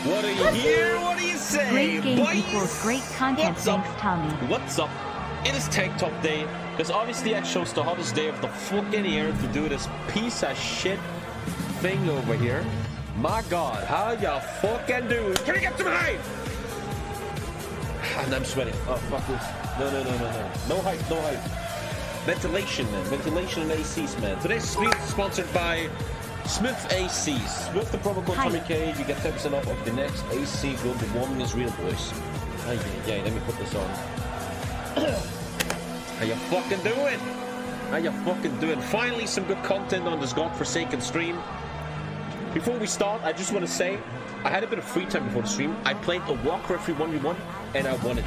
What do you hear? What do you say? Great game boys? equals great content. What's up? Thanks, Tommy. What's up? It is Tank Top Day. Because obviously I chose the hottest day of the fucking year to do this piece of shit thing over here. My god, how ya fucking doing? Can we get some hype? And I'm sweating. Oh, fuck this. No. No hype, no hype. Ventilation, man. Ventilation and ACs, man. Today's stream is sponsored by Smith ACs. With the promo code TommyKay, you get 10% off of the next AC global warming is real, boys. Yeah, let me put this on. How you fucking doing? How you fucking doing? Finally, some good content on this godforsaken stream. Before we start, I just want to say, I had a bit of free time before the stream. I played a Warcraft 3 1v1, and I won it.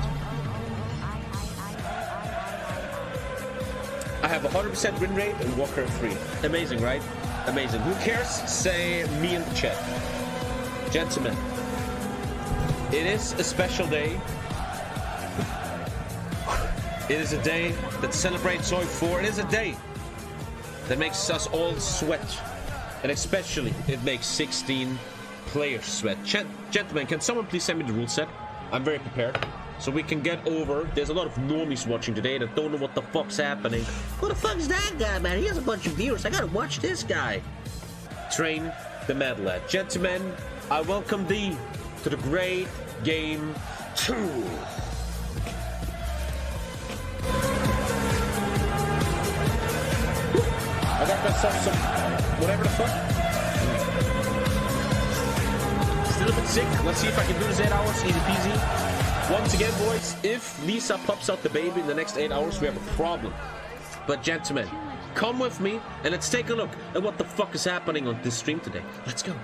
I have a 100% win rate in Warcraft 3. Amazing, right? Amazing. Who cares? Say me in the chat. Gentlemen, it is a special day. It is a day that celebrates HOI4. It is a day that makes us all sweat. And especially, it makes 16 players sweat. Gentlemen, can someone please send me the rule set? I'm very prepared. So we can get over. There's a lot of normies watching today that don't know what the fuck's happening. Who the fuck's that guy, man? He has a bunch of viewers. I gotta watch this guy. Train the mad lad. Gentlemen, I welcome thee to the great game 2. I got myself some whatever the fuck. Still a bit sick. Let's see if I can do this 8 hours. Easy peasy. Once again, boys, if Lisa pops out the baby in the next 8 hours, we have a problem. But gentlemen, come with me and let's take a look at what the fuck is happening on this stream today. Let's go.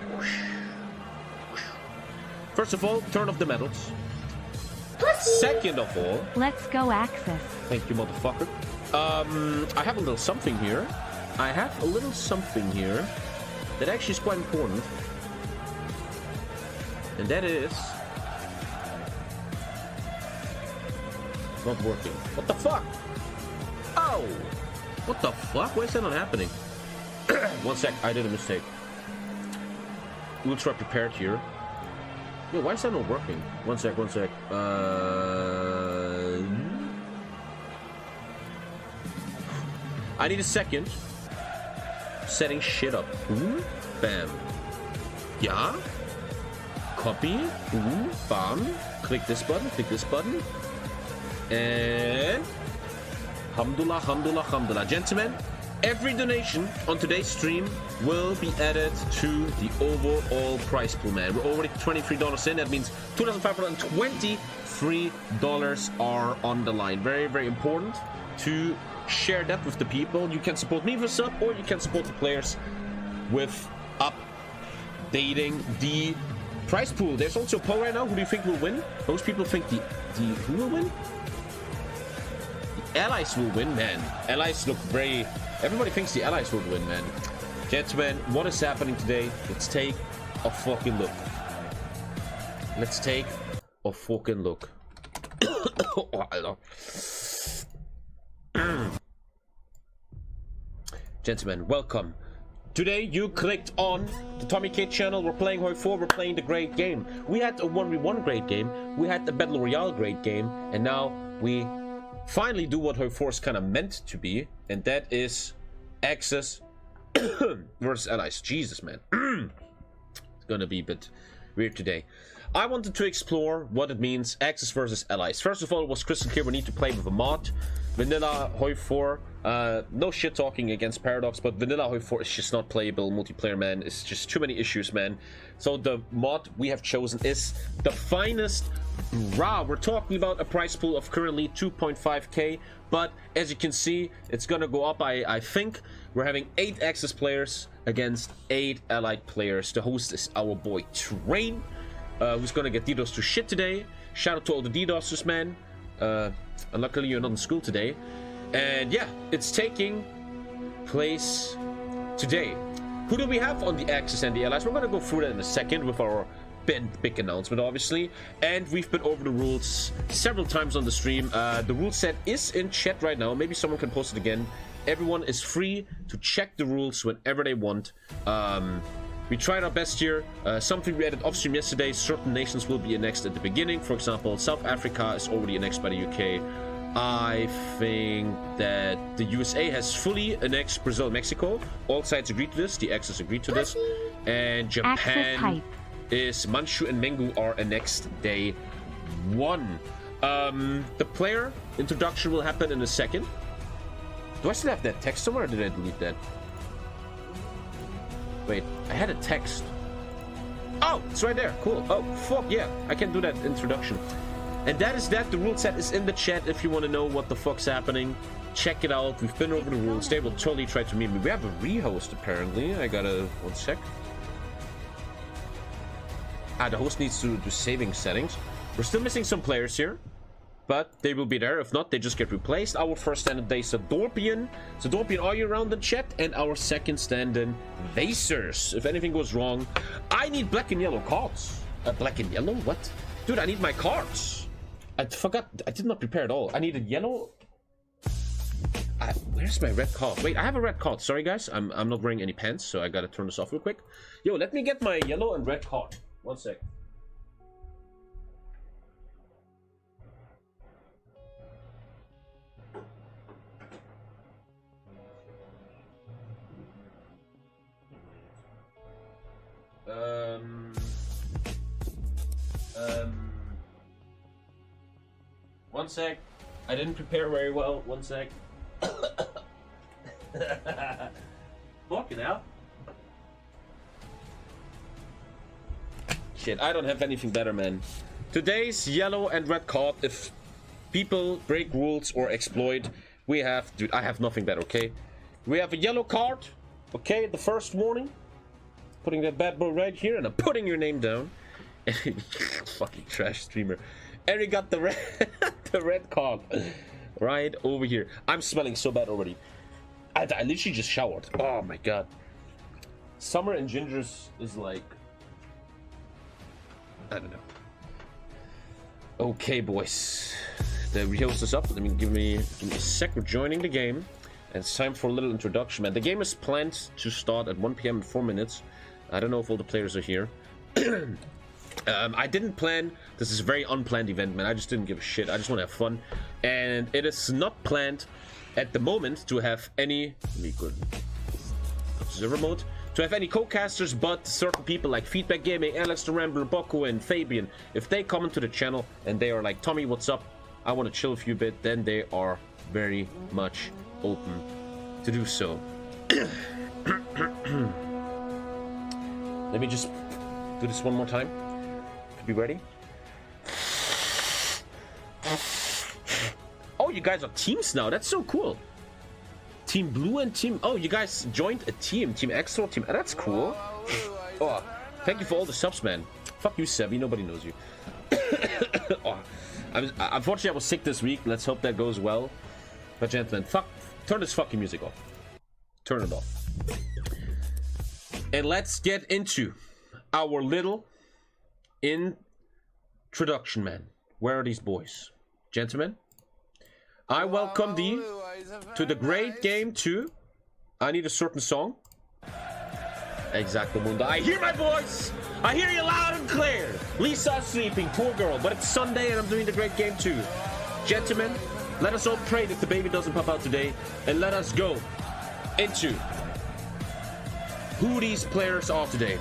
First of all, turn off the medals. Second of all, let's go Axis. Thank you, motherfucker. I have a little something here. That actually is quite important. And that is not working. What the fuck? Oh! What the fuck? Why is that not happening? One sec, I did a mistake. Ultra prepared here. Yo, why is that not working? One sec. I need a second. Setting shit up. Ooh, bam. Yeah. Copy. Ooh, bam. Click this button. And Alhamdulillah. Gentlemen, every donation on today's stream will be added to the overall prize pool, man. We're already $23 in. That means $2,523 are on the line. Very, very important to share that with the people. You can support me with a sub, or you can support the players with updating the prize pool. There's also a poll right now. Who do you think will win? Most people think the who will win? The allies will win, man. Allies look very... Everybody thinks the allies will win, man. Gentlemen, what is happening today? Let's take a fucking look. Gentlemen, welcome. Today you clicked on the TommyKay channel. We're playing HOI4. We're playing the great game. We had a 1v1 great game. We had the Battle Royale great game. And now we finally do what HOI4 is kind of meant to be. And that is Axis versus allies. Jesus, man. It's gonna be a bit weird today. I wanted to explore what it means, Axis versus allies. First of all, it was crystal clear we need to play with a mod. Vanilla HOI4, no shit talking against Paradox, but vanilla HOI4 is just not playable multiplayer, man. It's just too many issues, man. So the mod we have chosen is the finest. We're talking about a prize pool of currently 2.5k, but as you can see, it's gonna go up. I think we're having 8 Axis players against 8 allied players. The host is our boy Train, who's gonna get DDoS to shit today. Shout out to all the DDoSers, man. Luckily you're not in school today. And yeah, it's taking place today. Who do we have on the Axis and the allies? We're gonna go through that in a second with our big announcement, obviously. And we've been over the rules several times on the stream. The rule set is in chat right now. Maybe someone can post it again. Everyone is free to check the rules whenever they want. We tried our best here. Something we added off stream yesterday. Certain nations will be annexed at the beginning. For example, South Africa is already annexed by the UK. I think that the USA has fully annexed Brazil and Mexico. All sides agreed to this. The Axis agreed to this. And Japan is Manchu and Mengu are annexed day 1. The player introduction will happen in a second. Do I still have that text somewhere or did I delete that? Wait, I had a text. Oh, it's right there. Cool. Oh, fuck yeah. I can do that introduction. And that is that. The rule set is in the chat if you want to know what the fuck's happening. Check it out. We've been over the rules. They will totally try to meme me. We have a rehost apparently. I gotta... one sec. The host needs to do saving settings. We're still missing some players here, but they will be there. If not, they just get replaced. Our first stand-in day, Sadorpian. Sadorpian, are you around the chat? And our second stand-in, Vasers. If anything goes wrong, I need black and yellow cards. Black and yellow? What? Dude, I need my cards. I forgot. I did not prepare at all. I needed yellow. Where's my red card? Wait, I have a red card. Sorry, guys. I'm not wearing any pants, so I gotta turn this off real quick. Yo, let me get my yellow and red card. One sec. One sec. I didn't prepare very well. One sec. Fucking hell. Shit, I don't have anything better, man. Today's yellow and red card. If people break rules or exploit, we have... Dude, I have nothing better, okay? We have a yellow card. Okay, the first warning. Putting that bad boy right here, and I'm putting your name down. Fucking trash streamer. And we got the red, the red card right over here. I'm smelling so bad already. I literally just showered. Oh my god. Summer and gingers is like... I don't know. Okay, boys. The rehost is up. Give me a sec. We're joining the game. And it's time for a little introduction, man. The game is planned to start at 1 PM in 4 minutes. I don't know if all the players are here. I didn't plan. This is a very unplanned event, man. I just didn't give a shit. I just want to have fun. And it is not planned at the moment to have any... Let me go observer mode. To have any co-casters, but certain people like Feedback Gaming, Alex the Rambler, Boku, and Fabian. If they come into the channel and they are like, Tommy, what's up? I want to chill with you a bit. Then they are very much open to do so. Let me just do this one more time. Be ready. Oh, you guys are teams now. That's so cool. Team Blue and Team... Oh, you guys joined a team. Team X or Team... That's cool. Oh, thank you for all the subs, man. Fuck you, Sebi. Nobody knows you. Oh, unfortunately, I was sick this week. Let's hope that goes well. But gentlemen, turn this fucking music off. Turn it off. And let's get into our little introduction, man. Where are these boys? Gentlemen, I welcome thee to the great game 2. I need a certain song. Exactly, Munda. I hear my voice. I hear you loud and clear. Lisa's sleeping, poor girl. But it's Sunday and I'm doing the great game 2. Gentlemen, let us all pray that the baby doesn't pop out today. And let us go into who these players are today.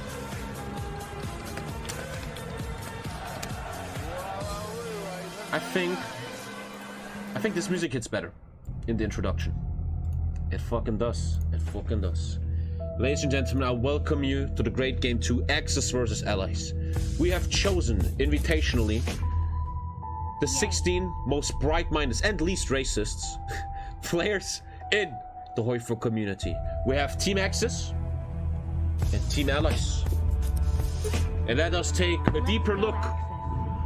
I think this music hits better in the introduction. It fucking does. It fucking does. Ladies and gentlemen, I welcome you to the great game 2, Axis versus Allies. We have chosen invitationally the 16 most bright-minded and least racists players in the HOI4 community. We have Team Axis and Team Allies. And let us take a deeper look.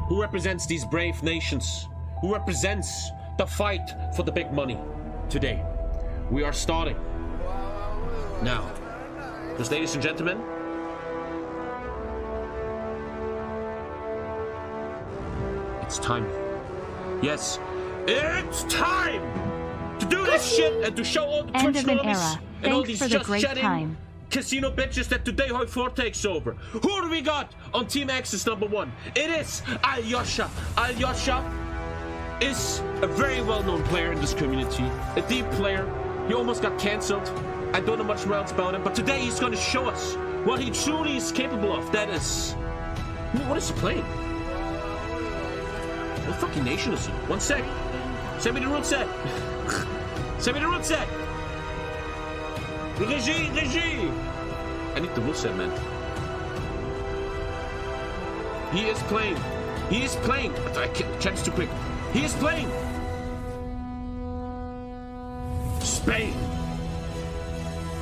Who represents these brave nations? Who represents the fight for the big money today? We are starting now. Because, ladies and gentlemen, it's time. Yes, it's time to do this shit and to show all the Twitch normies and all these just chatting casino bitches that today HOI4 takes over. Who do we got on Team Axis #1? It is Alyosha. Alyosha is a very well-known player in this community, a deep player. He almost got cancelled. I don't know much more else about him, but today he's going to show us what he truly is capable of. That is... What is he playing? What fucking nation is he? 1 sec. Send me the rule set. Send me the rule set. Regie, regie. I need the rule set, man. He is playing. He is playing. I can't, chat's too quick. He is playing. Spain.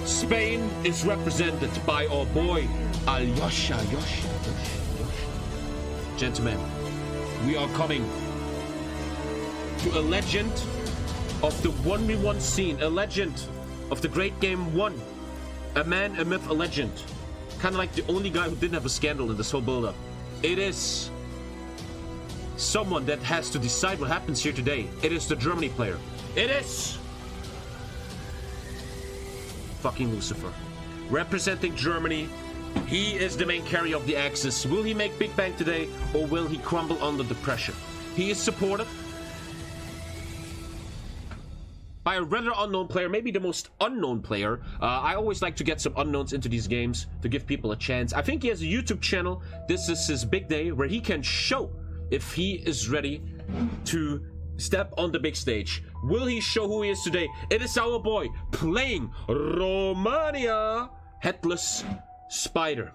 Spain is represented by our boy Alyosha. Gentlemen, we are coming to a legend of the 1v1 scene, a legend of the great game 1. A man, a myth, a legend. Kind of like the only guy who didn't have a scandal in this whole build-up. It is someone that has to decide what happens here today. It is the Germany player. It is fucking Lucifer. Representing Germany. He is the main carrier of the Axis. Will he make big bang today, or will he crumble under the pressure? He is supported by a rather unknown player, maybe the most unknown player. I always like to get some unknowns into these games to give people a chance. I think he has a YouTube channel. This is his big day where he can show if he is ready to step on the big stage. Will he show who he is today? It is our boy playing Romania, Headless Spider.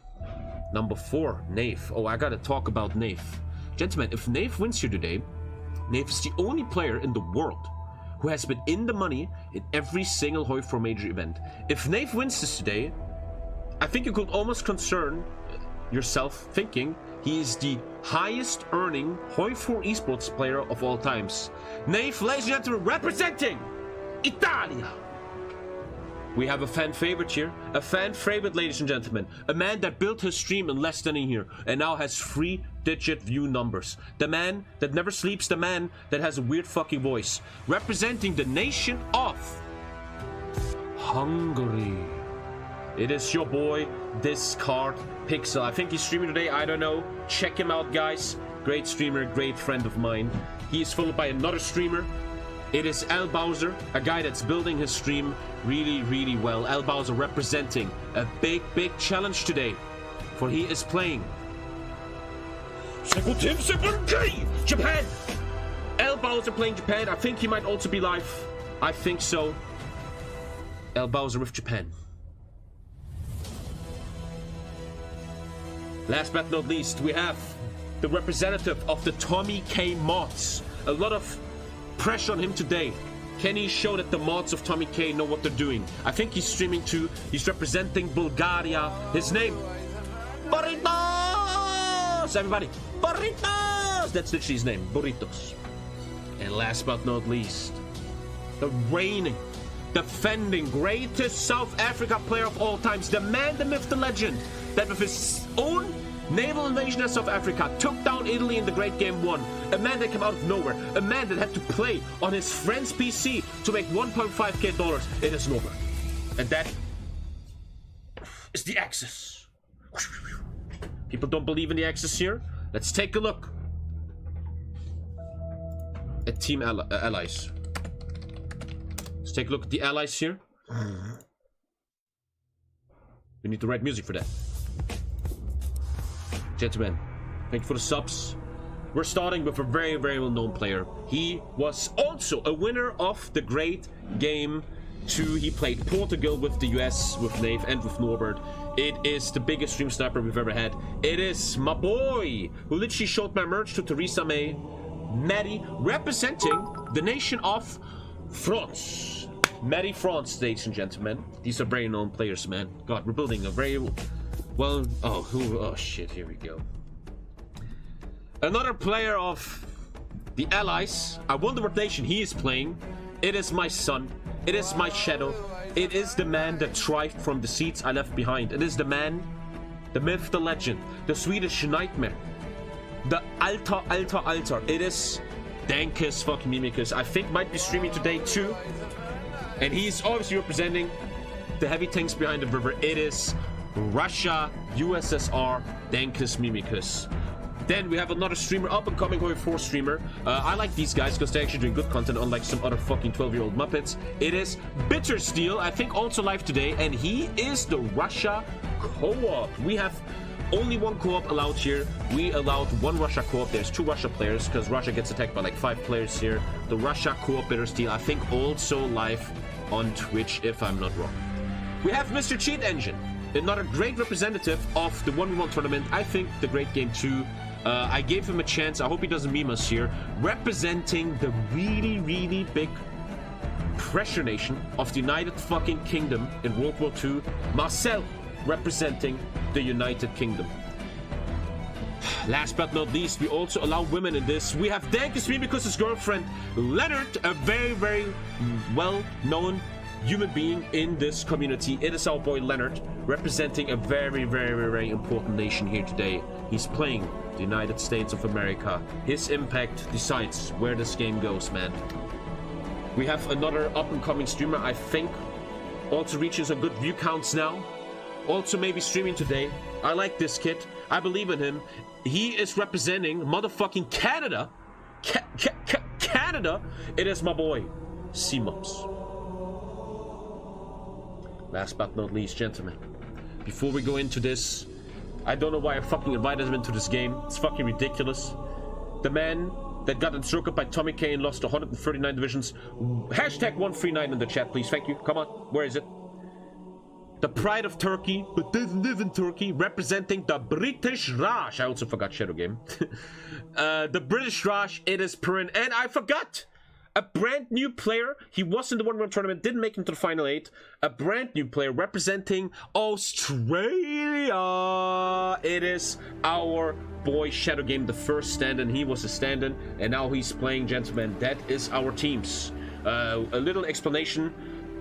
Number 4, Knave. Oh, I gotta talk about Knave. Gentlemen, if Knave wins here today, Knave is the only player in the world who has been in the money in every single HOI4 major event. If Knave wins this today, I think you could almost concern yourself thinking he is the highest earning HOI4 esports player of all times. Knave, ladies and gentlemen, representing Italia. We have a fan favorite here. A fan favorite, ladies and gentlemen. A man that built his stream in less than a year and now has 3-digit view numbers. The man that never sleeps. The man that has a weird fucking voice. Representing the nation of Hungary. It is your boy, Discard Pixel. I think he's streaming today. I don't know. Check him out, guys. Great streamer, great friend of mine. He is followed by another streamer. It is Al Bowser, a guy that's building his stream really, really well. Al Bowser representing a big, big challenge today, for he is playing Japan. Al Bowser playing Japan. I think he might also be live. I think so. Al Bowser with Japan. Last but not least, we have the representative of the TommykayVODs. A lot of pressure on him today. Can he show that the mods of TommyKay know what they're doing? I think he's streaming too. He's representing Bulgaria. His name, Burritos! Everybody, Burritos! That's literally his name, Burritos. And last but not least, the reigning, defending, greatest South Africa player of all times. The man, the myth, the legend, that with his own naval invasion of South Africa took down Italy in the Great Game 1. A man that came out of nowhere. A man that had to play on his friend's PC to make $1.5K. It is Norbert. And that is the Axis. People don't believe in the Axis here. Let's take a look at Team Allies. Let's take a look at the Allies here. We need the right music for that. Gentlemen, thank you for the subs. We're starting with a very, very well-known player. He was also a winner of the Great Game 2. He played Portugal with the US, with Knave, and with Norbert. It is the biggest stream sniper we've ever had. It is my boy, who literally showed my merch to Theresa May, Maddie, representing the nation of France. Maddie France, ladies and gentlemen. These are very known players, man. God, we're building a very... well, oh shit, here we go. Another player of the Allies. I wonder what nation he is playing. It is my son. It is my shadow. It is the man that thrived from the seeds I left behind. It is the man, the myth, the legend, the Swedish nightmare, the Alter. It is Dankes fucking Mimicus. I think might be streaming today too. And he's obviously representing the heavy tanks behind the river. It is Russia, USSR, Dankus Mimicus. Then we have another streamer, up and coming HOI4 streamer. I like these guys because they're actually doing good content, unlike some other fucking 12-year-old Muppets. It is Bittersteel, I think also live today, and he is the Russia co-op. We have only one co-op allowed here. We allowed one Russia co-op. There's 2 Russia players because Russia gets attacked by like 5 players here. The Russia co-op Bittersteel, I think also live on Twitch, if I'm not wrong. We have Mr. Cheat Engine, another great representative of the 1v1 tournament. I think the great game too. I gave him a chance. I hope he doesn't meme us here. Representing the really, really big pressure nation of the United fucking Kingdom in World War II. Marcel representing the United Kingdom. Last but not least, we also allow women in this. We have Dankus because his girlfriend, Leonard, a very, very well-known human being in this community. It is our boy Leonard, representing a very, very, very important nation here today. He's playing the United States of America. His impact decides where this game goes, man. We have another up-and-coming streamer, I think, also reaching some good view counts now. Also maybe streaming today. I like this kid. I believe in him. He is representing motherfucking Canada. Canada. It is my boy, C-Mumps. Last but not least, gentlemen, before we go into this, I don't know why I fucking invited him into this game. It's fucking ridiculous. The man that got encircled by TommyKay and lost 139 divisions. Hashtag 139 in the chat, please. Thank you. Come on. Where is it? The pride of Turkey, but doesn't live in Turkey, representing the British Raj. I also forgot Shadow Game. The British Raj, it is Perrin. And I forgot a brand new player. He was in the 1v1 tournament, didn't make it to the final 8. A brand new player representing Australia. It is our boy Shadow Game, the first stand-in. He was a stand-in, and now he's playing, gentlemen. That is our teams. A little explanation.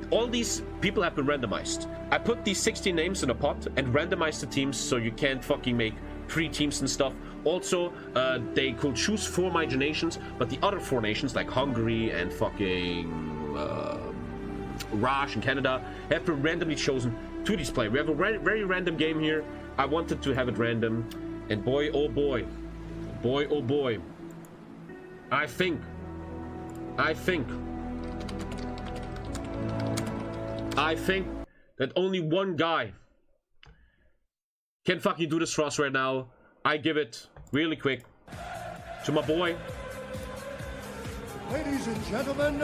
All these people have been randomized. I put these 16 names in a pot and randomized the teams so you can't fucking make pre-teams and stuff. Also, they could choose 4 major nations, but the other 4 nations, like Hungary and fucking Raj and Canada, have been randomly chosen to display. We have a very random game here. I wanted to have it random, and boy, oh boy, I think that only one guy can fucking do this for us right now. I give it really quick to my boy. Ladies and gentlemen,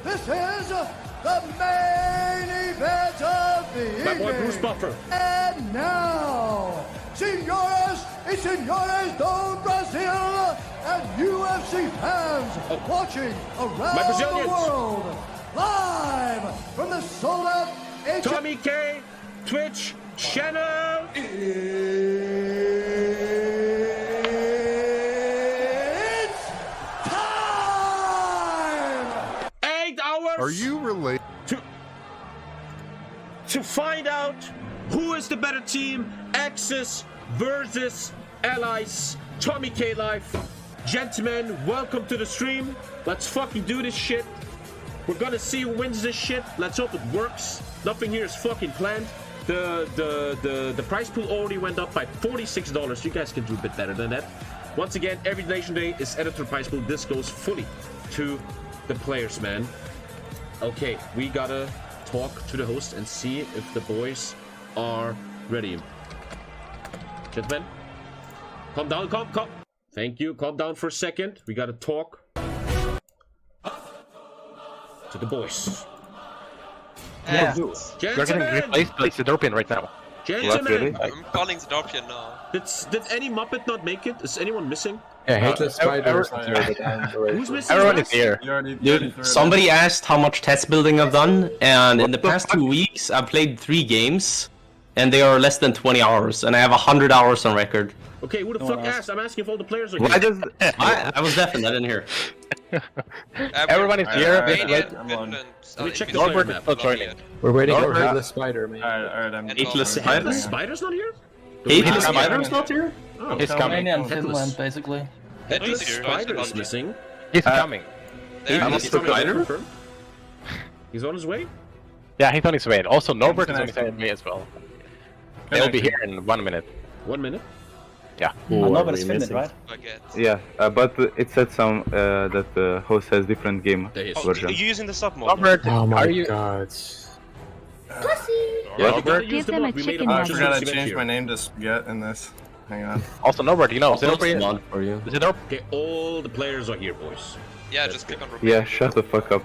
this is the main event of the evening. My boy Bruce Buffer. And now, senores y senores do Brazil and UFC fans watching around the world, live from the sold-out TommyKay Twitch channel. It's time! 8 hours. Are you related to find out who is the better team? Axis versus Allies. TommykayLive. Gentlemen, welcome to the stream. Let's fucking do this shit. We're gonna see who wins this shit. Let's hope it works. Nothing here is fucking planned. The prize pool already went up by $46. You guys can do a bit better than that. Once again, every donation day is added to the prize pool. This goes fully to the players, man. Okay, we gotta talk to the host and see if the boys are ready. Gentlemen, calm down, calm. Thank you. Calm down for a second. We gotta talk to the boys. Yeah. You're getting replaced by Sidorpian right now. Gentlemen, I'm calling Sidorpian now. did any Muppet not make it? Is anyone missing? Yeah, Hateless Spider. Who's missing? Everyone is here. Dude, somebody asked how much test building I've done, and in the past 2 weeks, I've played 3 games, and they are less than 20 hours, and I have 100 hours on record. Okay, who the fuck asked? I'm asking if all the players are here. Why does I was deafened, I didn't hear. everyone is here? Let me check the player Norbert is map. still joining. We're waiting for Hateless Spider, man. Hateless The Spider? Spider's not here? Hateless Spider's not here? Oh, He's coming. and Finland, basically. Headless Spider is missing. He's coming. Hateless He's coming. Spider? Confirm. He's on his way? Yeah, he's on his way. Also, Norbert is on his way as well. They'll be here in 1 minute. 1 minute. Yeah. Norbert is Finland, right? Baguette. Yeah, but it said some that the host has different game There he is. version. Are you using the sub mode? Norbert, Oh my are you? god. Yeah, Robert? use Give the them mod. a We made chicken a nugget. bunch I of forgot event here. name to Spaghetti in this. Hang on. Also, Norbert, you know, That's not for you. is it Norbert? Okay, all the players are here, boys. Yeah, just click on repeat. Yeah, shut the fuck up.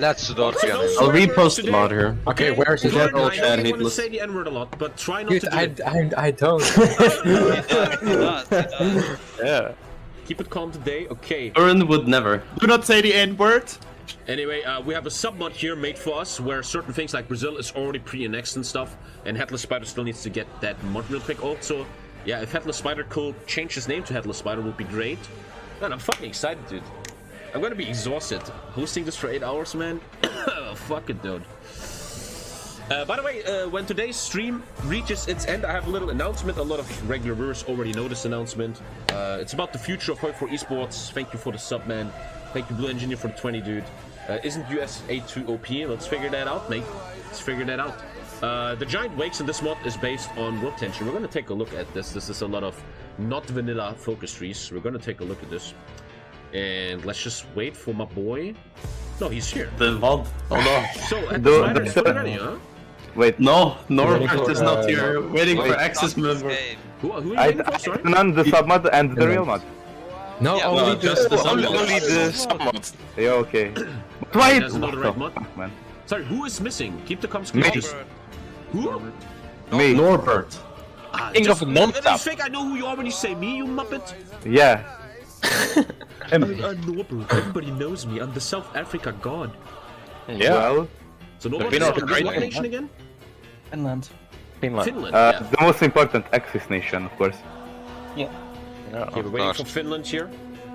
Let's do Also, no I'll swear repost words the today. mod here. Okay, where's the Gordon, general I know chat? you want to Hitless. say the N-word a lot, but try not Dude, to do it. I don't. It does. Yeah. Keep it calm today, okay. Aaron would never. Do not say the N-word. Anyway, we have a sub-mod here made for us where certain things like Brazil is already pre-annexed and stuff, and Headless Spider still needs to get that mod real quick. Also, yeah, if Headless Spider could change his name to Headless Spider would be great. Man, I'm fucking excited, dude. I'm gonna be exhausted. Hosting this for 8 hours, man. Fuck it, dude. By the way, when today's stream reaches its end, I have a little announcement. A lot of regular viewers already know this announcement. It's about the future of HOI4 esports. Thank you for the sub, man. Thank you, Blue Engineer, for the 20, dude. Isn't US A2 OP? Let's figure that out, mate. Let's figure that out. The giant wakes in this mod is based on world tension. We're gonna take a look at this. This is a lot of not vanilla focus trees. We're gonna take a look at this. And let's just wait for my boy. No, he's here. The VOD. Oh no. So, at The- the Spider is the- fully ready, huh? Wait, No, Norbert Waiting is for, not here. Waiting for wait. access member. Game. Who are you I waiting for, sorry? none the sub mod and the real mod. No, Yeah, only No, just the Only sub. the sub mod. Yeah, okay. But why? Doesn't know the right mod. Fuck, man. Sorry, who is missing? Keep the comms Me. close. Who? Me. Norbert. King Just- of non That sub. is fake. I know who you are when you say me, you muppet. Yeah. I'm Norbert. Everybody knows me. I'm the South Africa god. Yeah. Well, So Norbert Finland is is what great. nation again? Finland. Finland. Finland. Yeah. the most important Axis nation, of course. Yeah. Yeah. Okay, we're waiting for Finland here.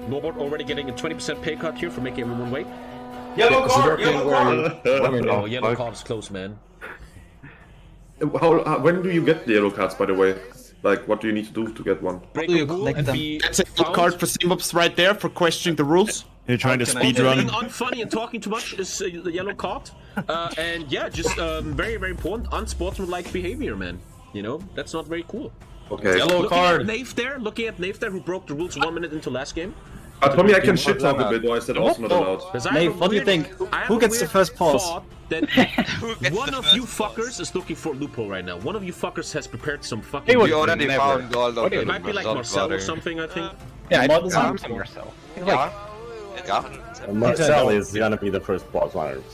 Norbert already getting a 20% pay cut here for making everyone wait. Yellow card! Yellow card! Oh, yellow fuck. card is close, man. When do you get the yellow cards, by the way? Like, what do you need to do to get one? Break do you a rule collect and them? be That's a found. card for Simups right there for questioning the rules. You're trying to Being unfunny and talking too much is the yellow card. And yeah, just very, very important. Unsportsmanlike behavior, man. You know, that's not very cool. Okay. Yellow Looking card. at Nave there, who broke the rules 1 minute into last game. Tommy, I can shit talk a bit, or is that also not allowed? 'Cause I have Nave, a what do you weird- think? I have Who a gets the weird first pause? thought That Who gets one the of first you pause? fuckers is looking for a loophole right now. One of you fuckers has prepared some fucking. He would We already never. found all of It them. might be like don't Marcel or worry. something, I think. Yeah, Mod is calm on. yourself. Yeah, It's Yeah. 100%. Marcel is gonna be the first boss runners.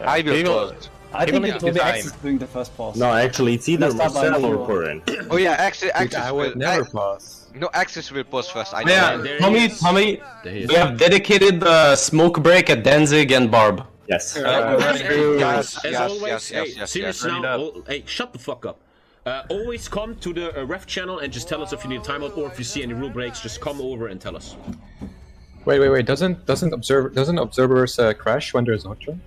I will He will- close. I think Even it will be design. Axis doing the first pause. No, actually, it's either Let's start by Marcel or you. Corin. Oh yeah, Axis I would will... never pass. No, Axis will pause first. I know. Yeah, there Tommy, he is. Tommy, There he is. we have dedicated smoke break at Danzig and Barb. Yes. Yes, As yes, always, yes, hey, yes, yes, serious yes. now. Hey, shut the fuck up. Always come to the ref channel and just tell us if you need a timeout or if you see any rule breaks. Just come over and tell us. Wait. Doesn't observers crash when there's a hotline?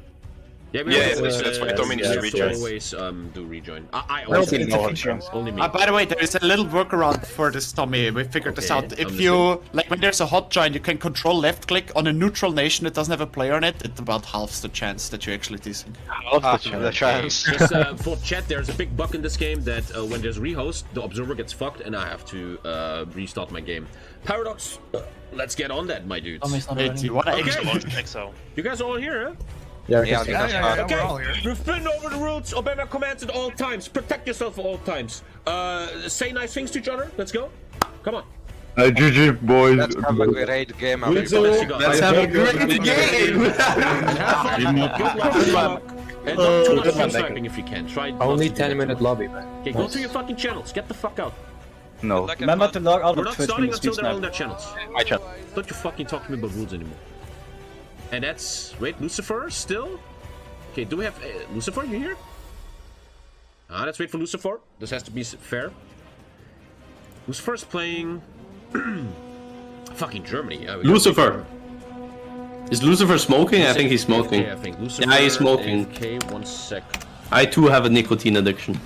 Yeah, that's why Tommy needs to rejoin. Always do rejoin. I don't always think do. no feature. Only me. By the way, there is a little workaround for this, Tommy. We figured this Okay, out. If understood. you, like when there's a hot join, you can control left click on a neutral nation that doesn't have a player on it. It about halves the chance that you're actually teasing. The chance. Just, for chat, there's a big bug in this game that when there's rehost, the observer gets fucked and I have to restart my game. Paradox, let's get on that, my dudes. Tommy's not Wait, ready. you wanna Okay. You guys are all here, huh? Yeah, Yeah, that's Okay, we've been over the rules. Obey my commands at all times. Protect yourself at all times. Say nice things to each other. Let's go. Come on. GG, boys. Let's have a great game. Let's go. Let's have a great game! Good luck. And don't do much sniping if you can. Try not only to do that. 10-minute lobby, man. Okay, go to your fucking channels. Get the fuck out. No. Like Remember to log out We're of not Twitch when starting you until speak they're on snipe. their channels. My chat. Don't you fucking talk to me about rules anymore. And that's... Wait, Lucifer still? Okay, do we have... Lucifer, you here? Let's wait for Lucifer. This has to be fair. Lucifer's playing... fucking Germany. Yeah, we got Lucifer. Is Lucifer smoking? I think he's smoking. AFK, I think. Lucifer, Yeah, he's smoking. Okay, 1 sec. I too have a nicotine addiction.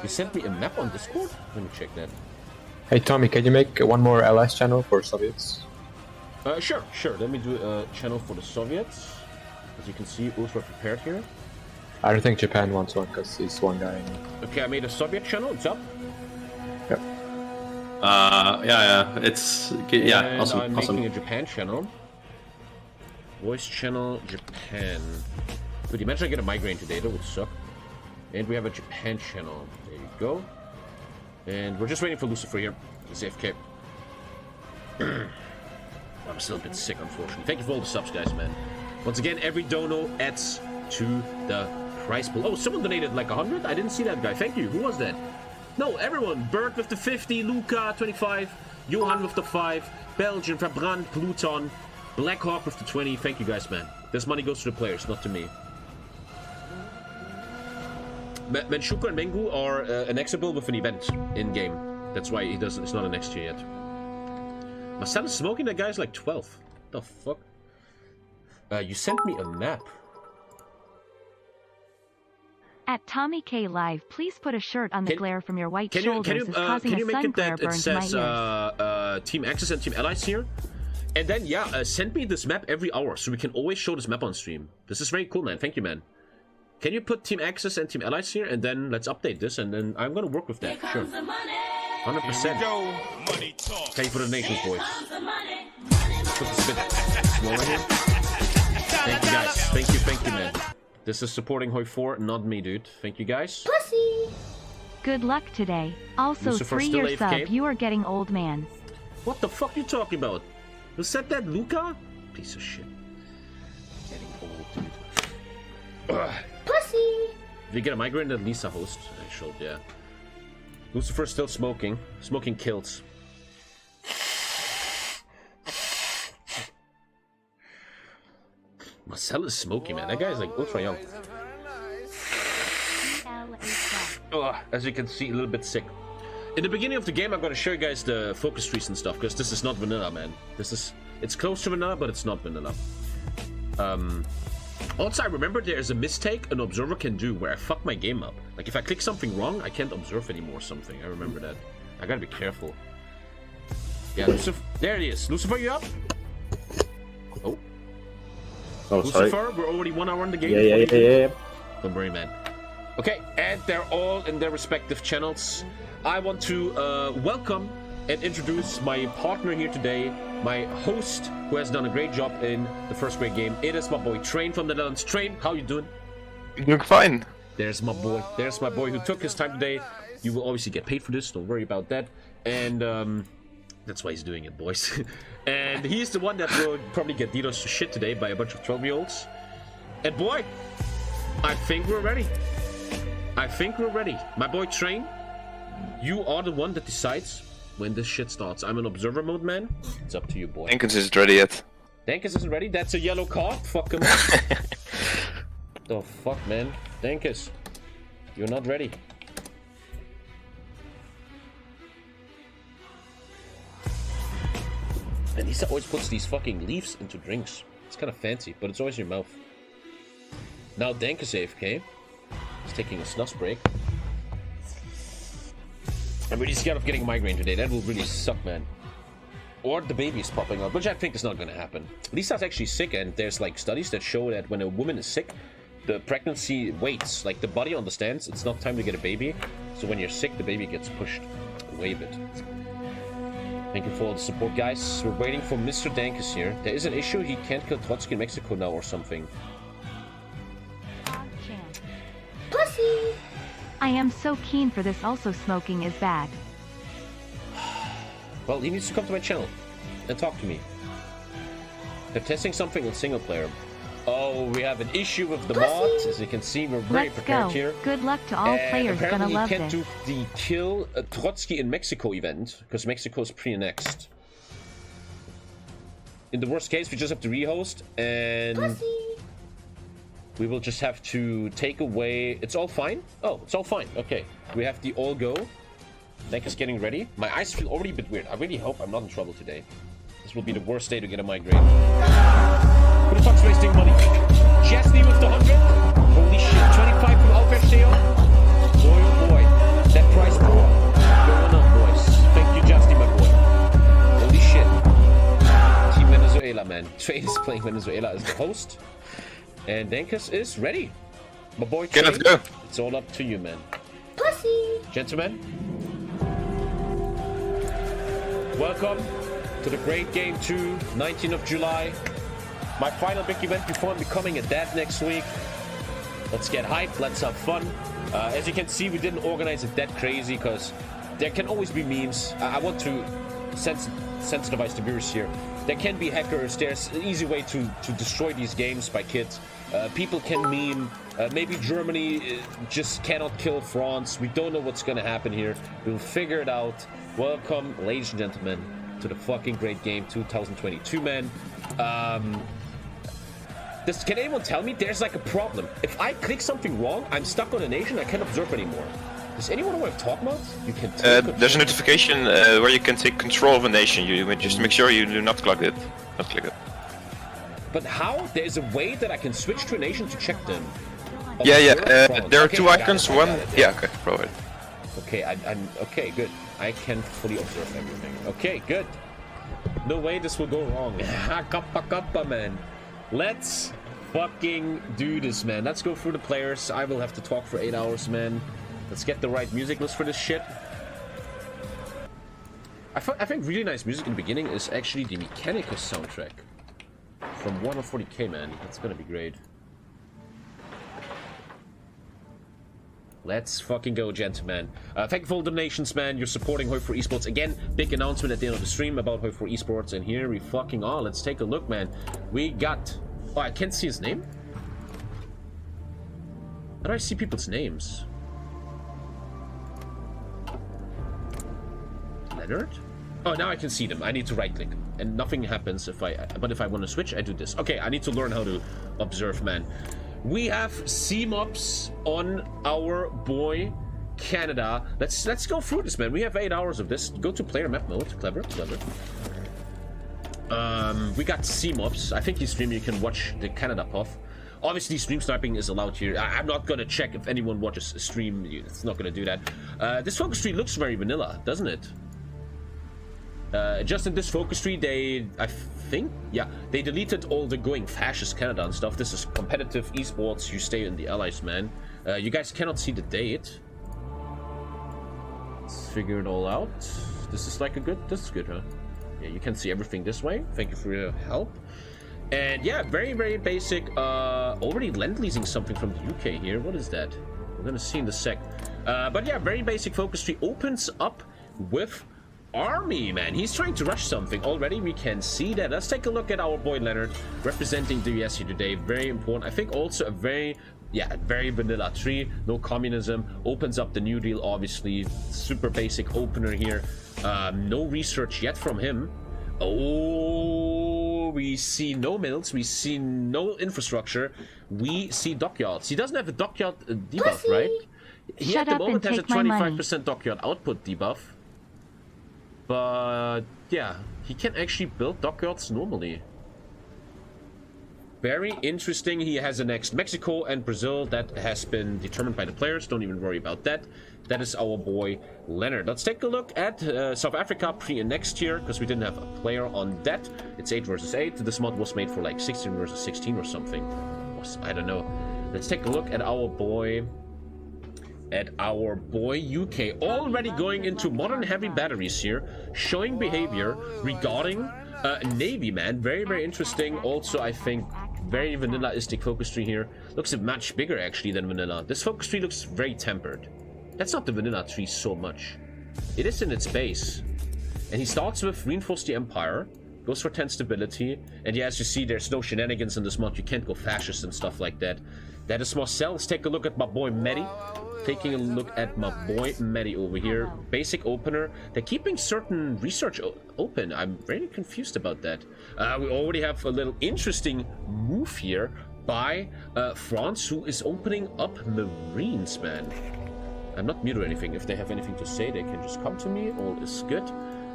You sent me a map on Discord? Let me check that. Hey Tommy, can you make one more LS channel for Soviets? Sure. Let me do a channel for the Soviets. As you can see, Ultra prepared here. I don't think Japan wants one because he's one guy. Okay, I made a Soviet channel. What's up? Yep. It's yeah, And awesome, I'm awesome. making a Japan channel. Voice channel Japan. Dude, imagine I get a migraine today. That would suck. And we have a Japan channel. There you go. And we're just waiting for Lucifer here. He's AFK. I'm still a bit sick, unfortunately. Thank you for all the subs, guys, man. Once again, every dono adds to the price pool. Oh, someone donated like 100? I didn't see that guy. Thank you. Who was that? No, everyone. Bert with the 50, Luca 25, Johan with the 5, Belgian, Verbrand, Pluton, Blackhawk with the 20. Thank you guys, man. This money goes to the players, not to me. Menshuka and Mengu are annexable with an event in-game. That's why he doesn't. It's not an next year yet. My son is smoking. That guy's like 12. The fuck? You sent me a map. At TommykayLive, please put a shirt on the glare from your white shoulders is causing Can you a make sun it glare that it burn to my says ears. Team Axis and Team Allies here? And then, yeah, send me this map every hour so we can always show this map on stream. This is very cool, man. Thank you, man. Can you put Team Axis and Team Allies here? And then let's update this, and then I'm gonna work with that. Sure. 100%. Thank you for the nations, boys. Let's put this a bit smaller here. Thank you, guys. Thank you, man. This is supporting HOI4, not me, dude. Thank you, guys. Good luck today. Also, Lucifer 3 still year AFK? sub, you are getting old, man. What the fuck you talking about? Who said that, Luca? Piece of shit. Getting old, dude. Ugh. If you get a migraine, then Lisa host. I showed, yeah. Lucifer's still smoking. Smoking kills. Marcel is smoking, man. That guy is like ultra young. As you can see, a little bit sick. In the beginning of the game, I'm gonna show you guys the focus trees and stuff, because this is not vanilla, man. It's close to vanilla, but it's not vanilla. Also, I remember there's a mistake an observer can do where I fuck my game up. Like, if I click something wrong, I can't observe anymore or something. I remember that. I gotta be careful. Yeah, Lucifer. There he is. Lucifer, you up? Oh. Oh, Lucifer, sorry. we're already 1 hour in the game. Yeah. Don't worry, man. Okay, and they're all in their respective channels. I want to welcome and introduce my partner here today, my host, who has done a great job in the first great game. It is my boy Train from the Netherlands. Train, how you doing? Doing fine. There's my boy. There's my boy who took his time today. You will obviously get paid for this. Don't worry about that. And that's why he's doing it, boys. And he's the one that will probably get DDoS to shit today by a bunch of 12-year-olds. And boy, I think we're ready. My boy Train, you are the one that decides when this shit starts. I'm an observer mode, man. It's up to you, boy. Jenkins isn't ready yet. Dankus isn't ready? That's a yellow card? Fuck him. The fuck, man? Dankus, you're not ready. And Lisa always puts these fucking leaves into drinks. It's kind of fancy, but it's always in your mouth. Now Dankus AFK. He's taking a snus break. I'm really scared of getting a migraine today. That will really suck, man. Or the baby is popping up, which I think is not going to happen. Lisa's actually sick, and there's like studies that show that when a woman is sick, the pregnancy waits. Like the body understands it's not time to get a baby. So when you're sick, the baby gets pushed away a bit. Thank you for all the support, guys. We're waiting for Mr. Dankus here. There is an issue. He can't kill Trotsky in Mexico now or something. Pussy! I am so keen for this. Also, smoking is bad. Well, he needs to come to my channel and talk to me. They're testing something in single player. Oh, we have an issue with the mods. As you can see, we're very Let's prepared go. here. Good luck to all players. Gonna Apparently love you can't this. do the kill Trotsky in Mexico event because Mexico is pre-annexed. In the worst case, we just have to rehost and we will just have to take away. It's all fine. Oh, it's all fine. Okay, we have the all go. Neck is getting ready. My eyes feel already a bit weird. I really hope I'm not in trouble today. This will be the worst day to get a migraine. Who the fuck's wasting money? Jasny with the 100. Holy shit, 25 from Alpesh Theo. Boy oh boy, that price pool going up, boys. Thank you, Jasny, my boy. Holy shit. Team Venezuela, man. Trade is playing Venezuela as the host. And Dankus is ready. My boy Okay, let's go. It's all up to you, man. Pussy. Gentlemen, welcome to the Great Game 2, 19th of July. My final big event before becoming a dad next week. Let's get hyped, let's have fun. As you can see, we didn't organize it that crazy because there can always be memes. I want to sensitize the viewers here. There can be hackers. There's an easy way to destroy these games by kids. People can meme. Maybe Germany just cannot kill France. We don't know what's gonna happen here. We'll figure it out. Welcome, ladies and gentlemen, to the fucking Great Game 2022, man. Can anyone tell me there's like a problem? If I click something wrong, I'm stuck on a nation. I can't observe anymore. Does anyone know what I'm talking about? You can. There's a notification where you can take control of a nation. You just make sure you do not click it. But how? There's a way that I can switch to a nation to check them. Yeah. There are two icons. One. Yeah. Okay. Provide. Okay. I'm okay. Good. I can fully observe everything. Okay. Good. No way this will go wrong. Kappa, man. Let's fucking do this, man. Let's go through the players. I will have to talk for 8 hours, man. Let's get the right music list for this shit. I think really nice music in the beginning is actually the Mechanicus soundtrack from 140k, man. That's gonna be great. Let's fucking go, gentlemen. Thank you for all the donations, man. You're supporting HOI4 Esports. Again, big announcement at the end of the stream about HOI4 Esports. And here we fucking are. Let's take a look, man. We got... Oh, I can't see his name? How do I see people's names? Leonard? Oh, now I can see them. I need to right-click. And nothing happens if I... But if I want to switch, I do this. Okay, I need to learn how to observe, man. We have C-mobs on our boy Canada. Let's go through this, man. We have 8 hours of this. Go to player map mode. Clever. We got C-mobs. I think you stream, you can watch the Canada puff. Obviously, stream sniping is allowed here. I'm not gonna check if anyone watches a stream. It's not gonna do that. This focus tree looks very vanilla, doesn't it? Just in this focus tree, I think, they deleted all the going fascist Canada and stuff. This is competitive esports. You stay in the allies, man. You guys cannot see the date. Let's figure it all out. This is good, huh? Yeah, you can see everything this way. Thank you for your help. And yeah, very, very basic. Already lend-leasing something from the UK here. What is that? We're gonna see in a sec. But yeah, very basic focus tree opens up with army, man. He's trying to rush something already. We can see that. Let's take a look at our boy Leonard representing the US here today. Very important. I think also a very vanilla tree. No communism. Opens up the New Deal, obviously. Super basic opener here. No research yet from him. Oh, we see no mills. We see no infrastructure. We see dockyards. He doesn't have a dockyard debuff, right? He at the moment has a 25% dockyard output debuff. But yeah, he can actually build dockyards normally. Very interesting. He has annexed Mexico and Brazil. That has been determined by the players. Don't even worry about that. That is our boy Leonard. Let's take a look at South Africa pre-annexed here, because we didn't have a player on that. It's 8 versus 8. This mod was made for like 16 versus 16 or something. I don't know. Let's take a look at our boy UK. Already going into modern heavy batteries here, showing behavior regarding Navy, man. Very, very interesting. Also, I think very vanilla-istic focus tree here. Looks a much bigger actually than vanilla. This focus tree looks very tempered. That's not the vanilla tree so much. It is in its base. And he starts with reinforce the empire, goes for 10 stability, and yeah, as you see, there's no shenanigans in this mod. You can't go fascist and stuff like that. That is Marcel. Let's take a look at my boy Medi. Taking a look at my boy Medi over here. Basic opener. They're keeping certain research open. I'm very confused about that. We already have a little interesting move here by France, who is opening up Marines, man. I'm not mute or anything. If they have anything to say, they can just come to me. All is good.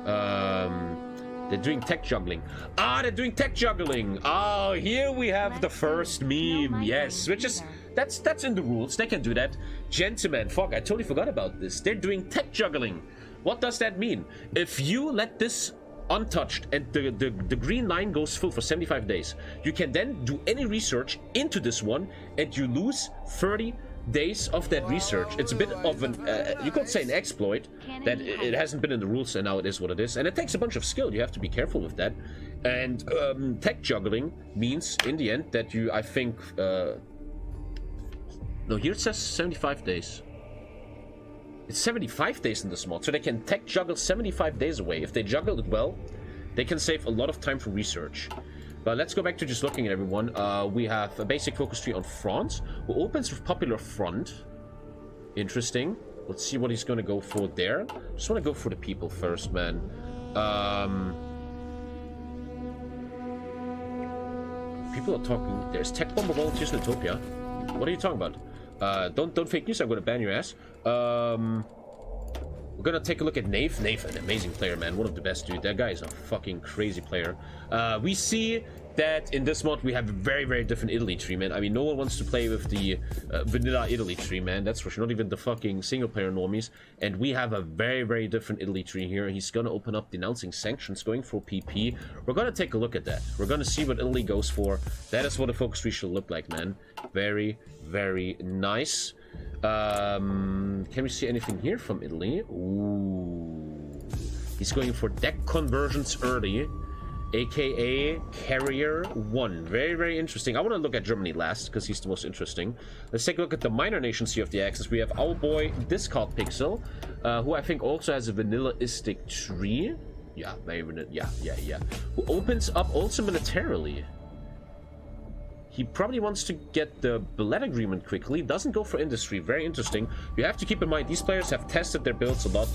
They're doing tech juggling. They're doing tech juggling. Oh, here we have the first meme. Yes, which is... That's in the rules. They can do that. Gentlemen, fuck, I totally forgot about this. They're doing tech juggling. What does that mean? If you let this untouched, and the green line goes full for 75 days. You can then do any research into this one, and you lose 30 days of that research. It's a bit of an you could say an exploit that it hasn't been in the rules, and now it is what it is, and it takes a bunch of skill. You have to be careful with that. And tech juggling means in the end that you, I think, no, here it says 75 days. It's 75 days in this mod, so they can tech juggle 75 days away. If they juggle it well, they can save a lot of time for research. But let's go back to just looking at everyone. We have a basic focus tree on France, who opens with popular front. Interesting. Let's see what he's going to go for there. Just want to go for the people first, man. People are talking. There's tech bomber volunteers in Utopia. What are you talking about? Don't fake news. I'm going to ban your ass. We're gonna take a look at Nave. Nave, an amazing player, man. One of the best, dude. That guy is a fucking crazy player. We see that in this mod we have a very, very different Italy tree, man. I mean, no one wants to play with the vanilla Italy tree, man. That's for sure. Not even the fucking single player normies. And we have a very, very different Italy tree here. He's gonna open up denouncing sanctions, going for PP. We're gonna take a look at that. We're gonna see what Italy goes for. That is what a focus tree should look like, man. Very, very nice. Can we see anything here from Italy? Ooh. He's going for deck conversions early, aka Carrier 1. Very, very interesting. I want to look at Germany last because he's the most interesting. Let's take a look at the minor nations here of the Axis. We have our boy Discard Pixel, who I think also has a vanilla-istic tree. Yeah, very vanilla. Yeah. Who opens up also militarily. He probably wants to get the Bullet agreement quickly. Doesn't go for industry. Very interesting. You have to keep in mind, these players have tested their builds a lot.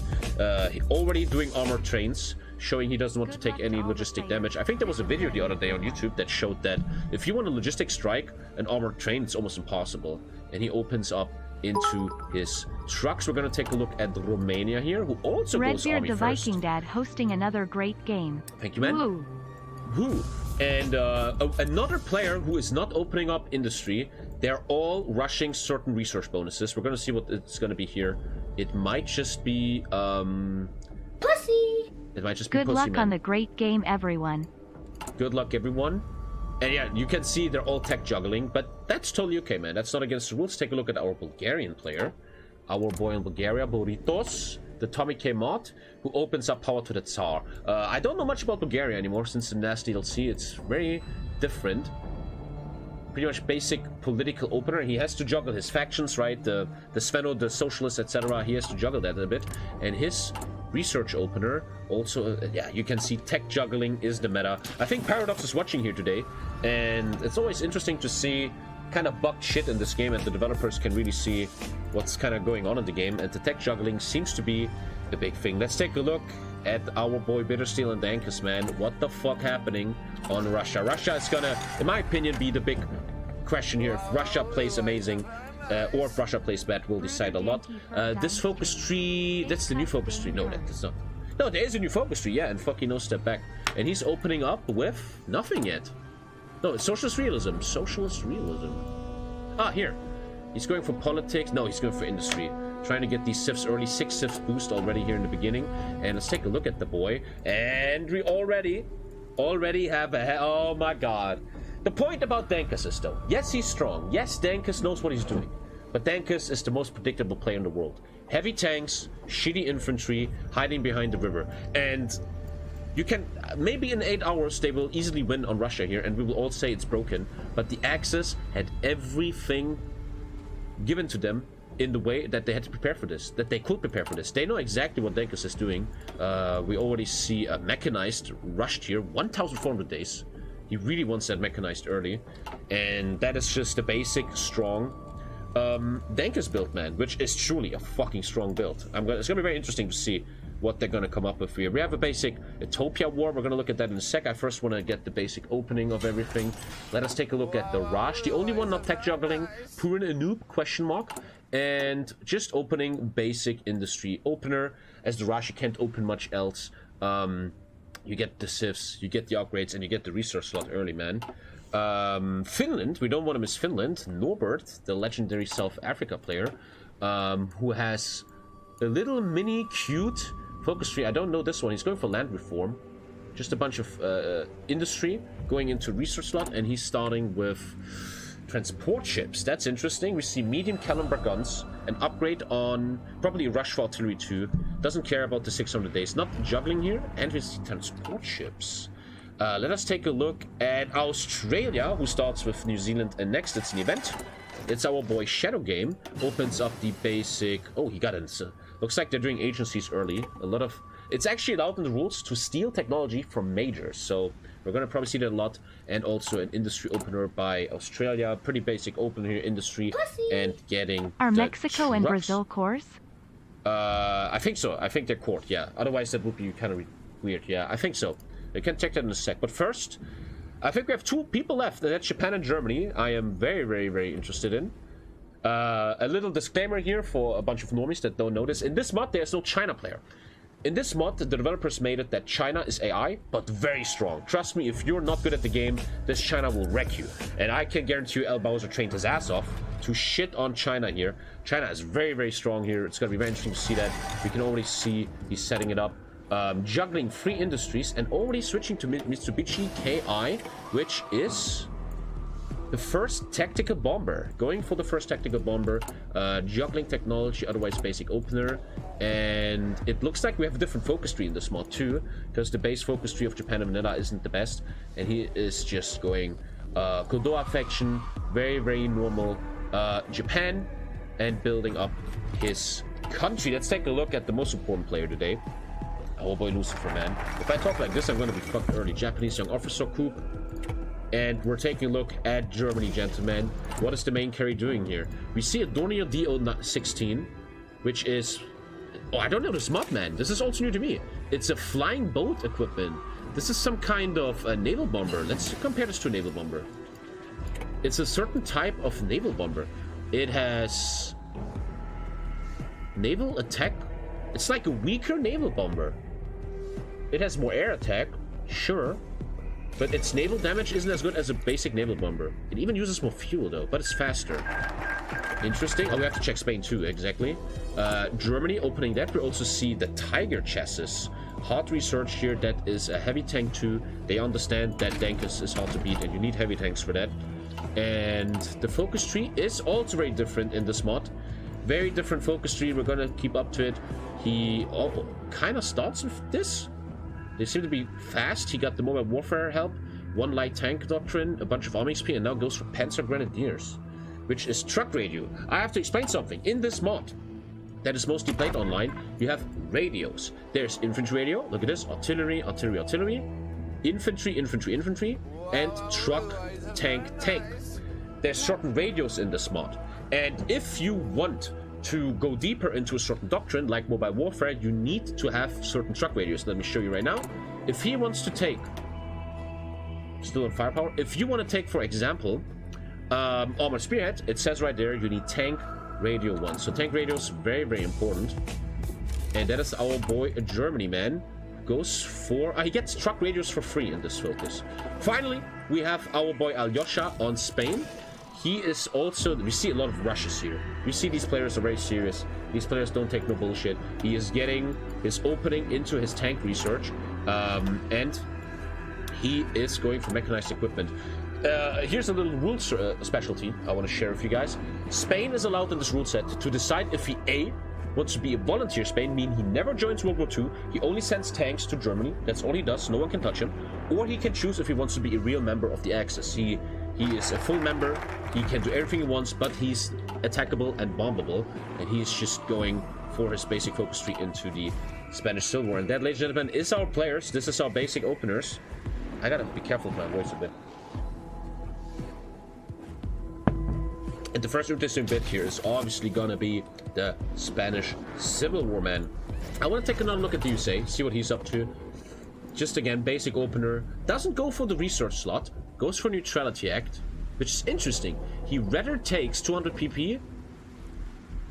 Already doing armored trains, showing he doesn't want to take any logistic damage. I think there was a video the other day on YouTube that showed that if you want a logistic strike, an armored train, it's almost impossible. And he opens up into his trucks. We're going to take a look at Romania here, who also goes army the first. Viking Dad hosting another great game. Thank you, man. Woo. Who? And another player who is not opening up industry. They're all rushing certain research bonuses. We're going to see what it's going to be here. It might just be Pussy. It might just be Good pussy, luck man. on the great game, everyone. Good luck, everyone. And yeah, you can see they're all tech juggling, but that's totally okay, man. That's not against the rules. Take a look at our Bulgarian player. Our boy in Bulgaria, Boritos, the TommyKayVOD, who opens up power to the Tsar. I don't know much about Bulgaria anymore since the nasty DLC. It's very different. Pretty much basic political opener. He has to juggle his factions, right? The Sveno, the Socialists, etc. He has to juggle that a bit. And his research opener also, yeah, you can see tech juggling is the meta. I think Paradox is watching here today, and it's always interesting to see kind of bugged shit in this game, and the developers can really see what's kind of going on in the game, and the tech juggling seems to be the big thing. Let's take a look at our boy Bittersteel and Dankus, man. What the fuck happening on Russia? Russia is gonna, in my opinion, be the big question here. If Russia plays amazing, or if Russia plays bad, will decide a lot. This focus tree, that's the new focus tree. No, that's not. No, there is a new focus tree, yeah, and fucking no step back. And he's opening up with nothing yet. No, it's socialist realism. Socialist realism. Ah, here. He's going for politics. No, he's going for industry. Trying to get these civs early. 6 civs boost already here in the beginning. And let's take a look at the boy. And we already have a... Oh my god. The point about Dankus is, though, yes, he's strong. Yes, Dankus knows what he's doing. But Dankus is the most predictable player in the world. Heavy tanks, shitty infantry, hiding behind the river. And... you can, maybe in 8 hours they will easily win on Russia here, and we will all say it's broken, but the Axis had everything given to them in the way that they had to prepare for this, that they could prepare for this. They know exactly what Dankus is doing. We already see a mechanized rushed here, 1,400 days. He really wants that mechanized early, and that is just the basic strong Dankus build, man, which is truly a fucking strong build. It's gonna be very interesting to see what they're going to come up with here. We have a basic Utopia war. We're going to look at that in a sec. I first want to get the basic opening of everything. Let us take a look at the Raj. The only one not tech juggling. Purin a noob, question mark. And just opening basic industry opener. As the Raj, you can't open much else. You get the civs, you get the upgrades, and you get the resource slot early, man. Finland, we don't want to miss Finland. Norbert, the legendary South Africa player, who has a little mini cute focus tree. I don't know this one. He's going for land reform. just a bunch of industry going into research slot, and he's starting with transport ships. That's interesting. We see medium caliber guns, an upgrade on probably rush for artillery too. Doesn't care about the 600 days. Not juggling here, and we see transport ships. Let us take a look at Australia, who starts with New Zealand, and next it's an event. It's our boy Shadow Game. Opens up the basic... Oh, he got it. Looks like they're doing agencies early. A lot of... It's actually allowed in the rules to steal technology from majors, so we're going to probably see that a lot. And also an industry opener by Australia. Pretty basic opener here, industry, and getting... Are Mexico and Brazil cores? I think so. I think they're court, yeah. Otherwise, that would be kind of weird. Yeah, I think so. We can check that in a sec. But first, I think we have 2 people left. That's Japan and Germany. I am very, very, very interested in. A little disclaimer here for a bunch of normies that don't know this. In this mod, there's no China player. In this mod, the developers made it that China is AI, but very strong. Trust me, if you're not good at the game, this China will wreck you. And I can guarantee you, El Bowser trained his ass off to shit on China here. China is very, very strong here. It's going to be very interesting to see that. We can already see he's setting it up. Juggling 3 industries and already switching to Mitsubishi KI, which is the first tactical bomber. Going for the first tactical bomber, juggling technology, otherwise basic opener. And it looks like we have a different focus tree in this mod too, because the base focus tree of Japan and Manila isn't the best. And he is just going Kodoa faction, very, very normal Japan, and building up his country. Let's take a look at the most important player today. Oh boy, Lucifer, man. If I talk like this, I'm going to be fucked early. Japanese young officer coup. And we're taking a look at Germany, gentlemen. What is the main carry doing here? We see a Dornier DO-16, which is... Oh, I don't know this mod, man. This is also new to me. It's a flying boat equipment. This is some kind of a naval bomber. Let's compare this to a naval bomber. It's a certain type of naval bomber. It has... naval attack. It's like a weaker naval bomber. It has more air attack, sure, but its naval damage isn't as good as a basic naval bomber. It even uses more fuel though, but it's faster. Interesting. Oh, we have to check Spain too, exactly. Germany opening that. We also see the Tiger chassis. Hard research here. That is a heavy tank too. They understand that tank is hard to beat and you need heavy tanks for that. And the focus tree is also very different in this mod. Very different focus tree. We're gonna keep up to it. He kind of starts with this. They seem to be fast. He got the mobile warfare help, 1 light tank doctrine, a bunch of army XP, and now goes for Panzer Grenadiers, which is truck radio. I have to explain something. In this mod that is mostly played online, you have radios. There's infantry radio. Look at this. Artillery, artillery, artillery. Infantry, infantry, infantry. And truck, tank, tank. There's certain radios in this mod. And if you want to go deeper into a certain doctrine, like mobile warfare, you need to have certain truck radios. Let me show you right now. If he wants to take... Still on firepower. If you want to take, for example, armored spearhead, it says right there, you need tank radio 1. So tank radio is very, very important. And that is our boy, Germany, man. Goes for... he gets truck radios for free in this focus. Finally, we have our boy Alyosha on Spain. He is also... We see a lot of rushes here. We see these players are very serious. These players don't take no bullshit. He is getting his opening into his tank research. And he is going for mechanized equipment. Here's a little rule specialty I want to share with you guys. Spain is allowed in this rule set to decide if he A, wants to be a volunteer Spain, meaning he never joins World War II, he only sends tanks to Germany, that's all he does, no one can touch him, or he can choose if he wants to be a real member of the Axis. He is a full member, he can do everything he wants, but he's attackable and bombable, and he is just going for his basic focus tree into the Spanish Civil War. And that, ladies and gentlemen, is our players. This is our basic openers. I gotta be careful with my voice a bit. And the first interesting bit here is obviously gonna be the Spanish Civil War, man. I want to take another look at the USA, see what he's up to. Just again, basic opener. Doesn't go for the research slot, goes for Neutrality Act, which is interesting. He rather takes 200 PP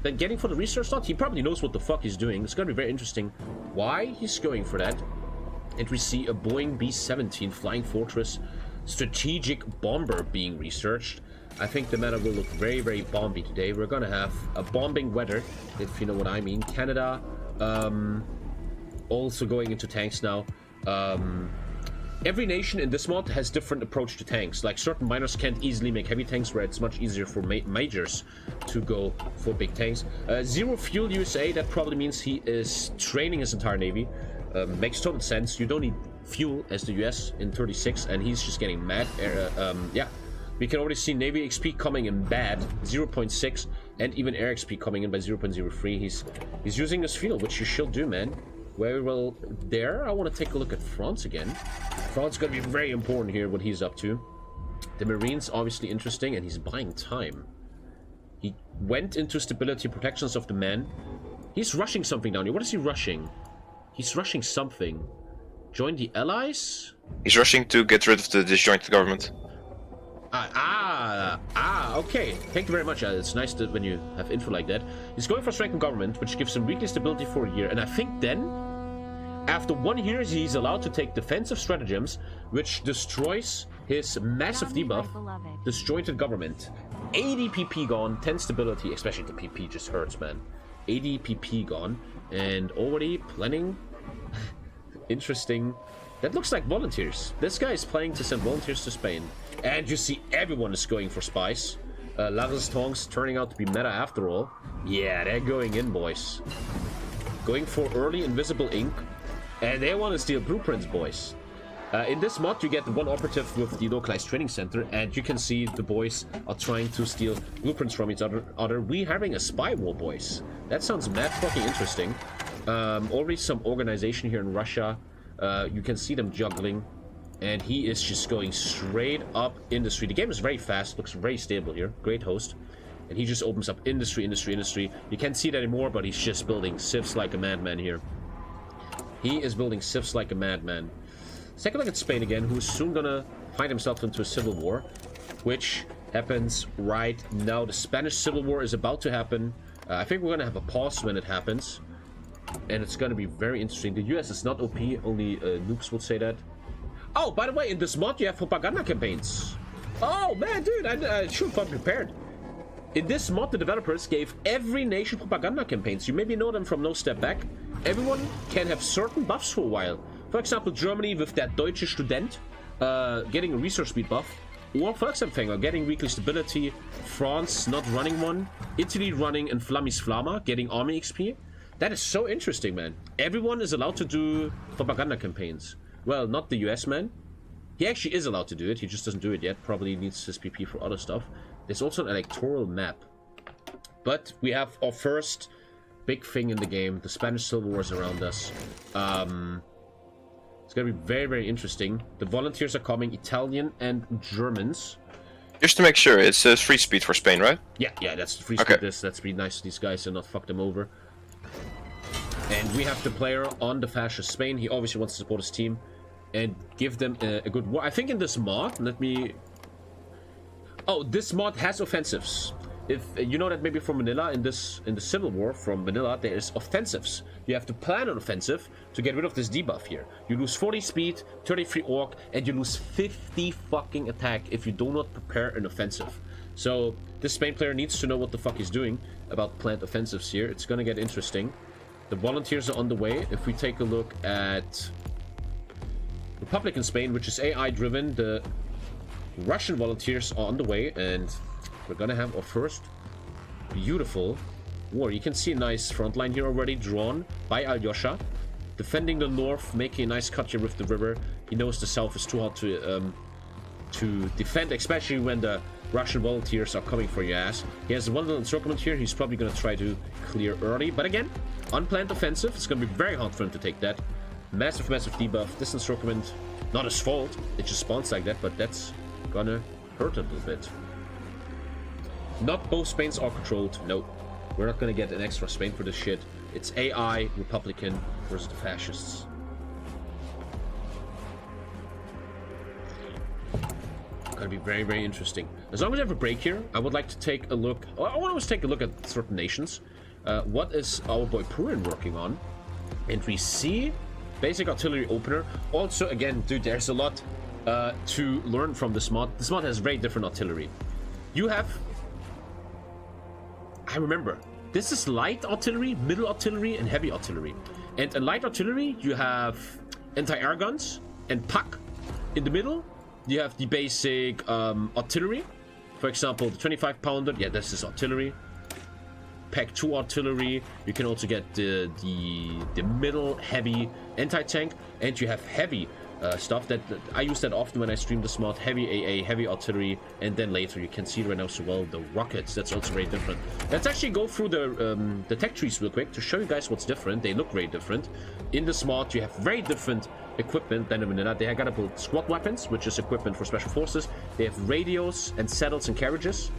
than getting for the research slot. He probably knows what the fuck he's doing. It's gonna be very interesting why he's going for that. And we see a Boeing B-17 Flying Fortress strategic bomber being researched. I think the meta will look very, very bomby today. We're gonna have a bombing weather, if you know what I mean. Canada, also going into tanks now. every nation in this mod has different approach to tanks. Like certain minors can't easily make heavy tanks, where it's much easier for majors to go for big tanks. Zero fuel USA, that probably means he is training his entire navy. Makes total sense. You don't need fuel as the US in 36, and he's just getting mad. Yeah, we can already see Navy XP coming in bad, 0.6, and even Air XP coming in by 0.03. He's using his field, which you should do, man. Very well there. I want to take a look at France again. France is going to be very important here, what he's up to. The Marines, obviously interesting, and he's buying time. He went into stability protections of the man. He's rushing something down here. What is he rushing? He's rushing something. Join the Allies? He's rushing to get rid of the disjointed government. Okay. Thank you very much. It's nice that when you have info like that. He's going for strengthened government, which gives him weekly stability for a year. And I think then, after 1 year, he's allowed to take defensive stratagems, which destroys his massive debuff, disjointed government. 80 PP gone, 10 stability, especially the PP just hurts, man. 80 PP gone, and already planning. Interesting. That looks like volunteers. This guy is planning to send volunteers to Spain. And you see everyone is going for spies. La Resistance turning out to be meta after all. Yeah, they're going in, boys. Going for early invisible ink. And they want to steal blueprints, boys. In this mod, you get one operative with the localized training center, and you can see the boys are trying to steal blueprints from each other. We having a spy war, boys. That sounds mad fucking interesting. Already some organization here in Russia. You can see them juggling, and he is just going straight up industry. The game is very fast, looks very stable here. Great host. And he just opens up industry. You can't see it anymore, but he's just building civs like a madman here. He is building civs like a madman. Let's take a look at Spain again, who's soon gonna find himself into a civil war, which happens right now. The Spanish Civil War is about to happen. I think we're gonna have a pause when it happens, and it's gonna be very interesting. The US is not OP, only noobs would say that. Oh, by the way, in this mod you have propaganda campaigns. Oh man, dude, I should have prepared. In this mod, the developers gave every nation propaganda campaigns. You maybe know them from No Step Back. Everyone can have certain buffs for a while. For example, Germany with that Deutsche Student getting a research speed buff. Or Volksempfänger getting weekly stability. France not running one. Italy running and Flammis Flamma getting army XP. That is so interesting, man. Everyone is allowed to do propaganda campaigns. Well, not the US, man. He actually is allowed to do it. He just doesn't do it yet. Probably needs his PP for other stuff. There's also an electoral map. But we have our first big thing in the game. The Spanish Civil War is around us. It's going to be very, very interesting. The volunteers are coming, Italian and Germans. Just to make sure, it's free speed for Spain, right? Yeah, that's free speed. Okay. That's be nice to these guys and not fuck them over. And we have the player on the fascist Spain. He obviously wants to support his team and give them a good war. I think in this mod, let me... Oh, this mod has offensives. If you know that maybe from Manila in the Civil War from Manila there is offensives. You have to plan an offensive to get rid of this debuff here. You lose 40 speed, 33 orc, and you lose 50 fucking attack if you do not prepare an offensive. So this Spain player needs to know what the fuck he's doing about planned offensives here. It's gonna get interesting. The volunteers are on the way. If we take a look at Republican Spain, which is AI driven, the Russian volunteers are on the way, and we're gonna have our first beautiful war. You can see a nice front line here already drawn by Alyosha, defending the north, making a nice cut here with the river. He knows the south is too hard to defend, especially when the Russian volunteers are coming for your ass. He has one little encirclement here. He's probably gonna try to clear early, but again, unplanned offensive. It's gonna be very hard for him to take that. Massive debuff. This encirclement, not his fault. It just spawns like that, but that's gonna hurt a little bit. Not both Spains are controlled. No, we're not gonna get an extra Spain for this shit. It's AI Republican versus the fascists. Gonna be very, very interesting. As long as I have a break here, I would like to take a look. I want to always take a look at certain nations. What is our boy Purin working on? And we see basic artillery opener. Also, again, dude, there's a lot to learn from this mod. This mod has very different artillery. You have... I remember, this is light artillery, middle artillery, and heavy artillery. And in light artillery, you have anti-air guns and PAC. In the middle, you have the basic artillery. For example, the 25-pounder. Yeah, this is artillery. Pack 2 artillery. You can also get the middle heavy anti-tank, and you have heavy stuff that I use that often when I stream the smart heavy AA, heavy artillery, and then later you can see right now so well the rockets. That's also very different. Let's actually go through the tech trees real quick to show you guys what's different. They look very different. In the smart, you have very different equipment than in that. They gotta build squad weapons, which is equipment for special forces. They have radios and saddles and carriages,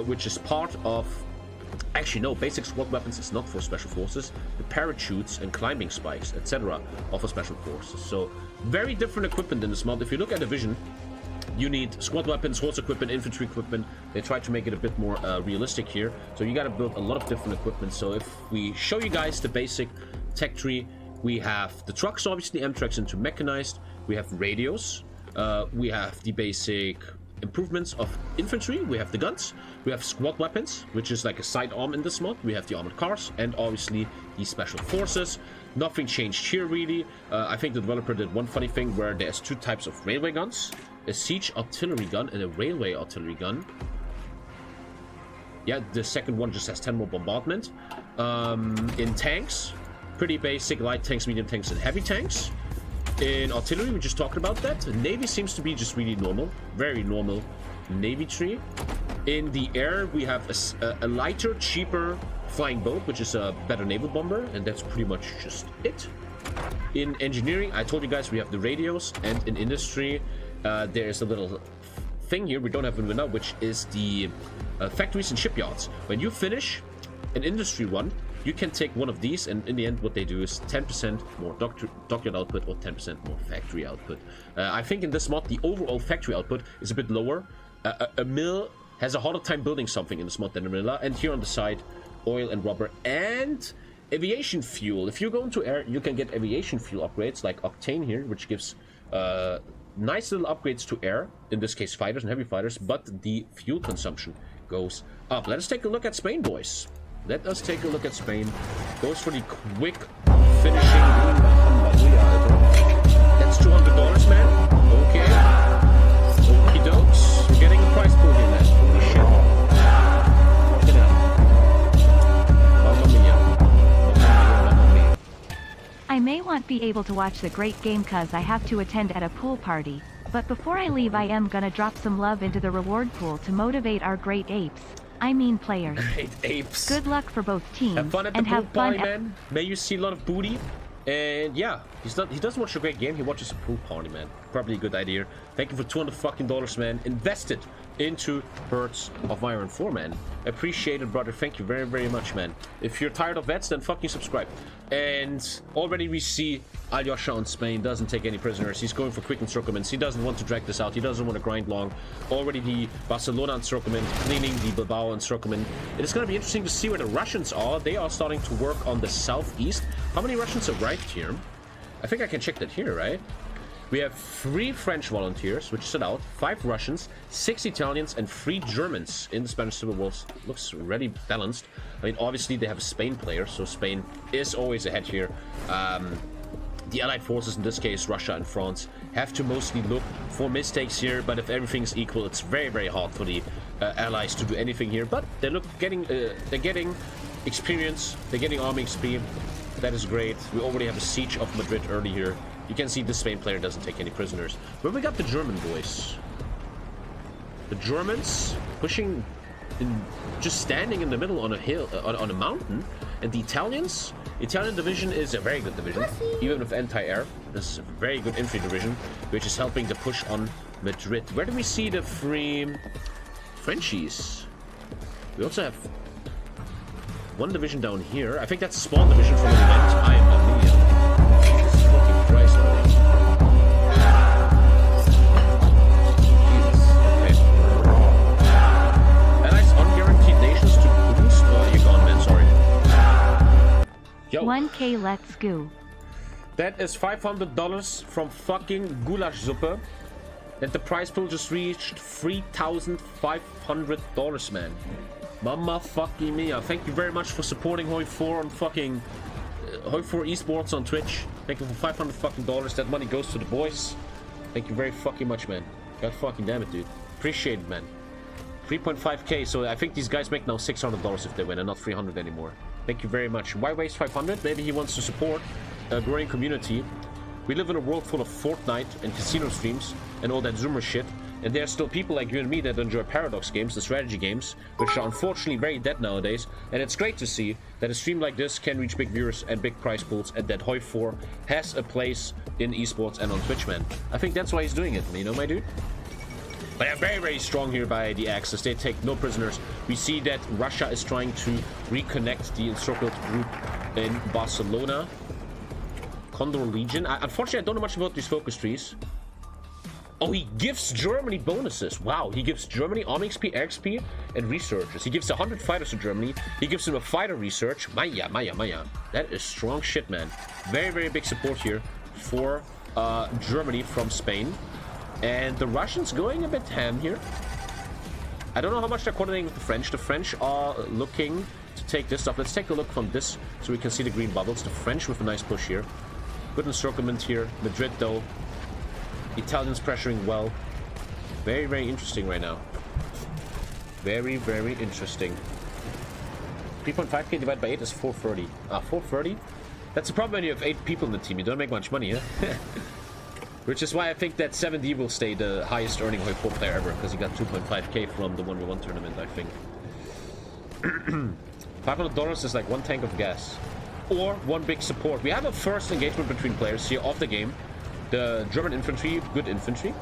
which is part of. Actually, no, basic squad weapons is not for special forces. The parachutes and climbing spikes, etc., are for special forces. So, very different equipment in this mod. If you look at the vision, you need squad weapons, horse equipment, infantry equipment. They try to make it a bit more realistic here. So, you got to build a lot of different equipment. So, if we show you guys the basic tech tree, we have the trucks, obviously, M-Tracks into mechanized. We have radios. We have the basic improvements of infantry. We have the guns. We have squad weapons, which is like a sidearm in this mod. We have the armored cars, and obviously the special forces. Nothing changed here really. I think the developer did one funny thing where there's two types of railway guns, a siege artillery gun and a railway artillery gun. Yeah, the second one just has 10 more bombardment. In tanks, pretty basic light tanks, medium tanks, and heavy tanks. In artillery, we just talked about that. Navy seems to be just really normal, very normal Navy tree. In the air, we have a lighter, cheaper flying boat, which is a better naval bomber, and that's pretty much just it. In engineering, I told you guys we have the radios, and in industry, there's a little thing here we don't have in window, which is the factories and shipyards. When you finish an industry run, you can take one of these, and in the end what they do is 10% more dockyard output or 10% more factory output. I think in this mod the overall factory output is a bit lower. A mill has a harder time building something in this mod than a mill, and here on the side, oil and rubber and aviation fuel. If you go into air, you can get aviation fuel upgrades like Octane here, which gives nice little upgrades to air, in this case fighters and heavy fighters, but the fuel consumption goes up. Let us take a look at Spain, boys. Let us take a look at Spain. Goes for the quick finishing. That's $200, man. Okay. Okie dokes. We're getting a price pool here, man. Holy shit. Fucking hell. Mamma mia. Mamma mia. I may not be able to watch the great game cause I have to attend at a pool party. But before I leave, I am gonna drop some love into the reward pool to motivate our great apes. I mean players. Great apes. Good luck for both teams. Have fun at the and pool have party, fun man. May you see a lot of booty. And yeah, he doesn't watch a great game. He watches a pool party, man. Probably a good idea. Thank you for $200, man. Invested into Birds of Iron 4, man. Appreciate it, brother. Thank you very, very much, man. If you're tired of vets, then fucking subscribe. And already we see Alyosha on Spain doesn't take any prisoners. He's going for quick encirclements. He doesn't want to drag this out. He doesn't want to grind long. Already the Barcelona encirclement, cleaning the Bilbao encirclement. It is going to be interesting to see where the Russians are. They are starting to work on the southeast. How many Russians arrived here? I think I can check that here, right? We have 3 French volunteers, which stood out, 5 Russians, 6 Italians, and 3 Germans in the Spanish Civil War. Looks really balanced. I mean, obviously they have a Spain player, so Spain is always ahead here. The Allied forces, in this case Russia and France, have to mostly look for mistakes here, but if everything's equal, it's very, very hard for the Allies to do anything here. But they're getting experience, they're getting army XP. That is great. We already have a siege of Madrid early here. You can see the Spain player doesn't take any prisoners. But we got the German boys. The Germans pushing, just standing in the middle on a hill, on a mountain. And the Italians, Italian division is a very good division, even with anti-air. This is a very good infantry division, which is helping to push on Madrid. Where do we see the 3 Frenchies? We also have 1 division down here. I think that's a spawn division from an event. I am a million. Jesus fucking Christ, Lord. Jesus. Okay. Allies unguaranteed nations to boost. Oh, you're gone, man. Sorry. Yo. 1K, let's go. That is $500 from fucking goulash suppe. And the prize pool just reached $3,500, man. Mama fucking mia. Thank you very much for supporting HOI4 on fucking HOI4 esports on Twitch. Thank you for $500 fucking. That money goes to the boys. Thank you very fucking much, man. God fucking damn it, dude. Appreciate it, man. 3.5k, so I think these guys make now $600 if they win and not 300 anymore. Thank you very much. Why waste 500? Maybe he wants to support a growing community. We live in a world full of Fortnite and casino streams and all that Zoomer shit. And there are still people like you and me that enjoy Paradox games, the strategy games, which are unfortunately very dead nowadays. And it's great to see that a stream like this can reach big viewers and big prize pools, and that HOI4 has a place in esports and on Twitch, man. I think that's why he's doing it, you know, my dude? But yeah, very, very strong here by the Axis. They take no prisoners. We see that Russia is trying to reconnect the encircled group in Barcelona. Condor Legion. Unfortunately, I don't know much about these focus trees. Oh, he gives Germany bonuses. Wow, he gives Germany Army XP, XP, and researchers. He gives 100 fighters to Germany. He gives them a fighter research. Maya. That is strong shit, man. Very, very big support here for Germany from Spain. And the Russians going a bit ham here. I don't know how much they're coordinating with the French. The French are looking to take this stuff. Let's take a look from this so we can see the green bubbles. The French with a nice push here. Good encirclement here. Madrid, though. Italians pressuring well. Very, very interesting right now. Very, very interesting. 3.5k divided by 8 is 430. 430? That's the problem when you have 8 people in the team. You don't make much money, huh? Which is why I think that 7D will stay the highest earning HOI4 player ever, because he got 2.5k from the 1v1 tournament, I think. $500 is like 1 tank of gas. Or 1 big support. We have a first engagement between players here of the game. The German infantry, good infantry,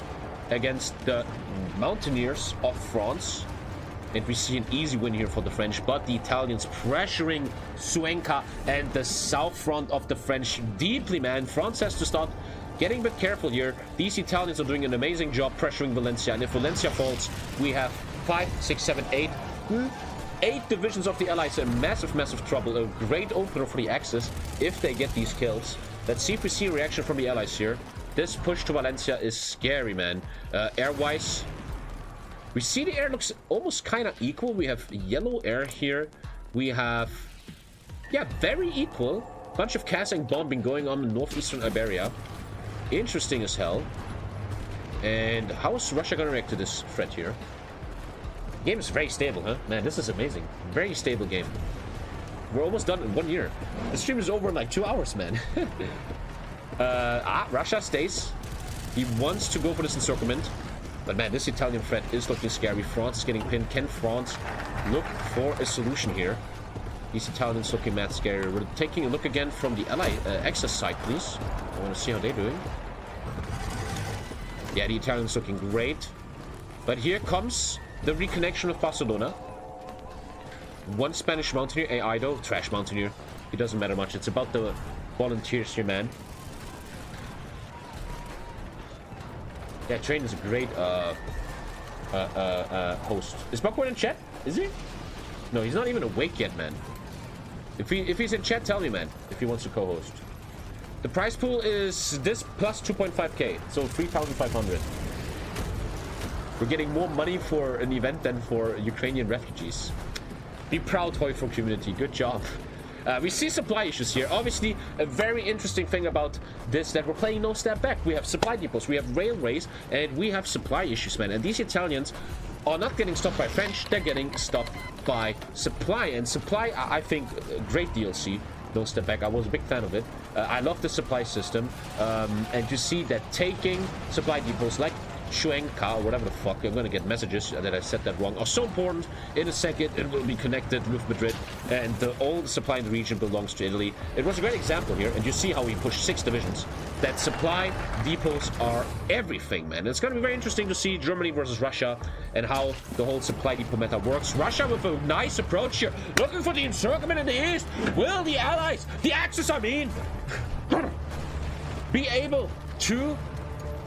against the Mountaineers of France. And we see an easy win here for the French, but the Italians pressuring Cuenca and the south front of the French deeply, man. France has to start getting a bit careful here. These Italians are doing an amazing job pressuring Valencia, and if Valencia falls, we have 5, 6, 7, 8. 8 divisions of the Allies in massive, massive trouble. A great opener for the Axis if they get these kills. Let's see if we see a reaction from the Allies here. This push to Valencia is scary, man. Air-wise, we see the air looks almost kind of equal. We have yellow air here. We have, yeah, very equal. Bunch of casting bombing going on in northeastern Iberia. Interesting as hell. And how is Russia going to react to this threat here? The game is very stable, huh? Man, this is amazing. Very stable game. We're almost done in 1 year. The stream is over in like 2 hours, man. Russia stays. He wants to go for this encirclement. But man, this Italian threat is looking scary. France is getting pinned. Can France look for a solution here? These Italians looking mad scary. We're taking a look again from the Ally Axis side, please. I want to see how they're doing. Yeah, the Italians looking great. But here comes the reconnection of Barcelona. 1 Spanish Mountaineer, AI though, trash Mountaineer. It doesn't matter much. It's about the volunteers here, man. Yeah, Train is a great host. Is Buckward in chat? Is he? No, he's not even awake yet, man. If he's in chat, tell me, man, if he wants to co-host. The prize pool is this plus 2.5k, so 3,500. We're getting more money for an event than for Ukrainian refugees. Be proud, HOI4 community. Good job. We see supply issues here. Obviously, a very interesting thing about this that we're playing no step back. We have supply depots, we have railways, and we have supply issues, man. And these Italians are not getting stopped by French, they're getting stopped by supply. And supply, I think, great DLC. No step back. I was a big fan of it. I love the supply system. And to see that taking supply depots like Cuenca or whatever the fuck, I'm gonna get messages that I said that wrong, are so important. In a second it will be connected with Madrid, and all the supply in the region belongs to Italy. It was a great example here, and you see how we pushed 6 divisions. That supply depots are everything, man. It's gonna be very interesting to see Germany versus Russia and how the whole supply depot meta works. Russia with a nice approach here, looking for the encirclement in the east. Will the Allies, the Axis I mean, be able to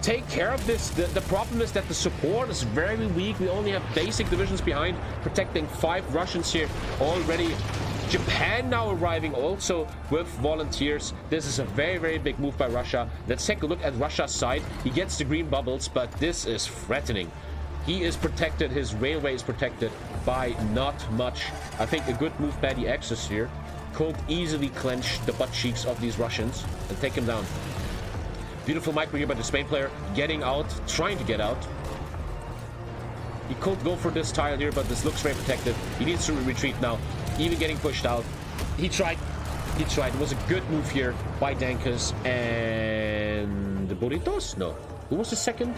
take care of this? The problem is that the support is very weak. We only have basic divisions behind, protecting 5 Russians here already. Japan now arriving also with volunteers. This is a very, very big move by Russia. Let's take a look at Russia's side. He gets the green bubbles, but this is threatening. He is protected. His railway is protected by not much. I think a good move by the Axis here could easily clench the butt cheeks of these Russians and take him down. Beautiful micro here by the Spain player. Getting out, trying to get out. He could go for this tile here, but this looks very protected. He needs to retreat now. Even getting pushed out. He tried. He tried. It was a good move here by Dankus and the Burritos? No. Who was the second?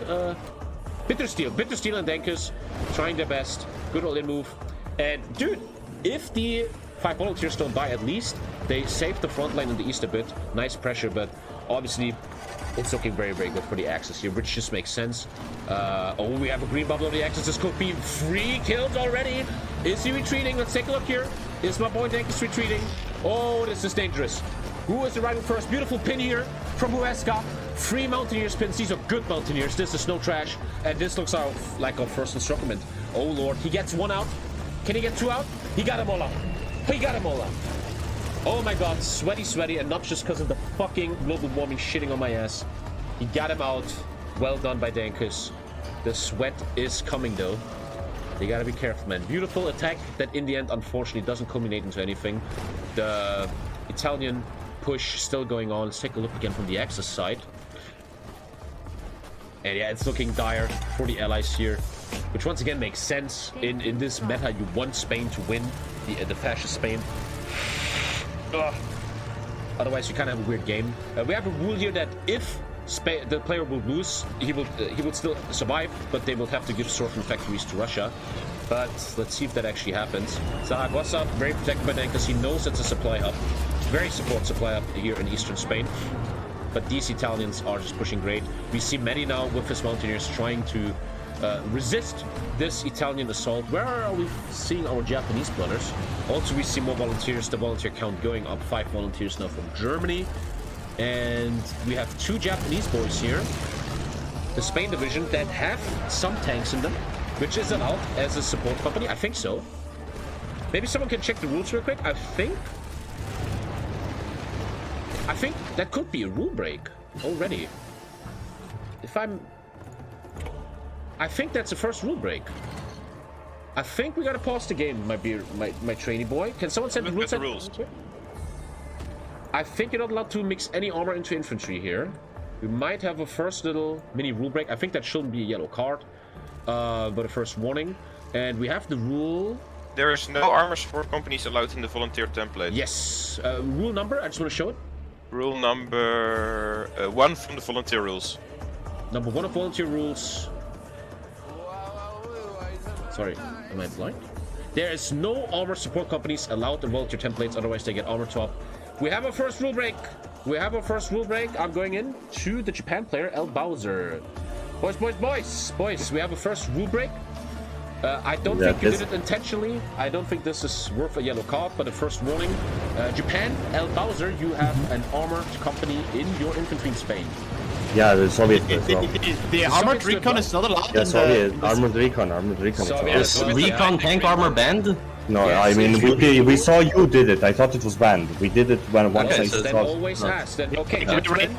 Bittersteel. Bittersteel and Dankus trying their best. Good all-in move. And dude, if the 5 volunteers don't die at least, they save the front line in the east a bit. Nice pressure, but obviously it's looking very, very good for the Axis here, which just makes sense. Oh, we have a green bubble on the Axis. This could be 3 kills already. Is he retreating? Let's take a look here. Is my boy Dankus retreating? Oh, this is dangerous. Who is arriving first? Beautiful pin here from Huesca. 3 Mountaineers pins. These are good Mountaineers. This is no trash. And this looks like our first instrument. Oh, Lord. He gets 1 out. Can he get 2 out? He got them all out. He got them all out. Oh, my God. Sweaty, sweaty. And not just because of the fucking global warming shitting on my ass. He got him out. Well done by Dankus. The sweat is coming, though. You gotta be careful, man. Beautiful attack that in the end, unfortunately, doesn't culminate into anything. The Italian push still going on. Let's take a look again from the Axis side. And yeah, it's looking dire for the allies here, which once again makes sense. In this meta, you want Spain to win, the fascist Spain. Ugh. Otherwise, you kind of have a weird game. We have a rule here that if the player will lose, he will still survive, but they will have to give certain factories to Russia. But let's see if that actually happens. Zaragoza, very protected by Dankus. He knows it's a supply hub. Very support supply hub here in eastern Spain. But these Italians are just pushing great. We see many now with his Mountaineers trying to resist this Italian assault. Where are we seeing our Japanese brothers? Also, we see more volunteers. The volunteer count going up. 5 volunteers now from Germany. And we have 2 Japanese boys here. The Spain division that have some tanks in them, which is allowed as a support company. I think so. Maybe someone can check the rules real quick. I think that could be a rule break already. I think that's the first rule break. I think we gotta pause the game, my trainee boy. Can someone send the rules? I think you're not allowed to mix any armor into infantry here. We might have a first little mini rule break. I think that shouldn't be a yellow card, but a first warning. And we have the rule. There is no armor support companies allowed in the volunteer template. Yes. Rule number, I just want to show it. Rule number 1 from the volunteer rules. Number 1 of volunteer rules. Sorry, am I blind? There is no armor support companies allowed in volunteer templates, otherwise they get armor top. We have our first rule break. I'm going in to the Japan player, El Bowser. Boys, we have a first rule break. I don't think you did it intentionally. I don't think this is worth a yellow card, but a first warning. Japan, El Bowser, you have an armored company in your infantry in Spain. Yeah, the Soviet as well. The armored recon is not allowed. Yeah, Soviet, armored recon. Is recon tank armor banned? No, I mean, we saw you did it. I thought it was banned. We did it once I saw it. Always has. Then, okay, gentlemen.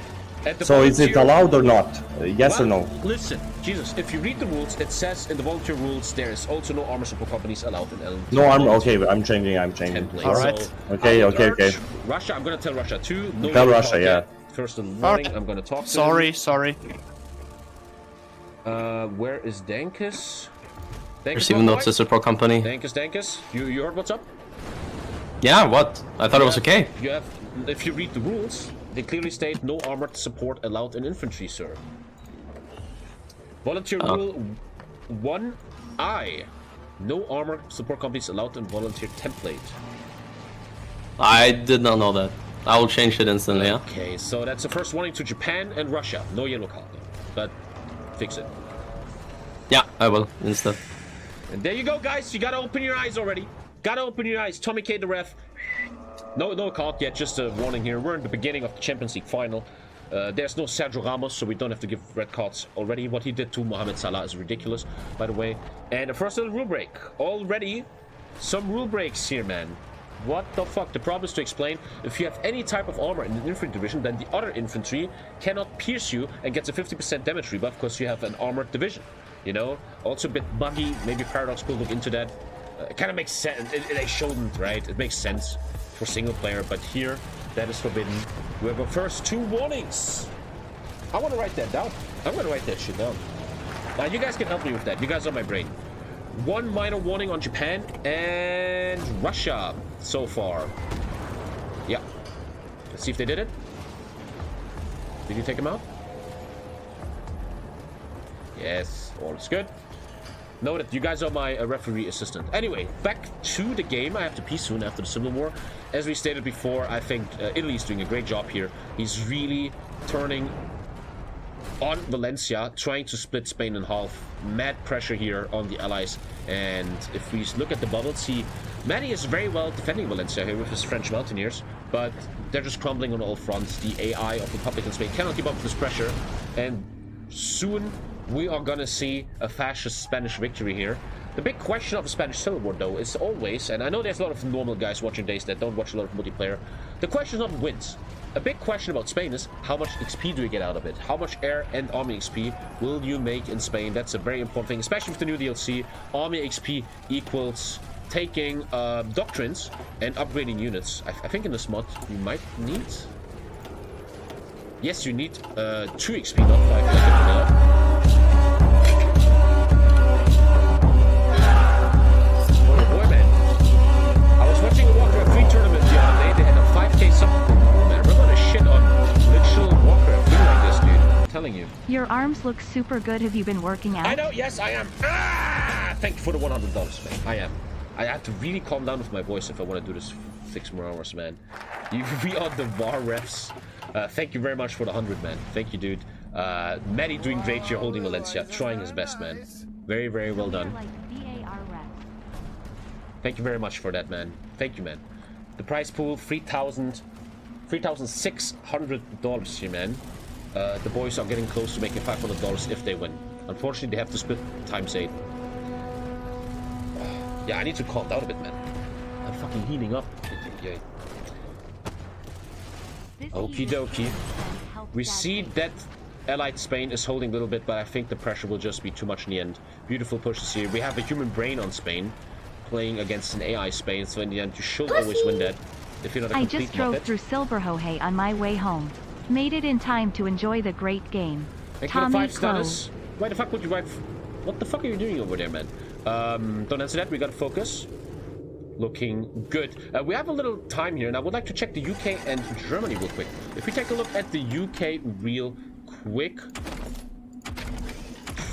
So is it allowed or not? Yes or no? Listen, Jesus, if you read the rules, it says in the volunteer rules there is also no armor support companies allowed in L. No armor. Okay, I'm changing. All right. So, Okay. Russia, I'm gonna tell Russia too. No tell Russia, yeah. First in the morning, I'm gonna talk to Sorry. Where is Dankus? Receiving notes to support company. Dankus. You heard what's up? Yeah, what? I thought it was okay. You have, if you read the rules, they clearly state no armored support allowed in infantry, sir. Volunteer rule 1I. No armored support companies allowed in volunteer template. I did not know that. I will change it instantly, yeah? Okay, so that's the first warning to Japan and Russia. No yellow card, but fix it. Yeah, I will, instead. And there you go, guys. You gotta open your eyes already. Gotta open your eyes. TommyKay the ref. No card yet, just a warning here. We're in the beginning of the Champions League final. There's no Sergio Ramos, so we don't have to give red cards already. What he did to Mohamed Salah is ridiculous, by the way. And the first little rule break. Already some rule breaks here, man. What the fuck? The problem is to explain. If you have any type of armor in the infantry division, then the other infantry cannot pierce you and gets a 50% damage rebuff because you have an armored division. You know? Also a bit buggy. Maybe Paradox could look into that. It kind of makes sense. It shouldn't, right? It makes sense for single player, but here that is forbidden. We have our first 2 warnings. I want to write that down. I'm going to write that shit down. Now, you guys can help me with that. You guys are my brain. One minor warning on Japan and Russia so far. Yeah. Let's see if they did it. Did you take him out? Yes, all is good. Noted, you guys are my referee assistant. Anyway, back to the game. I have to pee soon after the Civil War. As we stated before, I think Italy's doing a great job here. He's really turning on Valencia, trying to split Spain in half. Mad pressure here on the Allies. And if we look at the bubble, see, Matty is very well defending Valencia here with his French mountaineers, but they're just crumbling on all fronts. The AI of Republican Spain cannot keep up with this pressure, and soon we are gonna see a fascist Spanish victory here. The big question of the Spanish Civil War, though, is always, and I know there's a lot of normal guys watching Days that don't watch a lot of multiplayer, the question is not wins. A big question about Spain is how much XP do you get out of it? How much air and army XP will you make in Spain? That's a very important thing, especially with the new DLC. Army XP equals taking doctrines and upgrading units. I think in this mod you might need... Yes, you need 2 XP, not 5. Look at the watching a Warcraft 3 tournament the other day. They had a 5k sub. Oh man, we're gonna shit on literal Warcraft 3 like this, dude. I'm telling you. Your arms look super good. Have you been working out? I know, yes, I am. Ah! Thank you for the $100, man. I am. I have to really calm down with my voice if I want to do this 6 more hours, man. We are the VAR refs. Thank you very much for the 100, man. Thank you, dude. Matty doing great here, holding Valencia. Trying his best, man. Very, very well done. Thank you very much for that, man. Thank you, man. The prize pool, $3,600 here, man. The boys are getting close to making $500 if they win. Unfortunately, they have to split times 8. Yeah, I need to calm down a bit, man. I'm fucking heating up. Yeah. Okie dokie. We see that Allied Spain is holding a little bit, but I think the pressure will just be too much in the end. Beautiful pushes here. We have a human brain on Spain, playing against an AI Spain, so in the end you should always win that if you're not a complete I just drove muppet. through Silverhohe on my way home. Made it in time to enjoy the great game. Thank you for the 5 status. Why the fuck would you write? What the fuck are you doing over there, man? Don't answer that. We gotta focus. Looking good. We have a little time here, and I would like to check the UK and Germany real quick. If we take a look at the UK real quick.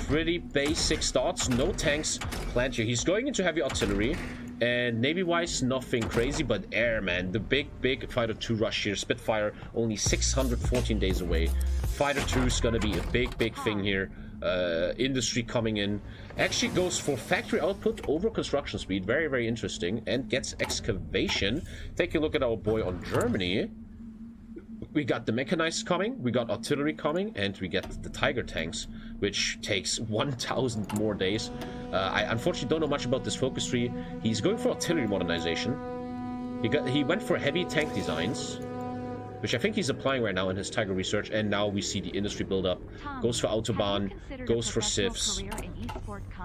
Pretty basic starts. No tanks planned here. He's going into heavy artillery. And Navy-wise, nothing crazy, but air, man. The big Fighter 2 rush here. Spitfire, only 614 days away. Fighter 2 is gonna be a big thing here. Industry coming in. Actually goes for factory output over construction speed. Very, very interesting. And gets excavation. Take a look at our boy on Germany. We got the mechanized coming, we got artillery coming, and we get the Tiger tanks, which takes 1,000 more days. I unfortunately don't know much about this focus tree. He's going for artillery modernization. He went for heavy tank designs, which I think he's applying right now in his Tiger research, and now we see the industry build up. Goes for Autobahn, goes for civs.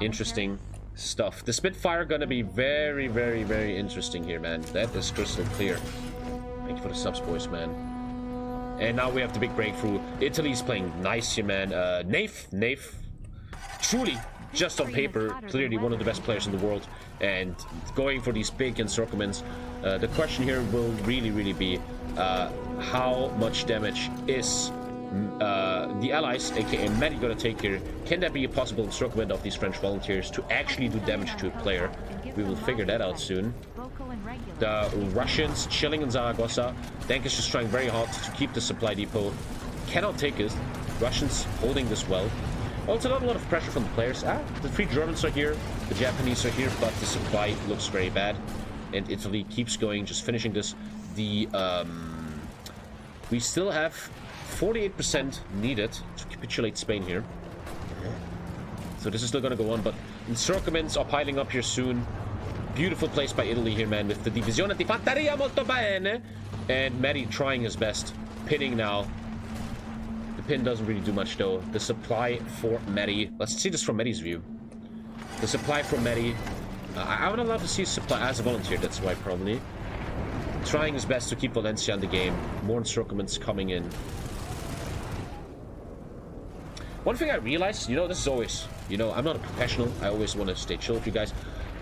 Interesting stuff. The Spitfire gonna be very, very, very interesting here, man. That is crystal clear. Thank you for the subs, boys, man. And now we have the big breakthrough. Italy's playing nice here, man. Nave, truly, just on paper, clearly one of the best players in the world. And going for these big encirclements. The question here will really be how much damage is the Allies, aka Matty, gonna take here. Can that be a possible encirclement of these French volunteers to actually do damage to a player? We will figure that out soon. The Russians chilling in Zaragoza. Dank is just trying very hard to keep the supply depot. Cannot take it. Russians holding this well. Also, not a lot of pressure from the players. The 3 Germans are here. The Japanese are here, but the supply looks very bad. And Italy keeps going, just finishing this. We still have 48% needed to capitulate Spain here. So this is still gonna go on, but encirclements are piling up here soon. Beautiful place by Italy here, man, with the Divisione di Fanteria molto bene. And Matty trying his best. Pinning now. The pin doesn't really do much, though. The supply for Matty. Let's see this from Matty's view. The supply from Matty. I would love to see supply as a volunteer, that's why probably. Trying his best to keep Valencia in the game. More encirclements coming in. One thing I realized, you know, this is always, you know, I'm not a professional. I always want to stay chill with you guys.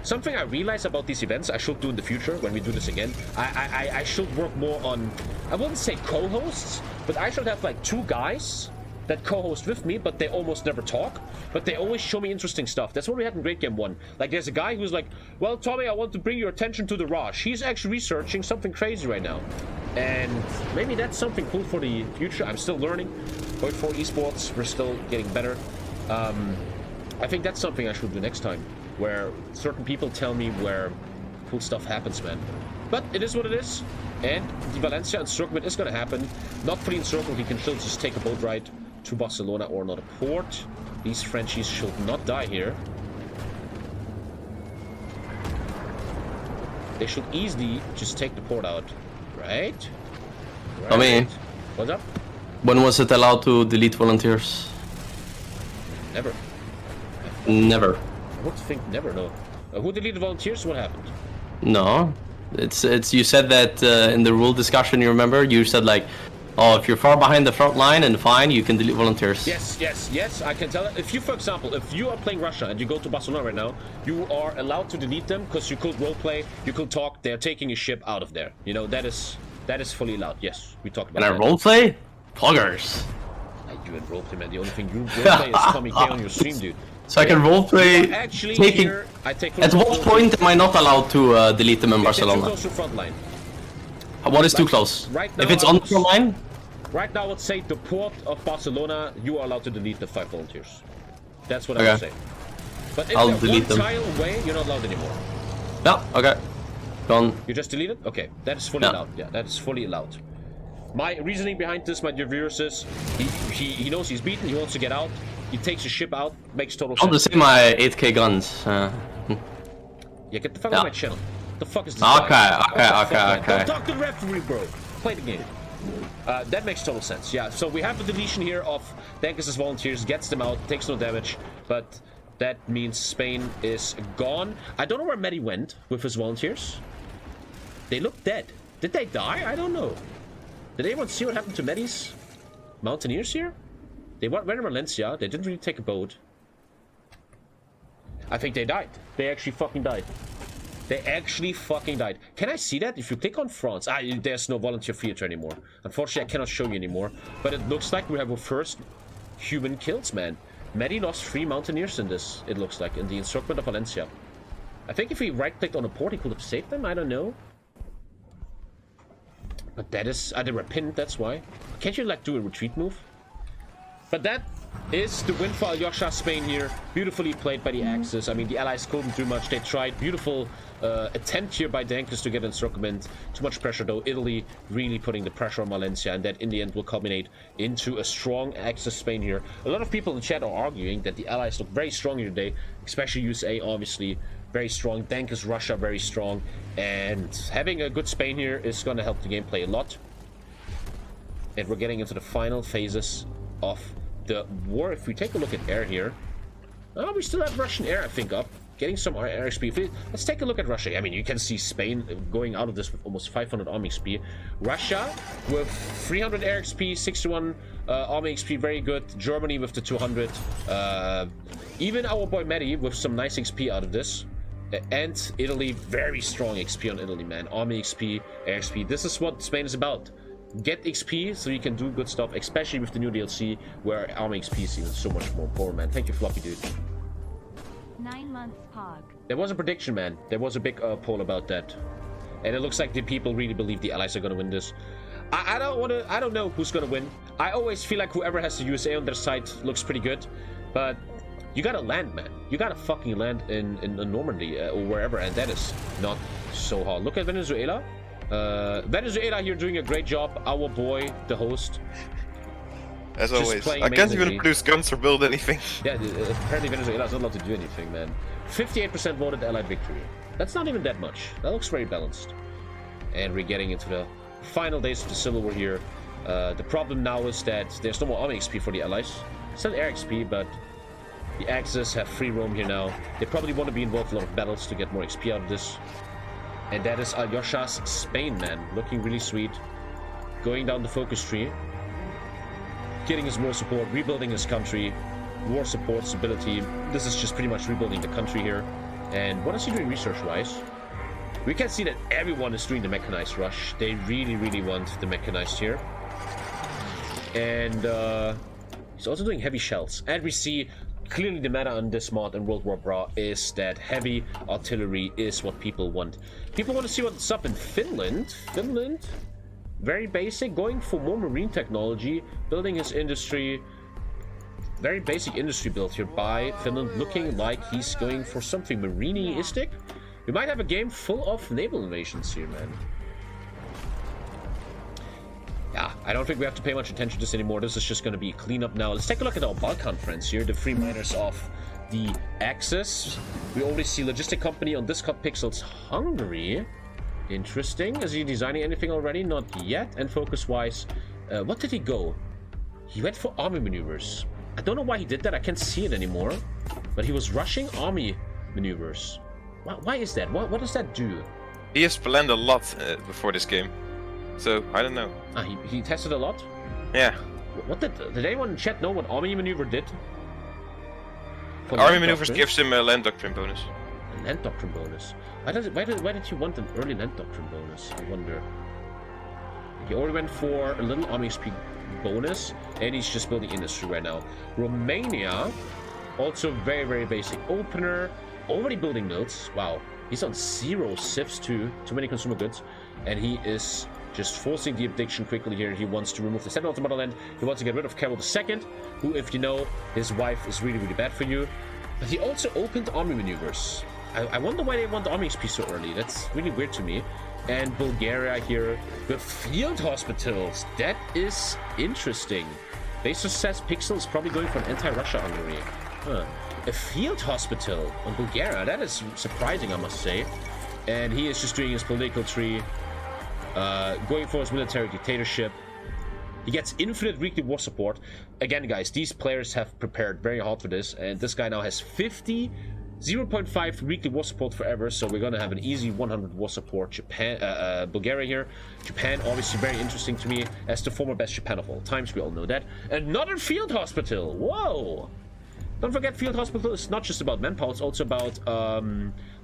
Something I realized about these events, I should do in the future when we do this again. I should work more on, I wouldn't say co-hosts, but I should have like 2 guys that co-host with me, but they almost never talk, but they always show me interesting stuff. That's what we had in Great Game 1. Like, there's a guy who's like, well, Tommy, I want to bring your attention to the Rush. He's actually researching something crazy right now. And maybe that's something cool for the future. I'm still learning. HOI4 esports, we're still getting better. I think that's something I should do next time, where certain people tell me where cool stuff happens, man. But it is what it is. And the Valencia encirclement is going to happen. Not for the encirclement, he can still just take a boat ride to Barcelona or another port. These Frenchies should not die here. They should easily just take the port out. Right? I mean, what's up? When was it allowed to delete volunteers? Never. Never. I would think never, no. Who deleted volunteers? What happened? No. It's you said that in the rule discussion, you remember? You said like, oh, if you're far behind the front line and fine, you can delete volunteers. Yes, I can tell that. If you, for example, if you are playing Russia and you go to Barcelona right now, you are allowed to delete them because you could roleplay, you could talk, they're taking a ship out of there. You know, that is fully allowed. Yes, we talked about that. Can I roleplay? Poggers. You and roleplay, man. The only thing you roleplay is TommyKay on your stream, dude. So I can roleplay actually taking... here, At what point am I not allowed to delete them in Barcelona? Too close to Frontline. What is too close? Right now, if it's on Frontline? Right now, I would say the port of Barcelona, you are allowed to delete the 5 volunteers. That's what I would say. But if I'll they're delete one them. tile away, you're not allowed anymore. Yeah, okay. Gone. You just delete it? Okay, that is fully allowed. Yeah, that is fully allowed. My reasoning behind this, my dear viewers, is he knows he's beaten, he wants to get out, he takes his ship out, makes total sense. I'll just say my 8k guns. Yeah, get the fuck out of my channel. The fuck is this Okay. Don't talk to the referee, bro. Play the game. That makes total sense. Yeah, so we have the deletion here of Dankis' volunteers, gets them out, takes no damage, but that means Spain is gone. I don't know where Medi went with his volunteers. They look dead. Did they die? I don't know. Did anyone see what happened to Medi's mountaineers here? They went to Valencia. They didn't really take a boat. I think they died. They actually fucking died. They actually fucking died. Can I see that? If you click on France... there's no volunteer theater anymore. Unfortunately, I cannot show you anymore. But it looks like we have our first human kills, man. Medi lost 3 mountaineers in this, it looks like, in the encirclement of Valencia. I think if he right-clicked on a port, he could have saved them. I don't know. But that is... they were pinned, that's why. Can't you, like, do a retreat move? But that is the win for Alyosha Spain here. Beautifully played by the Axis. I mean, the Allies couldn't do much. They tried. Beautiful attempt here by Dankis to get encirclement. Too much pressure, though. Italy really putting the pressure on Valencia, and that in the end will culminate into a strong Axis Spain here. A lot of people in chat are arguing that the Allies look very strong here today, especially USA, obviously. Very strong. Dankis Russia, very strong. And having a good Spain here is going to help the gameplay a lot. And we're getting into the final phases of the war. If we take a look at air here, we still have Russian air, I think, up, getting some air XP. Let's take a look at Russia. I mean, you can see Spain going out of this with almost 500 army XP. Russia with 300 air XP, 61 army XP, very good. Germany with the 200. Even our boy Medi with some nice XP out of this. And Italy, very strong XP on Italy, man. Army XP, air XP. This is what Spain is about. Get XP so you can do good stuff, especially with the new DLC where army XP is even so much more important, man. Thank you, Floppy dude. 9 months Pog. There was a prediction, man. There was a big poll about that, and it looks like the people really believe the Allies are gonna win this. I don't know who's gonna win. I always feel like whoever has the USA on their side looks pretty good, but you gotta land, man. You gotta fucking land in Normandy or wherever, and that is not so hard. Look at Venezuela. Venezuela here doing a great job. Our boy, the host. As always. I can't even produce guns or build anything. Yeah, apparently Venezuela is not allowed to do anything, man. 58% voted Allied victory. That's not even that much. That looks very balanced. And we're getting into the final days of the Civil War here. The problem now is that there's no more army XP for the Allies. Still air XP, but the Axis have free roam here now. They probably want to be involved in a lot of battles to get more XP out of this. And that is Alyosha's Spain, man. Looking really sweet. Going down the focus tree. Getting his more support, rebuilding his country. war support, stability. This is just pretty much rebuilding the country here. And what is he doing research-wise? We can see that everyone is doing the mechanized rush. They really, really want the mechanized here. And he's also doing heavy shells. And we see clearly the meta on this mod in World War Bra is that heavy artillery is what people want. People want to see what's up in Finland. Finland, very basic, going for more marine technology, building his industry. Very basic industry build here by Finland, looking like he's going for something marine-istic. We might have a game full of naval invasions here, man. Yeah, I don't think we have to pay much attention to this anymore. This is just going to be a cleanup now. Let's take a look at our Balkan friends here, the free miners of the Axis. We already see Logistic Company on Discord Pixels Hungary. Interesting. Is he designing anything already? Not yet. And focus-wise, what did he go? He went for army maneuvers. I don't know why he did that. I can't see it anymore. But he was rushing army maneuvers. Why is that? What does that do? He has planned a lot before this game. So, I don't know. Ah, he tested a lot? Yeah. What did anyone in chat know what army maneuver did? Army maneuvers gives him a land doctrine bonus. A land doctrine bonus? Why did he want an early land doctrine bonus? I wonder. He already went for a little army XP bonus, and he's just building industry right now. Romania, also very, very basic opener. Already building nodes. Wow. He's on 0 civs too. Too many consumer goods. And he is just forcing the addiction quickly here. He wants to remove the Sentinel to Motherland. He wants to get rid of Carol II, who, if you know, his wife is really, really bad for you. But he also opened army maneuvers. I wonder why they want the army XP so early. That's really weird to me. And Bulgaria here with field hospitals. That is interesting. Bezos says Pixel is probably going for an anti-Russia Hungary. Huh. A field hospital on Bulgaria. That is surprising, I must say. And he is just doing his political tree. Going for his military dictatorship. He gets infinite weekly war support. Again, guys, these players have prepared very hard for this. And this guy now has 0.5 weekly war support forever. So we're going to have an easy 100 war support. Japan, Bulgaria here. Japan, obviously very interesting to me. As the former best Japan of all times. We all know that. Another field hospital. Whoa. Don't forget, field hospital is not just about manpower. It's also about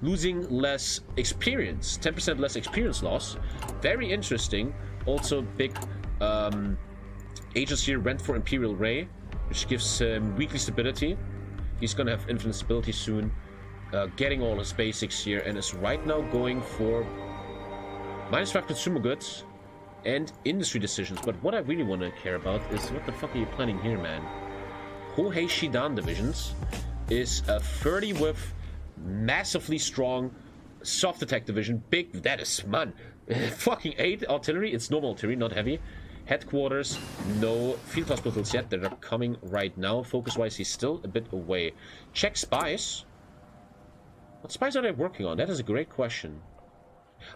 losing less experience. 10% less experience loss. Very interesting. Also big agents here went for Imperial Ray, which gives him weekly stability. He's gonna have infinite stability soon. Getting all his basics here, and is right now going for -5 consumer goods and industry decisions. But what I really want to care about is what the fuck are you planning here, man? HOI4 divisions is a 30 with massively strong soft attack division. Big, that is, man, fucking 8 artillery. It's normal artillery, not heavy. Headquarters, no field hospitals yet. They're coming right now. Focus-wise, he's still a bit away. Check spies. What spies are they working on? That is a great question.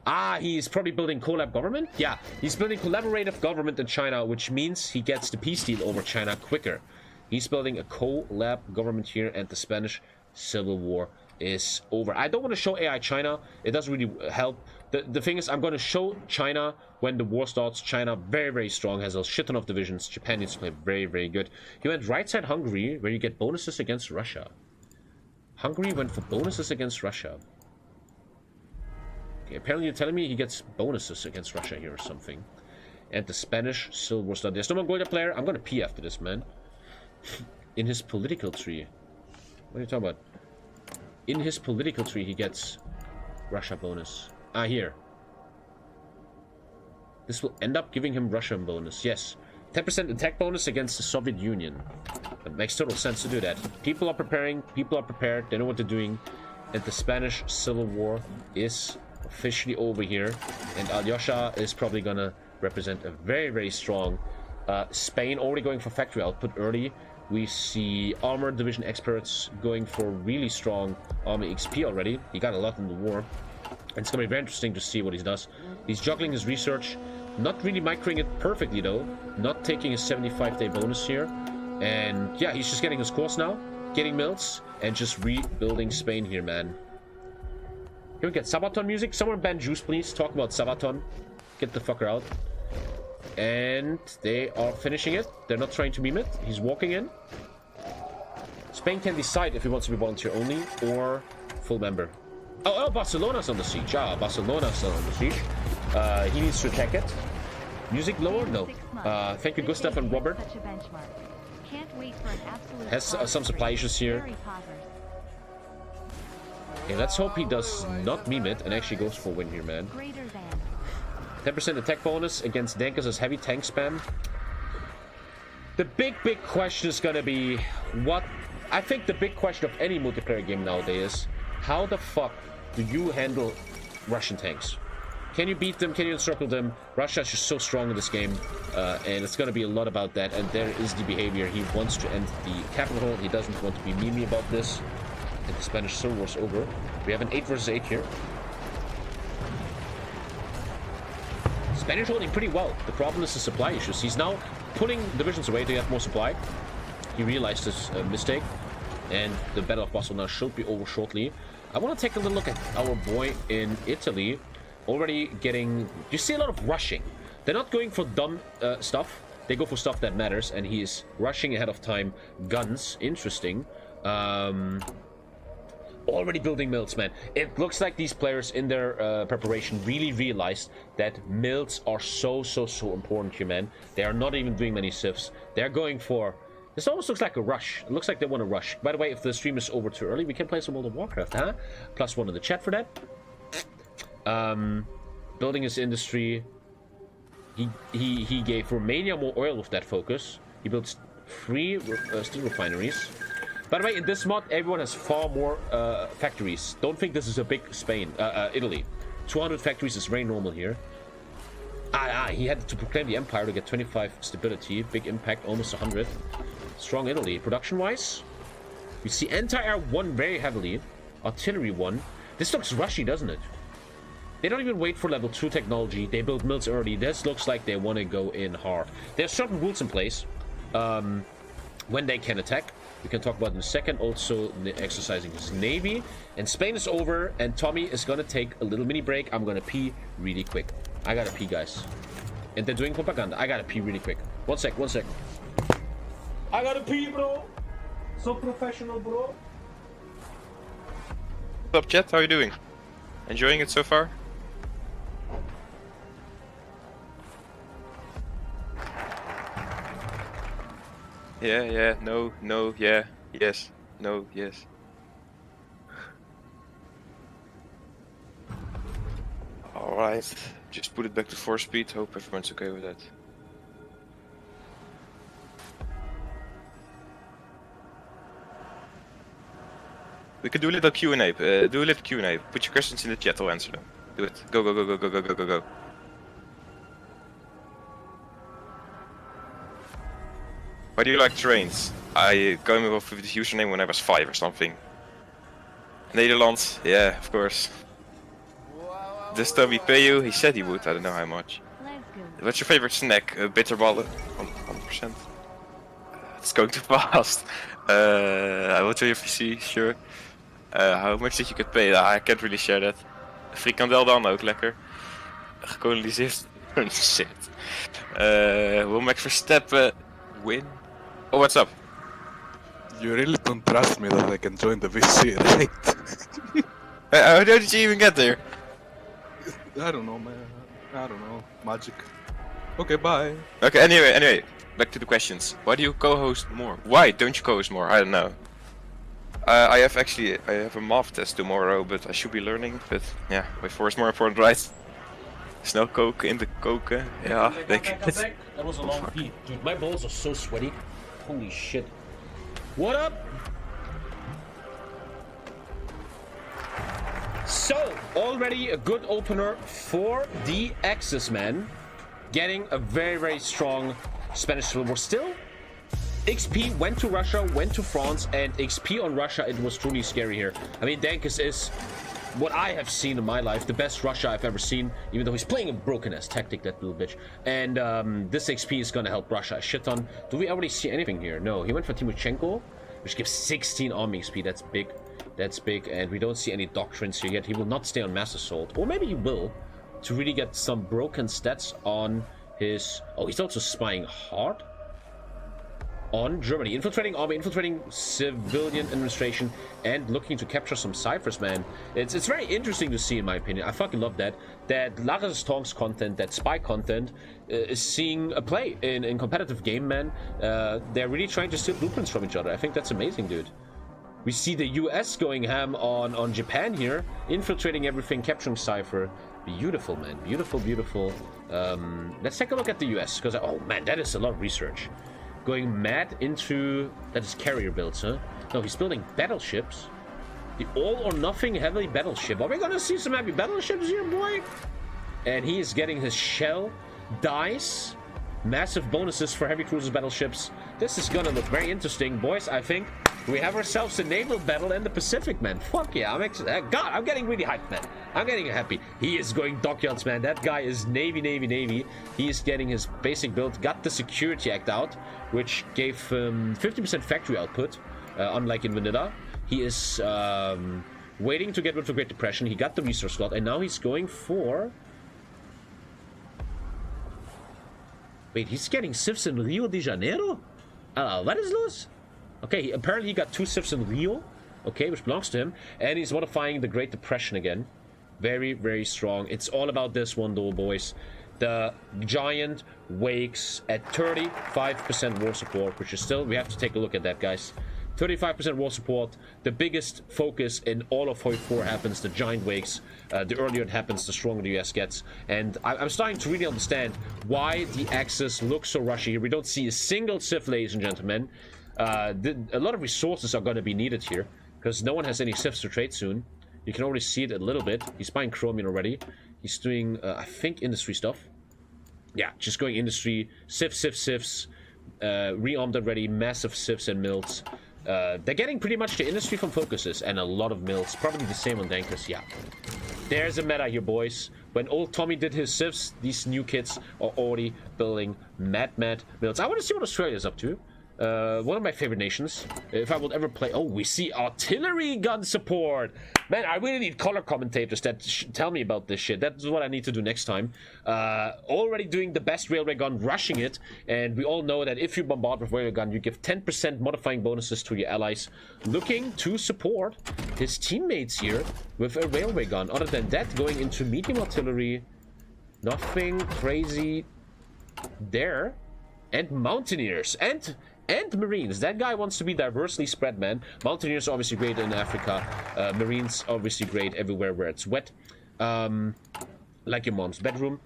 Ah, he's probably building collab government? Yeah, he's building collaborative government in China, which means he gets the peace deal over China quicker. He's building a collab government here, and the Spanish Civil War is over. I don't want to show AI China. It doesn't really help. The thing is, I'm going to show China when the war starts. China, very, very strong, has a shit ton of divisions. Japan needs to play very, very good. He went right side Hungary, where you get bonuses against Russia. Hungary went for bonuses against Russia. Okay, apparently you're telling me he gets bonuses against Russia here or something. And the Spanish Civil War started. There's no Mongolia player. I'm going to pee after this, man. In his political tree. What are you talking about? In his political tree, he gets Russia bonus. Ah, here. This will end up giving him Russian bonus. Yes. 10% attack bonus against the Soviet Union. It makes total sense to do that. People are preparing. People are prepared. They know what they're doing. And the Spanish Civil War is officially over here. And Alyosha is probably gonna represent a very, very strong Spain already going for factory output early. We see armored division experts going for really strong army XP already. He got a lot in the war. And it's going to be very interesting to see what he does. He's juggling his research. Not really microing it perfectly, though. Not taking his 75-day bonus here. And yeah, he's just getting his course now. Getting mills. And just rebuilding Spain here, man. Here we get Sabaton music. Someone ban Juice, please. Talk about Sabaton. Get the fucker out. And they are finishing it. They're not trying to meme it. He's walking in. Spain can decide if he wants to be volunteer only or full member. Oh, Barcelona's on the siege. Barcelona's on the siege. He needs to attack it. Music lower? No. Thank you, Gustav and Robert. Has some supply issues here. Okay, let's hope he does not meme it and actually goes for win here, man. 10% attack bonus against Dankus' heavy tank spam. The big question is gonna be what... I think the big question of any multiplayer game nowadays is how the fuck do you handle Russian tanks? Can you beat them? Can you encircle them? Russia is just so strong in this game, and it's gonna be a lot about that. And there is the behavior. He wants to end the capital. He doesn't want to be memey about this. And the Spanish Civil War's over. We have an 8 versus 8 here. Spanish holding pretty well. The problem is the supply issues. He's now pulling divisions away to get more supply. He realized his mistake, and the Battle of Barcelona should be over shortly. I want to take a little look at our boy in Italy. Already getting... You see a lot of rushing. They're not going for dumb stuff. They go for stuff that matters, and he is rushing ahead of time. Guns. Interesting. Already building mills, man. It looks like these players in their preparation really realized that mills are so important here, man. They are not even doing many civs. They're going for... This almost looks like a rush. It looks like they want to rush. By the way, if the stream is over too early, we can play some World of Warcraft, huh? +1 in the chat for that. Building his industry. He gave Romania more oil with that focus. He built 3 steel refineries. By the way, in this mod, everyone has far more factories. Don't think this is a big Spain, Italy. 200 factories is very normal here. He had to proclaim the empire to get 25 stability. Big impact, almost 100. Strong Italy. Production-wise, we see anti-air 1 very heavily. Artillery 1. This looks rushy, doesn't it? They don't even wait for level 2 technology. They build mills early. This looks like they want to go in hard. There's certain rules in place when they can attack. We can talk about in a second. Also, exercising his navy. And Spain is over, and Tommy is going to take a little mini break. I'm going to pee really quick. I got to pee, guys. And they're doing propaganda. I got to pee really quick. One sec. I got to pee, bro. So professional, bro. What's up, chat? How are you doing? Enjoying it so far? Yeah, no, yeah, yes, no, yes. Alright, just put it back to 4 speed, hope everyone's okay with that. We could do a little Q&A, Put your questions in the chat, I'll answer them. Do it. Go. Why do you like trains? I came up with the username when I was 5 or something. Nederland, yeah, of course. Does Tommy pay you? He said he would, I don't know how much. What's your favorite snack? Bitterballen, 100%. It's going too fast. I will tell you PC, sure. How much did you get paid? I can't really share that. Frikandel dan ook lekker. Gekoloniseerd. Shit. Will Max Verstappen win? Oh, what's up? You really don't trust me that I can join the VC, right? How did you even get there? I don't know, man. I don't know. Magic. Okay, bye. Okay, anyway, back to the questions. Why do you co-host more? Why don't you co-host more? I don't know. I have a math test tomorrow, but I should be learning. But yeah, HOI4 is more important, right? Snel koken in de koken. Ja, denk ik. That was a long feed. Dude, my balls are so sweaty. Holy shit. What up? So, already a good opener for the Axis, man. Getting a very strong Spanish Civil War. Still, XP went to Russia, went to France, and XP on Russia, it was truly scary here. I mean, Dankus is what I have seen in my life, the best Russia I've ever seen, even though he's playing a broken-ass tactic, that little bitch. And this XP is gonna help Russia a shit ton. Do we already see anything here? No, he went for Timoshenko, which gives 16 army XP. That's big. That's big, and we don't see any doctrines here yet. He will not stay on Mass Assault, or maybe he will, to really get some broken stats on his... Oh, he's also spying hard. on Germany. Infiltrating army, infiltrating civilian administration, and looking to capture some ciphers, man. It's very interesting to see, in my opinion. I fucking love that. That Lager's Tongs content, that spy content, is seeing a play in competitive game, man. They're really trying to steal blueprints from each other. I think that's amazing, dude. We see the US going ham on Japan here, infiltrating everything, capturing cipher. Beautiful, man. Beautiful, beautiful. Let's take a look at the US, because, oh man, that is a lot of research. Going mad into... That is carrier builds, huh? No, he's building battleships. The all-or-nothing heavy battleship. Are we gonna see some heavy battleships here, boy? And he is getting his shell, dice, massive bonuses for heavy cruisers battleships. This is gonna look very interesting, boys. I think we have ourselves a naval battle in the Pacific, man. Fuck yeah, God, I'm getting really hyped, man. I'm getting happy. He is going dockyards, man. That guy is Navy, Navy, Navy. He is getting his basic build, got the Security Act out, which gave 50% factory output, unlike in vanilla. He is waiting to get rid of the Great Depression. He got the resource slot, and now he's going for... Wait, he's getting civs in Rio de Janeiro? What is los? Okay, apparently he got 2 civs in Rio, okay, which belongs to him, and he's modifying the Great Depression again. Very, very strong. It's all about this one, though, boys. The giant wakes at 35% war support, which is still... We have to take a look at that, guys. 35% war support. The biggest focus in all of HOI4 happens. The giant wakes. The earlier it happens, the stronger the US gets. And I'm starting to really understand why the Axis looks so rushy here. We don't see a single civ, ladies and gentlemen. A lot of resources are going to be needed here, because no one has any civs to trade soon. You can already see it a little bit. He's buying chromium already. He's doing, I think, industry stuff. Yeah, just going industry. Civs. Re-armed already. Massive civs and mills. They're getting pretty much the industry from focuses and a lot of mills. Probably the same on Dankers, yeah. There's a meta here, boys. When old Tommy did his civs, these new kids are already building mad mills. I want to see what Australia's up to. One of my favorite nations. If I would ever play... Oh, we see artillery gun support. Man, I really need color commentators that tell me about this shit. That's what I need to do next time. Already doing the best railway gun, rushing it. And we all know that if you bombard with railway gun, you give 10% modifying bonuses to your allies. Looking to support his teammates here with a railway gun. Other than that, going into medium artillery. Nothing crazy there. And mountaineers. And Marines. That guy wants to be diversely spread, man. Mountaineers are obviously great in Africa. Marines obviously great everywhere where it's wet. Like your mom's bedroom.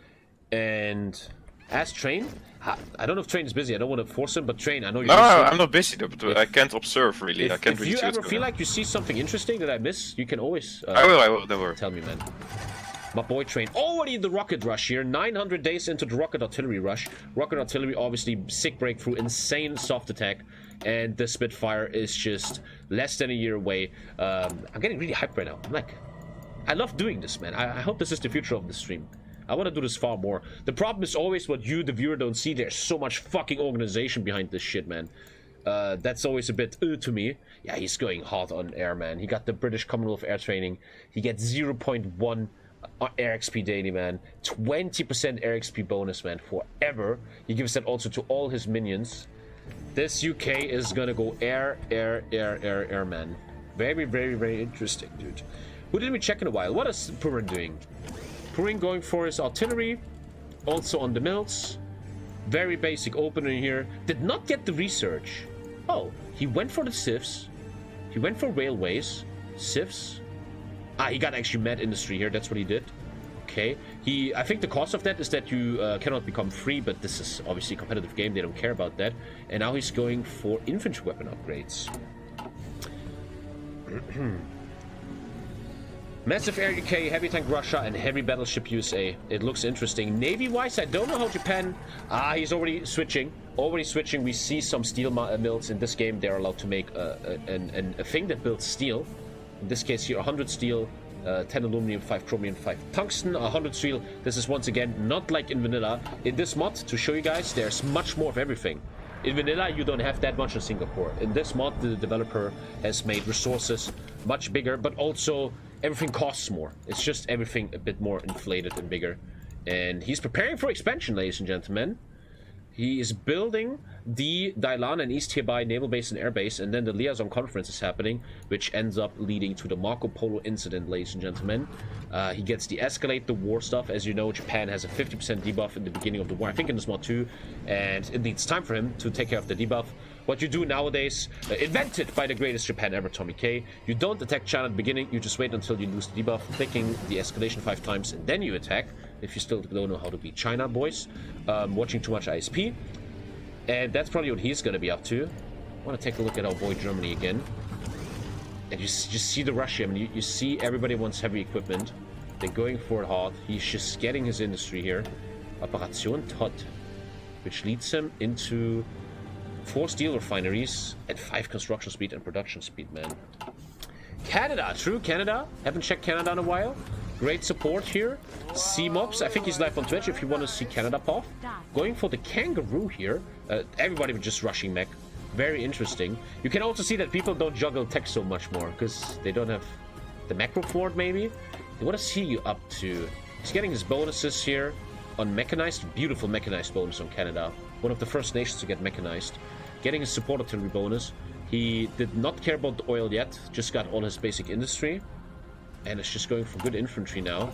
And as Train, I don't know if Train is busy. I don't want to force him, but Train, I know you're busy. I'm not busy, but I can't observe, really. I can't really see if you ever feel like you see something interesting that I miss, you can always... I will, don't worry. Tell me, man. My boy Train already in the rocket rush here. 900 days into the rocket artillery rush. Rocket artillery, obviously, sick breakthrough, insane soft attack. And the Spitfire is just less than a year away. I'm getting really hyped right now. I'm like, I love doing this, man. I hope this is the future of the stream. I want to do this far more. The problem is always what you, the viewer, don't see. There's so much fucking organization behind this shit, man. That's always a bit to me. Yeah, he's going hard on air, man. He got the British Commonwealth Air Training. He gets 0.1 air XP daily, man. 20% air XP bonus, man, forever. He gives that also to all his minions. This UK is gonna go air, man. Very, very, very interesting, dude. Who didn't we check in a while? What is Purin doing? Purin going for his artillery, also on the mills. Very basic opener here. Did not get the research. Oh, he went for the civs. He went for railways. Civs. He got actually mad industry here. That's what he did. Okay. I think the cost of that is that you cannot become free, but this is obviously a competitive game. They don't care about that. And now he's going for infantry weapon upgrades. Massive Air UK, Heavy Tank Russia, and Heavy Battleship USA. It looks interesting. Navy-wise, I don't know how Japan... he's already switching. We see some steel mills in this game. They're allowed to make a thing that builds steel. In this case here, 100 steel, 10 aluminum, 5 chromium, 5 tungsten, 100 steel. This is once again not like in vanilla. In this mod, to show you guys, there's much more of everything. In vanilla, you don't have that much in Singapore. In this mod, the developer has made resources much bigger, but also everything costs more. It's just everything a bit more inflated and bigger. And he's preparing for expansion, ladies and gentlemen. He is building the Dailan and East Hibai naval base and air base, and then the liaison conference is happening, which ends up leading to the Marco Polo incident, ladies and gentlemen. He gets the escalate the war stuff. As you know, Japan has a 50% debuff in the beginning of the war, I think in the mod 2, and it needs time for him to take care of the debuff. What you do nowadays, invented by the greatest Japan ever, Tommy K, you don't attack China at the beginning, you just wait until you lose the debuff, clicking the escalation 5 times, and then you attack, if you still don't know how to beat China, boys. Watching too much ISP. And that's probably what he's going to be up to. I want to take a look at our boy Germany again. And you just see the rush here. I mean, you see everybody wants heavy equipment. They're going for it hard. He's just getting his industry here. Operation Todd. Which leads him into 4 steel refineries at 5 construction speed and production speed, man. Canada, true, Canada. Haven't checked Canada in a while. Great support here. C-Mobs, I think he's live on Twitch if you want to see Canada pop. Going for the kangaroo here. Everybody was just rushing mech. Very interesting. You can also see that people don't juggle tech so much more because they don't have the macro fort, maybe. They want to see you up to. He's getting his bonuses here on mechanized. Beautiful mechanized bonus on Canada. One of the first nations to get mechanized. Getting his support artillery bonus. He did not care about the oil yet. Just got all his basic industry. And it's just going for good infantry now.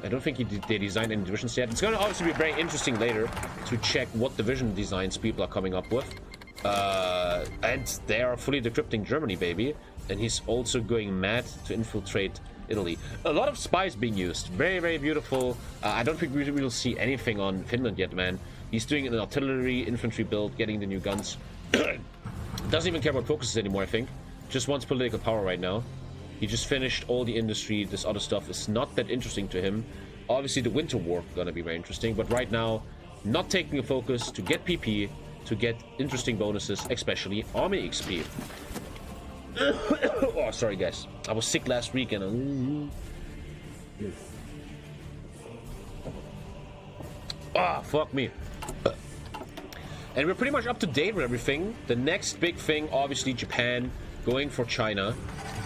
I don't think they designed any divisions yet. It's going to obviously be very interesting later to check what division designs people are coming up with. And they are fully decrypting Germany, baby. And he's also going mad to infiltrate Italy. A lot of spies being used. Very, very beautiful. I don't think we will see anything on Finland yet, man. He's doing an artillery, infantry build, getting the new guns. Doesn't even care about focuses anymore, I think. Just wants political power right now. He just finished all the industry. This other stuff is not that interesting to him. Obviously, the Winter War gonna be very interesting, but right now, not taking a focus to get PP, to get interesting bonuses, especially Army XP. Oh, sorry guys. I was sick last week and fuck me. And we're pretty much up to date with everything. The next big thing, obviously, Japan going for China.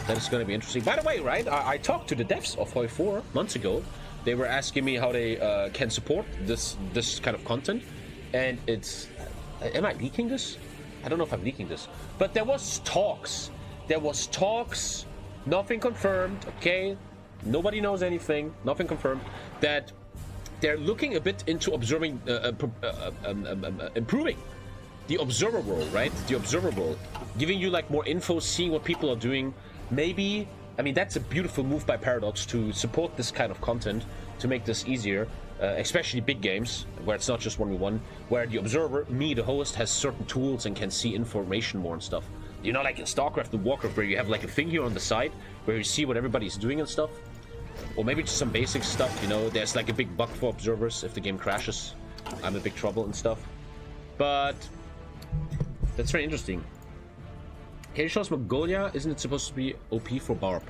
That is going to be interesting. By the way, right, I talked to the devs of HOI4 months ago. They were asking me how they can support this kind of content. And it's... Am I leaking this? I don't know if I'm leaking this. But there was talks. There was talks. Nothing confirmed, okay? Nobody knows anything. Nothing confirmed. That they're looking a bit into observing... improving the observer role, right? The observer role. Giving you, like, more info, seeing what people are doing. Maybe, I mean, that's a beautiful move by Paradox to support this kind of content, to make this easier, especially big games, where it's not just 1v1, where the observer, me, the host, has certain tools and can see information more and stuff. You know, like in StarCraft and Warcraft, where you have like a thing here on the side, where you see what everybody's doing and stuff. Or maybe just some basic stuff, you know, there's like a big bug for observers if the game crashes. I'm in big trouble and stuff. But that's very interesting. Can you show us Mongolia? Isn't it supposed to be OP for Barb?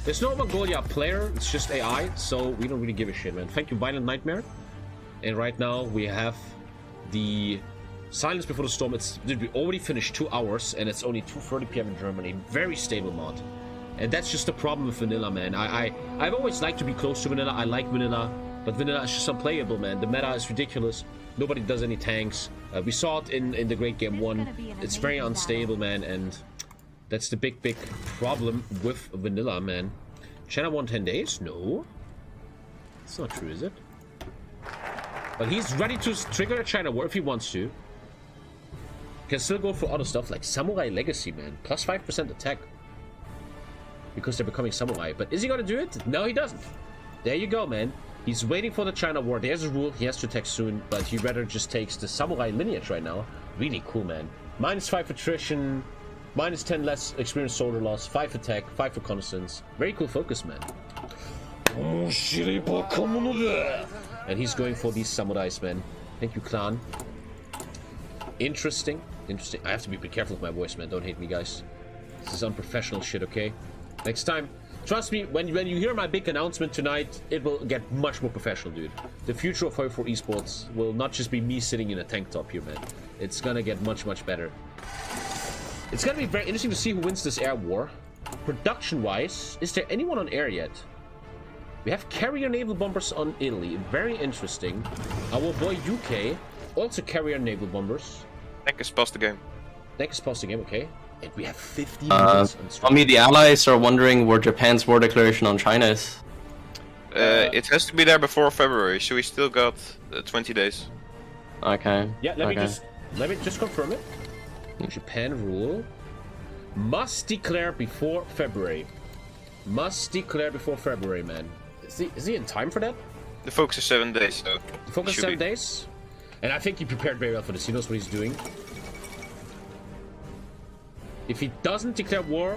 There's no Mongolia player, it's just AI, so we don't really give a shit, man. Thank you, Violent Nightmare. And right now we have the Silence Before the Storm. We already finished 2 hours, and it's only 2:30 PM in Germany. Very stable mod. And that's just the problem with vanilla, man. I've always liked to be close to vanilla. I like vanilla, but vanilla is just unplayable, man. The meta is ridiculous. Nobody does any tanks. We saw it in the Great Game 1. It's very unstable, man, and that's the big problem with vanilla, man. China won 10 days? No. That's not true, is it? But he's ready to trigger a China war if he wants to. Can still go for other stuff like Samurai Legacy, man. Plus 5% attack. Because they're becoming Samurai. But is he gonna do it? No, he doesn't. There you go, man. He's waiting for the China war. There's a rule. He has to attack soon. But he rather just takes the Samurai lineage right now. Really cool, man. -5 attrition. -10 less experienced soldier loss, 5 attack, 5 reconnaissance. Very cool focus, man. And he's going for these samurais, man. Thank you, clan. Interesting. Interesting. I have to be careful with my voice, man. Don't hate me, guys. This is unprofessional shit, okay? Next time, trust me, when you hear my big announcement tonight, it will get much more professional, dude. The future of HOI4 esports will not just be me sitting in a tank top here, man. It's gonna get much, much better. It's gonna be very interesting to see who wins this air war. Production-wise, is there anyone on air yet? We have carrier naval bombers on Italy. Very interesting. Our boy UK also carrier naval bombers. Tank is past the game. Tank is past the game, okay. And we have 50 I mean, the allies are wondering where Japan's war declaration on China is. It has to be there before February, so we still got 20 days. Okay. Yeah, let me just confirm it. Japan rule must declare before February. Must declare before February, man. Is he in time for that? The focus is 7 days, so... The focus is 7 days? And I think he prepared very well for this. He knows what he's doing. If he doesn't declare war...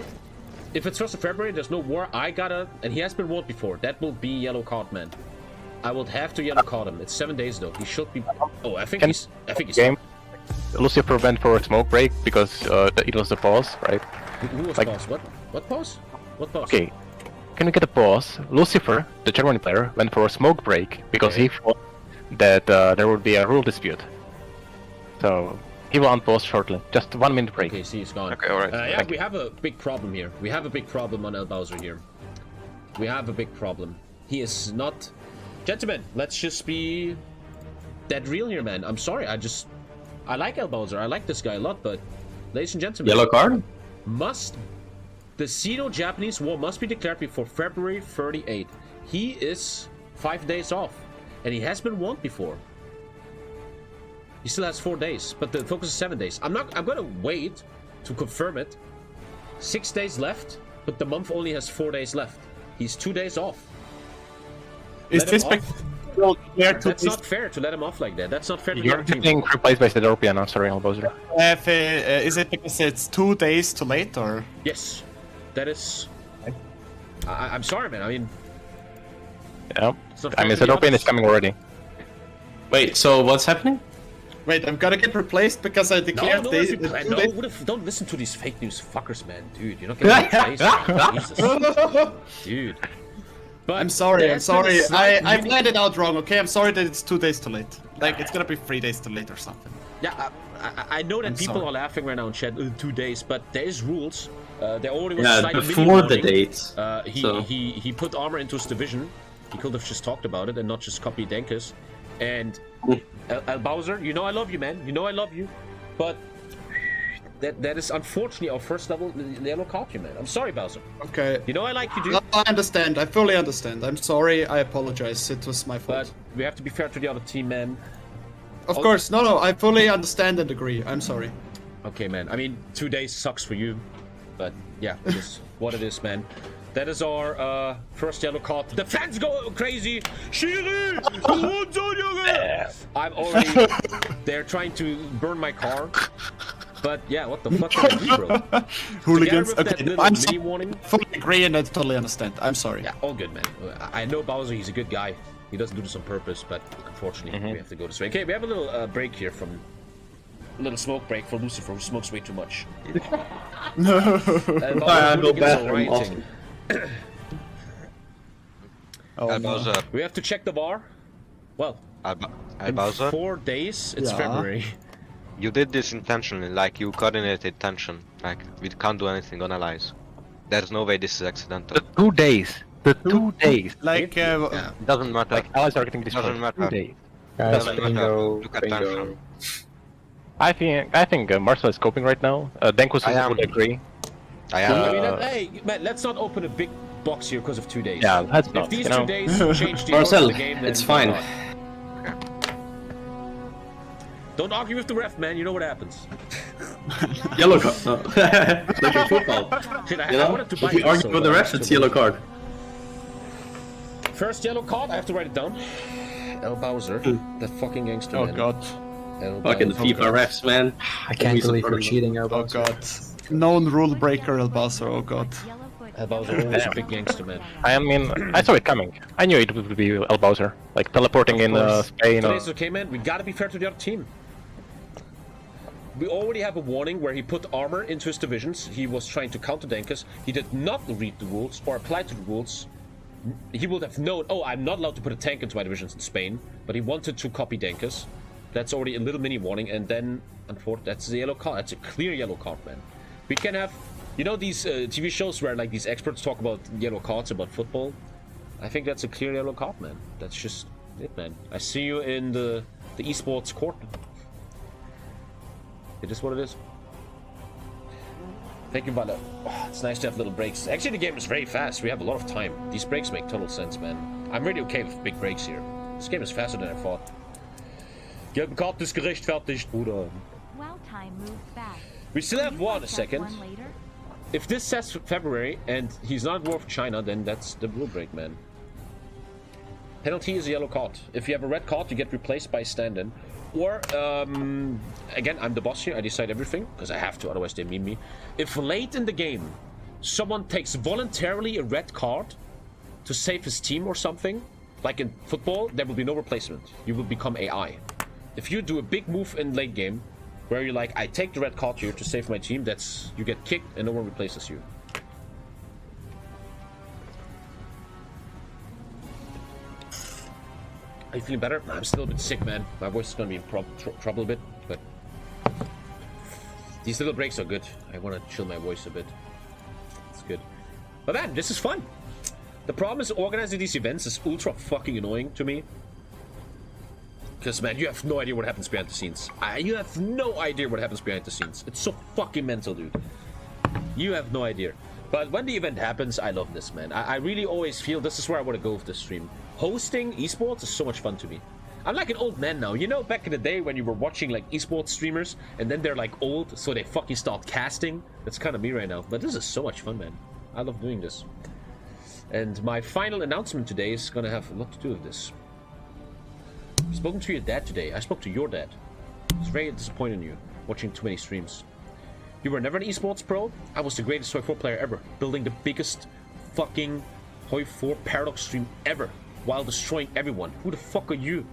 If it's 1st of February, there's no war, I gotta... And he has been warned before. That will be yellow card, man. I would have to yellow card him. It's 7 days, though. He should be... Oh, I think he's... Game. Lucifer went for a smoke break because it was the pause, right? Who was pause? What pause? What pause? Okay. Can we get a pause? Lucifer, the German player, went for a smoke break because he thought that there would be a rule dispute. So he will unpause shortly. Just 1 minute break. Okay, see, he's gone. Okay, alright. Yeah, we have a big problem here. We have a big problem on El Bowser here. We have a big problem. He is not... Gentlemen, let's just be dead real here, man. I'm sorry, I like El Bowser. I like this guy a lot, but... Ladies and gentlemen... Yellow card? The Sino-Japanese war must be declared before February 38th. He is 5 days off, and he has been warned before. He still has 4 days, but the focus is 7 days. I'm gonna wait to confirm it. 6 days left, but the month only has 4 days left. He's 2 days off. Is this That's not fair to let him off like that. That's not fair to You're getting replaced by the European, I'm sorry, Bowser. Is it because it's 2 days too late, or? Yes. That is... I'm sorry, man. I mean... Yeah. I mean, European is coming already. Wait, so what's happening? Wait, I'm gonna get replaced because I declared don't listen to these fake news fuckers, man. Dude, you're not getting replaced. Jesus. Dude. But I'm sorry. I planned it out wrong, okay? I'm sorry that it's 2 days too late. Like, it's gonna be 3 days too late or something. Yeah, I know that people are laughing right now in chat, 2 days, but there is rules. There already was a slight before the dates. He put armor into his division. He could have just talked about it and not just copied Denkus. And El Bowser, you know I love you, man. You know I love you. But that is unfortunately our first level yellow card here, man. I'm sorry, Bowser. Okay. You know I like you, dude. I understand. I fully understand. I'm sorry. I apologize. It was my fault. But we have to be fair to the other team, man. Of course. No. I fully understand and agree. I'm sorry. Okay, man. I mean, 2 days sucks for you. But yeah, it is what it is, man. That is our first yellow card. The fans go crazy. Shiri! I'm already... They're trying to burn my car. But yeah, what the fuck can I do, bro? Hooligans. Okay, I'm mini warning. fully agree and I totally understand. I'm sorry. Yeah, all good, man. I know Bowser, he's a good guy. He doesn't do this on purpose, but unfortunately, we have to go this way. Okay, we have a little break here from... A little smoke break for Lucifer, who smokes way too much. No. I go bathroom. Bowser. We have to check the bar. Well, in Bowser. 4 days, it's February. You did this intentionally, like you coordinated tension. Like we can't do anything on allies. There's no way this is accidental. The 2 days. The 2 days. Like, It doesn't matter. Like allies are getting destroyed. Doesn't matter. 2 days. Guys, Doesn't matter. Look at tension. I think Marcel is coping right now. Denkus would agree. I am. Hey, man, let's not open a big box here because of 2 days. Yeah, that's If not. these You 2 know. days change the Marcel, order of the game, then it's fine. Don't argue with the ref, man. You know what happens. Yellow card. No. Like in football. Shit, You I know? wanted to If buy you this, argue so with the ref, it's yellow card. First yellow card, I have to write it down. El Bowser, that fucking gangster. oh man. god. El Fucking Bowser. FIFA refs, man. I can't believe you're cheating, Oh Elbow. god. Known rule breaker, El Bowser. Oh god. El Bowser, always a big gangster, man. I mean, I saw it coming. I knew it would be El Bowser, like teleporting in Spain. Today's okay, man. We gotta be fair to the other team. We already have a warning where he put armor into his divisions. He was trying to counter Denkus. He did not read the rules or apply to the rules. He would have known, oh, I'm not allowed to put a tank into my divisions in Spain, but he wanted to copy Denkus. That's already a little mini warning, and then, unfortunately, that's a yellow card. That's a clear yellow card, man. We can have, you know, these TV shows where, like, these experts talk about yellow cards about football? I think that's a clear yellow card, man. That's just it, man. I see you in the the esports court. It is what it is. Thank you, Valo. Oh, it's nice to have little breaks. Actually, the game is very fast. We have a lot of time. These breaks make total sense, man. I'm really okay with big breaks here. This game is faster than I thought. Gelbe Karte ist gerechtfertigt, Bruder. While time moves fast. We still have one second. If this says February and he's not worth China, then that's the rule break, man. Penalty is a yellow card. If you have a red card, you get replaced by a stand-in. Or, again, I'm the boss here. I decide everything, because I have to, otherwise they meme me. If late in the game, someone takes voluntarily a red card to save his team or something, like in football, there will be no replacement. You will become AI. If you do a big move in late game, where you're like, I take the red card here to save my team, that's, you get kicked and no one replaces you. Are you feeling better? I'm still a bit sick, man. My voice is gonna be in trouble a bit, but these little breaks are good. I want to chill my voice a bit. It's good. But man, this is fun. The problem is organizing these events is ultra fucking annoying to me. Because, man, you have no idea what happens behind the scenes. You have no idea what happens behind the scenes. It's so fucking mental, dude. You have no idea. But when the event happens, I love this, man. I really always feel this is where I want to go with this stream. Hosting esports is so much fun to me. I'm like an old man now. You know, back in the day when you were watching, like, esports streamers, and then they're, like, old, so they fucking start casting? That's kind of me right now. But this is so much fun, man. I love doing this. And my final announcement today is gonna have a lot to do with this. I've spoken to your dad today. I spoke to your dad. I was very disappointed in you, watching too many streams. You were never an esports pro. I was the greatest HOI4 player ever, building the biggest fucking HOI4 Paradox stream ever, while destroying everyone. Who the fuck are you?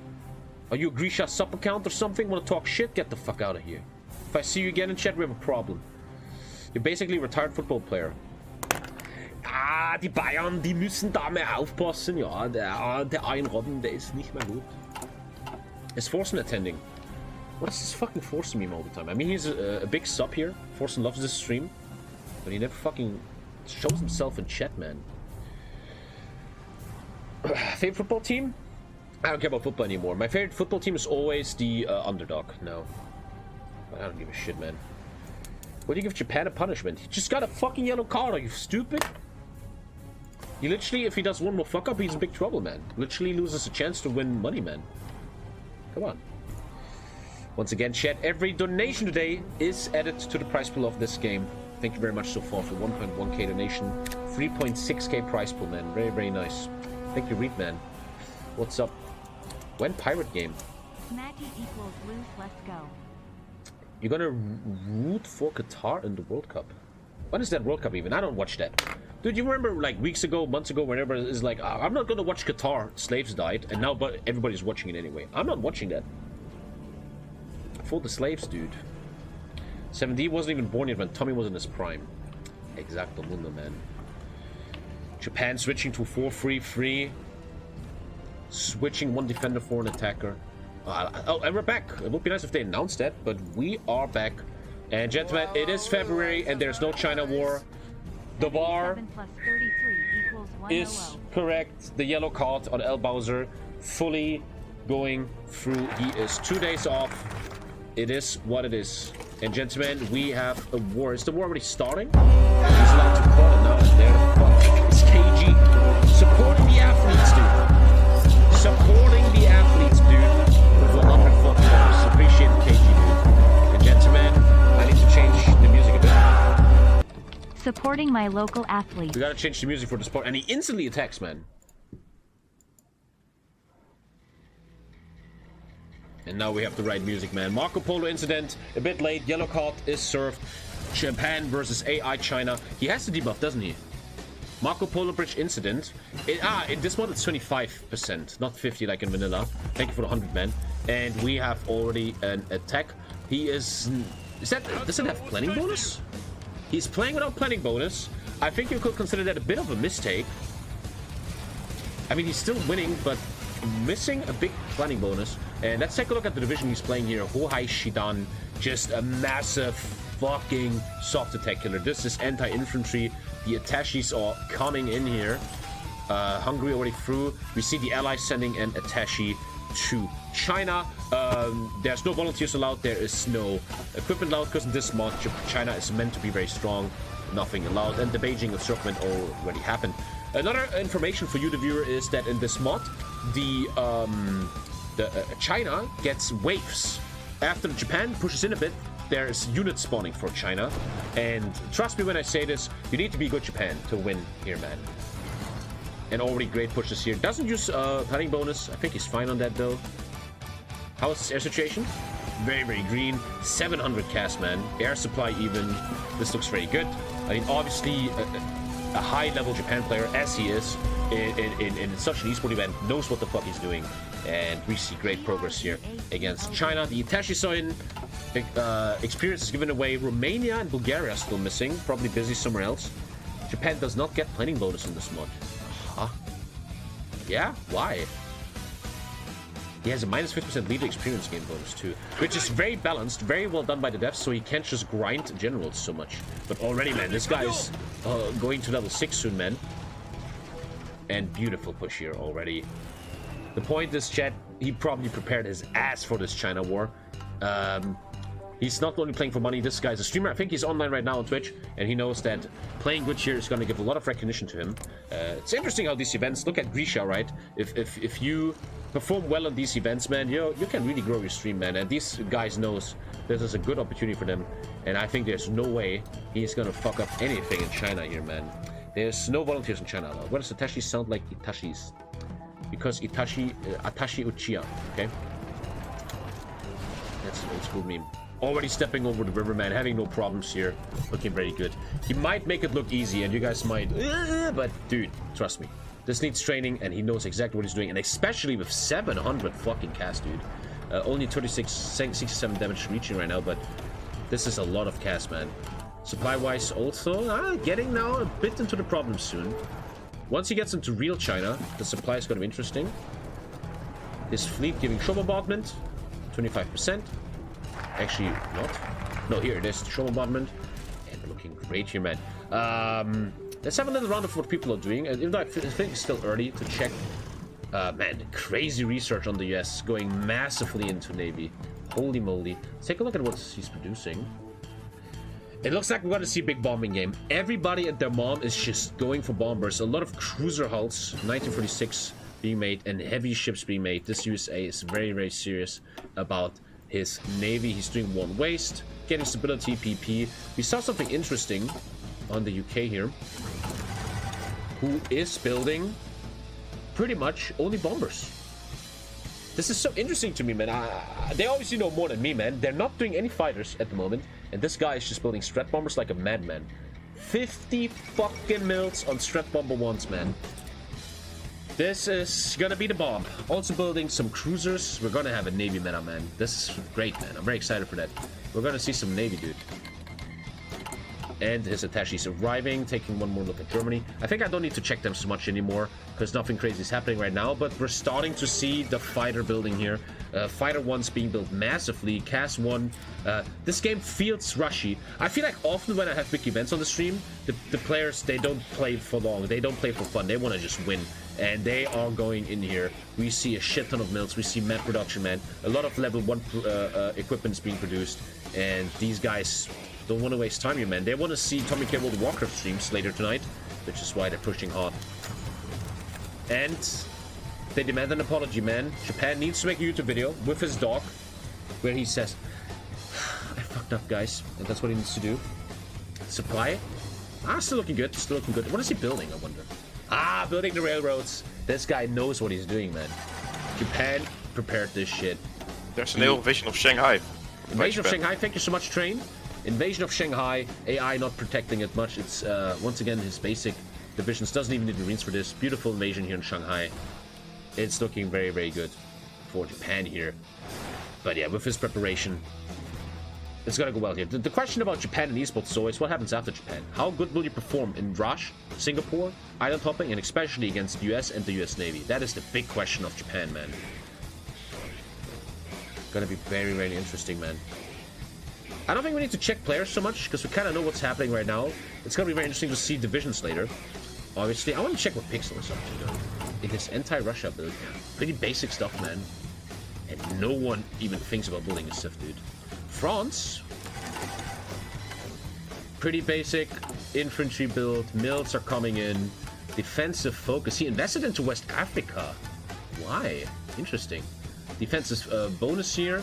Are you a Grisha sub account or something? Wanna talk shit? Get the fuck out of here. If I see you again in chat, we have a problem. You're basically a retired football player. Ah, die Bayern, die müssen da mehr aufpassen. Ja, der Einrodden, der ist nicht mehr gut. Is Forsen attending? What is this fucking Forsen meme all the time? I mean, he's a big sub here. Forsen loves this stream. But he never fucking shows himself in chat, man. Favorite football team? I don't care about football anymore. My favorite football team is always the underdog. No. I don't give a shit, man. What do you give Japan a punishment? He just got a fucking yellow card. Are you stupid? He literally, if he does one more fuck up, he's in big trouble, man. Literally loses a chance to win money, man. Come on. Once again, chat, every donation today is added to the prize pool of this game. Thank you very much so far for 1.1k donation. 3.6k prize pool, man. Very, very nice. Thank you, Reed, man. What's up? When pirate game? Matty equals loose, let's go. You're gonna root for Qatar in the World Cup? When is that World Cup even? I don't watch that. Dude, you remember like weeks ago, months ago, whenever it's like, I'm not gonna watch Qatar, slaves died, and now but everybody's watching it anyway. I'm not watching that. For the slaves, dude. 7D wasn't even born yet when Tommy was in his prime. Exacto mundo, man. Japan switching to 4-3-3. Switching one defender for an attacker. Oh, and we're back. It would be nice if they announced that, but we are back. And gentlemen, it is February and there's no China war. The VAR is correct. The yellow card on El Bowser fully going through. He is 2 days off. It is what it is. And gentlemen, we have a war. Is the war already starting? He's allowed to call it now. There the fuck. It's KG. Supporting the athletes, dude. Supporting the athletes, dude. With $140. Appreciate it, KG, dude. And gentlemen, I need to change the music a bit. Supporting my local athletes. We gotta change the music for the sport. And he instantly attacks, man. And now we have the right music, man. Marco Polo incident, a bit late. Yellow card is served. Japan versus AI China. He has the debuff, doesn't he? Marco Polo bridge incident. In this one it's 25%, not 50 like in vanilla. Thank you for the 100, man. And we have already an attack. He is that, does it have planning bonus? He's playing without planning bonus. I think you could consider that a bit of a mistake. I mean, he's still winning, but missing a big planning bonus. And let's take a look at the division he's playing here. Hohai just a massive fucking soft attack killer. This is anti-infantry. The attachis are coming in here. Hungary already through. We see the allies sending an attache. to China. There's no volunteers allowed. There is no equipment allowed because in this mod, China is meant to be very strong. Nothing allowed, and the Beijing encirclement already happened. Another information for you, the viewer, is that in this mod, China gets waves. After Japan pushes in a bit, there's units spawning for China, and trust me when I say this, you need to be good Japan to win here, man. And already great pushes here. Doesn't use planning bonus. I think he's fine on that though. How is his air situation? Very, very green. 700 cast, man. Air supply even. This looks very good. I mean, obviously, a high-level Japan player, as he is, in such an esport event, knows what the fuck he's doing. And we see great progress here against China. The Itachi Soin experience is given away. Romania and Bulgaria are still missing. Probably busy somewhere else. Japan does not get planning bonus in this mod. Huh? Yeah? Why? He has a minus 50% leader experience game bonus too, which is very balanced, very well done by the devs, so he can't just grind generals so much. But already, man, this guy's going to level 6 soon, man. And beautiful push here already. The point is, chat, he probably prepared his ass for this China war. He's not only playing for money, this guy's a streamer. I think he's online right now on Twitch, and he knows that playing good here is going to give a lot of recognition to him. It's interesting how these events, look at Grisha, right? If you perform well on these events, man, you can really grow your stream, man. And these guys knows this is a good opportunity for them, and I think there's no way he's going to fuck up anything in China here, man. There's no volunteers in China. What does Itachi sound like? Itachi's. Because Atashi Uchiha, okay? That's an old school meme. Already stepping over the river, man, having no problems here. Looking very good. He might make it look easy, and you guys might... but, dude, trust me. This needs training, and he knows exactly what he's doing. And especially with 700 fucking cast, dude. Only 67 damage reaching right now, but this is a lot of cast, man. Supply-wise, also, getting now a bit into the problem soon. Once he gets into real China, the supply is going to be interesting. His fleet giving show bombardment, 25%. Actually, not. No, here it is, the show bombardment. And looking great here, man. Let's have a little round of what people are doing. Even though I think it's still early to check. Man, crazy research on the US, going massively into Navy. Holy moly. Let's take a look at what he's producing. It looks like we're going to see a big bombing game. Everybody and their mom is just going for bombers. A lot of cruiser hulls, 1946 being made, and heavy ships being made. This USA is very, very serious about his navy. He's doing one waste, getting stability, PP. We saw something interesting on the UK here, who is building pretty much only bombers. This is so interesting to me, man. They obviously know more than me, man. They're not doing any fighters at the moment, and this guy is just building strat bombers like a madman. 50 fucking mils on strat bomber ones, man. This is gonna be the bomb. Also building some cruisers. We're gonna have a navy meta, man. This is great, man. I'm very excited for that. We're gonna see some navy, dude. And his attaches arriving, taking one more look at Germany. I think I don't need to check them so much anymore, because nothing crazy is happening right now, but we're starting to see the fighter building here. Fighter 1's being built massively, CAS 1. This game feels rushy. I feel like often when I have big events on the stream, the players, they don't play for long, they don't play for fun, they want to just win. And they are going in here. We see a shit ton of mills, we see map production, man. A lot of level 1 equipment is being produced, and these guys don't want to waste time here, man. They want to see TommyKay World of Warcraft streams later tonight, which is why they're pushing hard. And they demand an apology, man. Japan needs to make a YouTube video with his dog, where he says, I fucked up, guys. And that's what he needs to do. Supply. Still looking good. Still looking good. What is he building, I wonder? Building the railroads. This guy knows what he's doing, man. Japan prepared this shit. There's an invasion of Shanghai. Invasion of Shanghai, thank you so much, Train. Invasion of Shanghai, AI not protecting it much. It's, once again, his basic divisions. Doesn't even need Marines for this. Beautiful invasion here in Shanghai. It's looking very, very good for Japan here. But yeah, with his preparation, it's gonna go well here. The question about Japan and esports is always, what happens after Japan? How good will you perform in Raj, Singapore, island hopping, and especially against the US and the US Navy? That is the big question of Japan, man. Gonna be very, very interesting, man. I don't think we need to check players so much, because we kind of know what's happening right now. It's gonna be very interesting to see divisions later. Obviously, I want to check what Pixel is up to, though. In his anti-Russia build. Pretty basic stuff, man. And no one even thinks about building a Civ, dude. France, pretty basic infantry build. Mills are coming in. Defensive focus. He invested into West Africa. Why? Interesting. Defensive bonus here.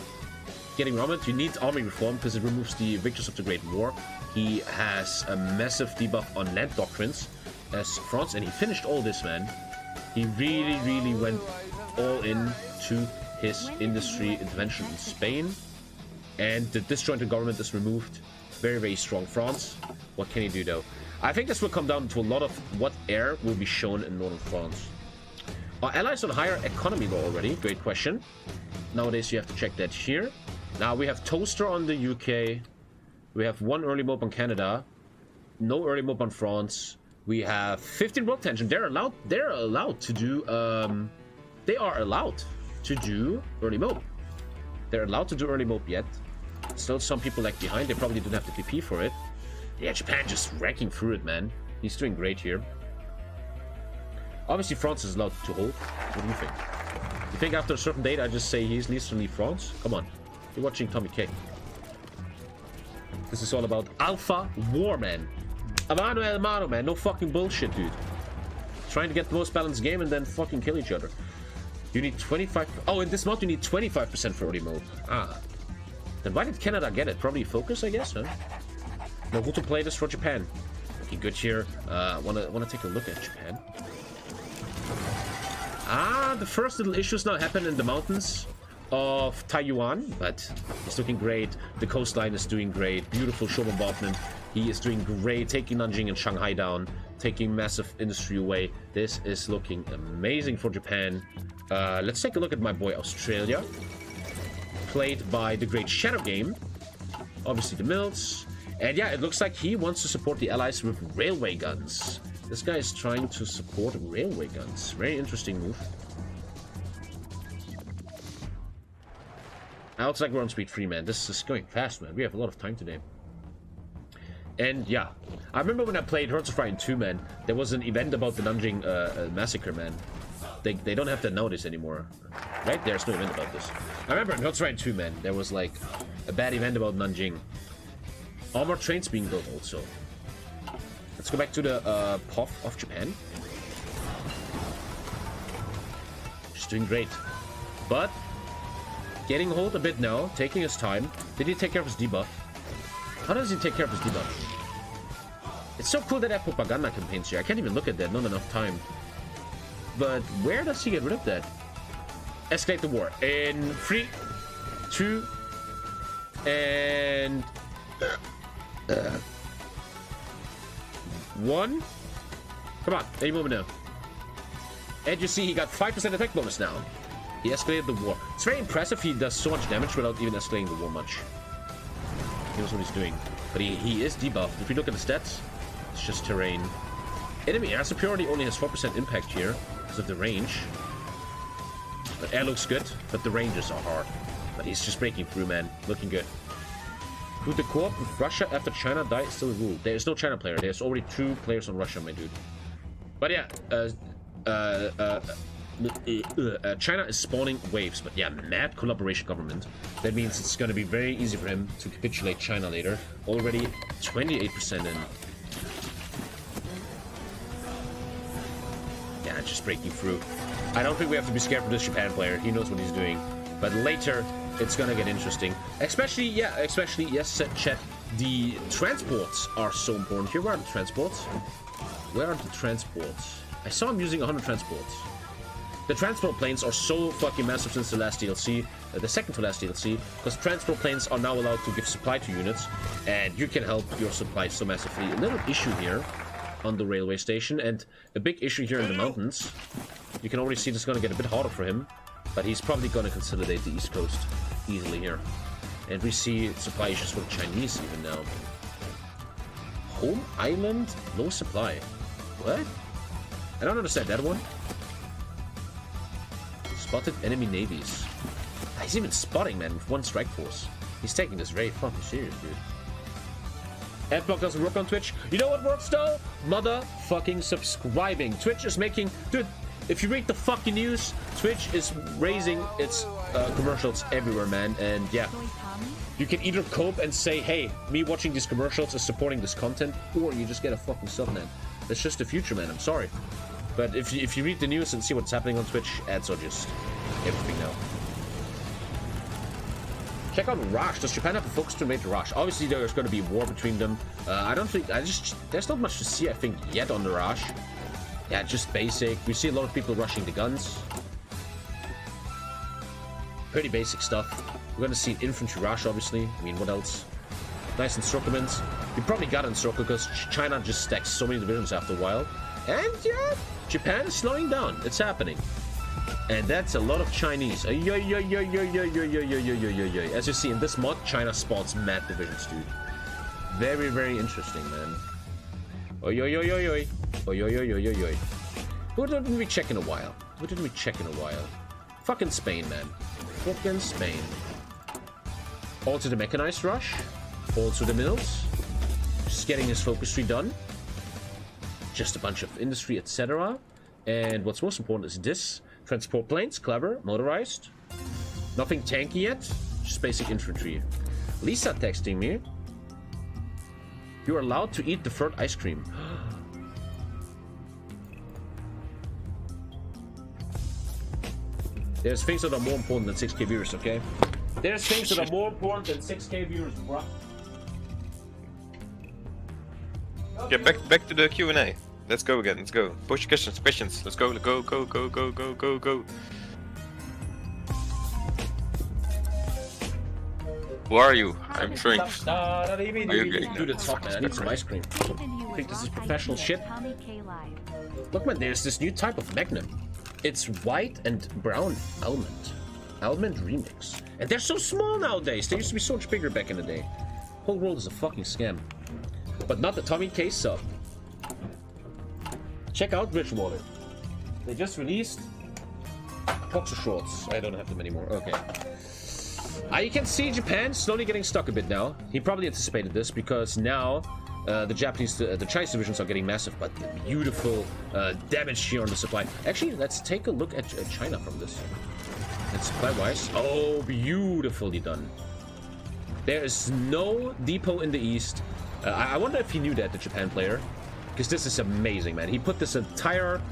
Getting Roman. You need army reform because it removes the victors of the Great War. He has a massive debuff on land doctrines as France, and he finished all this, man. He really went all in to his industry intervention in Spain, and the disjointed government is removed. Very strong France. What can he do though? I think this will come down to a lot of what heir will be shown in northern France. Are allies on higher economy law already? Great question. Nowadays you have to check that here. Now we have Toaster on the UK. We have 1 early mob on Canada. No early mob on France. We have 15 world tension. They're allowed to do they are allowed to do early mob. They're allowed to do early mob yet. Still some people lag behind. They probably don't have the PP for it. Yeah, Japan just wrecking through it, man. He's doing great here. Obviously France is allowed to hold. What do you think? You think after a certain date I just say he's needs to leave France? Come on. You're watching Tommy K. This is all about Alpha War, man. Amano el mano, man. No fucking bullshit, dude. Trying to get the most balanced game and then fucking kill each other. You need 25... Oh, in this mod you need 25% for early mode. Ah. Then why did Canada get it? Probably focus, I guess, huh? No, who to play this for Japan? Okay, good here. Wanna take a look at Japan. Ah, the first little issues now happen in the mountains of Taiwan, but he's looking great. The coastline is doing great. Beautiful show bombardment. He is doing great, taking Nanjing and Shanghai down, taking massive industry away. This is looking amazing for Japan. Let's take a look at my boy Australia, played by the great Shadow Game. Obviously the Mills. And yeah, it looks like he wants to support the allies with railway guns. This guy is trying to support railway guns. Very interesting move. Now it's like we're on speed 3, man. This is going fast, man. We have a lot of time today. And yeah, I remember when I played Hearts of Iron 2, man, there was an event about the Nanjing massacre, man. They don't have that nowadays anymore. Right? There's no event about this. I remember in Hearts of Iron 2, man, there was like a bad event about Nanjing. Armored trains being built also. Let's go back to the POF of Japan. She's doing great. But getting hold a bit now, taking his time. Did he take care of his debuff? How does he take care of his debuff? It's so cool that I have propaganda campaigns here. I can't even look at that, not enough time. But where does he get rid of that? Escalate the war. In 3, 2, and 1. Come on, any moment now. And you see he got 5% attack bonus now. He escalated the war. It's very impressive he does so much damage without even escalating the war much. He knows what he's doing. But he is debuffed. If we look at the stats, it's just terrain. Enemy air superiority only has 4% impact here because of the range. But air looks good, but the ranges are hard. But he's just breaking through, man. Looking good. Would the co-op with Russia after China die still rule? There is no China player. There's already 2 players on Russia, my dude. But yeah, China is spawning waves, but yeah, mad collaboration government. That means it's going to be very easy for him to capitulate China later. Already 28% in. Yeah, just breaking through. I don't think we have to be scared for this Japan player. He knows what he's doing. But later, it's going to get interesting. Especially, yes, chat, the transports are so important here. Where are the transports? Where are the transports? I saw him using 100 transports. The transport planes are so fucking massive since the last DLC, the second to last DLC, because transport planes are now allowed to give supply to units, and you can help your supply so massively. A little issue here on the railway station, and a big issue here in the mountains. You can already see this is going to get a bit harder for him, but he's probably going to consolidate the East Coast easily here. And we see supply issues for the Chinese even now. Home Island, no supply. What? I don't understand that one. Spotted enemy navies. He's even spotting, man, with 1 strike force. He's taking this very fucking serious, dude. Adblock doesn't work on Twitch. You know what works though? Motherfucking subscribing. Twitch is making... Dude, if you read the fucking news, Twitch is raising its commercials everywhere, man. And yeah, you can either cope and say, hey, me watching these commercials is supporting this content, or you just get a fucking sub, man. That's just the future, man. I'm sorry. But if you read the news and see what's happening on Twitch, ads are just everything now. Check out Rush. Does Japan have a focus to invade Rush? Obviously, there's going to be war between them. I don't think... there's not much to see, I think, yet on the Rush. Yeah, just basic. We see a lot of people rushing the guns. Pretty basic stuff. We're going to see an infantry rush, obviously. I mean, what else? Nice encirclements. You probably got encircled because China just stacks so many divisions after a while. And yeah, Japan is slowing down. It's happening. And that's a lot of Chinese. As you see in this mod, China spawns mad divisions, dude. Very, very interesting, man. Oi. Who didn't we check in a while? Fucking Spain, man. Fucking Spain. Also the mechanized rush. Also the mills. Just getting his focus tree done. Just a bunch of industry, etc. And what's most important is this. Transport planes, clever, motorized. Nothing tanky yet. Just basic infantry. Lisa texting me. You're allowed to eat deferred ice cream. There's things that are more important than 6k viewers, okay? There's things that are more important than 6k viewers, bro. Yeah, back to the Q&A. Let's go again. Let's go. Push questions. Let's go. Go. Who are you? I'm Frank. Are you getting Dude, it's hot, man. I need some ice cream. I think this is professional shit. Look, man, there's this new type of Magnum. It's white and brown almond. Almond remix. And they're so small nowadays. They used to be so much bigger back in the day. Whole world is a fucking scam. But not the TommyKay sub. Check out Bridgewater. They just released boxer shorts. I don't have them anymore. Okay. You can see Japan slowly getting stuck a bit now. He probably anticipated this because now the Chinese divisions are getting massive, but the beautiful damage here on the supply. Actually, let's take a look at China from this. And supply-wise, oh, beautifully done. There is no depot in the east. I wonder if he knew that, the Japan player, because this is amazing, man. He put this entire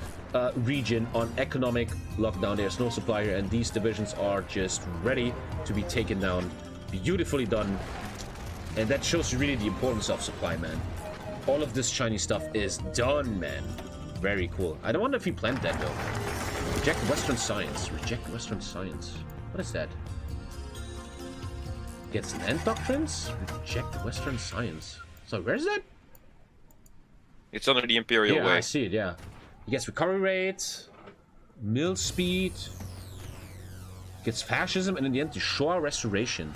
region on economic lockdown. There's no supply here, and these divisions are just ready to be taken down. Beautifully done. And that shows you really the importance of supply, man. All of this Chinese stuff is done, man. Very cool. I don't wonder if he planned that, though. Reject Western science. Reject Western science. What is that? Gets land doctrines? Reject Western science. So where is that? It's under the Imperial way. I see it, yeah. He gets recovery rate, mill speed, gets fascism, and in the end, the Showa restoration.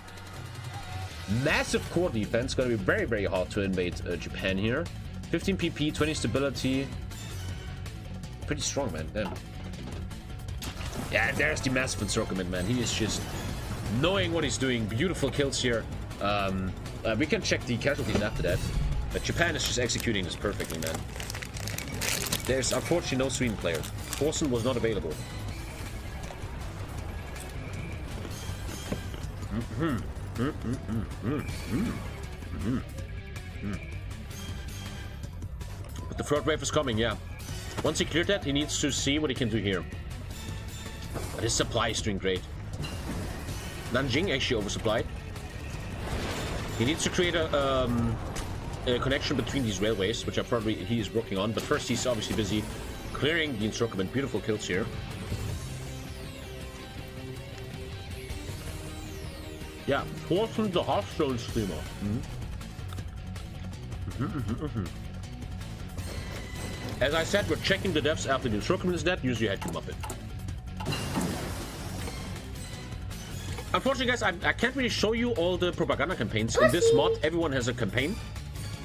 Massive core defense, gonna be very, very hard to invade Japan here. 15 PP, 20 stability. Pretty strong, man. Damn. Yeah, there's the massive encirclement, man. He is just knowing what he's doing. Beautiful kills here. We can check the casualties after that. But Japan is just executing this perfectly, man. There's unfortunately no Sweden player. Thorson was not available. But the third wave is coming, yeah. Once he cleared that, he needs to see what he can do here. But his supply is doing great. Nanjing actually oversupplied. He needs to create a connection between these railways, which he is working on. But first, he's obviously busy clearing the encirclement. Beautiful kills here. Yeah, Thorson the Hearthstone streamer. As I said, we're checking the devs after the encirclement is dead. Use your head, you muppet. Unfortunately, guys, I can't really show you all the propaganda campaigns. In this mod, everyone has a campaign,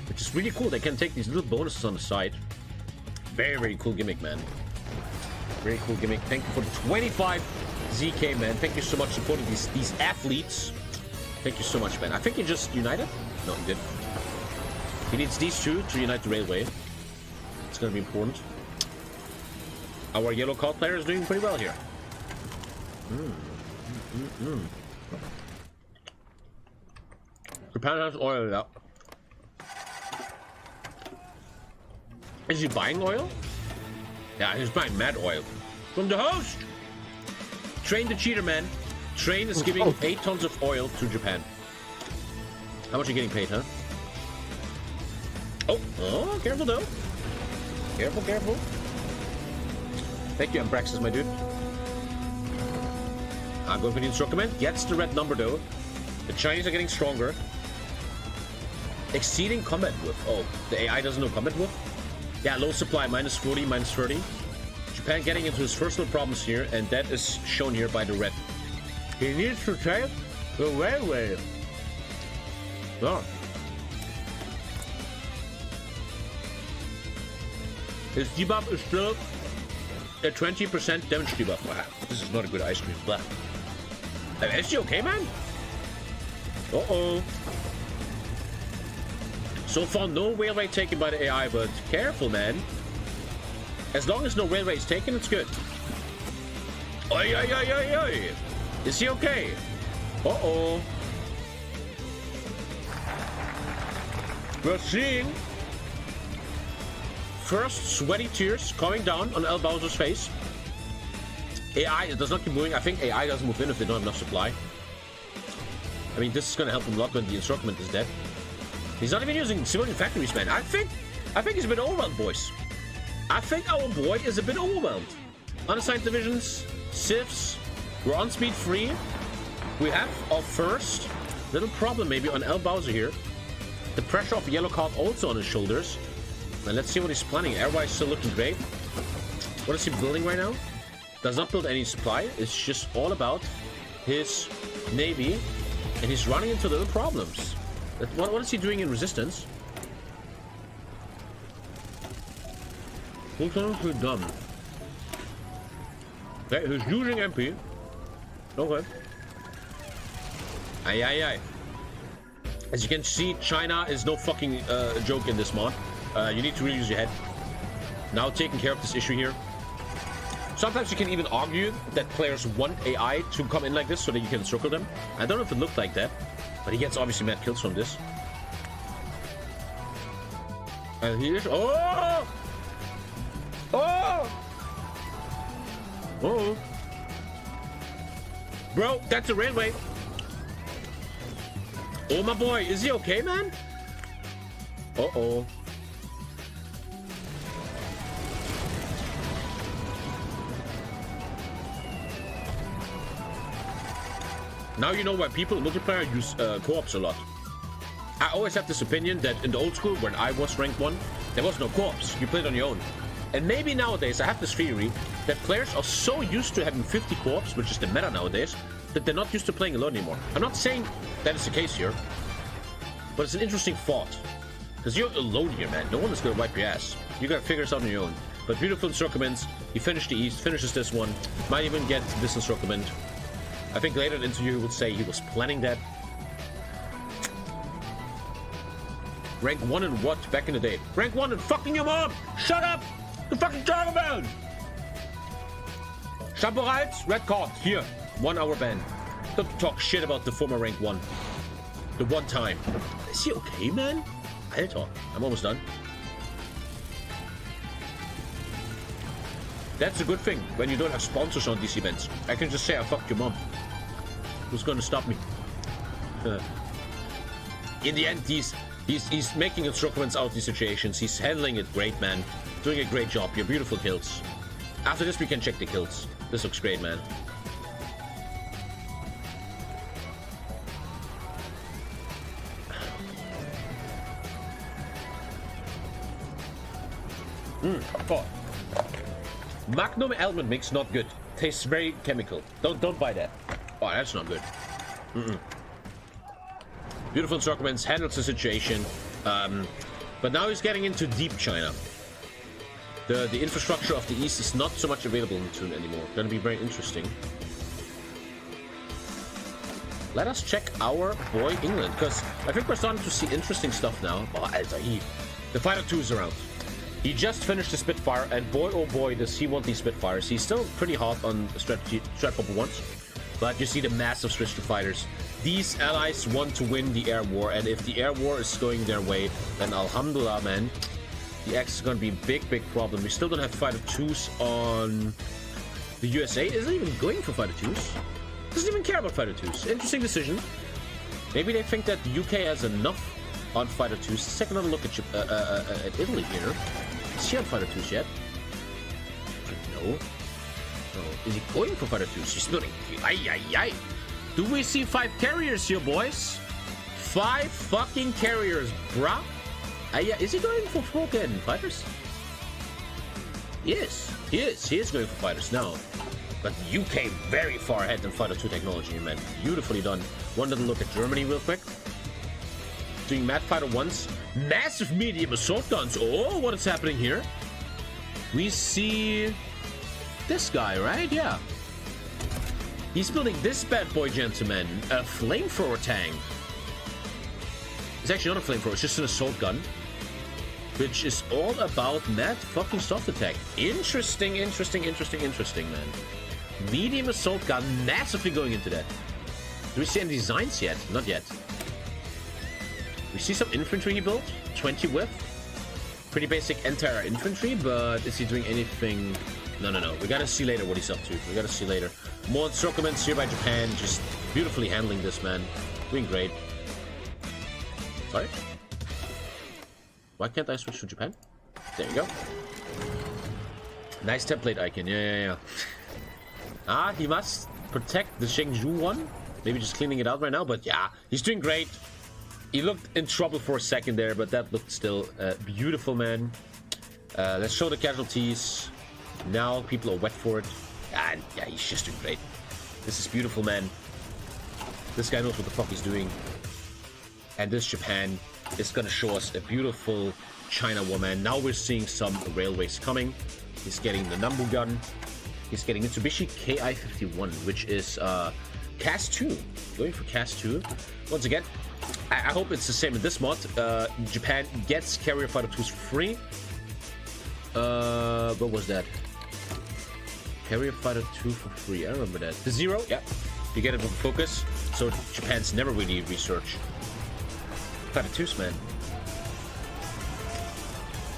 which is really cool. They can take these little bonuses on the side. Very, very cool gimmick, man. Very cool gimmick. Thank you for the 25 ZK, man. Thank you so much for supporting these athletes. Thank you so much, man. I think he just united? No, he didn't. He needs these two to unite the railway. It's gonna be important. Our yellow card player is doing pretty well here. Japan has oil out. Is he buying oil? Yeah, he's buying mad oil. From the host! Train the cheater, man. Train is giving 8 tons of oil to Japan. How much are you getting paid, huh? Oh, careful though. Careful, careful. Thank you, Ambraxis, my dude. I'm going for the instrument. Gets the red number though. The Chinese are getting stronger. Exceeding combat whip. Oh, the AI doesn't know combat whip? Yeah, low supply, minus 40, minus 30. Japan getting into his first little problems here, and that is shown here by the red. He needs to take the railway. Oh. His debuff is still a 20% damage debuff. Wow, this is not a good ice cream. Blah. Is she okay, man? Uh-oh. So far, no railway taken by the AI, but careful, man. As long as no railway is taken, it's good. Oi, oi, oi, oi, oi. Is he okay? Uh-oh. We're seeing first sweaty tears coming down on El Bowser's face. AI does not keep moving. I think AI doesn't move in if they don't have enough supply. I mean, this is going to help him a lot when the instrument is dead. He's not even using civilian factories, man. I think he's a bit overwhelmed, boys. I think our boy is a bit overwhelmed. Unassigned divisions, civs, we're on speed 3. We have our first little problem maybe on El Bowser here. The pressure of the yellow card also on his shoulders. And let's see what he's planning. Everybody's still looking great. What is he building right now? Does not build any supply. It's just all about his navy. And he's running into little problems. What is he doing in resistance? He's dumb. Okay, he's using MP. Okay. Aye, aye, aye. As you can see, China is no fucking joke in this mod. You need to really use your head. Now taking care of this issue here. Sometimes you can even argue that players want AI to come in like this so that you can circle them. I don't know if it looked like that, but he gets obviously mad kills from this. And he is... Oh! Oh! Oh! Bro, that's a railway. Oh, my boy. Is he okay, man? Uh-oh. Now you know why people in multiplayer use co-ops a lot. I always have this opinion that in the old school, when I was ranked 1, there was no co-ops. You played on your own. And maybe nowadays, I have this theory that players are so used to having 50 co-ops, which is the meta nowadays, that they're not used to playing alone anymore. I'm not saying that is the case here, but it's an interesting thought. Because you're alone here, man. No one is going to wipe your ass. You got to figure this out on your own. But beautiful encirclements. He finished the East, finishes this one. Might even get this encirclement. I think later in the interview he would say he was planning that. Rank 1 in what back in the day? Rank 1 in fucking your mom! Shut up! The fucking talking about! Shampoo red card, here. 1 hour ban. Don't talk shit about the former rank 1. The one time. Is he okay, man? Alter, I'm almost done. That's a good thing when you don't have sponsors on these events. I can just say I fucked your mom. Who's gonna stop me? In the end, he's making instruments out of these situations. He's handling it great, man. Doing a great job. Your beautiful kills. After this, we can check the kills. This looks great, man. Oh. Magnum almond mix, not good. Tastes very chemical. Don't buy that. Oh, that's not good. Beautiful instruments, handles the situation. But now he's getting into deep China. The infrastructure of the East is not so much available in Toon anymore. Gonna be very interesting. Let us check our boy England, because I think we're starting to see interesting stuff now. Oh, Alter, the Fighter 2 is around. He just finished the Spitfire, and boy, oh boy, does he want these Spitfires. He's still pretty hot on Strat Purple ones, but you see the massive switch to fighters. These allies want to win the air war, and if the air war is going their way, then alhamdulillah, man, the X is going to be a big problem. We still don't have fighter 2s on... The USA isn't even going for fighter 2s. Doesn't even care about fighter 2s. Interesting decision. Maybe they think that the UK has enough on fighter 2s. Let's take another look at Italy here. Is he on fighter 2s yet? No. No. Is he going for fighter 2s? He's building... Ay. Do we see 5 carriers here, boys? 5 fucking carriers, bruh. Yeah, is he going for Falcon fighters? Yes, he is. He is going for fighters now. But UK very far ahead in fighter 2 technology, man. Beautifully done. One little look at Germany real quick. Doing mad fighter 1s. Massive medium assault guns. Oh, what is happening here? We see this guy, right? Yeah. He's building this bad boy, gentlemen. A flamethrower tank. It's actually not a flamethrower, it's just an assault gun. Which is all about mad fucking soft attack. Interesting, man. Medium assault gun, massively going into that. Do we see any designs yet? Not yet. We see some infantry he built. 20 width. Pretty basic entire infantry, but is he doing anything? No. We gotta see later what he's up to. We gotta see later. More encirclements here by Japan. Just beautifully handling this, man. Doing great. Sorry? Why can't I switch to Japan? There you go. Nice template icon. Yeah. He must protect the Shengju one. Maybe just cleaning it out right now, but yeah, he's doing great. He looked in trouble for a second there, but that looked still beautiful, man. Let's show the casualties. Now people are wet for it. And yeah, he's just doing great. This is beautiful, man. This guy knows what the fuck he's doing. And this Japan is gonna show us a beautiful China woman. Now we're seeing some railways coming. He's getting the Nambu gun. He's getting Mitsubishi Ki-51, which is Cast 2. Going for Cast 2. Once again, I hope it's the same in this mod. Japan gets carrier fighter 2s free. What was that? Carrier fighter 2 for free. I remember that. The 0, yeah. You get it with focus. So Japan's never really research fighter 2s, man.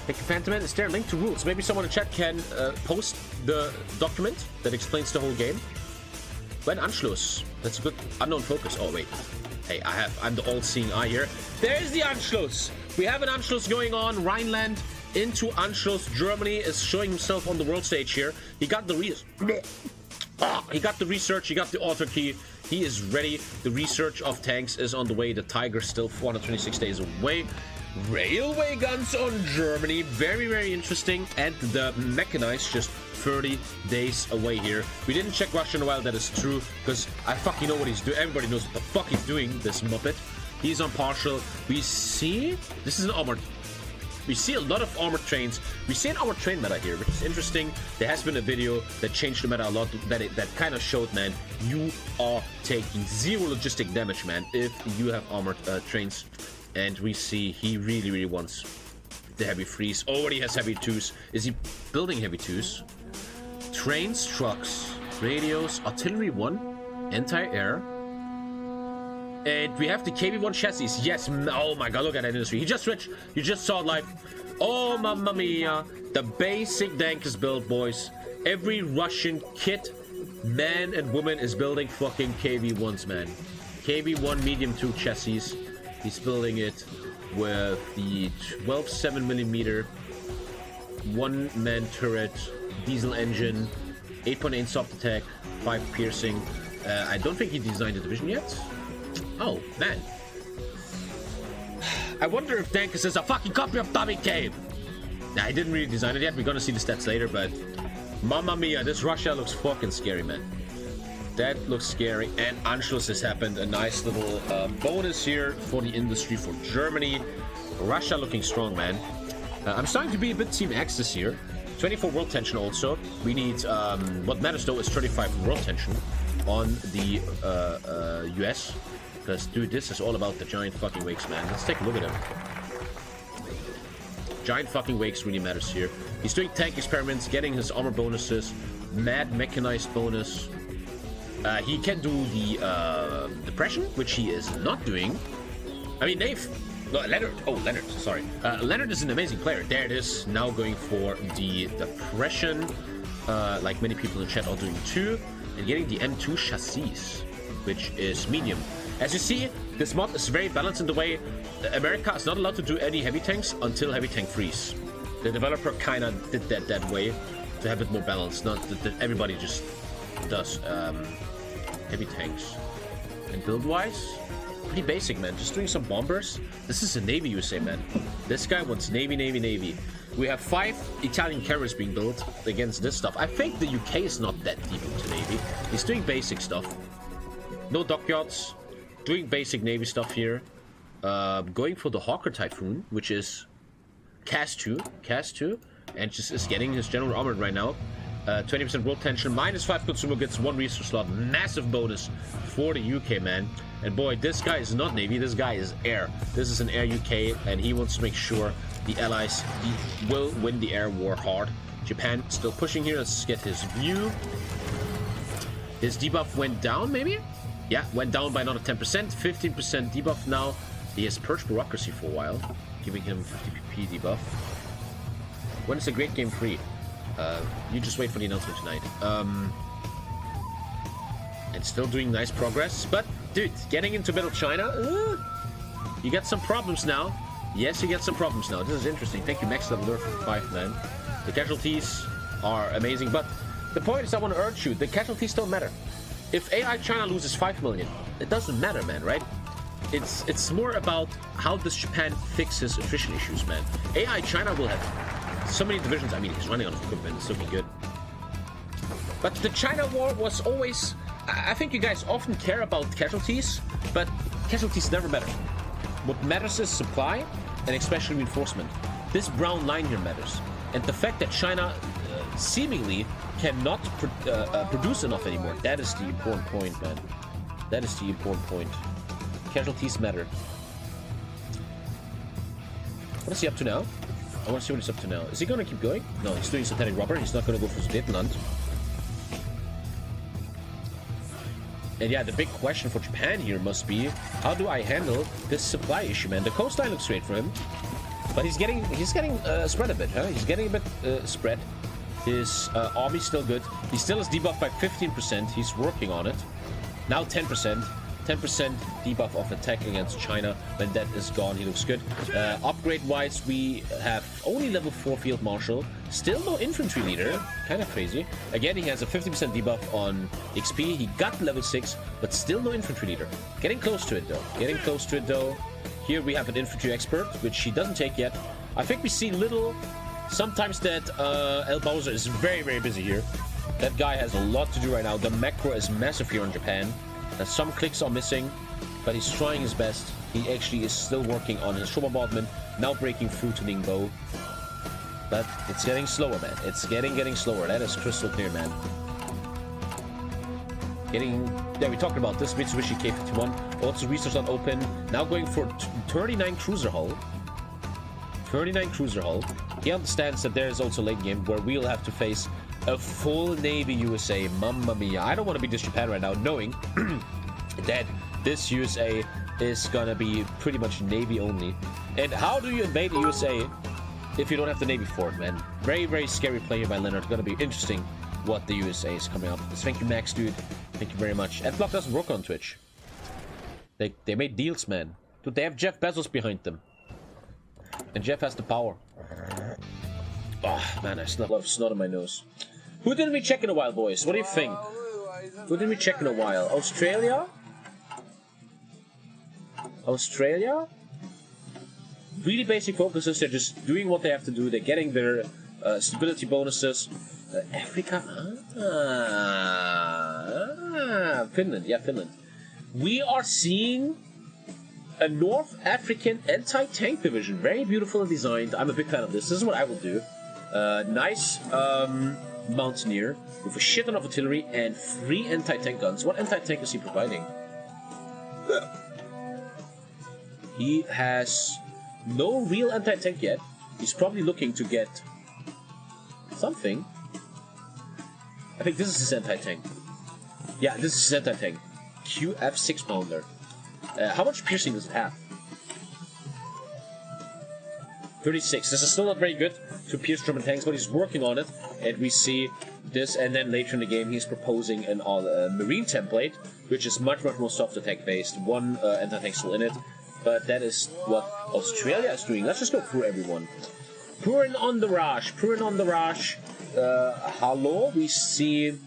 Thank you, Phantom. Is there a link to rules? Maybe someone in chat can post the document that explains the whole game. When Anschluss. That's a good unknown focus. Oh wait. Hey, I'm the all-seeing eye here. There's the Anschluss. We have an Anschluss going on. Rhineland into Anschluss. Germany is showing himself on the world stage here. He got the he got the research. He got the author key. He is ready. The research of tanks is on the way. The Tiger still 426 days away. Railway guns on Germany. Very interesting. And the mechanized just 30 days away here. We didn't check Russia in a while. That is true. Because I fucking know what he's doing. Everybody knows what the fuck he's doing. This Muppet. He's on partial. We see... This is an armored... We see a lot of armored trains. We see an armored train meta here, which is interesting. There has been a video that changed the meta a lot. That kind of showed, man, you are taking 0 logistic damage, man, if you have armored trains. And we see he really wants the heavy freeze. Already has heavy 2s. Is he building heavy 2s? Trains, trucks, radios, artillery 1, anti-air. And we have the KV1 chassis. Yes. Oh my god, look at that industry. He just switched. You just saw it live. Oh, mamma mia. The basic tank is built, boys. Every Russian kid, man and woman is building fucking KV1s, man. KV1 medium 2 chassis. He's building it with the 12.7mm 1-man turret, diesel engine, 8.8 soft attack, 5 piercing. I don't think he designed the division yet. Oh, man. I wonder if Dankus is a fucking copy of TommyKay. Nah, I didn't really design it yet. We're gonna see the stats later, but... Mamma mia, this Russia looks fucking scary, man. That looks scary. And Anschluss has happened. A nice little bonus here for the industry for Germany. Russia looking strong, man. I'm starting to be a bit Team X this year. 24 world tension also. We need... what matters, though, is 35 world tension on the US. Because, dude, this is all about the giant fucking wakes, man. Let's take a look at him. Giant fucking wakes really matters here. He's doing tank experiments, getting his armor bonuses, mad mechanized bonus. He can do the depression, which he is not doing. I mean, no, Leonard. Oh, Leonard. Sorry. Leonard is an amazing player. There it is. Now going for the depression, like many people in chat are doing too, and getting the M2 chassis, which is medium. As you see, this mod is very balanced in the way America is not allowed to do any heavy tanks until heavy tank freeze. The developer kind of did that way to have it more balanced, not that everybody just does heavy tanks. And build-wise, pretty basic, man. Just doing some bombers. This is a Navy USA, man. This guy wants Navy, Navy, Navy. We have 5 Italian carriers being built against this stuff. I think the UK is not that deep into Navy. He's doing basic stuff. No dockyards. Doing basic Navy stuff here. Going for the Hawker Typhoon, which is Cas 2, and just is getting his general armored right now. 20% roll tension, -5 consumer goods, 1 resource slot, massive bonus for the UK, man. And boy, this guy is not Navy, this guy is air. This is an air UK, and he wants to make sure the allies will win the air war hard. Japan still pushing here. Let's get his view. His debuff went down, maybe? Yeah, went down by another 10%, 15% debuff now. He has purged bureaucracy for a while, giving him 50 PP debuff. When is the great game free? You just wait for the announcement tonight. And still doing nice progress, but dude, getting into Middle China, you got some problems now. Yes, you get some problems now. This is interesting. Thank you, Max Leveler, for 5, man. The casualties are amazing, but the point is, I want to urge you, the casualties don't matter. If AI China loses 5 million, it doesn't matter, man, right? It's more about how does Japan fix his attrition issues, man. AI China will have so many divisions. I mean, he's running out of equipment. It's looking good. But the China war was always... I think you guys often care about casualties, but casualties never matter. What matters is supply, and especially reinforcement. This brown line here matters. And the fact that China seemingly cannot produce enough anymore, that is the important point, man. That is the important point. Casualties matter. What is he up to now? I want to see what he's up to now. Is he going to keep going? No, he's doing synthetic rubber. He's not going to go for Sudetenland. And yeah, the big question for Japan here must be, how do I handle this supply issue, man? The coastline looks great for him, but he's getting spread a bit, huh? He's getting a bit spread. His army's still good. He still is debuffed by 15%. He's working on it. Now 10%. 10% debuff of attack against China. When that is gone, he looks good. Upgrade-wise, we have only level 4 Field Marshal. Still no infantry leader. Kind of crazy. Again, he has a 50% debuff on XP. He got level 6, but still no infantry leader. Getting close to it, though. Getting close to it, though. Here we have an infantry expert, which he doesn't take yet. I think we see little... Sometimes that El Bowser is very, very busy here. That guy has a lot to do right now. The macro is massive here in Japan. Some clicks are missing, but he's trying his best. He actually is still working on his shore bombardment, now breaking through to Ningbo. But it's getting slower, man. It's getting slower. That is crystal clear, man. Yeah, we talked about this Mitsubishi K51. Also, research not open. Now going for 39 cruiser hull. 39 cruiser hull. He understands that there is also late game where we'll have to face a full Navy USA. Mamma mia. I don't want to be this Japan right now, knowing that this USA is gonna be pretty much Navy only. And how do you invade the USA if you don't have the Navy for it, man? Very, very scary play by Leonard. Gonna be interesting what the USA is coming up with. Thank you, Max, dude. Thank you very much. Adblock doesn't work on Twitch. They made deals, man. Dude, they have Jeff Bezos behind them. And Jeff has the power. Oh, man, I still have snot on my nose. Who didn't we check in a while, boys? What do you think? Who didn't we check in a while? Australia? Australia? Really basic focuses. They're just doing what they have to do. They're getting their stability bonuses. Africa? Finland. Yeah, Finland. We are seeing a North African anti-tank division. Very beautifully designed. I'm a big fan of this. This is what I will do. Nice mountaineer with a shit ton of artillery and 3 anti-tank guns. What anti-tank is he providing? He has no real anti-tank yet. He's probably looking to get something. I think this is his anti-tank. Yeah, this is his anti-tank. QF 6-pounder. How much piercing does it have? 36. This is still not very good to pierce German tanks, but he's working on it. And we see this, and then later in the game he's proposing an marine template, which is much more soft attack based. One anti-tank still in it, but that is what Australia is doing. Let's just go through everyone. Purin on the Raj. Hello. We see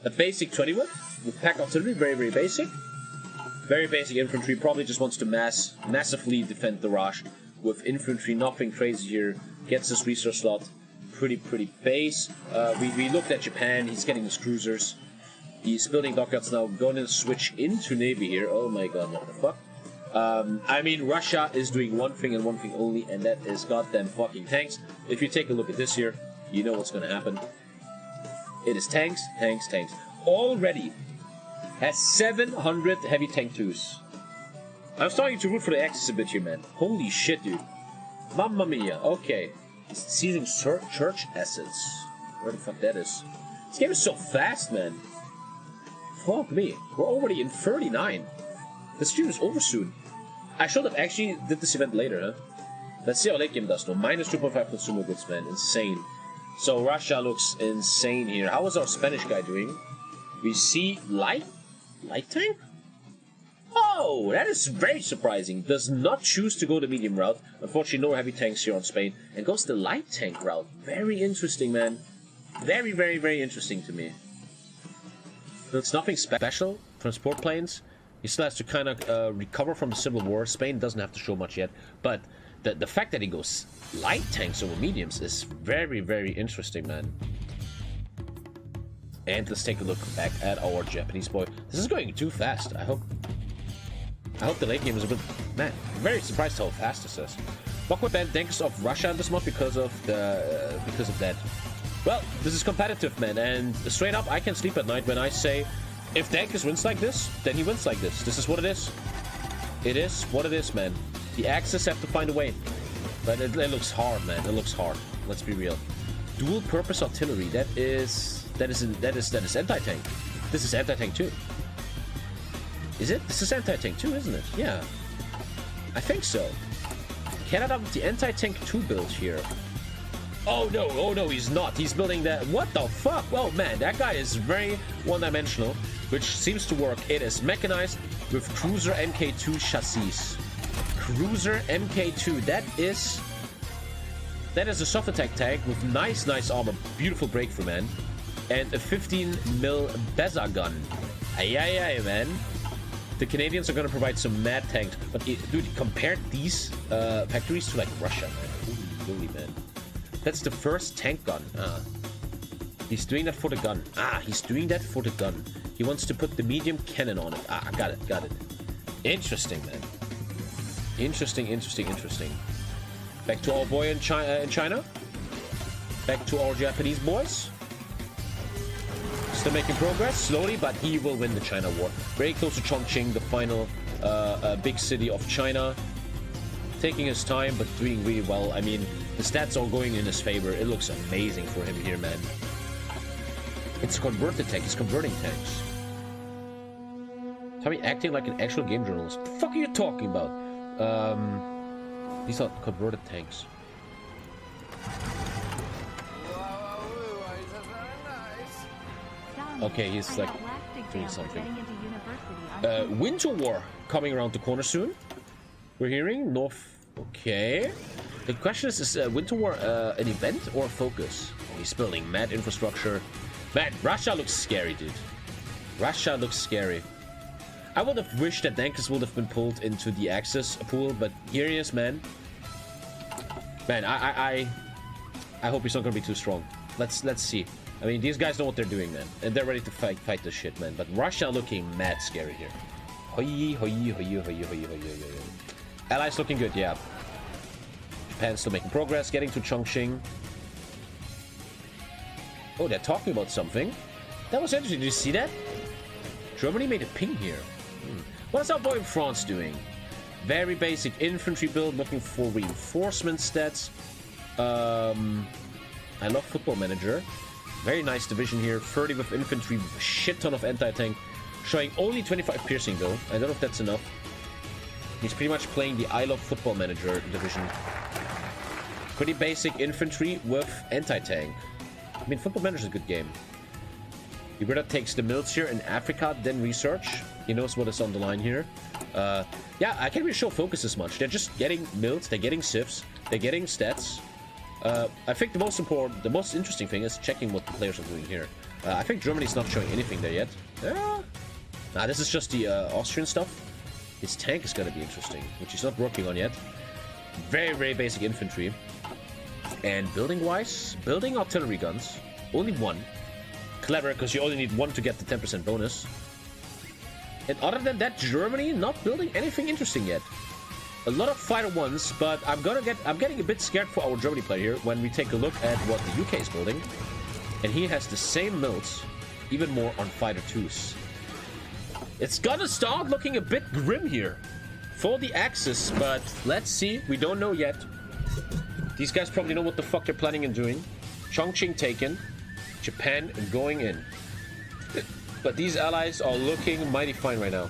a basic 20 with pack artillery, very basic. Very basic infantry, probably just wants to massively defend the Raj. With infantry, nothing crazy here. Gets his resource slot. Pretty base. We looked at Japan, he's getting his cruisers. He's building dockyards now, going to switch into Navy here. Oh my god, what the fuck? I mean, Russia is doing one thing and one thing only, and that is goddamn fucking tanks. If you take a look at this here, you know what's gonna happen. It is tanks. Already has 700 heavy tank 2s. I'm starting to root for the Axis a bit here, man. Holy shit, dude. Mamma mia. Okay. Seizing church assets. Where the fuck that is? This game is so fast, man. Fuck me. We're already in 39. The stream is over soon. I should have actually did this event later, huh? Let's see how late game does though. Minus 2.5 consumer goods, man. Insane. So Russia looks insane here. How is our Spanish guy doing? We see light tank? Oh, that is very surprising. Does not choose to go the medium route. Unfortunately, no heavy tanks here on Spain. And goes the light tank route. Very interesting, man. Very interesting to me. It's nothing special. Transport planes. He still has to kind of recover from the Civil War. Spain doesn't have to show much yet. But the fact that he goes light tanks over mediums is very interesting, man. And let's take a look back at our Japanese boy. This is going too fast. I hope the late game is a bit... Man, I'm very surprised how fast this is. Buckwheat banned tanks of Russia this month because of that. Well, this is competitive, man, and straight up, I can sleep at night when I say, if Dankers wins like this, then he wins like this. This is what it is. It is what it is, man. The Axis have to find a way. But it looks hard, man. It looks hard. Let's be real. Dual purpose artillery. That is anti-tank. This is anti-tank too. Is it? This is anti-tank too, isn't it? Yeah. I think so. Canada with the anti-tank 2 build here. Oh no, he's not. He's building that. What the fuck? Well, man, that guy is very one-dimensional, which seems to work. It is mechanized with Cruiser MK2 chassis. Cruiser MK2. That is a soft attack tank with nice armor, beautiful breakthrough, man, and a 15mm Beza gun. Aye, man. The Canadians are gonna provide some mad tanks, but dude, compare these factories to like Russia, man. Holy man. That's the first tank gun. He's doing that for the gun. He's doing that for the gun. He wants to put the medium cannon on it. Got it. Interesting, man. Interesting. Back to our boy in China. Back to our Japanese boys. Still making progress, slowly, but he will win the China war. Very close to Chongqing, the final big city of China. Taking his time, but doing really well. I mean, the stats are going in his favor. It looks amazing for him here, man. It's a converted tank. He's converting tanks. Tommy acting like an actual game journalist. What the fuck are you talking about? These are converted tanks. Okay, he's like doing something. Winter War coming around the corner soon. We're hearing North. Okay. The question is Winter War an event or a focus? Oh, he's building mad infrastructure. Man, Russia looks scary, dude. Russia looks scary. I would have wished that Dankers would have been pulled into the Axis pool, but here he is, man. Man, I hope he's not gonna be too strong. Let's see. I mean, these guys know what they're doing, man, and they're ready to fight this shit, man. But Russia looking mad scary here. Allies looking good, yeah. Japan's still making progress, getting to Chongqing. Oh, they're talking about something. That was interesting. Did you see that? Germany made a ping here. What's our boy in France doing? Very basic infantry build, looking for reinforcement stats. I love Football Manager. Very nice division here. 30 with infantry, a shit ton of anti-tank. Showing only 25 piercing though. I don't know if that's enough. He's pretty much playing the I Love Football Manager division. Pretty basic infantry with anti-tank. I mean, Football Manager is a good game. He rather takes the mills here in Africa, then research. He knows what is on the line here. Yeah, I can't really show focus as much. They're just getting mills, they're getting civs, they're getting stats. I think the most important, the most interesting thing is checking what the players are doing here. I think Germany's not showing anything there yet. Nah, this is just the Austrian stuff. His tank is gonna be interesting, which he's not working on yet. Very, very basic infantry. And building-wise, building artillery guns. Only one. Clever, because you only need one to get the 10% bonus. And other than that, Germany not building anything interesting yet. A lot of fighter ones, but I'm getting a bit scared for our Germany player here when we take a look at what the UK is building. And he has the same mills, even more on fighter 2s. It's gonna start looking a bit grim here for the Axis, but let's see. We don't know yet. These guys probably know what the fuck they're planning on doing. Chongqing taken. Japan going in. But these allies are looking mighty fine right now.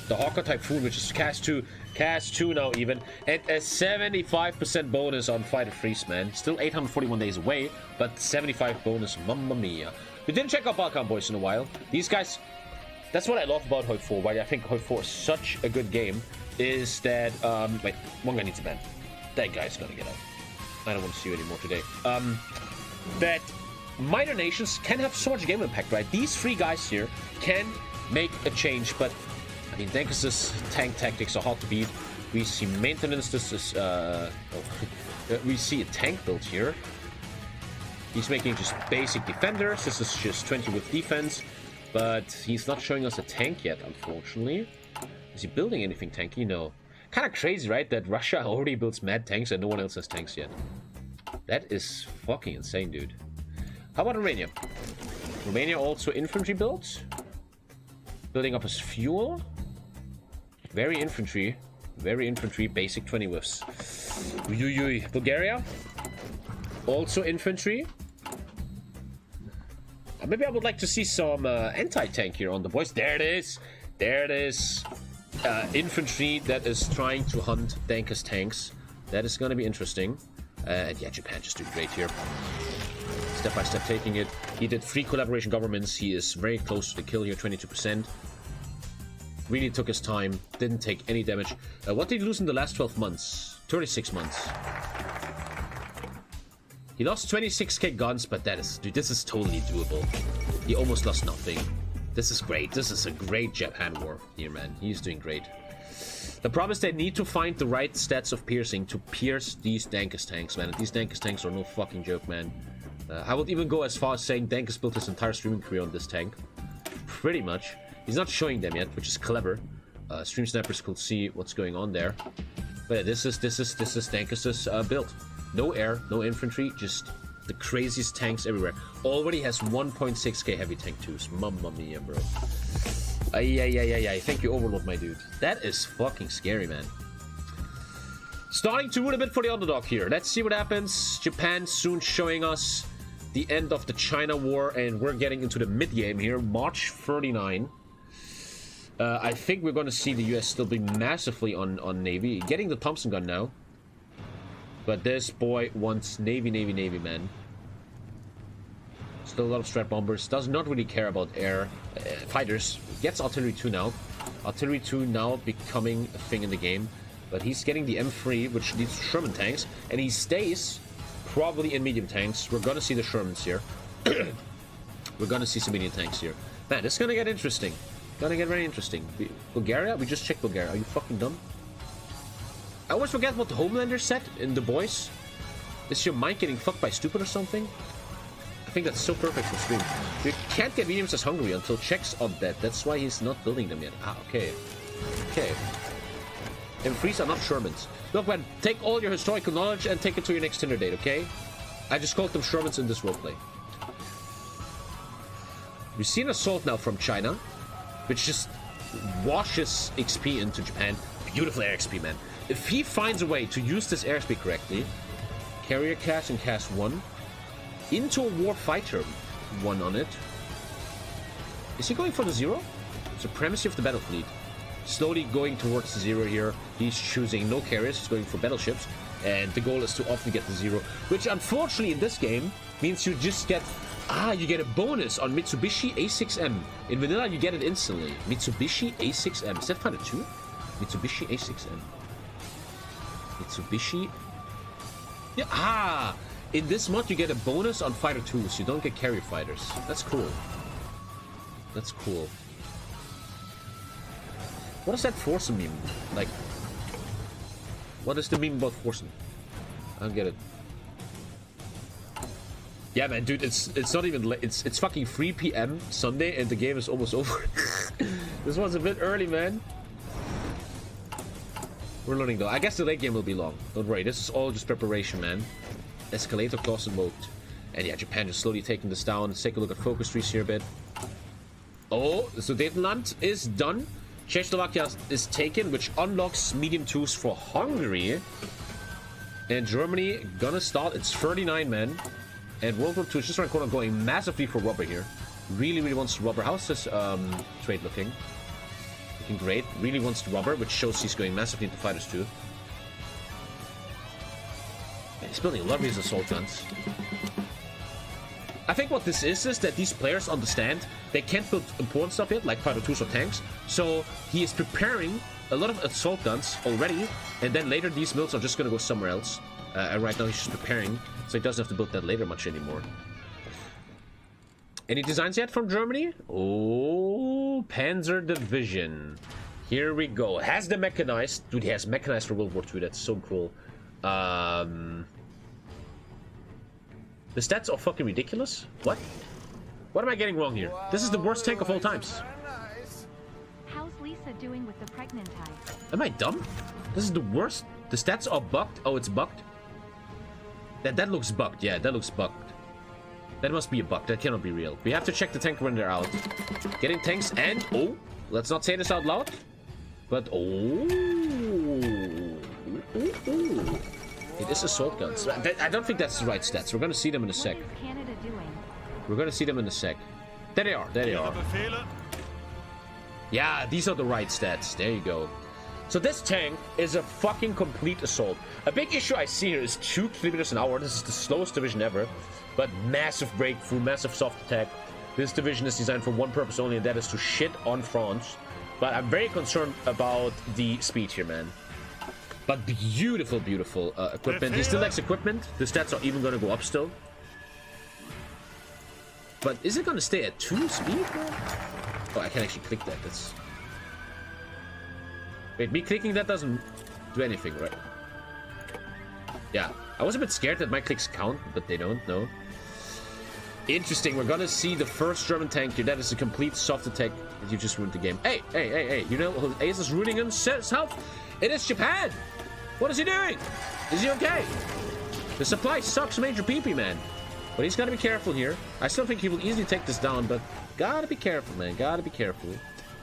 The Hawker Typhoon, which is Cas 2 now even, and a 75% bonus on Fighter Freeze, man. Still 841 days away, but 75 bonus, mamma mia. We didn't check out Balkan Boys in a while. These guys, that's what I love about HOI4, why I think HOI4 is such a good game, is that, wait, one guy needs a ban. That guy's gonna get out. I don't want to see you anymore today. That minor nations can have so much game impact, right? These three guys here can make a change, but I mean, Dankus's tank tactics are hard to beat. We see maintenance. This is we see a tank build here. He's making just basic defenders. This is just 20 with defense, but he's not showing us a tank yet, unfortunately. Is he building anything tanky? No. Kind of crazy, right? That Russia already builds mad tanks and no one else has tanks yet. That is fucking insane, dude. How about Romania? Romania also infantry builds. Building up his fuel. Very infantry, basic 20 whiffs. Bulgaria, also infantry. Maybe I would like to see some anti-tank here on the boys. There it is. There it is. Infantry that is trying to hunt Dankus tanks. That is going to be interesting. And yeah, Japan just doing great here. Step by step taking it. He did 3 collaboration governments. He is very close to the kill here, 22%. Really took his time, didn't take any damage. What did he lose in the last 12 months? 36 months. He lost 26k guns, but that is, dude, this is totally doable. He almost lost nothing. This is great. This is a great Japan war here, man. He's doing great. The problem is they need to find the right stats of piercing to pierce these Dankus tanks, man. And these Dankus tanks are no fucking joke, man. I would even go as far as saying Dankus built his entire streaming career on this tank. Pretty much. He's not showing them yet, which is clever. Stream snipers could see what's going on there. But yeah, this is Dankus's build. No air, no infantry, just the craziest tanks everywhere. Already has 1.6k heavy tank 2s. Mamma mia, bro. Thank you, Overlord, my dude. That is fucking scary, man. Starting to root a bit for the underdog here. Let's see what happens. Japan soon showing us the end of the China war, and we're getting into the mid-game here. March 39. I think we're going to see the US still be massively on Navy. Getting the Thompson gun now. But this boy wants Navy, man. Still a lot of strat bombers. Does not really care about air fighters. Gets artillery 2 now. Artillery 2 now becoming a thing in the game. But he's getting the M3, which needs Sherman tanks. And he stays probably in medium tanks. We're going to see the Shermans here. We're going to see some medium tanks here. Man, this is going to get interesting. Gonna get very interesting. Bulgaria? We just checked Bulgaria. Are you fucking dumb? I always forget what the Homelander said in The Boys. Is your mind getting fucked by stupid or something? I think that's so perfect for stream. You can't get mediums as Hungary until Czechs are dead. That's why he's not building them yet. Ah, okay. Okay. M3s are not Shermans. Look, man, take all your historical knowledge and take it to your next Tinder date, okay? I just called them Shermans in this roleplay. We've seen assault now from China, which just washes XP into Japan. Beautiful air XP, man. If he finds a way to use this airspeed correctly, Carrier cast and cast 1. Into a Warfighter 1 on it. Is he going for the 0? Supremacy of the battle fleet. Slowly going towards the 0 here. He's choosing no carriers, he's going for battleships. And the goal is to often get the 0. Which unfortunately in this game means you just get... you get a bonus on Mitsubishi A6M. In vanilla you get it instantly. Mitsubishi A6M. Is that Fighter 2? Mitsubishi A6M. Mitsubishi... Yeah, in this mod you get a bonus on Fighter 2s. You don't get carrier fighters. That's cool. That's cool. What does that Forsen mean? Like... What is the meme about Forsen? I don't get it. Yeah, man, dude, it's not even late. It's fucking 3 p.m. Sunday and the game is almost over. This one's a bit early, man. We're learning though. I guess the late game will be long. Don't worry, this is all just preparation, man. Escalator clause invoked. And yeah, Japan just slowly taking this down. Let's take a look at focus trees here a bit. Oh, so Sudetenland is done. Czechoslovakia is taken, which unlocks medium 2s for Hungary. And Germany gonna start. It's 39 men. And World War II is just around the corner, going massively for rubber here. Really, really wants rubber. How's this trade looking? Looking great. Really wants the rubber, which shows he's going massively into fighters too. And he's building a lot of these assault guns. I think what this is that these players understand they can't build important stuff yet, like fighter 2s or tanks. So he is preparing a lot of assault guns already, and then later these builds are just going to go somewhere else. And right now he's just preparing, so he doesn't have to build that later much anymore. Any designs yet from Germany? Oh, Panzer Division. Here we go. Has the mechanized. Dude, he has mechanized for World War II. That's so cool. The stats are fucking ridiculous. What? What am I getting wrong here? This is the worst tank of all times. How's Lisa doing with the pregnant type? Am I dumb? This is the worst. The stats are bugged. Oh, it's bugged. That looks bugged. Yeah, that looks bugged. That must be a bug. That cannot be real. We have to check the tank when they're out. Getting tanks and... Oh, let's not say this out loud. But... Oh. It is assault guns. I don't think that's the right stats. We're going to see them in a sec. What is Canada doing? We're going to see them in a sec. There they are. There they are. Yeah, these are the right stats. There you go. So this tank is a fucking complete assault. A big issue I see here is 2 kilometers an hour. This is the slowest division ever. But massive breakthrough, massive soft attack. This division is designed for one purpose only, and that is to shit on France. But I'm very concerned about the speed here, man. But beautiful, beautiful equipment. He still lacks equipment. The stats are even going to go up still. But is it going to stay at 2 speed? Oh, I can actually click that. That's... Wait, me clicking that doesn't do anything, right? Yeah, I was a bit scared that my clicks count, but they don't, no. Interesting, we're gonna see the first German tank here. That is a complete soft attack that you just ruined the game. Hey, hey, hey, hey, you know who Ace is ruining himself? It is Japan! What is he doing? Is he okay? The supply sucks Major PP, man. But he's gotta be careful here. I still think he will easily take this down, but gotta be careful, man. Gotta be careful.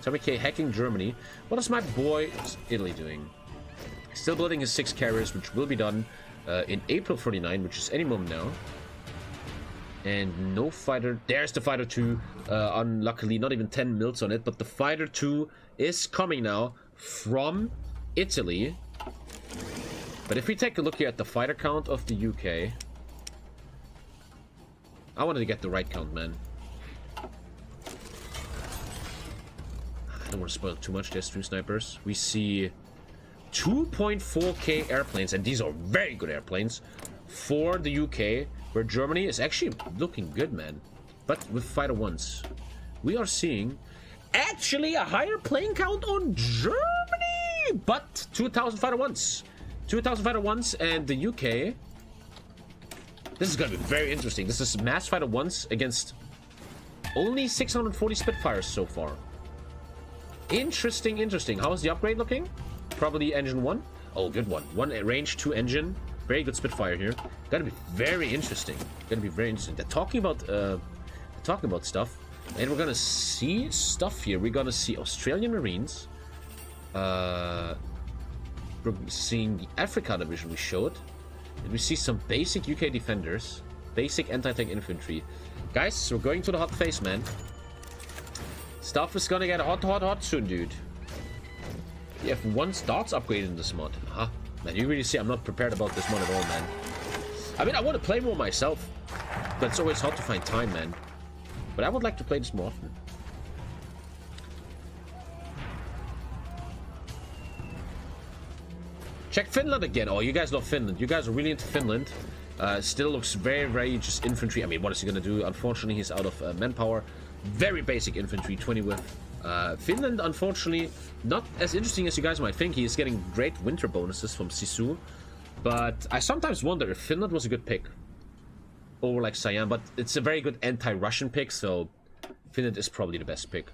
TommyKay hacking Germany. What is my boy Italy doing? Still building his 6 carriers, which will be done in April 49, which is any moment now. And no fighter. There's the fighter 2. Unluckily, not even 10 mils on it, but the fighter 2 is coming now from Italy. But if we take a look here at the fighter count of the UK, I wanted to get the right count, man. I don't want to spoil too much. There's 2 snipers. We see 2.4k airplanes, and these are very good airplanes for the UK, where Germany is actually looking good, man. But with fighter 1s, we are seeing actually a higher plane count on Germany, but 2,000 fighter 1s. 2,000 fighter 1s, and the UK. This is going to be very interesting. This is mass fighter 1s against only 640 Spitfires so far. Interesting, interesting. How is the upgrade looking? Probably engine 1. Oh, good one. 1 range, 2 engine. Very good Spitfire here. Gonna be very interesting. Gonna be very interesting. They're talking about stuff, and we're gonna see stuff here. We're gonna see Australian Marines. We're seeing the Africa division we showed. And we see some basic UK defenders. Basic anti-tank infantry. Guys, we're going to the hot phase, man. Stuff is gonna get hot soon, dude. We have 1 starts upgraded in this mod. Huh? Man, you really see I'm not prepared about this mod at all, man. I mean, I want to play more myself. But it's always hard to find time, man. But I would like to play this more often. Check Finland again. Oh, you guys love Finland. You guys are really into Finland. Still looks very, very just infantry. I mean, what is he going to do? Unfortunately, he's out of manpower. Very basic infantry, 20 with. Finland, unfortunately, not as interesting as you guys might think. He is getting great winter bonuses from Sisu. But I sometimes wonder if Finland was a good pick. Over like Siam. But it's a very good anti-Russian pick, so Finland is probably the best pick.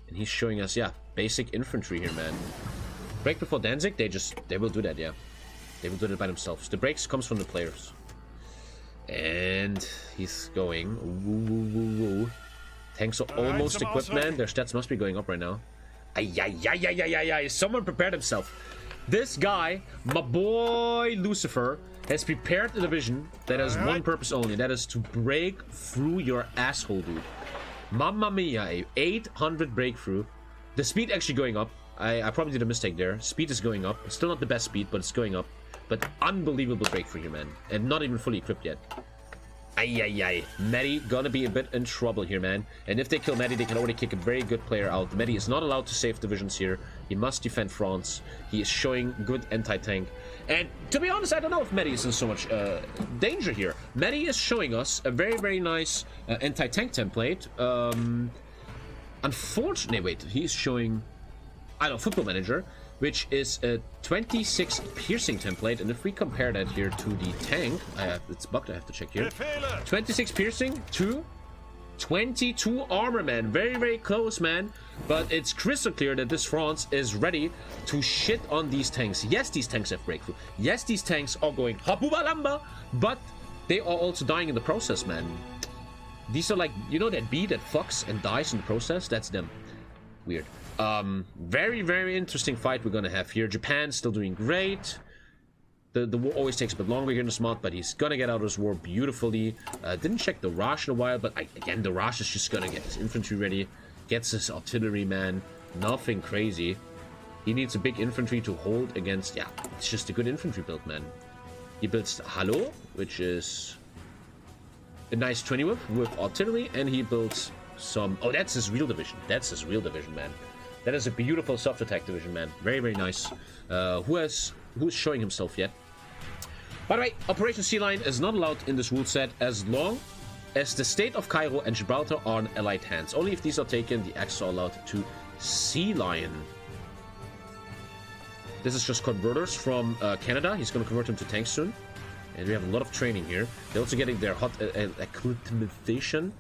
And he's showing us, yeah, basic infantry here, man. Break before Danzig, they will do that, yeah. They will do that by themselves. The breaks comes from the players. And he's going. Woo. Tanks are almost equipped, man. Their stats must be going up right now. Ay. Someone prepared himself. This guy, my boy Lucifer, has prepared a division that has one purpose only. That is to break through your asshole, dude. Mamma mia, 800 breakthrough. The speed actually going up. I probably did a mistake there. Speed is going up. It's still not the best speed, but it's going up. But unbelievable breakthrough here, man. And not even fully equipped yet. Ay. Medi gonna be a bit in trouble here, man. And if they kill Medi, they can already kick a very good player out. Medi is not allowed to save divisions here. He must defend France. He is showing good anti-tank. And to be honest, I don't know if Medi is in so much danger here. Medi is showing us a very, very nice anti-tank template. Unfortunately, wait, he's showing... I don't know, Football Manager, which is a 26 piercing template, and if we compare that here to the tank, it's bugged, I have to check here. 26 piercing to 22 armor, man. Very, very close, man. But it's crystal clear that this France is ready to shit on these tanks. Yes, these tanks have breakthrough. Yes, these tanks are going habubalamba, but they are also dying in the process, man. These are like, you know that bee that fucks and dies in the process? That's them. Weird. Very, very interesting fight we're gonna have here. Japan still doing great. The war always takes a bit longer here in this mod, but he's gonna get out of this war beautifully. Didn't check the Raj in a while, but again, the Raj is just gonna get his infantry ready. Gets his artillery, man. Nothing crazy. He needs a big infantry to hold against... Yeah, it's just a good infantry build, man. He builds Halo, which is a nice 20 with artillery, and he builds some... Oh, that's his real division. That's his real division, man. That is a beautiful soft attack division, man. Very, very nice. Who's showing himself yet? By the way, Operation Sea Lion is not allowed in this rule set as long as the state of Cairo and Gibraltar are in allied hands. Only if these are taken, the axes are allowed to Sea Lion. This is just converters from Canada. He's going to convert them to tanks soon. And we have a lot of training here. They're also getting their hot acclimatization.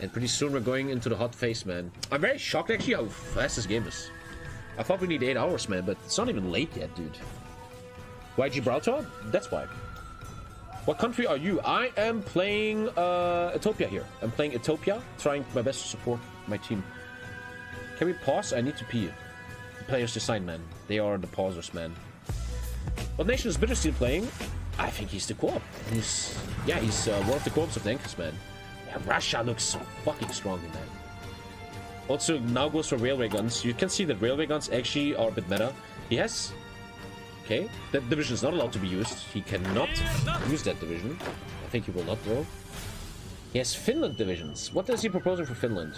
And pretty soon we're going into the hot phase, man. I'm very shocked, actually, how fast this game is. I thought we need 8 hours, man, but it's not even late yet, dude. Why Gibraltar? That's why. What country are you? I am playing Ethiopia here. I'm playing Ethiopia, trying my best to support my team. Can we pause? I need to pee. The players decide, man. They are the pausers, man. What nation is Bittersteel playing? I think he's the co-op. He's one of the co-ops of Dankers, man. Yeah, Russia looks so fucking strong, man. Also, now goes for railway guns. You can see that railway guns actually are a bit meta. He has... Okay, that division is not allowed to be used. He cannot use that division. I think he will not, though. He has Finland divisions. What is he proposing for Finland?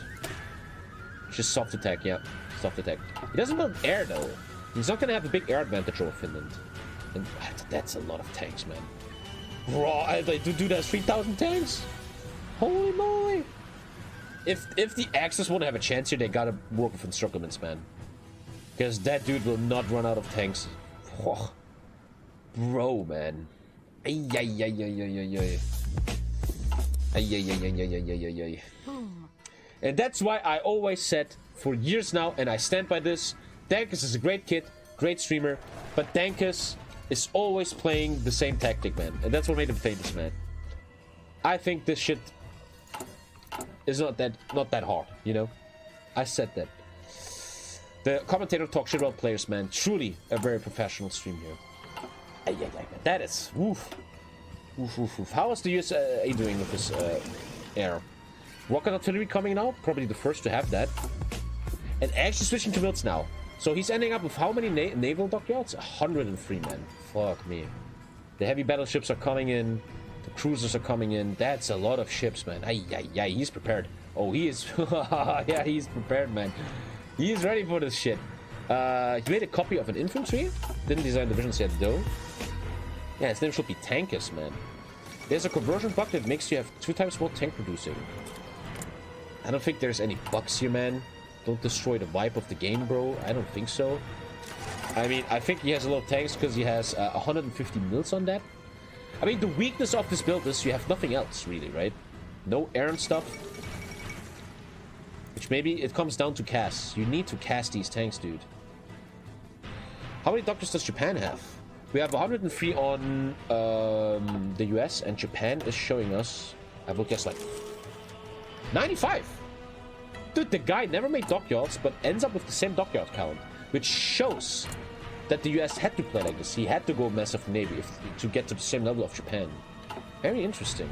Just soft attack, yeah. Soft attack. He doesn't build air, though. He's not gonna have a big air advantage over Finland. And that's a lot of tanks, man. Bro, dude, that's 3,000 tanks? Holy moly! If the Axis want to have a chance here, they gotta work with encirclements, man. Because that dude will not run out of tanks. Oh, bro, man. And that's why I always said for years now, and I stand by this, Dankus is a great kid, great streamer, but Dankus is always playing the same tactic, man. And that's what made him famous, man. I think this shit is not that hard, you know? I said that. The commentator talks shit about players, man. Truly a very professional stream here. That is... Oof. How is the USA doing with this air? Rocket artillery coming now? Probably the first to have that. And actually switching to builds now. So he's ending up with how many naval dockyards? 103, man. Fuck me. The heavy battleships are coming in. The cruisers are coming in. That's a lot of ships, man. He's prepared. Oh, he is... yeah, he's prepared, man. He's ready for this shit. He made a copy of an infantry. Didn't design divisions yet, though. Yeah, his name should be Tankus, man. There's a conversion bug that makes you have 2 times more tank producing. I don't think there's any bugs here, man. Don't destroy the vibe of the game, bro. I don't think so. I mean, I think he has a lot of tanks because he has 150 mils on that. I mean, the weakness of this build is you have nothing else, really, right? No air and stuff. Which maybe it comes down to CAS. You need to CAS these tanks, dude. How many doctors does Japan have? We have 103 on the US, and Japan is showing us, I will guess, like 95. Dude, the guy never made dockyards, but ends up with the same dockyard count, which shows that the US had to play like this. He had to go massive navy to get to the same level of Japan. Very interesting.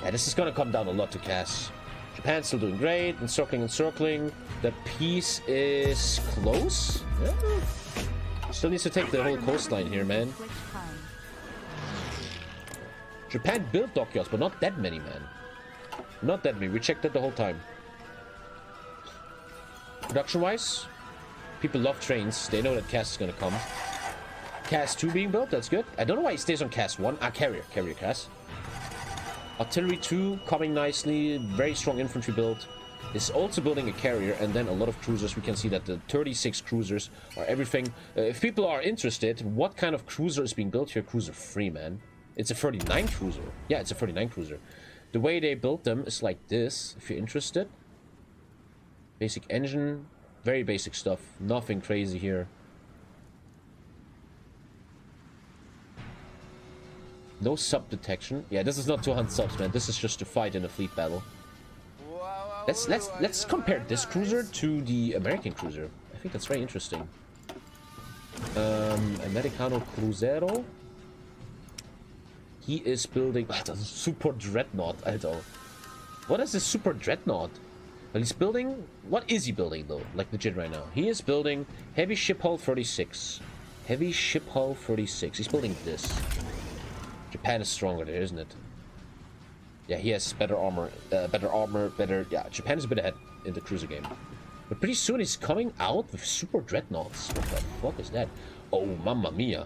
Yeah, this is gonna come down a lot to CAS. Japan's still doing great, encircling. The peace is close. Yeah. Still needs to take the whole coastline here, man. Japan built dockyards, but not that many, man. Not that many. We checked that the whole time. Production-wise, people love trains. They know that CAS is gonna come. CAS 2 being built, that's good. I don't know why he stays on CAS 1. Carrier CAS. Artillery 2 coming nicely. Very strong infantry build. Is also building a carrier and then a lot of cruisers. We can see that the 36 cruisers are everything. If people are interested, what kind of cruiser is being built here? Cruiser 3, man. It's a 39 cruiser. Yeah, it's a 39 cruiser. The way they built them is like this, if you're interested. Basic engine, very basic stuff. Nothing crazy here. No sub detection. Yeah, this is not to hunt subs, man. This is just to fight in a fleet battle. Let's compare this cruiser to the American cruiser. I think that's very interesting. Americano Cruzeiro. He is building a super dreadnought, Alter. What is this super dreadnought? Well, he's building... What is he building, though? Like, legit right now. He is building heavy ship hull 36. Heavy ship hull 36. He's building this. Japan is stronger there, isn't it? Yeah, he has better armor. Yeah, Japan is a bit ahead in the cruiser game. But pretty soon he's coming out with super dreadnoughts. What the fuck is that? Oh, mamma mia.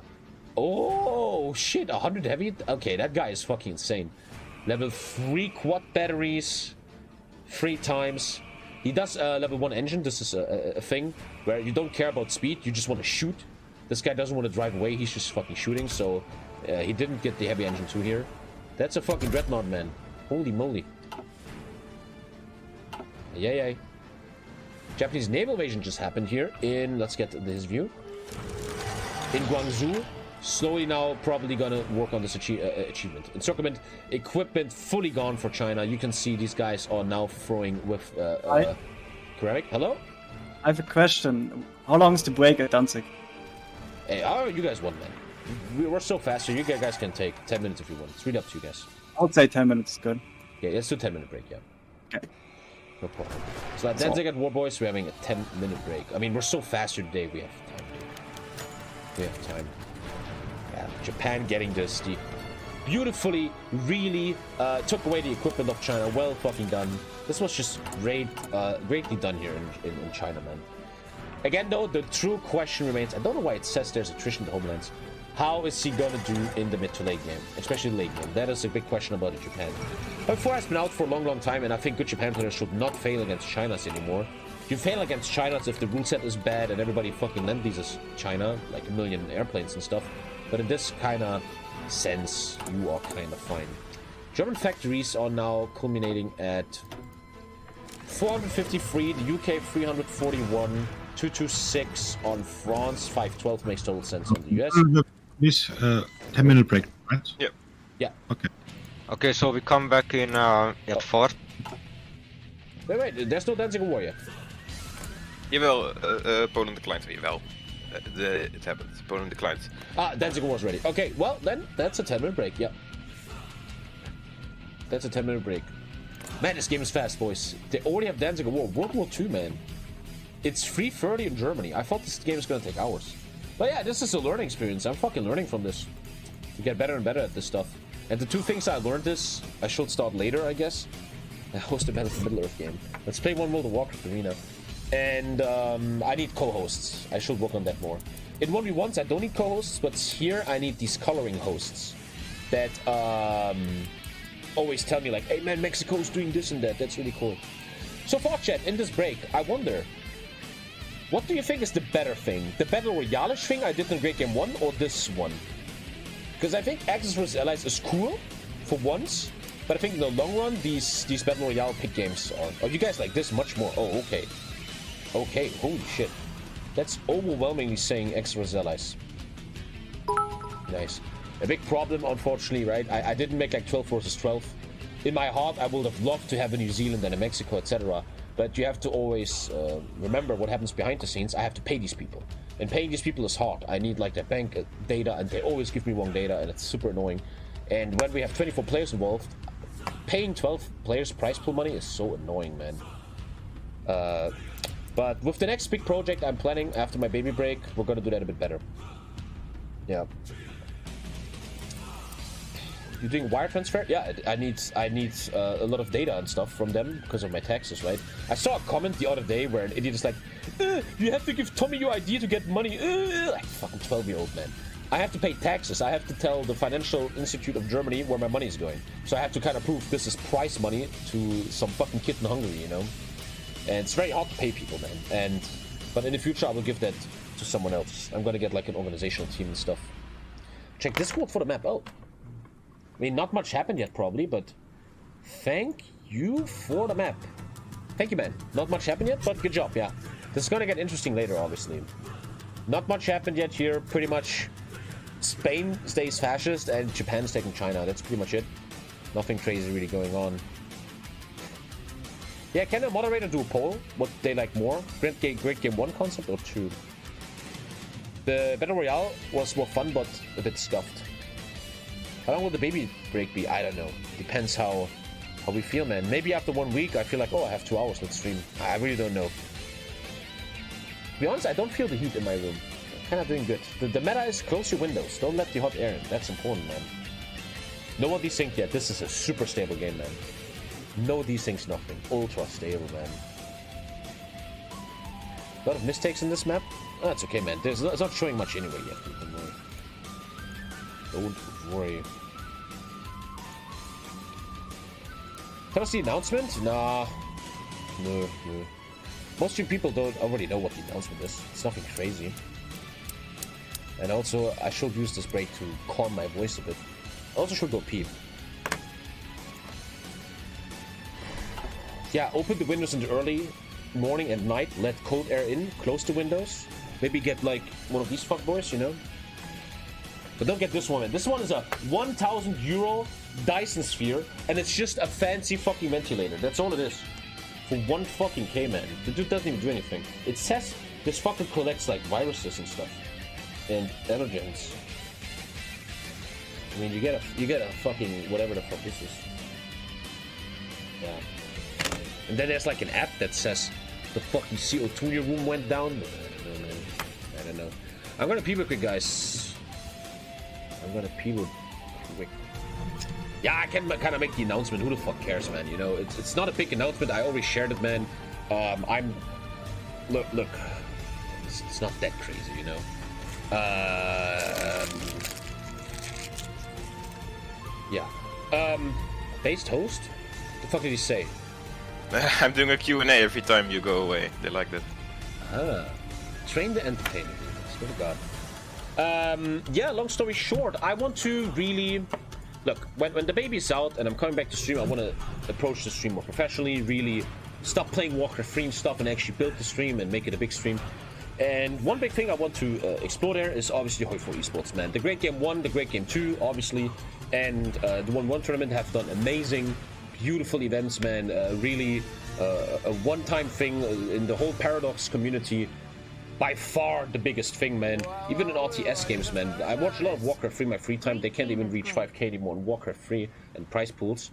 Oh, shit. 100 heavy? Okay, that guy is fucking insane. Level 3 quad batteries. 3 times. He does level 1 engine. This is a thing where you don't care about speed. You just want to shoot. This guy doesn't want to drive away. He's just fucking shooting. So he didn't get the heavy engine 2 here. That's a fucking dreadnought, man. Holy moly. Yay. Japanese naval invasion just happened here in... Let's get his view. In Guangzhou. Slowly now probably gonna work on this achievement. Encirclement equipment fully gone for China. You can see these guys are now throwing with ceramic. Hello? I have a question. How long is the break at Danzig? Hey, you guys want, man. We're so fast, so you guys can take 10 minutes if you want. It's really up to you guys. I would say 10 minutes is good. Yeah, let's do a 10-minute break, yeah. Okay. No problem. So at Danzig at War Boys, we're having a 10-minute break. I mean, we're so faster today, we have time, dude. We have time. Yeah, Japan getting this. The beautifully, really took away the equipment of China. Well fucking done. This was just greatly done here in China, man. Again, though, the true question remains, I don't know why it says there's attrition to homelands. How is he gonna do in the mid to late game, especially late game? That is a big question about Japan. HOI4 has been out for a long time, and I think good Japan players should not fail against China's anymore. You fail against China's if the rule set is bad and everybody fucking land leases China, like a million airplanes and stuff. But in this kind of sense, you are kind of fine. German factories are now culminating at 453, the UK 341, 226 on France, 512 makes total sense on the US. This 10-minute break, right? Yeah. Yeah. Okay. Okay, so we come back in at 4. Wait, there's no Danzig War yet. Jawel, Polen declined weer wel. It happened. Opponent declined. Ah, Danziger was ready. Okay, well then that's a 10-minute break. Yeah, that's a 10-minute break. Man, this game is fast, boys. They already have Danziger War, World War II, man. It's 3:30 in Germany. I thought this game was gonna take hours, but yeah, this is a learning experience. I'm fucking learning from this to get better and better at this stuff. And the two things I learned is I should start later, I guess. I host a Battle for Middle-earth game. Let's play one World of Warcraft arena. And I need co-hosts. I should work on that more. In 1v1s, I don't need co-hosts, but here I need these coloring hosts that always tell me like, hey man, Mexico's doing this and that. That's really cool. So far, chat, in this break, I wonder, what do you think is the better thing? The Battle Royale-ish thing I did in Great Game 1 or this one? Because I think Axis vs Allies is cool for once, but I think in the long run, these Battle Royale pick games are... Oh, you guys like this much more. Oh, okay. Okay, holy shit. That's overwhelmingly saying Axis vs Allies. Nice. A big problem, unfortunately, right? I didn't make like 12 versus 12. In my heart, I would have loved to have a New Zealand and a Mexico, etc. But you have to always remember what happens behind the scenes. I have to pay these people. And paying these people is hard. I need like their bank data, and they always give me wrong data, and it's super annoying. And when we have 24 players involved, paying 12 players prize pool money is so annoying, man. But with the next big project I'm planning after my baby break, we're gonna do that a bit better. Yeah. You're doing wire transfer? Yeah, I need a lot of data and stuff from them because of my taxes, right? I saw a comment the other day where an idiot is like, you have to give Tommy your ID to get money. Like fucking 12-year-old man. I have to pay taxes. I have to tell the Financial Institute of Germany where my money is going. So I have to kind of prove this is prize money to some fucking kid in Hungary, you know? And it's very hard to pay people, man. But in the future, I will give that to someone else. I'm gonna get like an organizational team and stuff. Check Discord for the map. Oh. I mean, not much happened yet, probably, but thank you for the map. Thank you, man. Not much happened yet, but good job, yeah. This is gonna get interesting later, obviously. Not much happened yet here. Pretty much Spain stays fascist and Japan's taking China. That's pretty much it. Nothing crazy really going on. Yeah, can a moderator do a poll? What they like more? Great Game 1 concept or 2? The Battle Royale was more fun, but a bit scuffed. How long will the baby break be? I don't know. Depends how we feel, man. Maybe after 1 week, I feel like, oh, I have 2 hours, let's stream. I really don't know. To be honest, I don't feel the heat in my room. I'm kind of doing good. The meta is close your windows. Don't let the hot air in. That's important, man. No one desynced yet. This is a super stable game, man. No desyncs, nothing. Ultra stable, man. A lot of mistakes in this map. Oh, that's okay, man. It's not showing much anyway yet. Don't worry. Tell us the announcement? Nah. No. Most of you people don't already know what the announcement is. It's nothing crazy. And also, I should use this break to calm my voice a bit. I also should go pee. Yeah, open the windows in the early morning and night. Let cold air in. Close the windows. Maybe get like one of these fuckboys, you know? But don't get this one, man. This one is a 1,000 euro Dyson sphere, and it's just a fancy fucking ventilator. That's all it is. For 1 fucking K, man. The dude doesn't even do anything. It says this fucker collects like viruses and stuff. And allergens. I mean, you get a fucking whatever the fuck this is. Yeah. And then there's like an app that says the fucking CO2 in your room went down. I don't know, man. I don't know. I'm gonna pee real quick, guys. I'm gonna pee real quick. Yeah, I can kind of make the announcement. Who the fuck cares, man? You know, it's not a big announcement. I already shared it, man. Look. It's not that crazy, you know. Yeah. Based host? The fuck did he say? I'm doing a Q&A every time you go away. They like that. Ah. Train the entertainer. Swear to God. Yeah, long story short, I want to really... Look, when the baby's out and I'm coming back to stream, I want to approach the stream more professionally, really stop playing Warcraft 3 and stuff and actually build the stream and make it a big stream. And one big thing I want to explore there is obviously HOI4 esports, man. The Great Game 1, the Great Game 2, obviously, and the 1-1 tournament have done amazing, beautiful events, man. Really a one-time thing in the whole Paradox community. by far the biggest thing, man. Even in RTS games, man. I watch a lot of Warcraft 3 in my free time. They can't even reach 5k anymore in Warcraft 3 and prize pools.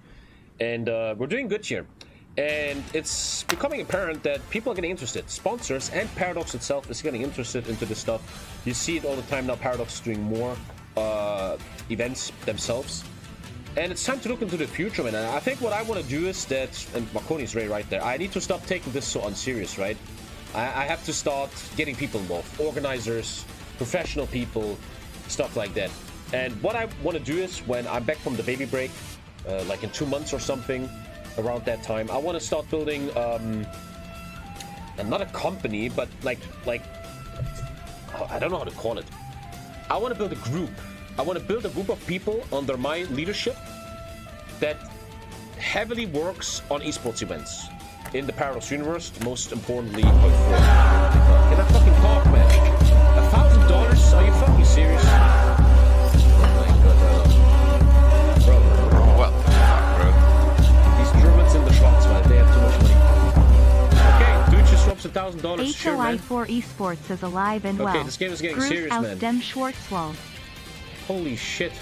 And we're doing good here. And it's becoming apparent that people are getting interested. Sponsors and Paradox itself is getting interested into this stuff. You see it all the time now. Paradox is doing more events themselves. And it's time to look into the future, man. And I think what I want to do is that, and Marconi's right there, I need to stop taking this so unserious, right? I have to start getting people involved. Organizers, professional people, stuff like that. And what I want to do is, when I'm back from the baby break, like in 2 months or something, around that time, I want to start building, not a company, but like, I don't know how to call it. I want to build a group. I want to build a group of people under my leadership that heavily works on esports events in the Paradox universe, most importantly, Can I fucking talk, man? $1,000? Are you fucking serious? Oh my god, bro. What the fuck, bro? These Germans in the Schwarzwald, they have too much money. Okay, dude just drops $1,000. Sure, man. HOI4 esports is alive and well. Okay, this game is getting serious, man. Aus dem Schwarzwald. Holy shit.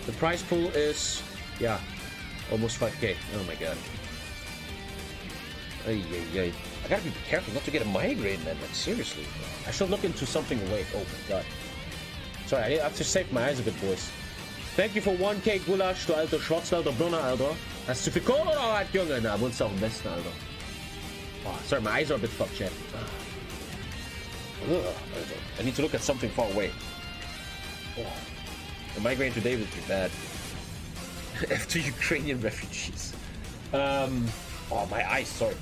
The prize pool is, yeah, almost 5k. Oh my god. I gotta be careful not to get a migraine, man. Like, seriously. I should look into something away. Oh my god. Sorry, I have to save my eyes a bit, boys. Thank you for 1k Gulasch, du alter Schwarzwälder Brunner, Alter. Hast du viel Kohle oder was, Junge? Na, wohnst du auch im Westen, Alter. Oh, sorry, my eyes are a bit fucked, chat. I need to look at something far away. Oh. The migraine today would be bad. After Ukrainian refugees. Oh, my eyes, sorry.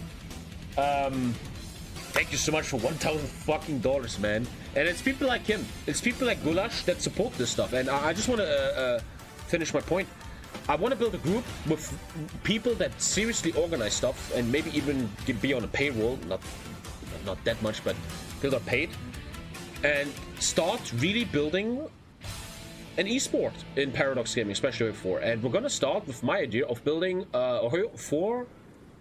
Thank you so much for $1,000 man. And it's people like him. It's people like Gulasch that support this stuff. And I just want to finish my point. I want to build a group with people that seriously organize stuff and maybe even be on a payroll. Not that much, but people are paid. And start really building an esport in Paradox Gaming, especially HOI4. And we're gonna start with my idea of building a HOI4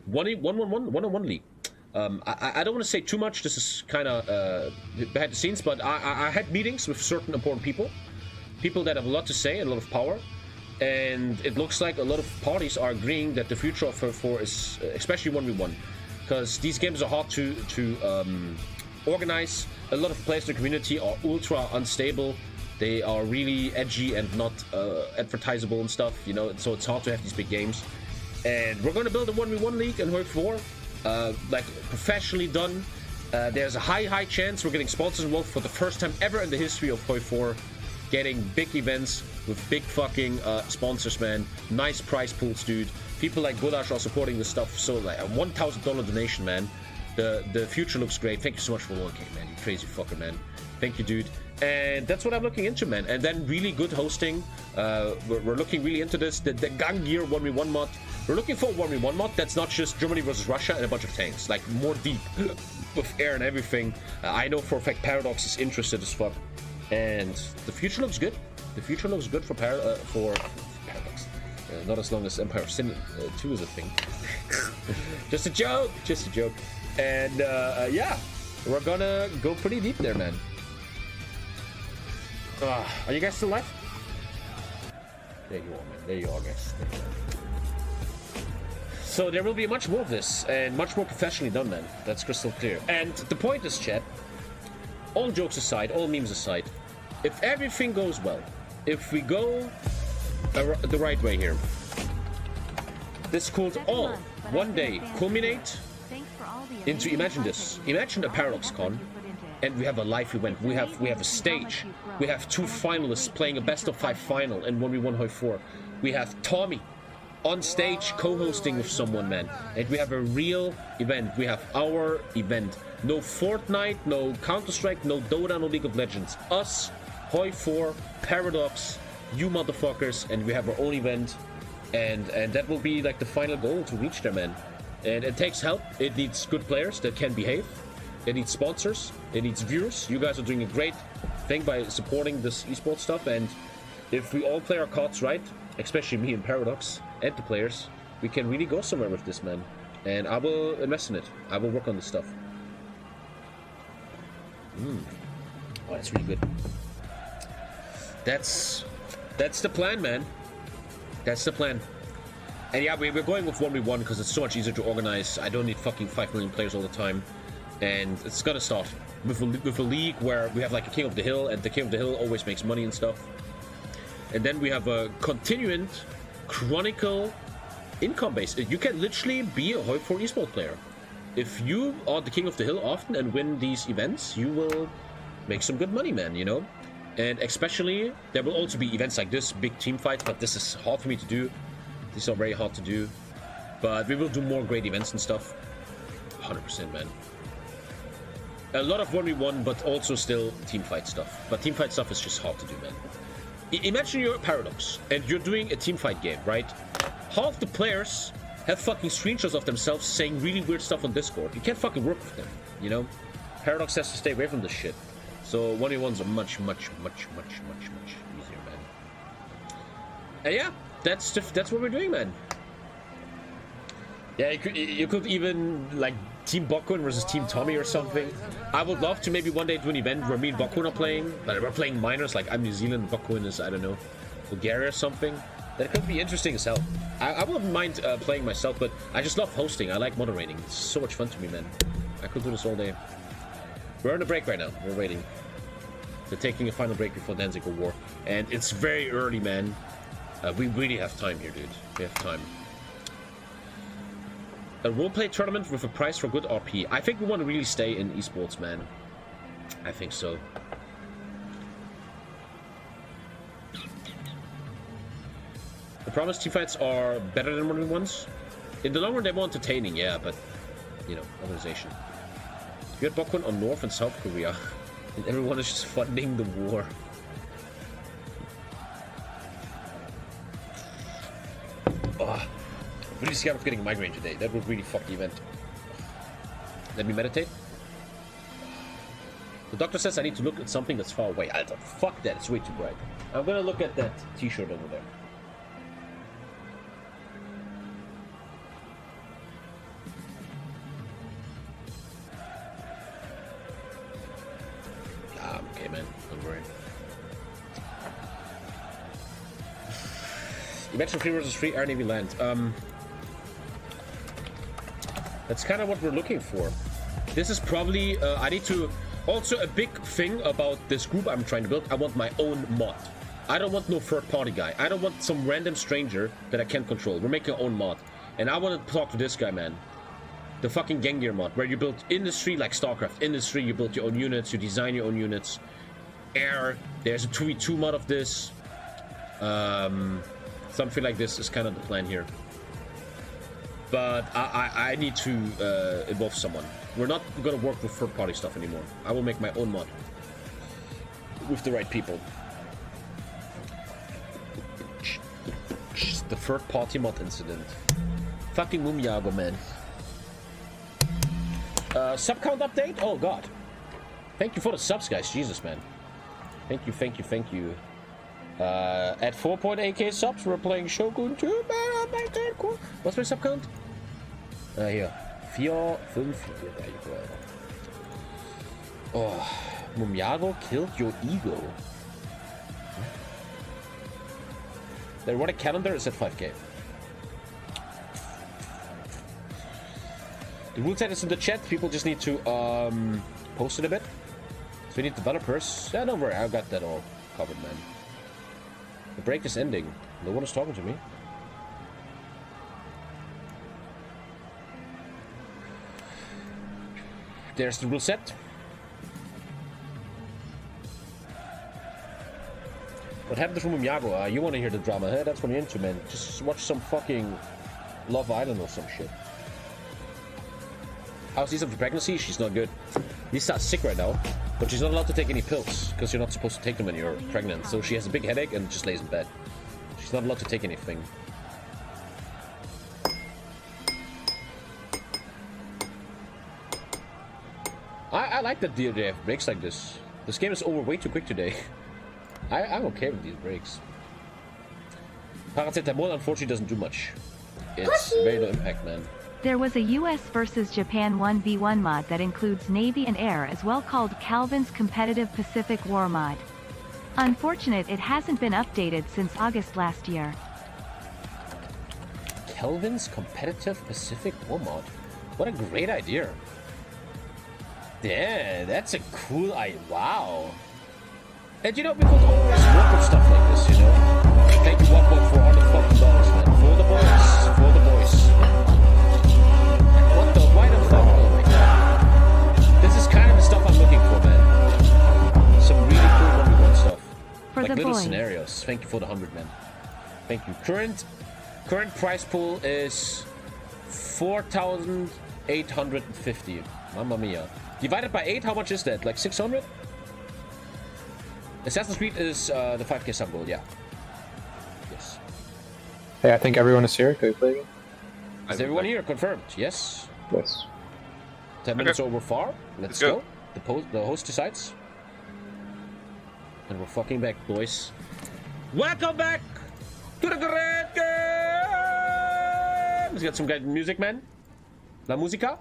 one-on-one league. I don't want to say too much. This is kind of behind the scenes, but I had meetings with certain important people that have a lot to say and a lot of power. And it looks like a lot of parties are agreeing that the future of HOI4 is especially 1v1, because these games are hard to organize. A lot of players in the community are ultra unstable. They are really edgy and not advertisable and stuff, you know, so it's hard to have these big games. And we're going to build a 1v1 league in HOI4, like professionally done. There's a high chance we're getting sponsors involved for the first time ever in the history of HOI4, getting big events with big fucking sponsors, man. Nice prize pools, dude. People like Gulasch are supporting this stuff, so like a $1,000 donation, man. The future looks great. Thank you so much for 1k, man. You crazy fucker, man. Thank you, dude. And that's what I'm looking into, man. And then really good hosting. We're looking really into this. The Gang Gear 1v1 mod. We're looking for a 1v1 mod that's not just Germany versus Russia and a bunch of tanks. Like, more deep with air and everything. I know for a fact Paradox is interested as fuck. And the future looks good. The future looks good for Paradox. Not as long as Empire Sin 2 is a thing. Just a joke. Just a joke. And yeah, we're gonna go pretty deep there, man. Are you guys still live? There you are, man. There you are, guys. There you are. So there will be much more of this, and much more professionally done, man. That's crystal clear. And the point is, chat, all jokes aside, all memes aside, if everything goes well, if we go the right way here, this could all one day culminate into, imagine this, imagine a Paradox Con, and we have a live event. We have a stage. We have 2 finalists playing a best of 5 final in 1v1 HOI4. We have Tommy on stage co-hosting with someone, man. And we have a real event. We have our event. No Fortnite, no Counter-Strike, no Dota, no League of Legends. Us, HOI4, Paradox, you motherfuckers, and we have our own event. And that will be like the final goal to reach there, man. And it takes help. It needs good players that can behave. It needs sponsors. It needs viewers. You guys are doing a great thing by supporting this esports stuff. And if we all play our cards right, especially me and Paradox and the players, we can really go somewhere with this, man. And I will invest in it. I will work on this stuff. Oh, that's really good. That's the plan, man. That's the plan. And yeah, we're going with 1v1 because it's so much easier to organize. I don't need fucking 5 million players all the time. And it's gonna start with a league where we have like a King of the Hill, and the King of the Hill always makes money and stuff. And then we have a continuant, chronicle income base. You can literally be a HOI4 esports player. If you are the King of the Hill often and win these events, you will make some good money, man, you know? And especially, there will also be events like this, big team fights, but this is hard for me to do. These are very hard to do. But we will do more great events and stuff. 100%, man. A lot of 1v1, but also still team fight stuff. But team fight stuff is just hard to do, man. Imagine you're a Paradox, and you're doing a team fight game, right? Half the players have fucking screenshots of themselves saying really weird stuff on Discord. You can't fucking work with them, you know? Paradox has to stay away from this shit. So 1v1s are much easier, man. And yeah, that's what we're doing, man. Yeah, you could even like Team Bokun versus Team Tommy or something. I would love to maybe one day do an event where me and Bokun are playing. But we're playing minors, like I'm New Zealand, Bokun is, I don't know, Bulgaria or something. That could be interesting as hell. I wouldn't mind playing myself, but I just love hosting. I like moderating. It's so much fun to me, man. I could do this all day. We're on a break right now. We're waiting. They're taking a final break before Danzig War. And it's very early, man. We really have time here, dude. We have time. A roleplay tournament with a prize for good RP. I think we want to really stay in esports, man. I think so. The promised team fights are better than 1v1s. In the long run, they're more entertaining, yeah, but, you know, organization. You had Bokun on North and South Korea, and everyone is just funding the war. Oh, I'm really scared of getting a migraine today. That would really fuck the event. Let me meditate. The doctor says I need to look at something that's far away. Alter, fuck that, it's way too bright. I'm gonna look at that t-shirt over there. Okay, man, don't worry. You mentioned 3 versus 3 Air Navy land. That's kind of what we're looking for. This is probably I need to also a big thing about this group I'm trying to build. I want my own mod. I don't want no third party guy. I don't want some random stranger that I can't control. We're making our own mod, and I want to talk to this guy, man. The fucking Gang Gear mod, where you build industry like StarCraft. Industry, you build your own units, you design your own units. Air, there's a 2v2 mod of this. Something like this is kind of the plan here. But I need to involve someone. We're not gonna work with third-party stuff anymore. I will make my own mod with the right people. The third-party mod incident. Fucking Mumyago, man. Sub count update? Oh god. Thank you for the subs, guys. Jesus, man. Thank you. At 4.8k subs, we're playing Shogun 2, man. Oh my god, cool. What's my sub count? Here. 4, 5, 4. There you go. Oh, Mumyago killed your ego. The erotic calendar is at 5k. The rule set is in the chat. People just need to post it a bit. So we need developers. Yeah, don't worry. I've got that all covered, man. The break is ending. No one is talking to me. There's the rule set. What happened to Mumyago? You want to hear the drama, huh? That's what you're into, man. Just watch some fucking Love Island or some shit. How's Lisa for pregnancy? She's not good. Lisa's sick right now, but she's not allowed to take any pills because you're not supposed to take them when you're pregnant. So she has a big headache and just lays in bed. She's not allowed to take anything. I like that they have breaks like this. This game is over way too quick today. I'm okay with these breaks. Paracetamol unfortunately doesn't do much. It's very low impact, man. There was a US versus Japan 1v1 mod that includes Navy and Air as well, called Calvin's Competitive Pacific War mod. Unfortunate it hasn't been updated since August last year. Kelvin's Competitive Pacific War mod. What a great idea. Yeah, that's a cool idea. Wow. And you know, we could always work with stuff like this, you know. Thank you, Wapwap, for all the fucking dollars, man. For the boys. For the boys. What the? Why the fuck? Oh my god. This is kind of the stuff I'm looking for, man. Some really cool 1v1 stuff. For like the little boys. scenarios. Thank you for the 100, man. Thank you. Current price pool is 4,850. Mamma mia. Divided by 8, how much is that? Like 600? Assassin's Creed is the 5k sub goal, yeah. Yes. Hey, I think everyone is here. Can we play again? Is everyone here? Confirmed, yes? Yes. 10 minutes over far. Let's go. The host decides. And we're fucking back, boys. Welcome back to the great game! Let's get some good music, man. La musica.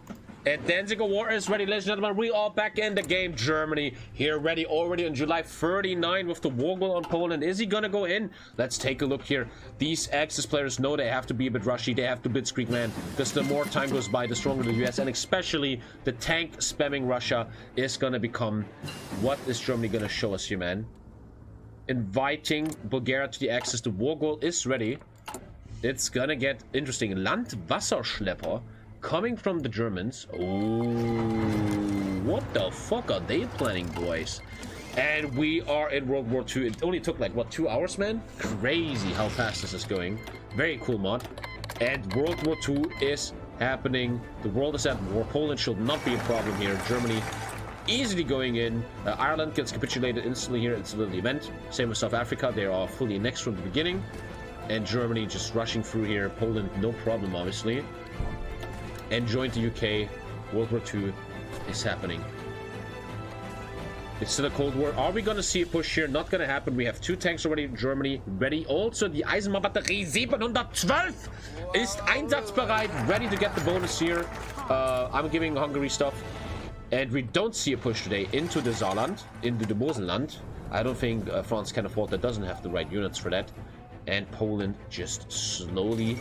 And Danziger War is ready, ladies and gentlemen. We are back in the game. Germany here, ready already on July 39 with the war goal on Poland. Is he gonna go in? Let's take a look here. These Axis players know they have to be a bit rushy. They have to blitzkrieg, man. Because the more time goes by, the stronger the US, and especially the tank spamming Russia is gonna become. What is Germany gonna show us here, man? Inviting Bulgaria to the Axis. The war goal is ready. It's gonna get interesting. Landwasserschlepper. Coming from the Germans. Oh, what the fuck are they planning, boys? And we are in World War II. It only took like, what, 2 hours, man? Crazy how fast this is going. Very cool mod. And World War II is happening. The world is at war. Poland should not be a problem here. Germany easily going in. Ireland gets capitulated instantly here. It's a little event. Same with South Africa. They are fully annexed from the beginning. And Germany just rushing through here. Poland, no problem, obviously. And joined the UK. World War II is happening. It's still a Cold War. Are we going to see a push here? Not going to happen. We have 2 tanks already in Germany. Ready. Also, the Eisenbahnbatterie 712 ist einsatzbereit. Ready to get the bonus here. I'm giving Hungary stuff. And we don't see a push today into the Saarland, into the Moselland. I don't think France can afford that. Doesn't have the right units for that. And Poland just slowly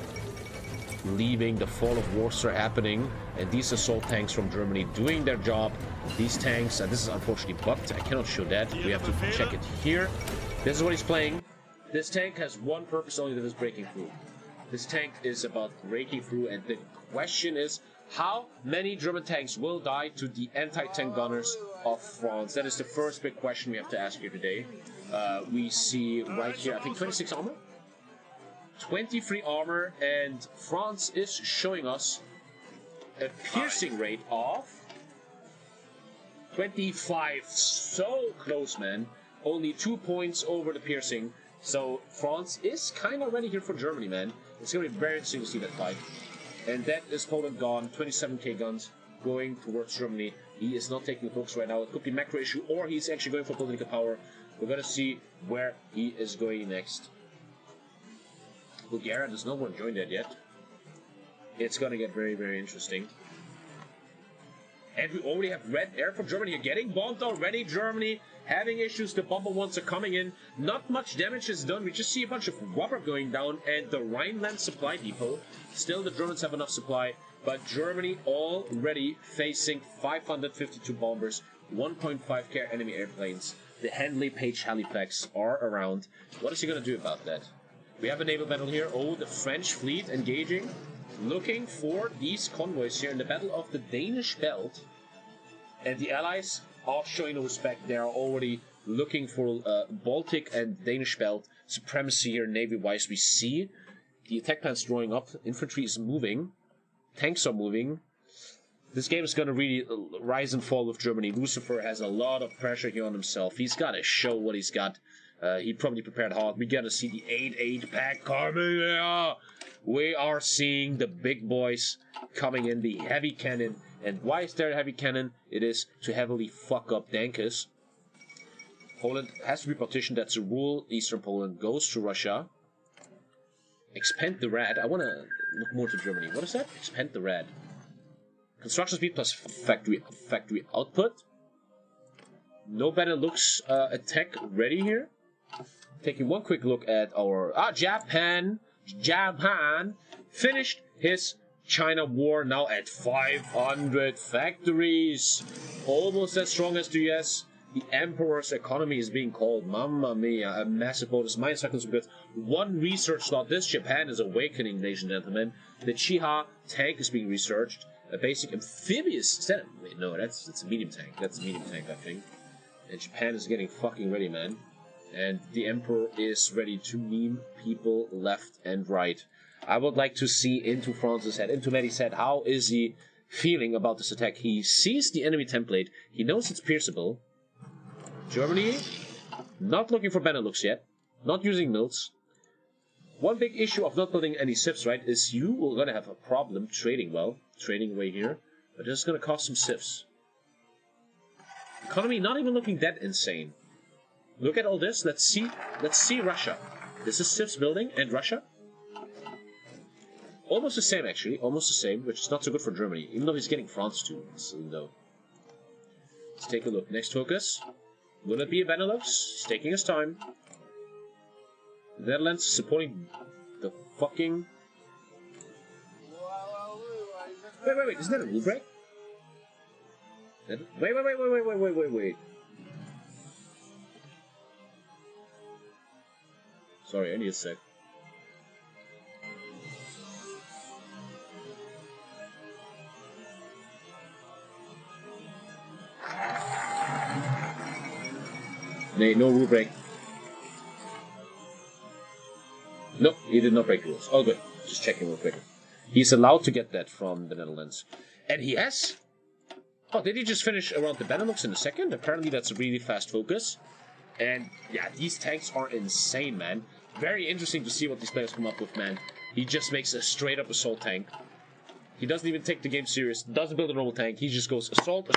leaving. The fall of Warsaw happening, and these assault tanks from Germany doing their job. These tanks, and this is unfortunately bugged. I cannot show that. We have to check it here. This is what he's playing. This tank has one purpose only, that is breaking through. This tank is about breaking through, and the question is, how many German tanks will die to the anti-tank gunners of France? That is the first big question we have to ask here today. We see right here, I think 26 armor. 23 armor, and France is showing us a piercing rate of 25. So close, man. Only 2 points over the piercing. So France is kind of ready here for Germany, man. It's going to be very interesting to see that fight. And that is Poland gone. 27k guns going towards Germany. He is not taking the focus right now. It could be macro issue, or he's actually going for political power. We're going to see where he is going next. Bulgaria does not want to join that yet. It's going to get very, very interesting. And we already have red air from Germany. You're getting bombed already, Germany. Having issues. The bomber ones are coming in. Not much damage is done. We just see a bunch of rubber going down. And the Rhineland supply depot. Still, the Germans have enough supply. But Germany already facing 552 bombers. 1.5k enemy airplanes. The Handley Page heliplex are around. What is he going to do about that? We have a naval battle here. Oh, the French fleet engaging. Looking for these convoys here in the Battle of the Danish Belt. And the Allies are showing no respect. They are already looking for Baltic and Danish Belt supremacy here navy-wise. We see the attack plans drawing up. Infantry is moving. Tanks are moving. This game is going to really rise and fall with Germany. Lucifer has a lot of pressure here on himself. He's got to show what he's got. He probably prepared hard. We got to see the 8-8 pack coming. Yeah. We are seeing the big boys coming in, the heavy cannon. And why is there a heavy cannon? It is to heavily fuck up Dankers. Poland has to be partitioned. That's a rule. Eastern Poland goes to Russia. Expand the rad. I want to look more to Germany. What is that? Expand the rad. Construction speed plus factory output. No Benelux attack ready here. Taking one quick look at our Japan finished his China war, now at 500 factories, almost as strong as the US. The Emperor's economy is being called, mamma mia, a massive bonus. Minus seconds because one research slot. This Japan is awakening, ladies and gentlemen. The Chiha tank is being researched. A basic amphibious. Is that wait, no, that's a medium tank. That's a medium tank, I think. And Japan is getting fucking ready, man. And the Emperor is ready to meme people left and right. I would like to see into France's head, into Mehdi's head. How is he feeling about this attack? He sees the enemy template. He knows it's pierceable. Germany, not looking for Benelux yet. Not using mills. One big issue of not building any civs, right, is you are going to have a problem trading well. Trading away here. But this is going to cost some civs. Economy not even looking that insane. Look at all this. Let's see Russia. This is civs building and Russia. Almost the same, actually. Almost the same, which is not so good for Germany. Even though he's getting France too. So, let's take a look. Next focus. Will it be a Benelux? He's taking his time. The Netherlands supporting the fucking... Wait. Isn't that a rule break? Wait. Sorry, I need a sec. No rule break. Nope, he did not break rules. All good. Just checking real quick. He's allowed to get that from the Netherlands. And he has... Oh, did he just finish around the Benelux in a second? Apparently that's a really fast focus. And yeah, these tanks are insane, man. Very interesting to see what these players come up with, man. He just makes a straight up assault tank. He doesn't even take the game serious, doesn't build a normal tank. He just goes assault,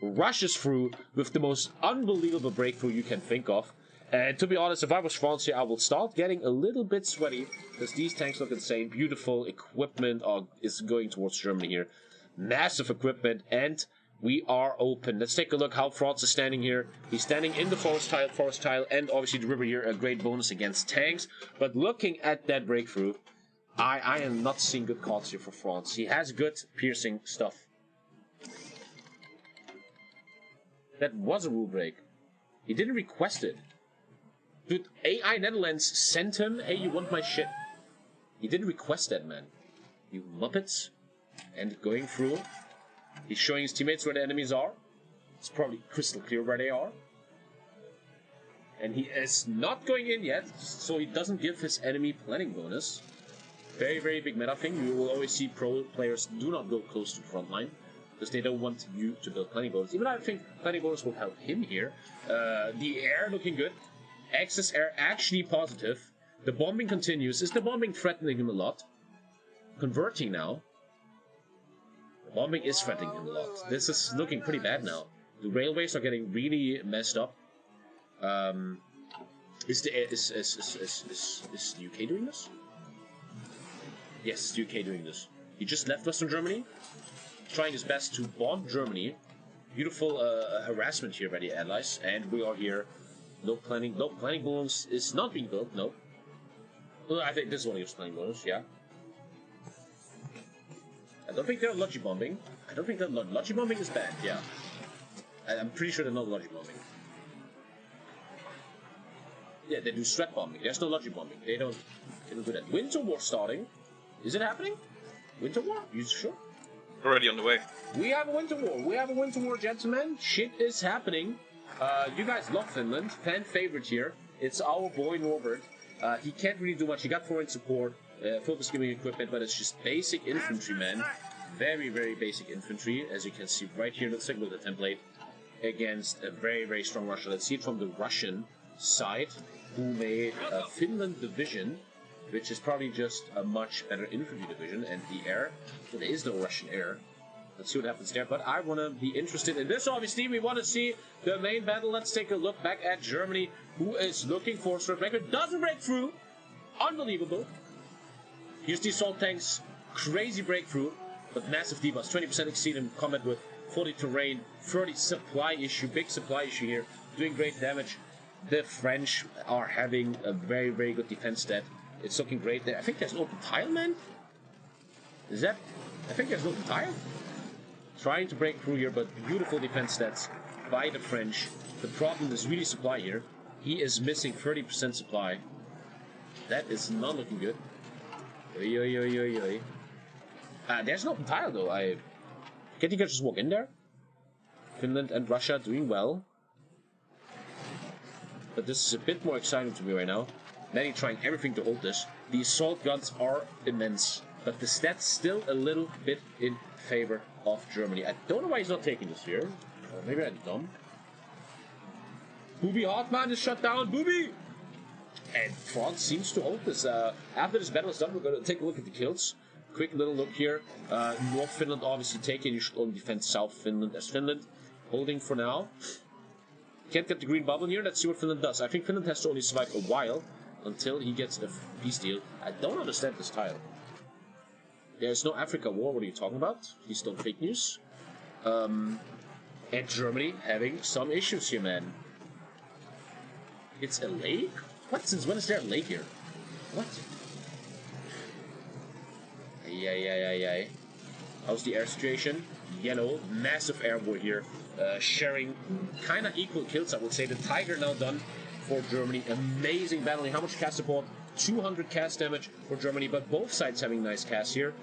rushes through with the most unbelievable breakthrough you can think of. And to be honest, if I was France here, I will start getting a little bit sweaty because these tanks look insane. Beautiful equipment is going towards Germany here. Massive equipment, and we are open. Let's take a look how France is standing here. He's standing in the forest tile, and obviously the river here, a great bonus against tanks. But looking at that breakthrough, I am not seeing good cards here for France. He has good piercing stuff. That was a rule break. He didn't request it. Dude, AI Netherlands sent him, hey, you want my shit? He didn't request that, man. You muppets. And going through, he's showing his teammates where the enemies are. It's probably crystal clear where they are. And he is not going in yet, so he doesn't give his enemy planning bonus. Very, very big meta thing. You will always see pro players do not go close to Frontline, because they don't want you to build planning bonus. Even I think planning bonus will help him here. The air looking good. Excess air actually positive. The bombing continues. Is the bombing threatening him a lot? Converting now. The bombing is threatening him a lot. This is looking pretty bad now. The railways are getting really messed up. Is the UK doing this? Yes, the UK doing this. He just left Western Germany, trying his best to bomb Germany. Beautiful harassment here by the allies, and we are here. No planning bonus is not being built. No. Well, I think this is one of your planning bonus. Yeah. I don't think they're logi bombing. I don't think that logi bombing is bad. Yeah. I'm pretty sure they're not logi bombing. Yeah, they do strat bombing. There's no logi bombing. They don't do that. Winter war starting. Is it happening? Winter war? You sure? Already on the way. We have a winter war. We have a winter war, gentlemen. Shit is happening. You guys love Finland. Fan favorite here. It's our boy Norbert. He can't really do much. He got foreign support, focus giving equipment, but it's just basic infantry, man. Very, very basic infantry, as you can see right here. Let's take a look at the template against a very, very strong Russia. Let's see it from the Russian side, who made a Finland division, which is probably just a much better infantry division, and the air. So there is no Russian air. Let's see what happens there, but I want to be interested in this. Obviously, we want to see the main battle. Let's take a look back at Germany, who is looking for a breaker. Doesn't break through. Unbelievable. Here's the assault tanks, crazy breakthrough, but massive debuffs, 20% exceed in combat with 40 terrain, 30 supply issue, big supply issue here, doing great damage. The French are having a very, very good defense stat. It's looking great there. I think there's an open tile, man? Is that... I think there's an open tile? Trying to break through here, but beautiful defense stats by the French. The problem is really supply here. He is missing 30% supply. That is not looking good. Oy, oy, oy, oy, oy. There's an open tile though. Can't you guys just walk in there? Finland and Russia doing well. But this is a bit more exciting to me right now. Many trying everything to hold this. The assault guns are immense, but the stats still a little bit in favor of Germany. I don't know why he's not taking this here. Maybe I'm dumb. Booby Hartmann is shut down. Booby! And France seems to hold this. After this battle is done, we're going to take a look at the kills. Quick little look here. North Finland obviously taken. You should only defend South Finland as Finland. Holding for now. Can't get the green bubble here. Let's see what Finland does. I think Finland has to only survive a while until he gets a peace deal. I don't understand this tile. There's no Africa war. What are you talking about? Please don't fake news. And Germany having some issues here, man. It's a lake? What? Since when is there a lake here? What? Yeah. How's the air situation? Yellow. Massive air war here. Sharing kind of equal kills, I would say. The Tiger now done for Germany. Amazing battling. How much cast support? 200 cast damage for Germany, but both sides having nice casts here.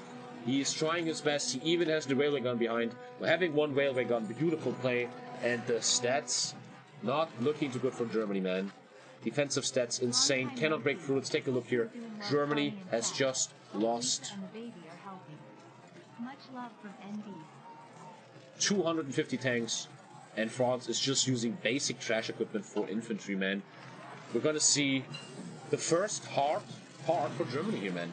He is trying his best. He even has the railway gun behind. We're having one railway gun. Beautiful play. And the stats not looking too good for Germany, man. Defensive stats insane. Cannot break through. Let's take a look here. Germany has just lost 250 tanks, and France is just using basic trash equipment for infantry, man. We're gonna see the first hard part for Germany here, man.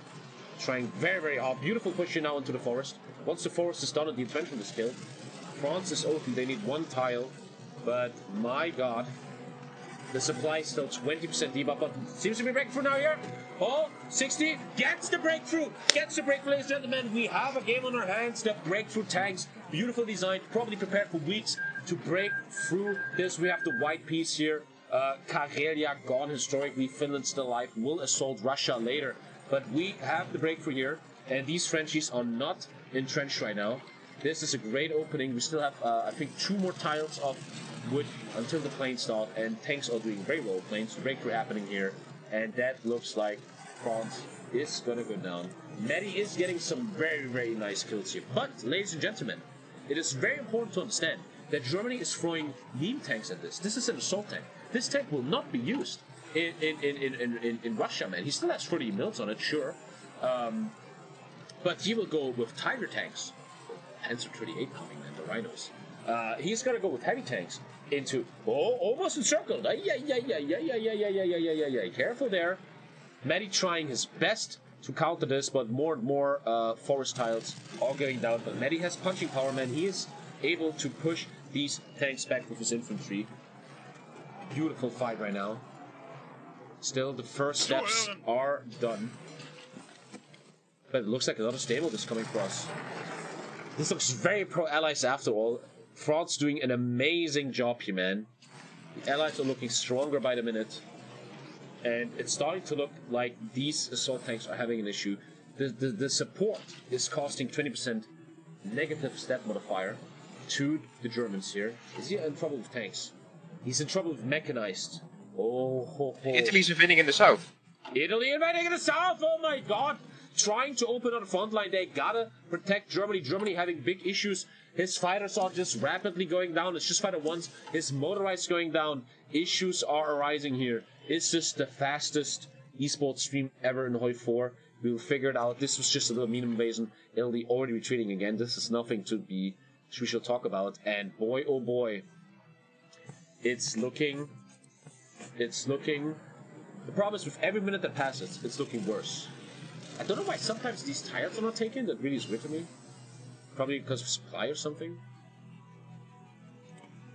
Trying very, very hard. Beautiful push here now into the forest. Once the forest is done and the entrenchment is killed, France is open. They need one tile, but my god. The supply is still 20% debuff, but seems to be breakthrough now here. Oh, 60 gets the breakthrough. Gets the breakthrough, ladies and gentlemen. We have a game on our hands. The breakthrough tanks, beautiful design, probably prepared for weeks to break through this. We have the white piece here. Karelia gone historically. Finland still alive. Will assault Russia later. But we have the breakthrough here, and these Frenchies are not entrenched right now. This is a great opening. We still have, I think, 2 more tiles of wood until the planes start, and tanks are doing very well. Planes breakthrough happening here, and that looks like France is gonna go down. Medi is getting some very, very nice kills here. But, ladies and gentlemen, it is very important to understand that Germany is throwing meme tanks at this. This is an assault tank. This tank will not be used in Russia, man. He still has 30 mils on it, sure. But he will go with Tiger tanks. Panzer 38 coming, man, the Rhinos. He's gonna go with heavy tanks into... Oh, almost encircled. Yeah. Careful there. Medi trying his best to counter this, but more and more forest tiles are going down. But Medi has punching power, man. He is able to push these tanks back with his infantry. Beautiful fight right now. Still, the first steps are done. But it looks like a lot of stable is coming for us. This looks very pro-allies after all. France doing an amazing job here, man. The allies are looking stronger by the minute. And it's starting to look like these assault tanks are having an issue. The support is costing 20% negative stat modifier to the Germans here. Is he in trouble with tanks? He's in trouble with mechanized. Oh, ho, ho. Italy's invading in the south. Italy invading in the south! Oh my god! Trying to open on the front line. They gotta protect Germany. Germany having big issues. His fighters are just rapidly going down. It's just fighter ones. His motorized going down. Issues are arising here. Is this the fastest esports stream ever in HOI4? We'll figure it out. This was just a little meme invasion. It'll be already retreating again. This is nothing to be... we shall talk about. And boy, oh boy. It's looking... The problem is with every minute that passes, it's looking worse. I don't know why sometimes these tiles are not taken. That really is weird to me. Probably because of supply or something.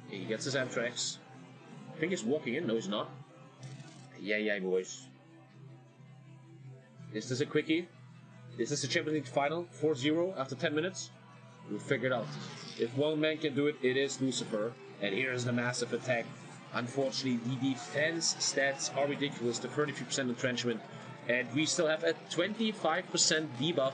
He gets his Amtrax. I think he's walking in. No, he's not. Yeah, boys. Is this a quickie? Is this the Champions League final? 4-0 after 10 minutes? We'll figure it out. If one man can do it, it is Lucifer. And here's the massive attack. Unfortunately, the defense stats are ridiculous. The 33% entrenchment. And we still have a 25% debuff.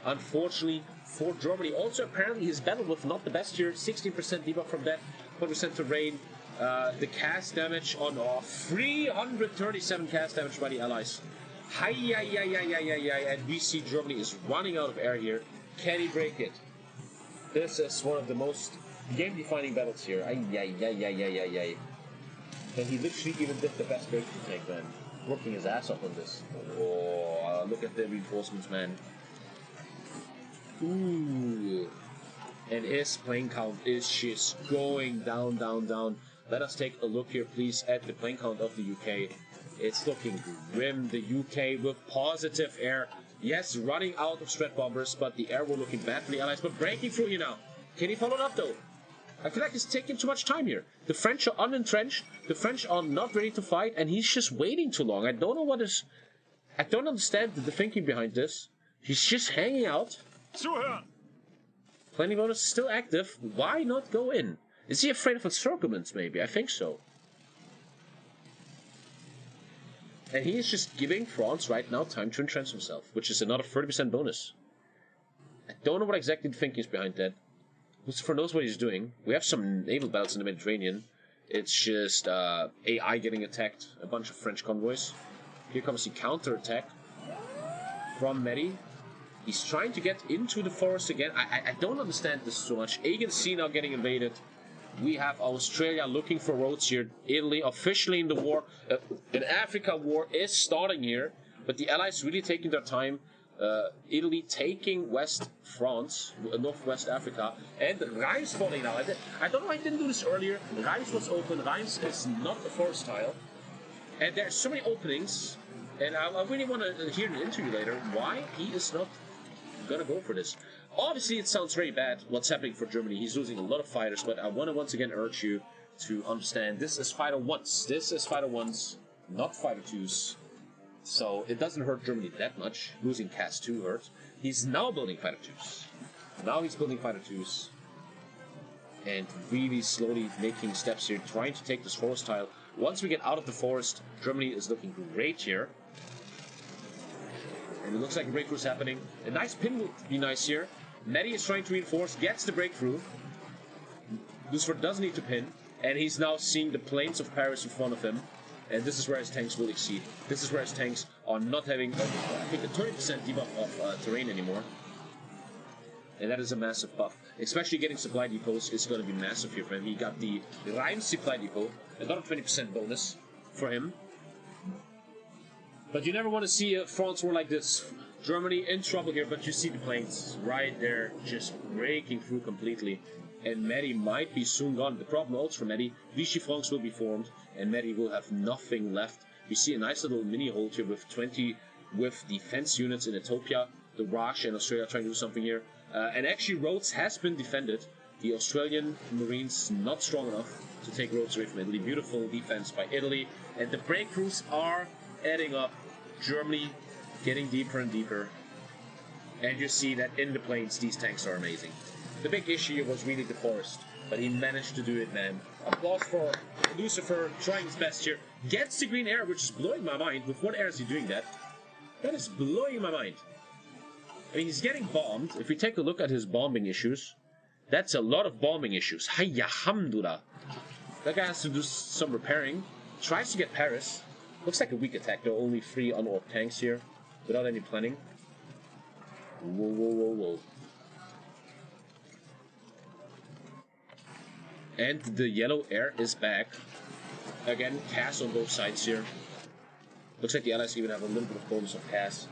Unfortunately, for Germany. Also, apparently, his battle with not the best here. 16% debuff from that. 100% to rain. The cast damage on 337 cast damage by the allies. And we see Germany is running out of air here. Can he break it? This is one of the most game-defining battles here. And he literally even did the best breakthrough tank, man. Working his ass off on this. Oh, look at the reinforcements, man. Ooh. And his plane count is just going down, down, down. Let us take a look here, please, at the plane count of the UK. It's looking grim. The UK with positive air. Yes, running out of strat bombers, but the air were looking bad for the allies. But breaking through here now. Can he follow it up, though? I feel like he's taking too much time here. The French are unentrenched. The French are not ready to fight, and he's just waiting too long. I don't know what is... I don't understand the thinking behind this. He's just hanging out. Planning bonus is still active. Why not go in? Is he afraid of encirclements, maybe? I think so. And he is just giving France right now time to entrench himself, which is another 30% bonus. I don't know what exactly the thinking is behind that. Lucifer knows what he's doing. We have some naval battles in the Mediterranean. It's just AI getting attacked. A bunch of French convoys. Here comes the counter-attack from Medi. He's trying to get into the forest again. I don't understand this so much. Aegean Sea now getting invaded. We have Australia looking for roads here. Italy officially in the war. An Africa war is starting here. But the Allies really taking their time. Italy taking West France, Northwest Africa. And Reims falling now. I don't know why I didn't do this earlier. Reims was open. Reims is not a forest tile. And there's so many openings. And I really want to hear in the interview later why he is not gonna go for this. Obviously, it sounds very bad what's happening for Germany. He's losing a lot of fighters, but I want to once again urge you to understand this is fighter ones. This is fighter ones, not fighter twos. So it doesn't hurt Germany that much. Losing cast 2 hurts. He's now building fighter twos. Now he's building fighter twos. And really slowly making steps here, trying to take this forest tile. Once we get out of the forest, Germany is looking great here. And it looks like a breakthrough is happening. A nice pin would be nice here. Medi is trying to reinforce, gets the breakthrough. Lucifer does need to pin. And he's now seeing the plains of Paris in front of him. And this is where his tanks will exceed. This is where his tanks are not having, I think, a 30% debuff of terrain anymore. And that is a massive buff. Especially getting supply depots is going to be massive here for him. He got the Reims supply depot. Another 20% bonus for him. But you never want to see a France war like this. Germany in trouble here, but you see the planes right there just breaking through completely. And Medi might be soon gone. The problem also for Medi, Vichy Francs will be formed, and Medi will have nothing left. We see a nice little mini hold here with 20 with defense units in Ethiopia. The Raj and Australia trying to do something here. And actually Rhodes has been defended. The Australian Marines not strong enough to take Rhodes away from Italy. Beautiful defense by Italy. And the breakthroughs are adding up. Germany getting deeper and deeper. And you see that in the plains, these tanks are amazing. The big issue was really the forest, but he managed to do it, man. Applause for Lucifer trying his best here. Gets the green air, which is blowing my mind. With what air is he doing that? That is blowing my mind. I mean, he's getting bombed. If we take a look at his bombing issues, that's a lot of bombing issues. Hayya hamdullah. That guy has to do some repairing. Tries to get Paris. Looks like a weak attack, though. Only 3 unorbed tanks here, without any planning. Whoa, whoa, whoa, whoa. And the yellow air is back. Again, cast on both sides here. Looks like the allies even have a little bit of bonus of cast.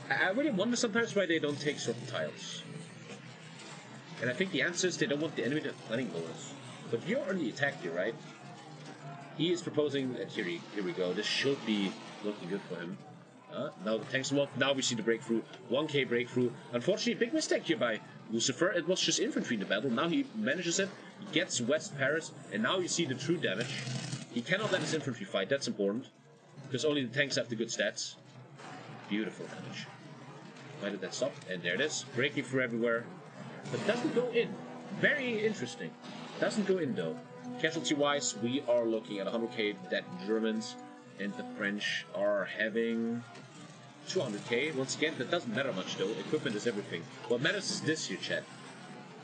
I really wonder sometimes why they don't take certain tiles. And I think the answer is they don't want the enemy to have planning bonus. But you're on the attack here, right? He is proposing that here we go. This should be looking good for him. Now the tanks walk. Now we see the breakthrough. 1k breakthrough. Unfortunately, big mistake here by Lucifer. It was just infantry in the battle. Now he manages it. He gets West Paris. And now you see the true damage. He cannot let his infantry fight. That's important. Because only the tanks have the good stats. Beautiful damage. Why did that stop? And there it is. Breaking through everywhere. But doesn't go in. Very interesting. Doesn't go in though. Casualty-wise, we are looking at 100k dead Germans. And the French are having 200k. Once again, that doesn't matter much though. Equipment is everything. What matters is this here, chat.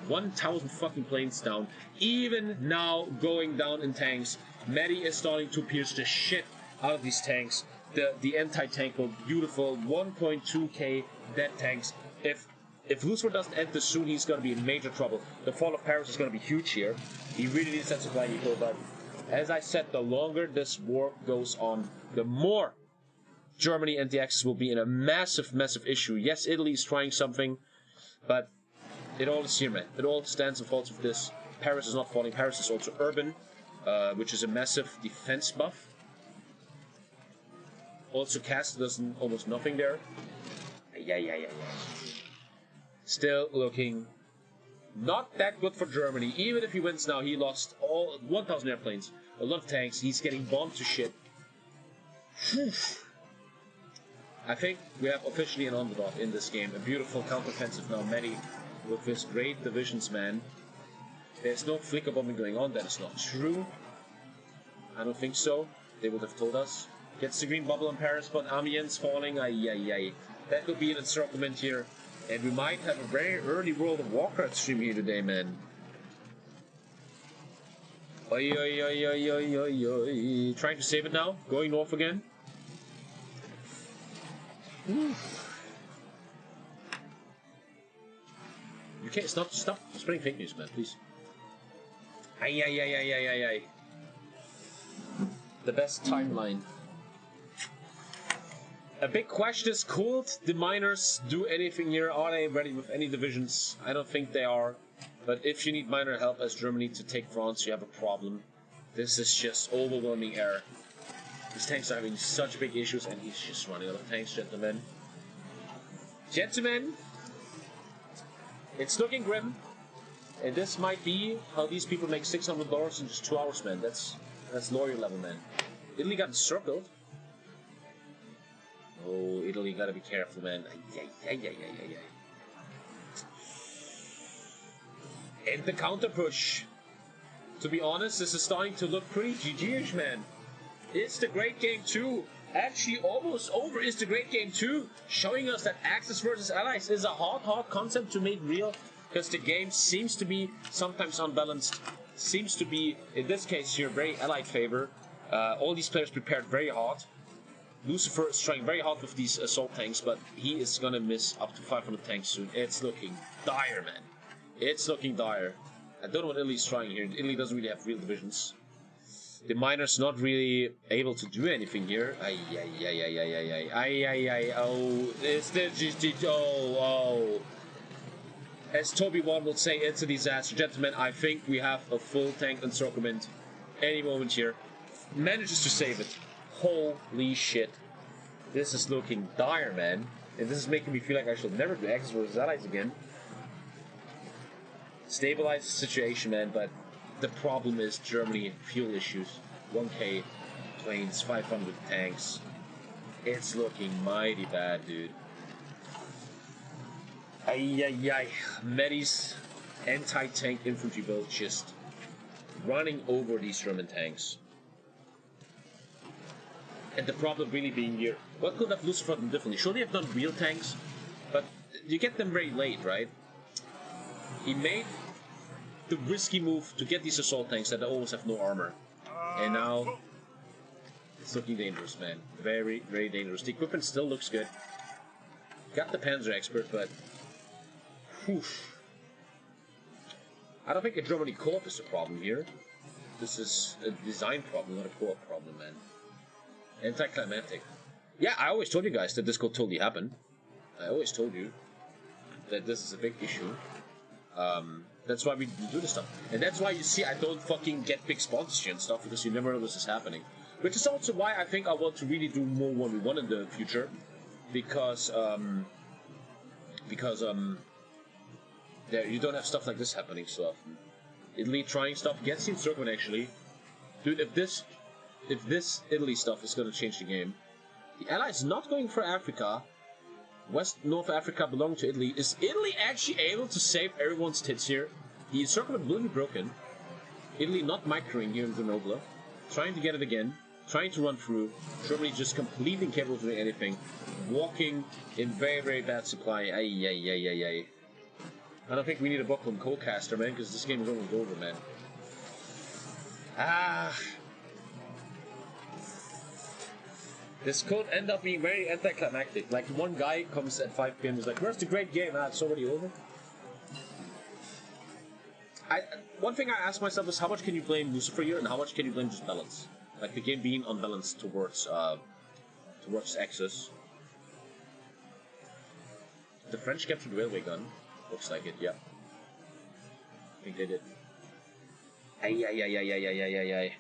1,000 fucking planes down. Even now going down in tanks. Maddie is starting to pierce the shit out of these tanks. The anti-tank look beautiful. 1.2k dead tanks. If Lucifer doesn't end this soon, he's gonna be in major trouble. The fall of Paris is gonna be huge here. He really needs that supply eco, but as I said, the longer this war goes on, the more Germany and the Axis will be in a massive, massive issue. Yes, Italy is trying something, but it all is here, man. It all stands and falls with this. Paris is not falling. Paris is also urban, which is a massive defense buff. Also, Cast does almost nothing there. Yeah. Still looking not that good for Germany. Even if he wins now, he lost all 1,000 airplanes, a lot of tanks. He's getting bombed to shit. I think we have officially an underdog in this game. A beautiful counteroffensive now, Medi, with his great divisions, man. There's no flicker bombing going on. That is not true. I don't think so. They would have told us. Gets the green bubble on Paris, but Amiens falling. Ay. That could be an encirclement here. And we might have a very early World of Warcraft stream here today, man. Oi. Trying to save it now. Going north again. You can't stop spreading fake news, man, please. Ay. The best timeline. A big question is, could the miners do anything here? Are they ready with any divisions? I don't think they are. But if you need miner help as Germany to take France, you have a problem. This is just overwhelming error. These tanks are having such big issues, and he's just running out of tanks, gentlemen. It's looking grim. And this might be how these people make $600 in just 2 hours, man. That's lawyer level, man. Italy got encircled. Oh, Italy, gotta be careful, man. Ay. And the counter push. To be honest, this is starting to look pretty GG-ish, man. It's the Great Game 2. Actually, almost over is the Great Game 2. Showing us that Axis versus Allies is a hard concept to make real. Because the game seems to be sometimes unbalanced. Seems to be, in this case here, very Allied favor. All these players prepared very hard. Lucifer is trying very hard with these assault tanks, but he is gonna miss up to 500 tanks soon. It's looking dire, man. It's looking dire. I don't know what Italy's trying here. Italy doesn't really have real divisions. The miners not really able to do anything here. Ay. Oh, it's the GG. Oh. As Toby1 will say, it's a disaster. Gentlemen, I think we have a full tank encirclement any moment here. Manages to save it. Holy shit. This is looking dire, man. And this is making me feel like I should never do Axis versus Allies again. Stabilize the situation, man, but the problem is Germany fuel issues. 1k planes, 500 tanks. It's looking mighty bad, dude. Ay. Medi's anti-tank infantry build just running over these German tanks. And the problem really being here, what could have Lucifer done differently? Should they have done real tanks? But you get them very late, right? He made the risky move to get these assault tanks that almost have no armor. And now it's looking dangerous, man. Very, very dangerous. The equipment still looks good. Got the Panzer expert, but whew. I don't think a Germany co-op is the problem here. This is a design problem, not a co-op problem, man. Anticlimactic. Yeah, I always told you guys that this could totally happen. I always told you that this is a big issue. That's why we do this stuff. And that's why you see I don't fucking get big sponsorship and stuff, because you never know this is happening. Which is also why I think I want to really do more 1v1 in the future. Because you don't have stuff like this happening so often. Italy trying stuff against the encirclement, actually. Dude, if this Italy stuff is going to change the game. The Allies not going for Africa. West North Africa belonging to Italy. Is Italy actually able to save everyone's tits here? The circuit will be broken. Italy not microing here in Grenoble. Trying to get it again. Trying to run through. Germany just completely incapable of doing anything. Walking in very, very bad supply. Ay. I don't think we need a Buckle and Coalcaster, man, because this game is almost over, man. This could end up being very anticlimactic. Like, one guy comes at 5 PM and is like, where's the great game? It's already over. One thing I ask myself is, how much can you blame Lucifer here, and how much can you blame just balance? Like, the game being unbalanced towards Axis. The French captured the railway gun. Looks like it, yeah. I think they did. Ay.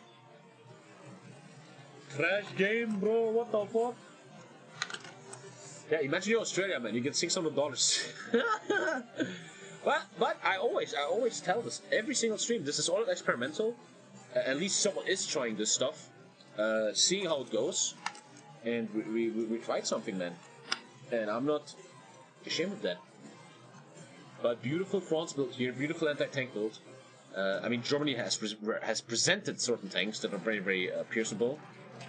Crash game, bro, what the fuck? Yeah, imagine you're Australia, man, you get $600. But I always tell this, every single stream, this is all experimental. At least someone is trying this stuff, seeing how it goes, and we tried something, man. And I'm not ashamed of that. But beautiful France build here, beautiful anti-tank build. I mean, Germany has presented certain tanks that are very, very pierceable.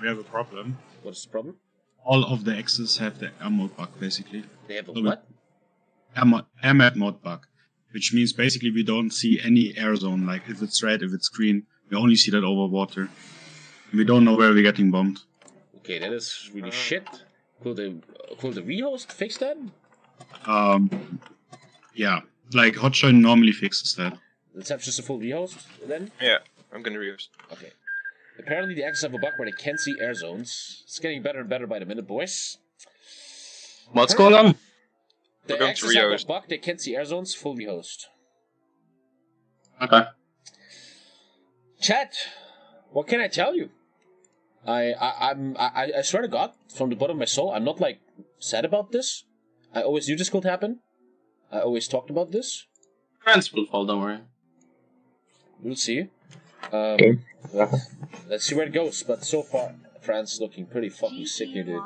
We have a problem. What is the problem? All of the X's have the air mode bug, basically. They have a what? Air mode bug. Which means basically we don't see any air zone, like if it's red, if it's green. We only see that over water. We don't know where we're getting bombed. Okay, that is really shit. Could the rehost fix that? Yeah. Like, Hotshot normally fixes that. Let's have just a full rehost, then? Yeah, I'm gonna rehost. Okay. Apparently the Axis have a bug where they can't see air zones. It's getting better and better by the minute, boys. What's going on? The Axis have a bug, they can't see air zones, full rehost. Okay. Chat, what can I tell you? I swear to God, from the bottom of my soul, I'm not, like, sad about this. I always knew this could happen. I always talked about this. France will fall, don't worry. We'll see. Let's see where it goes, but so far, France looking pretty fucking sick here, dude.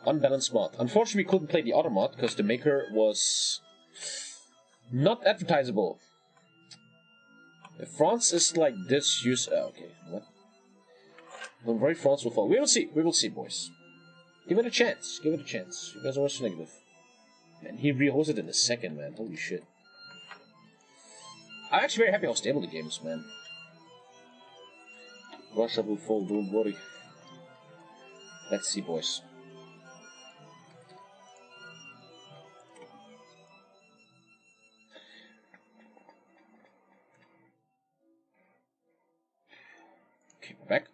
Unbalanced mod. Unfortunately, we couldn't play the other mod, because the maker was not advertisable. If France is like this, okay, what? I'm worried France will fall. We will see, boys. Give it a chance, You guys are also negative. Man, he rehosted in a second, man. Holy shit. I'm actually very happy how stable the game is, man. Russia will fall, don't worry. Let's see, boys. Okay, we're back.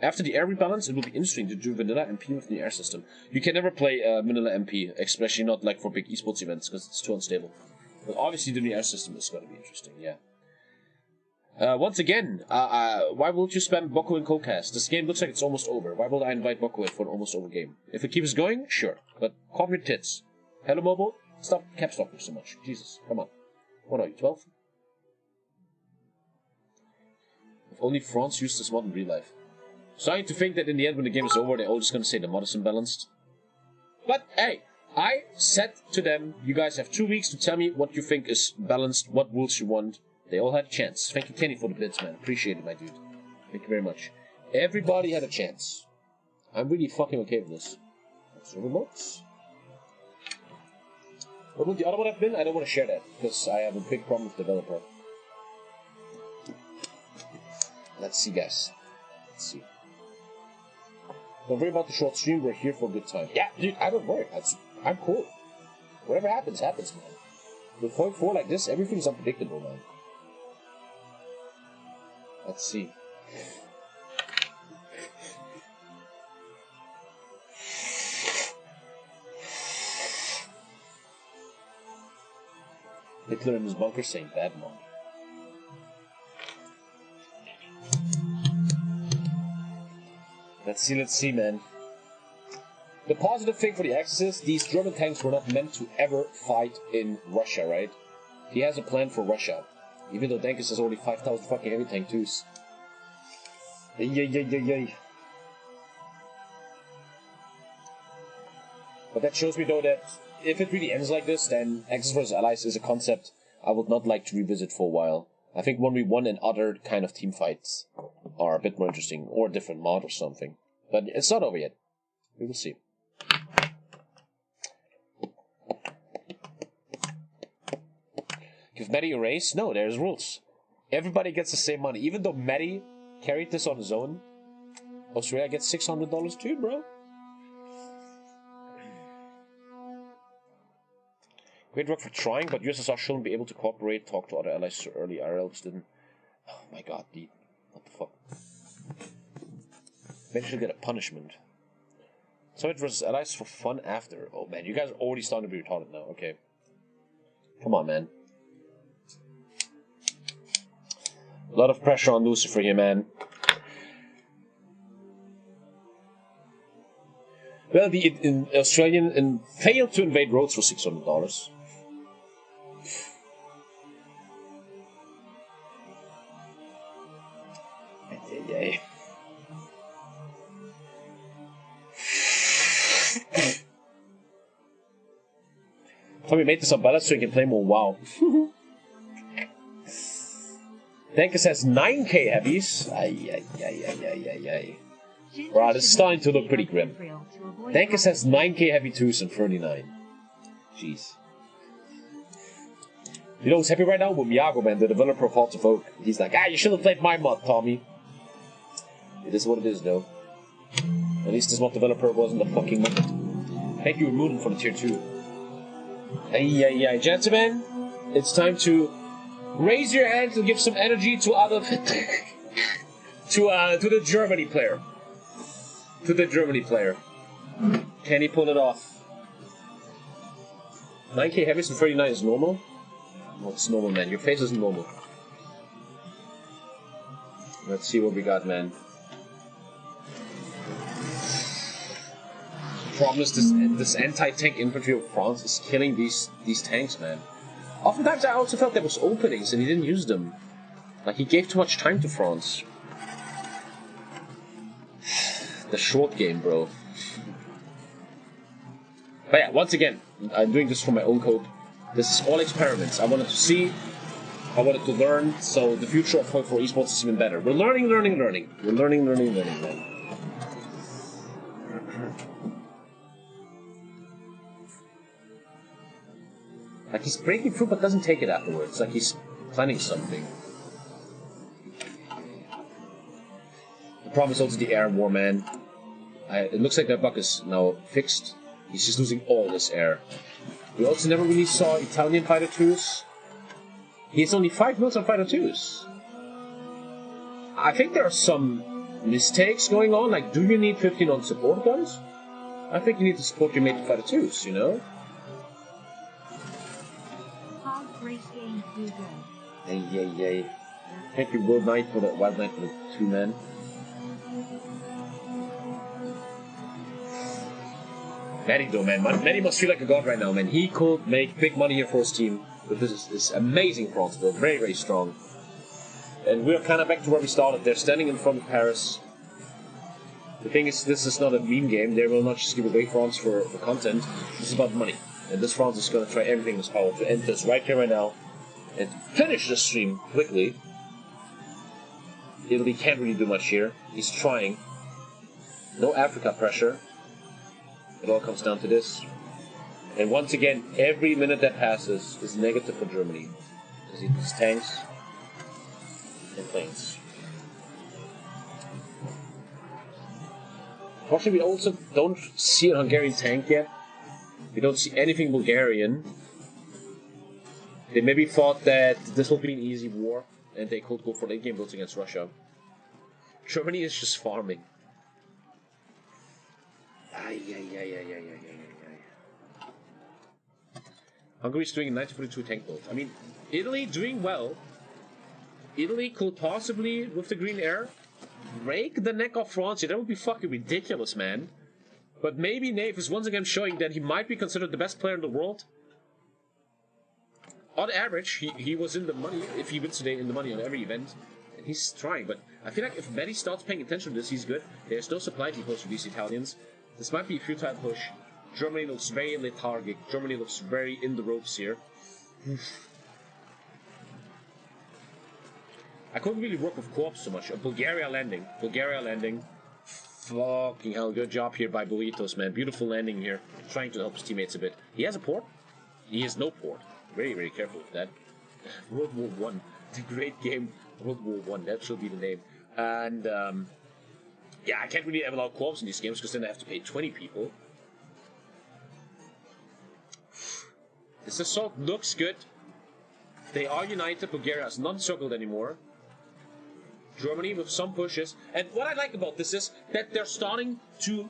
After the air rebalance, it will be interesting to do vanilla MP with the air system. You can never play vanilla MP, especially not like for big esports events, because it's too unstable. But obviously the new air system is going to be interesting, yeah. Once again, why won't you spam Boko and Coalcast? This game looks like it's almost over. Why would I invite Boko in for an almost over game? If it keeps going, sure. But calm your tits. Hello, mobile? Stop caps locking so much. Jesus, come on. What are you, 12? If only France used this mod in real life. Starting to think that in the end, when the game is over, they're all just gonna say the mod is imbalanced. But hey, I said to them, you guys have 2 weeks to tell me what you think is balanced, what rules you want. They all had a chance. Thank you, Kenny, for the bits, man. Appreciate it, my dude. Thank you very much. Everybody had a chance. I'm really fucking okay with this. So remotes. What would the other one have been? I don't want to share that, because I have a big problem with developer. Let's see, guys. Let's see. Don't worry about the short stream, we're here for a good time. Yeah, dude, I don't worry. I'm cool. Whatever happens, happens, man. With HOI4 like this, everything's unpredictable, man. Let's see. Hitler in his bunker saying bad mom. Let's see, man. The positive thing for the Axis is these German tanks were not meant to ever fight in Russia, right? He has a plan for Russia. Even though Dankis has already 5,000 fucking heavy tank twos. Yay. But that shows me though that if it really ends like this, then Axis vs Allies is a concept I would not like to revisit for a while. I think 1v1 and other kind of team fights are a bit more interesting, or a different mod or something. But it's not over yet. We will see. Give Matty a raise? No, there's rules. Everybody gets the same money. Even though Matty carried this on his own, Australia gets $600 too, bro. Great work for trying, but USSR shouldn't be able to cooperate, talk to other allies so early. RLs didn't. Oh my god, dude. What the fuck? Maybe she'll get a punishment. Soviet versus allies for fun after. Oh man, you guys are already starting to be retarded now. Okay. Come on, man. A lot of pressure on Lucifer here, man. Well, the Australian failed to invade Rhodes for $600. Yay. Tommy made this on balance so he can play more WoW. Dankus has 9k heavies. Ay. Wow, this is starting to look pretty grim. Dankus has 9k heavy 2s and 39. Jeez. You know who's happy right now? With Miyago, man, the developer of Hearts of Oak. He's like, you should have played my mod, Tommy. It is what it is, though. At least this mod developer wasn't a fucking mod. Thank you, Moon, for the tier 2. Ay. Gentlemen, it's time to raise your hand to give some energy to other... to the Germany player. Can he pull it off? 9k heavies and 39 is normal? Well, it's normal, man. Your face isn't normal. Let's see what we got, man. The problem is this anti-tank infantry of France is killing these tanks, man. Oftentimes I also felt there was openings and he didn't use them. Like, he gave too much time to France. The short game, bro. But yeah, once again, I'm doing this for my own hope. This is all experiments. I wanted to see, I wanted to learn, so the future of HOI4 esports is even better. We're learning. We're learning, man. Like, he's breaking through but doesn't take it afterwards. Like he's planning something. The problem is also the air war, man. It looks like that bug is now fixed. He's just losing all this air. We also never really saw Italian Fighter 2s. He has only 5 mils on Fighter 2s. I think there are some mistakes going on. Like, do you need 15 on support guns? I think you need to support your mate Fighter 2s, you know? Yay. Thank you, Wild Knight, for the 2 man. Matty though, man. Matty must feel like a god right now, man. He could make big money here for his team with this amazing France. They're very, very strong. And we're kind of back to where we started. They're standing in front of Paris. The thing is, this is not a meme game. They will not just give away France for content. This is about money. And this France is going to try everything in its power to end this right here, right now. And finish the stream quickly. Italy can't really do much here. He's trying. No Africa pressure. It all comes down to this. And once again, every minute that passes is negative for Germany. Because he needs tanks and planes. Fortunately, we also don't see a Hungarian tank yet. We don't see anything Bulgarian. They maybe thought that this will be an easy war, and they could go for late game builds against Russia. Germany is just farming. Hungary's doing a 1942 tank build. I mean, Italy doing well. Italy could possibly, with the green air, break the neck of France. That would be fucking ridiculous, man. But maybe Nave is once again showing that he might be considered the best player in the world. On average, he was in the money. If he wins today, in the money on every event. He's trying, but I feel like if Medi starts paying attention to this, he's good. There's no supply depots for these Italians. This might be a futile push. Germany looks very lethargic. Germany looks very in the ropes here. I couldn't really work with co-ops so much. Bulgaria landing. Bulgaria landing. Fucking hell, good job here by Burritos, man. Beautiful landing here. Trying to help his teammates a bit. He has a port? He has no port. Very, very careful with that. World War One. The great game World War One. That should be the name. And, yeah, I can't really ever allow co-ops in these games because then I have to pay 20 people. This assault looks good. They are united. Bulgaria is not circled anymore. Germany with some pushes. And what I like about this is that they're starting to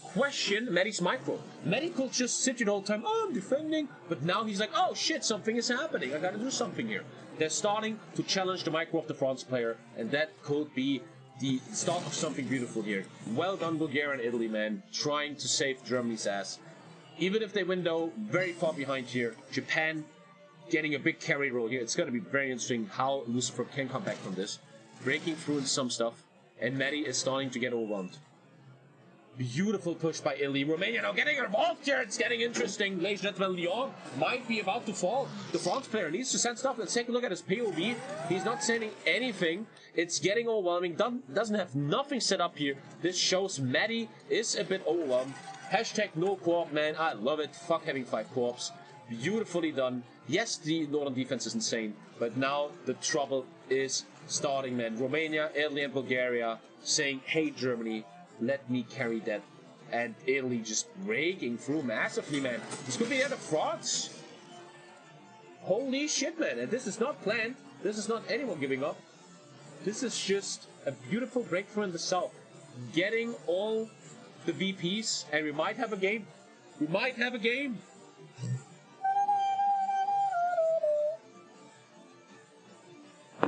question Medi's micro. Medi could just sit here the whole time, oh, I'm defending. But now he's like, oh shit, something is happening. I gotta do something here. They're starting to challenge the micro of the France player. And that could be the start of something beautiful here. Well done, Bulgaria and Italy, man. Trying to save Germany's ass. Even if they win, though, very far behind here. Japan getting a big carry roll here. It's going to be very interesting how Lucifer can come back from this. Breaking through in some stuff. And Medi is starting to get overwhelmed. Beautiful push by Italy. Romania now getting involved here. It's getting interesting. Ladies and gentlemen, Lyon might be about to fall. The France player needs to send stuff. Let's take a look at his POV. He's not sending anything. It's getting overwhelming. Doesn't have nothing set up here. This shows Medi is a bit overwhelmed. Hashtag no co-op, man. I love it. Fuck having 5 co-ops. Beautifully done. Yes, the northern defense is insane, but now the trouble is starting, man. Romania, Italy, and Bulgaria saying, hey, Germany, let me carry that. And Italy just breaking through massively, man. This could be the end of France. Holy shit, man. And this is not planned. This is not anyone giving up. This is just a beautiful breakthrough in the south. Getting all the VPs, and we might have a game. We might have a game.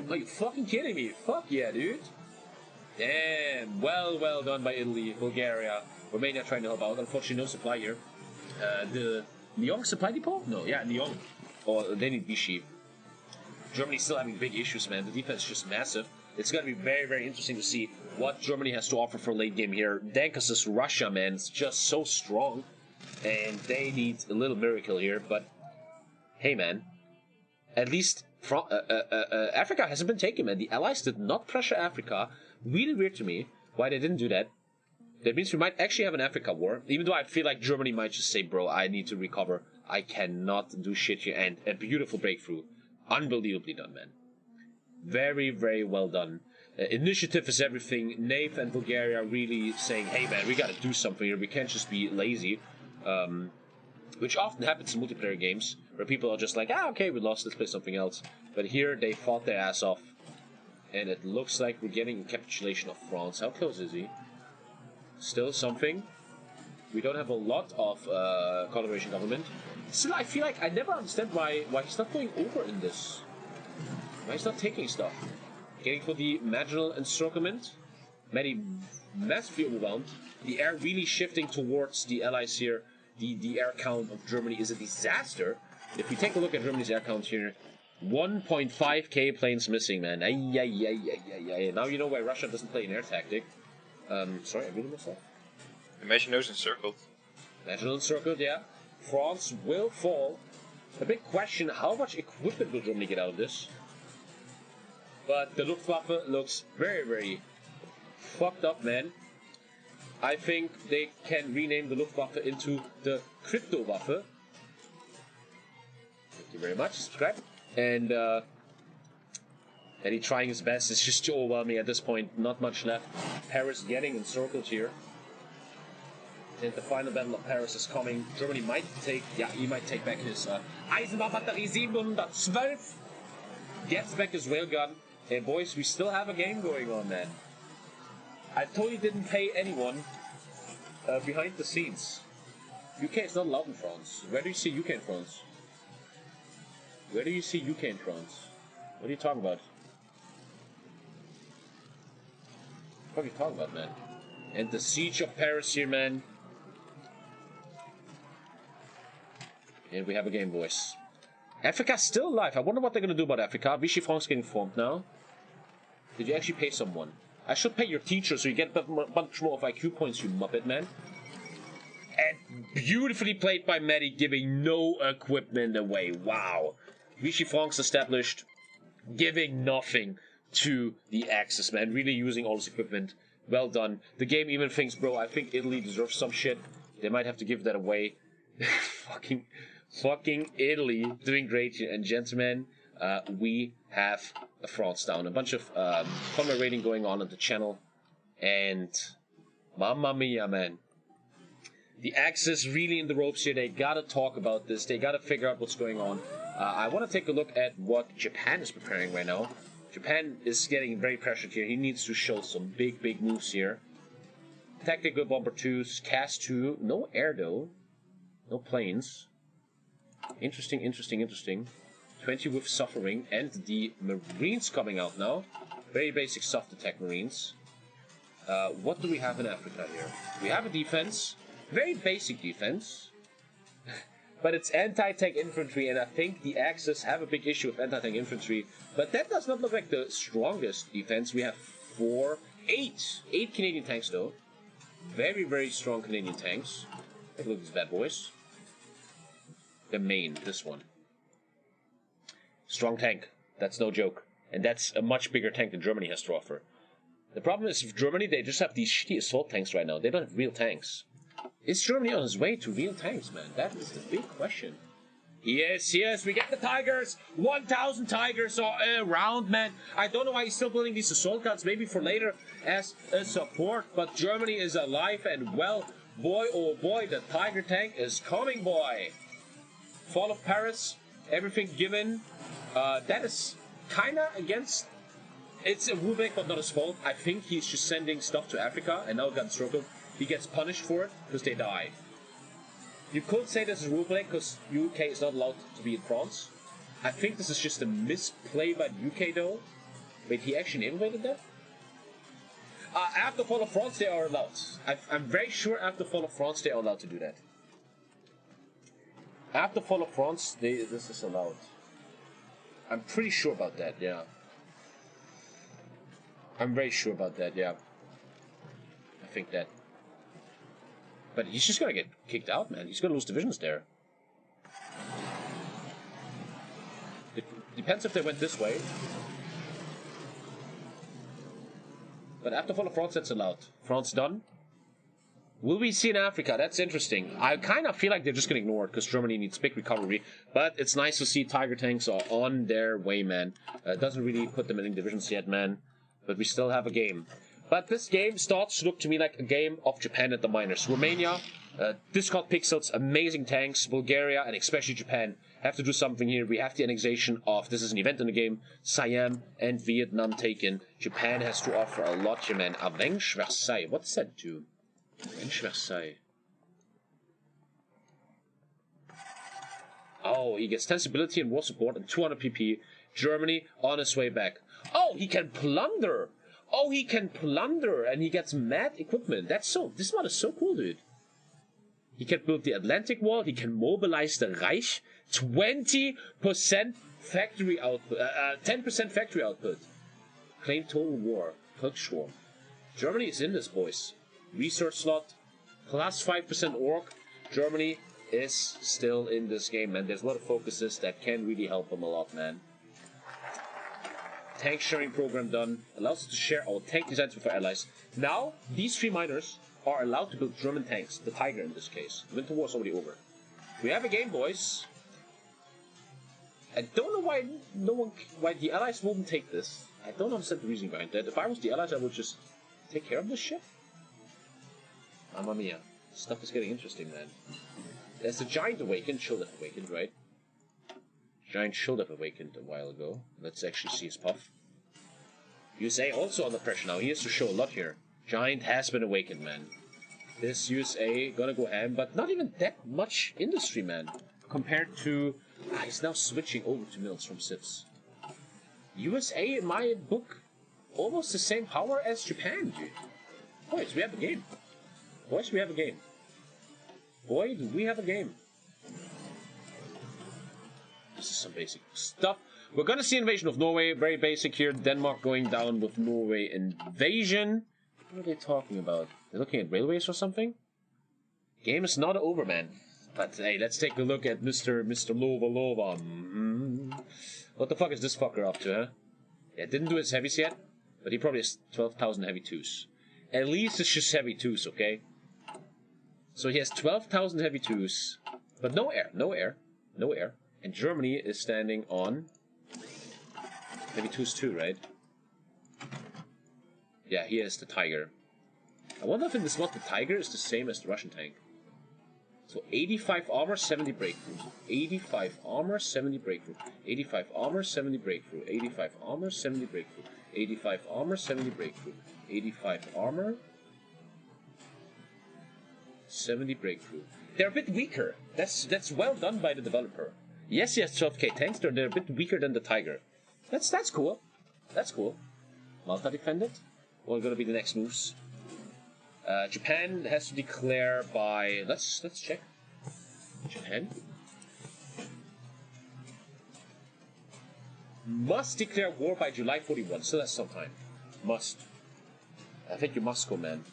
Are you fucking kidding me? Fuck yeah, dude. Damn. Well done by Italy, Bulgaria, Romania trying to help out. Unfortunately, no supply here. The Lyon supply depot? No, yeah, Lyon. Or they need Vichy. Germany's still having big issues, man. The defense is just massive. It's going to be very, very interesting to see what Germany has to offer for late game here. Dankus' Russia, man, is just so strong. And they need a little miracle here. But, hey, man. At least Africa hasn't been taken, man. The Allies did not pressure Africa. Really weird to me why they didn't do that. That means we might actually have an Africa war. Even though I feel like Germany might just say, bro, I need to recover. I cannot do shit here. And a beautiful breakthrough. Unbelievably done, man. Very, very well done. Initiative is everything. Nave and Bulgaria really saying, hey, man, we gotta do something here. We can't just be lazy. Which often happens in multiplayer games, where people are just like, ah, okay, we lost, let's play something else. But here, they fought their ass off. And it looks like we're getting a capitulation of France. How close is he? Still something. We don't have a lot of collaboration government. Still, I feel like I never understand why he's not going over in this. Why he's not taking stuff. Getting for the marginal encirclement. Medi massively overwhelmed. The air really shifting towards the allies here. The air count of Germany is a disaster. If we take a look at Germany's air count here, 1.5k planes missing, man. Now you know why Russia doesn't play an air tactic. Sorry, I muted myself. Imagine those encircled. Imagine encircled, yeah. France will fall. A big question, how much equipment will Germany get out of this? But the Luftwaffe looks very, very fucked up, man. I think they can rename the Luftwaffe into the Cryptowaffe. Thank you very much, subscribe. And he's trying his best. It's just too overwhelming at this point. Not much left. Paris getting encircled here. And the final battle of Paris is coming. Germany might take, he might take back his Eisenbahnbatterie 712. Gets back his railgun. Hey boys, we still have a game going on, man. I totally didn't pay anyone behind the scenes. UK is not allowed in France. Where do you see UK in France? Where do you see UK in France? What are you talking about? What are you talking about, man? And the siege of Paris here, man. And we have a game, boys. Africa's still alive. I wonder what they're gonna do about Africa. Vichy France getting formed now. Did you actually pay someone? I should pay your teacher so you get a bunch more of IQ points, you muppet man. And beautifully played by Maddie, giving no equipment away. Wow. Vichy Francs established, giving nothing to the Axis, man. Really using all this equipment. Well done. The game even thinks, bro, I think Italy deserves some shit. They might have to give that away. fucking Italy doing great here. And gentlemen, we have a France down. A bunch of convoy raiding going on the channel. And mamma mia, man. The Axis really in the ropes here. They gotta talk about this. They gotta figure out what's going on. I want to take a look at what Japan is preparing right now. Japan is getting very pressured here. He needs to show some big moves here. Tactical Bomber 2s, CAS 2. No air though. No planes. Interesting. 20 with Suffering. And the Marines coming out now. Very basic soft attack Marines. What do we have in Africa here? We have a defense. Very basic defense. But it's anti-tank infantry, and I think the Axis have a big issue with anti-tank infantry. But that does not look like the strongest defense. We have 8 Canadian tanks though. Very strong Canadian tanks. Take a look at these bad boys. The main, this one. Strong tank. That's no joke. And that's a much bigger tank than Germany has to offer. The problem is with Germany, they just have these shitty assault tanks right now. They don't have real tanks. Is Germany on his way to real tanks, man? That is the big question. Yes, we get the Tigers! 1,000 Tigers around, man. I don't know why he's still building these assault guns, maybe for later as a support, but Germany is alive and well. Boy, oh boy, the Tiger tank is coming, boy. Fall of Paris, everything given. That is kinda against... It's a rule break, but not his fault. I think he's just sending stuff to Africa, and now gotten circled. He gets punished for it, because they die. You could say this is rule break, because UK is not allowed to be in France. I think this is just a misplay by the UK, though. Wait, he actually invaded that? After Fall of France, they are allowed. I'm very sure after Fall of France, they are allowed to do that. After Fall of France, this is allowed. I'm pretty sure about that, yeah. I'm very sure about that, yeah. I think that. But he's just gonna get kicked out, man. He's gonna lose divisions there. It depends if they went this way. But after Fall of France, that's allowed. France done. Will we see in Africa? That's interesting. I kind of feel like they're just gonna ignore it because Germany needs big recovery. But it's nice to see Tiger tanks are on their way, man. It doesn't really put them in divisions yet, man. But we still have a game. But this game starts to look to me like a game of Japan at the minors. Romania, Discord Pixels, amazing tanks. Bulgaria, and especially Japan, have to do something here. We have the annexation of, this is an event in the game, Siam and Vietnam taken. Japan has to offer a lot here, man. Avenge Versailles. What's that do? Avenge Versailles. Oh, he gets 10 stability and war support and 200 PP. Germany on his way back. Oh, he can plunder! Oh, he can plunder, and he gets mad equipment. This mod is so cool, dude. He can build the Atlantic Wall, he can mobilize the Reich, 20% factory output, 10% factory output. Claim total war, Volksschwarm. Germany is in this, boys. Research slot, plus 5% orc. Germany is still in this game, man. There's a lot of focuses that can really help them a lot, man. Tank sharing program done. Allows us to share our tank designs with our allies. Now, these 3 miners are allowed to build German tanks. The Tiger in this case. Winter War is already over. We have a game, boys. I don't know why the allies wouldn't take this. I don't understand the reason behind that. If I was the allies, I would just take care of this shit. Mamma mia. Stuff is getting interesting, man. There's a Giant Awakened, Shoulder Awakened, right? Giant Shoulder awakened a while ago. Let's actually see his puff. USA also under pressure now. He has to show a lot here. Giant has been awakened, man. This USA gonna go ham, but not even that much industry, man. Compared to... he's now switching over to mills from SIPs. USA, in my book, almost the same power as Japan, dude. Boys, we have a game. Boys, we have a game. Boy, do we have a game. This is some basic stuff. We're gonna see invasion of Norway. Very basic here. Denmark going down with Norway invasion. What are they talking about? They're looking at railways or something? Game is not over, man. But hey, let's take a look at Mr. Lova Lova. What the fuck is this fucker up to, huh? Yeah, didn't do his heavies yet, but he probably has 12,000 heavy twos. At least it's just heavy twos, okay? So he has 12,000 heavy twos, but no air, no air, no air. And Germany is standing on heavy twos too, right? Yeah, he has the Tiger. I wonder if in this mod the Tiger is the same as the Russian tank. So 85 armor, 70 breakthrough. 85 armor, 70 breakthrough. 85 armor, 70 breakthrough. 85 armor, 70 breakthrough. 85 armor, 70 breakthrough. 85 armor, 70 breakthrough. They're a bit weaker. That's well done by the developer. Yes, he has 12k tanks. They're a bit weaker than the Tiger. That's cool. That's cool. Malta defended. What are gonna be the next moves? Japan has to declare by... Let's check. Japan must declare war by July 41, so that's some time. Must. I think you must go, man.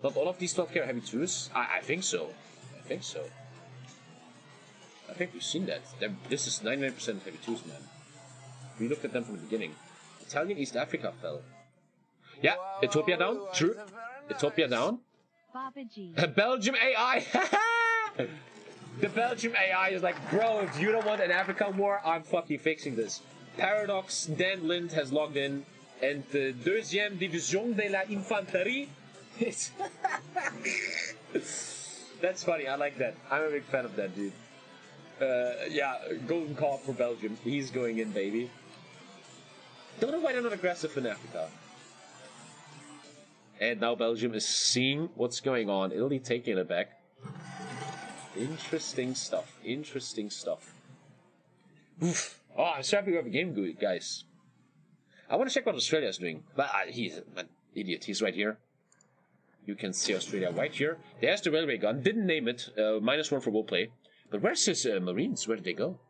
Not all of these 12k are heavy twos? I think so. I think so. I think we've seen that. This is 99% heavy twos, man. We looked at them from the beginning. Italian East Africa fell. Yeah, Ethiopia down. True. Ethiopia down. Baba G. Belgium AI. The Belgium AI is like, bro, if you don't want an Africa war, I'm fucking fixing this. Paradox Dan Lind has logged in, and the Deuxième Division de la Infanterie. That's funny. I like that. I'm a big fan of that dude. Yeah, golden call for Belgium. He's going in, baby. Don't know why they're not aggressive in Africa. And now Belgium is seeing what's going on. Italy taking it back. Interesting stuff. Interesting stuff. Oof. Oh, I'm so happy we have a game, guys. I want to check what Australia is doing. But he's an idiot. He's right here. You can see Australia right here. There's the railway gun. Didn't name it. -1 for roleplay. But where's his Marines? Where did they go?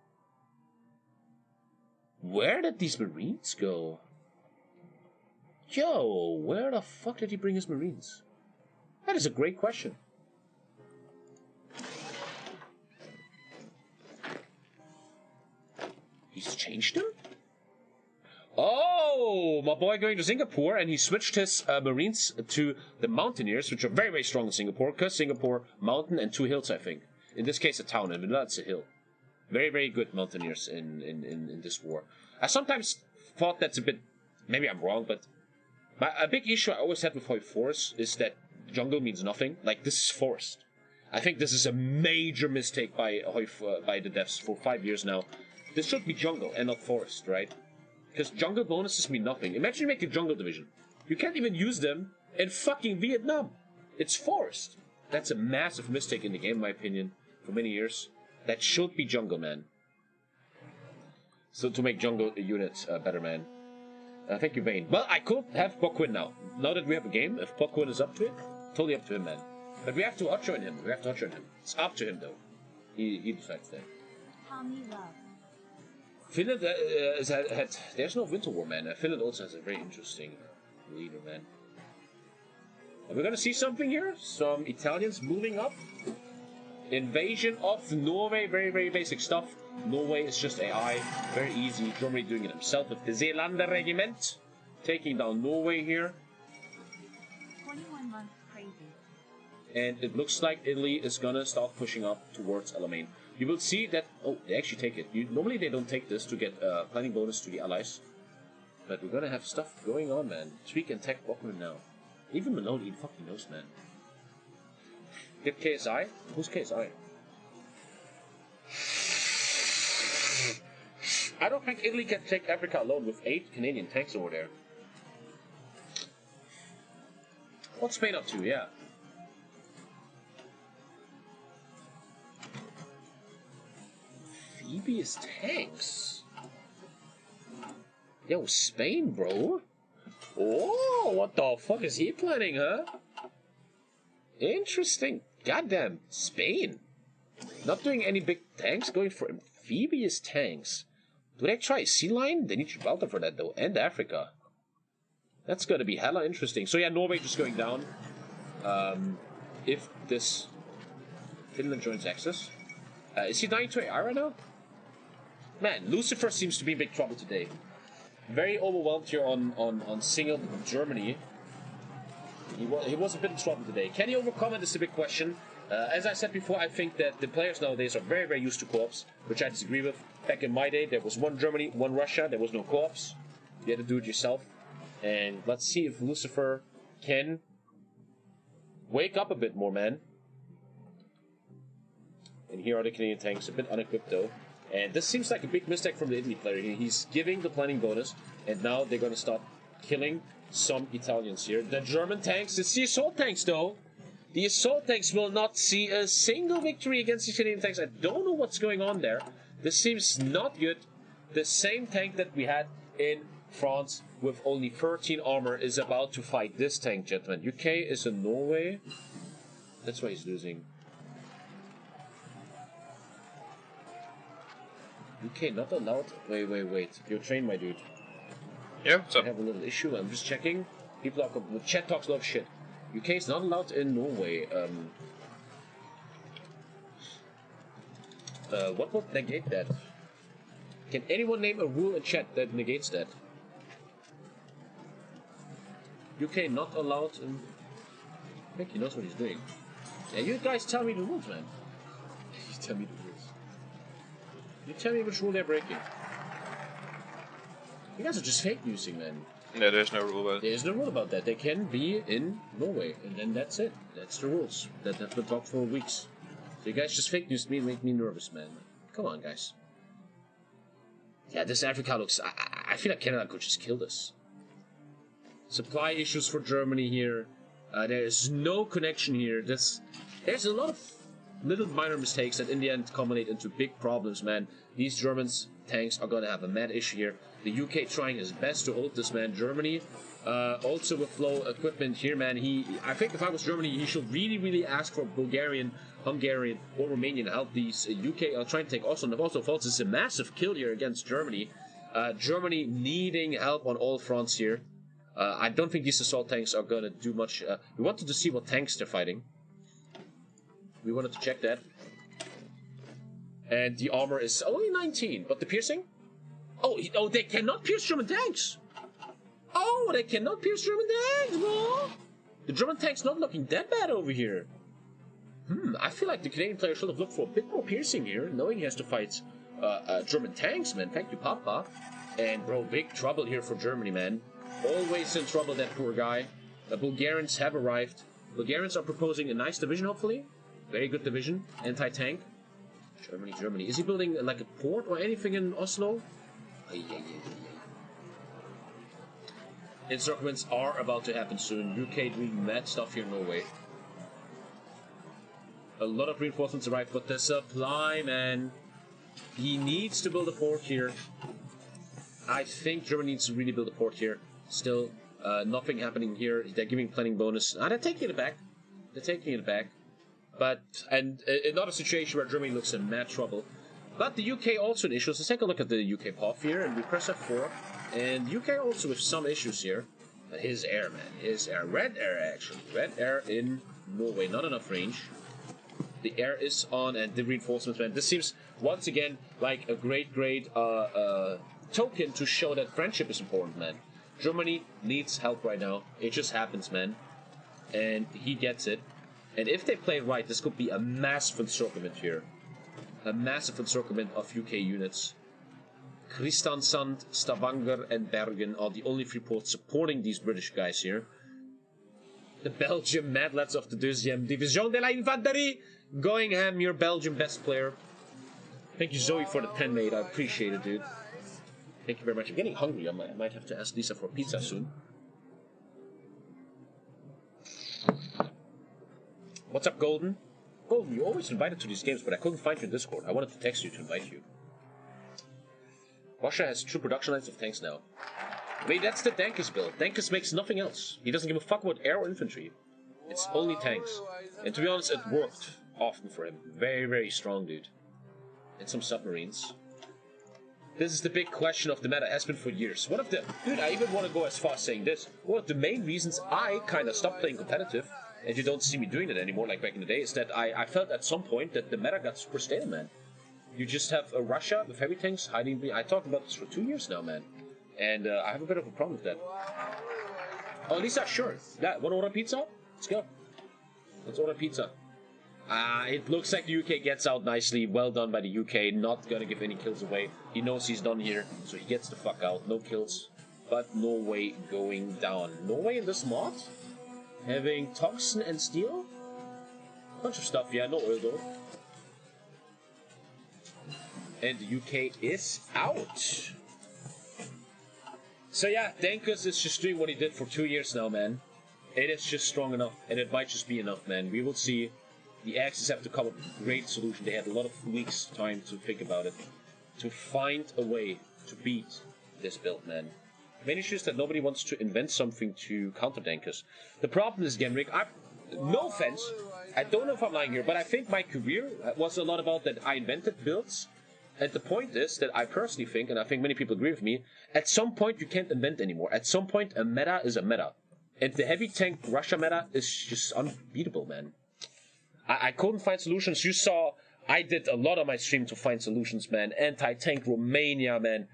Where did these Marines go? Yo, where the fuck did he bring his Marines? That is a great question. He's changed them? Oh, my boy going to Singapore, and he switched his Marines to the Mountaineers, which are very, very strong in Singapore, because Singapore, mountain and 2 hills, I think. In this case, a town, and that's a hill. Very, very good Mountaineers in this war. I sometimes thought that's a bit... Maybe I'm wrong, but... a big issue I always had with HOI4s is that jungle means nothing. Like, this is forest. I think this is a major mistake by by the devs for 5 years now. This should be jungle and not forest, right? Because jungle bonuses mean nothing. Imagine you make a jungle division. You can't even use them in fucking Vietnam. It's forest. That's a massive mistake in the game, in my opinion, for many years. That should be jungle, man. So to make jungle units better, man. Thank you, Vayne. Well, I could have Pokwin now. Now that we have a game, if Pokwin is up to it, totally up to him, man. But we have to hotjoin him. We have to hotjoin him. It's up to him, though. He decides that. TommyKayLove. Finland there's no winter war, man. Finland also has a very interesting leader, man. Are we gonna see something here? Some Italians moving up. Invasion of Norway. Very, very basic stuff. Norway is just AI. Very easy. Germany doing it himself with the Zeelander Regiment. Taking down Norway here. 21 months crazy. And it looks like Italy is gonna start pushing up towards Alamein. You will see that... Oh, they actually take it. Normally they don't take this to get planning bonus to the allies. But we're gonna have stuff going on, man. Tweak and tech Bokman now. Even Maloney fucking knows, man. Get KSI? Who's KSI? I don't think Italy can take Africa alone with 8 Canadian tanks over there. What's Spain up to? Yeah. Amphibious tanks? Yo, Spain, bro. Oh, what the fuck is he planning, huh? Interesting. Goddamn, Spain. Not doing any big tanks, going for amphibious tanks. Do they try Sea Lion? They need Gibraltar for that, though, and Africa. That's gonna be hella interesting. So yeah, Norway just going down. If this Finland joins Axis. Is he dying to AI right now? Man, Lucifer seems to be in big trouble today. Very overwhelmed here on single Germany. He was a bit in trouble today. Can he overcome it is a big question. As I said before, I think that the players nowadays are very, very used to co-ops, which I disagree with. Back in my day, there was one Germany, one Russia, there was no co-ops. You had to do it yourself. And let's see if Lucifer can wake up a bit more, man. And here are the Canadian tanks, a bit unequipped though. And this seems like a big mistake from the Italy player here. He's giving the planning bonus, and now they're gonna start killing some Italians here. The German tanks, it's the assault tanks though. The assault tanks will not see a single victory against the Canadian tanks. I don't know what's going on there. This seems not good. The same tank that we had in France with only 13 armor is about to fight this tank, gentlemen. UK is in Norway. That's why he's losing. UK not allowed. Wait. You're trained, my dude. Yeah, what's up? I have a little issue. I'm just checking. People are. The chat talks a lot of shit. UK is not allowed in Norway. What would negate that? Can anyone name a rule in chat that negates that? UK not allowed in... I think he knows what he's doing. Yeah, you guys tell me the rules, man. You tell me the rules. You tell me which rule they're breaking. You guys are just fake newsing, man. No, there's no rule about it. There's no rule about that. They can be in Norway, and then that's it. That's the rules. That's been talked for weeks. So you guys just fake news me and make me nervous, man. Come on, guys. Yeah, this Africa looks... I feel like Canada could just kill this. Supply issues for Germany here. There is no connection here. There's a lot of little minor mistakes that in the end culminate into big problems, man. These Germans tanks are gonna have a mad issue here. The UK trying his best to hold this, man. Germany also with low equipment here, man. I think if I was Germany, he should really ask for Bulgarian, Hungarian, or Romanian help. These UK are trying to take Oslo. And also, folks, it's a massive kill here against Germany. Germany needing help on all fronts here. I don't think these assault tanks are gonna do much. We wanted to see what tanks they're fighting. We wanted to check that. And the armor is only 19, but the piercing? Oh, they cannot pierce German tanks! Oh, they cannot pierce German tanks, bro! The German tank's not looking that bad over here. I feel like the Canadian player should have looked for a bit more piercing here, knowing he has to fight German tanks, man. Thank you, Papa. And, bro, big trouble here for Germany, man. Always in trouble, that poor guy. The Bulgarians have arrived. Bulgarians are proposing a nice division, hopefully. Very good division. Anti-tank. Germany. Is he building like a port or anything in Oslo? Encirclements are about to happen soon. UK doing mad stuff here in Norway. A lot of reinforcements arrived, but the supply, man. He needs to build a port here. I think Germany needs to really build a port here. Still, nothing happening here. They're giving planning bonus. They're taking it back. But, and another situation where Germany looks in mad trouble. But the UK also in issues. Let's take a look at the UK POF here, and we press F4. And UK also with some issues here. But his air, man. His air. Red air, actually. Red air in Norway. Not enough range. The air is on, and the reinforcements, man. This seems, once again, like a great token to show that friendship is important, man. Germany needs help right now. It just happens, man. And he gets it. And if they play it right, this could be a massive encirclement here. A massive encirclement of UK units. Kristiansand, Stavanger, and Bergen are the only 3 ports supporting these British guys here. The Belgium Mad Lads of the 2e Division de la Infanterie! Going ham, your Belgian best player. Thank you, Zoe, for the 10, mate. I appreciate it, dude. Thank you very much. I'm getting hungry. I might have to ask Lisa for pizza soon. What's up, Golden? Golden, you always invited to these games, but I couldn't find you in Discord. I wanted to text you to invite you. Russia has true production lines of tanks now. Wait, that's the Dankis build. Dankis makes nothing else. He doesn't give a fuck about air or infantry. It's only tanks. And to be honest, it worked often for him. Very, very strong, dude. And some submarines. This is the big question of the meta, has been for years. One of the... Dude, I even want to go as far as saying this. One of the main reasons I kind of stopped playing competitive, and you don't see me doing it anymore like back in the day, is that I felt at some point that the meta got super stale, man. You just have a Russia with heavy tanks hiding... I talked about this for 2 years now, man. And I have a bit of a problem with that. Oh, Lisa, sure. Yeah, want to order pizza? Let's go. Let's order pizza. It looks like the UK gets out nicely. Well done by the UK. Not gonna give any kills away. He knows he's done here, so he gets the fuck out. No kills. But Norway going down. Norway in this mod? Having Toxin and Steel? Bunch of stuff, yeah. No oil though. And the UK is out. So yeah, Dankus is just doing what he did for 2 years now, man. It is just strong enough, and it might just be enough, man. We will see. The Axis have to come up with a great solution. They had a lot of weeks' time to think about it. To find a way to beat this build, man. Main issue is that nobody wants to invent something to counter Dankus. The problem is, Genrik, no offense, I don't know if I'm lying here, but I think my career was a lot about that I invented builds. And the point is that I personally think, and I think many people agree with me, at some point you can't invent anymore. At some point a meta is a meta. And the heavy tank Russia meta is just unbeatable, man. I couldn't find solutions. You saw I did a lot of my stream to find solutions, man. Anti-tank Romania, man.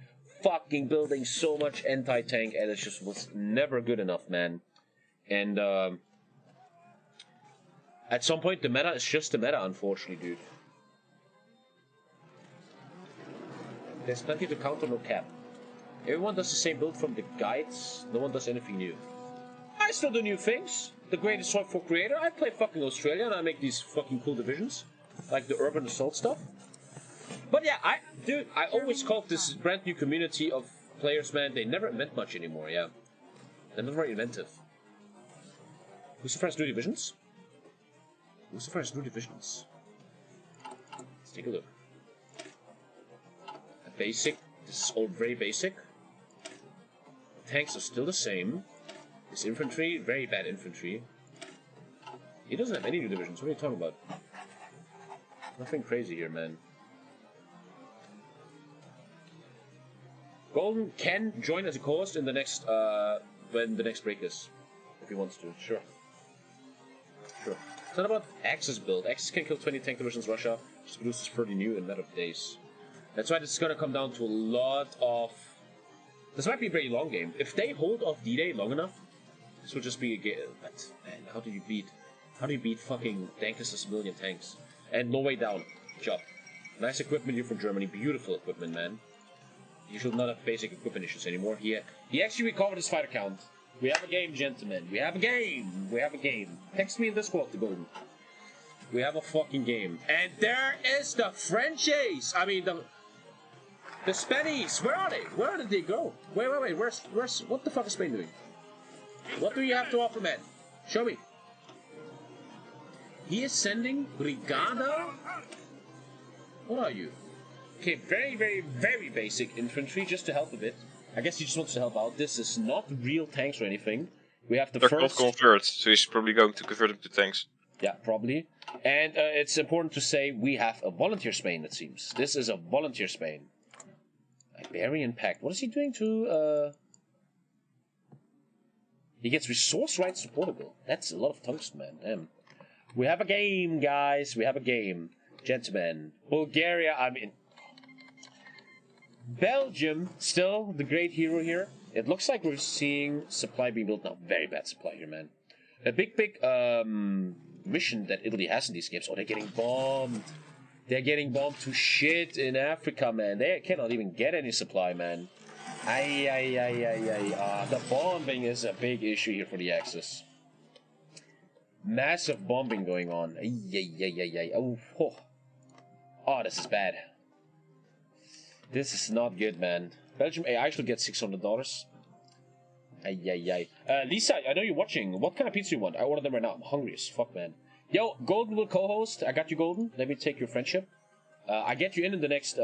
Fucking building so much anti-tank, and it just was never good enough, man. And at some point the meta is just the meta, unfortunately, dude. There's plenty to counter, no cap. Everyone does the same build from the guides. No one does anything new. I still do new things. The greatest HOI4 creator. I play fucking Australia and I make these fucking cool divisions. Like the urban assault stuff. But yeah, dude, I always called this brand new community of players, man. They never invent much anymore, yeah. They're not very inventive. Who's the first new divisions? Who's the first new divisions? Let's take a look. A basic. This is all very basic. The tanks are still the same. This infantry, very bad infantry. He doesn't have any new divisions. What are you talking about? Nothing crazy here, man. Golden can join as a co-host in the next, when the next break is. If he wants to, sure. Sure. It's not about Axis build. Axis can kill 20 tank divisions Russia, just produces 30 new in a matter of days. That's why this is gonna come down to a lot of... This might be a very long game. If they hold off D-Day long enough, this will just be a game. But man, how do you beat fucking Dankus' million tanks? And no way down. Job. Nice equipment here from Germany. Beautiful equipment, man. You should not have basic equipment issues anymore. He actually recovered his fighter count. We have a game, gentlemen. We have a game. We have a game. Text me in Discord, the Golden. We have a fucking game. And there is the Frenchies. I mean the Spanish. Where are they? Where did they go? Wait. Where's what the fuck is Spain doing? What do you have to offer, man? Show me. He is sending Brigada? What are you? Okay, very, very, very basic infantry, just to help a bit. I guess he just wants to help out. This is not real tanks or anything. We have the They're first... not convert, so he's probably going to convert them to tanks. Yeah, probably. And it's important to say we have a volunteer Spain, it seems. This is a volunteer Spain. Iberian Pact. What is he doing to... He gets resource rights to Portugal. That's a lot of tungsten, man. Damn. We have a game, guys. We have a game. Gentlemen. Bulgaria, I mean... Belgium, still the great hero here. It looks like we're seeing supply being built now. Very bad supply here, man. A big mission that Italy has in these games. Oh, they're getting bombed. They're getting bombed to shit in Africa, man. They cannot even get any supply, man. The bombing is a big issue here for the Axis. Massive bombing going on. Oh, this is bad. This is not good, man. Belgium AI should get $600. Lisa, I know you're watching. What kind of pizza you want? I ordered them right now. I'm hungry as fuck, man. Yo, Golden will co-host. I got you, Golden. Let me take your friendship. I get you in the next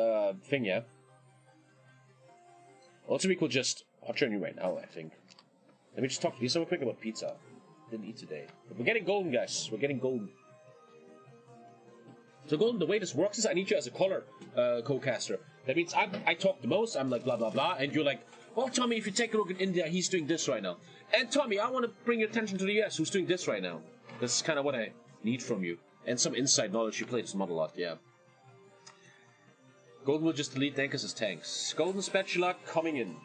thing, yeah? Also, we could just... I'll turn you right now, I think. Let me just talk to Lisa real quick about pizza. Didn't eat today. But we're getting Golden, guys. We're getting Golden. So, Golden, the way this works is I need you as a color co-caster. That means I talk the most, I'm like blah blah blah, and you're like, well Tommy, if you take a look at India, he's doing this right now. And Tommy, I want to bring your attention to the US, who's doing this right now. That's kind of what I need from you. And some inside knowledge, you play this mod a lot, yeah. Golden will just delete tankers as tanks. Golden Spatula coming in.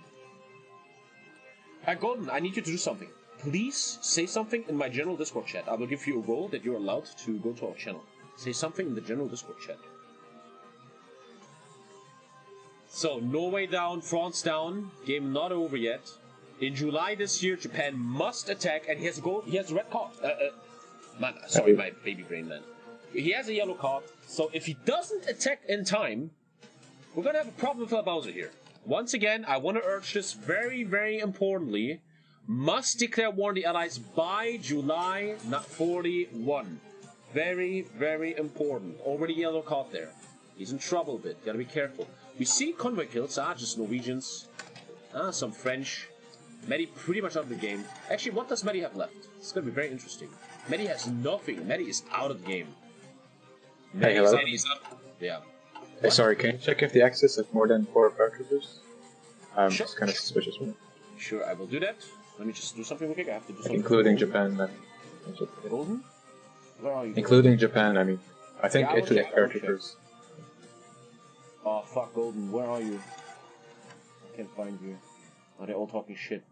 Golden, I need you to do something. Please say something in my general Discord chat. I will give you a role that you're allowed to go to our channel. Say something in the general Discord chat. So, Norway down, France down. Game not over yet. In July this year, Japan must attack, and he has a gold. He has a red card. Man, sorry, my baby brain, man. He has a yellow card. So, if he doesn't attack in time, we're gonna have a problem with our Bowser here. Once again, I want to urge this very, very importantly. Must declare war on the Allies by July 41. Very, very important. Already yellow card there. He's in trouble a bit. Gotta be careful. We see convoy kills. Just Norwegians. Some French. Medi pretty much out of the game. Actually, what does Medi have left? It's gonna be very interesting. Medi has nothing. Medi is out of the game. Hey, hello? He's up. Yeah. Hey, sorry, can you check if the Axis has more than 4 paratroopers? Sure. It's kind of suspicious. Sure, I will do that. Let me just do something real quick. I have to do something. Including Japan. Golden? Where are you? Including Japan, I mean. I think Yeah, Italy has paratroopers. Oh, fuck, Golden. Where are you? I can't find you. Oh, they're all talking shit.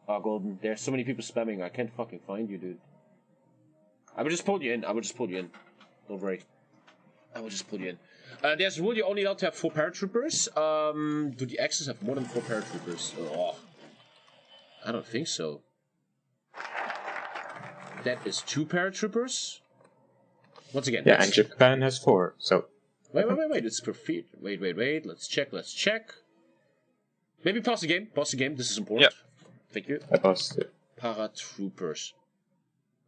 Oh, Golden. There's so many people spamming. I can't fucking find you, dude. I will just pull you in. Don't worry. I will just pull you in. There's a rule you're only allowed to have 4 paratroopers. Do the Axis have more than 4 paratroopers? Oh, I don't think so. That is 2 paratroopers. Once again. Yeah, and Japan has 4, so... Wait. It's per feet. Wait. Let's check. Maybe pause the game. This is important. Yeah. Thank you. I paused it. Paratroopers.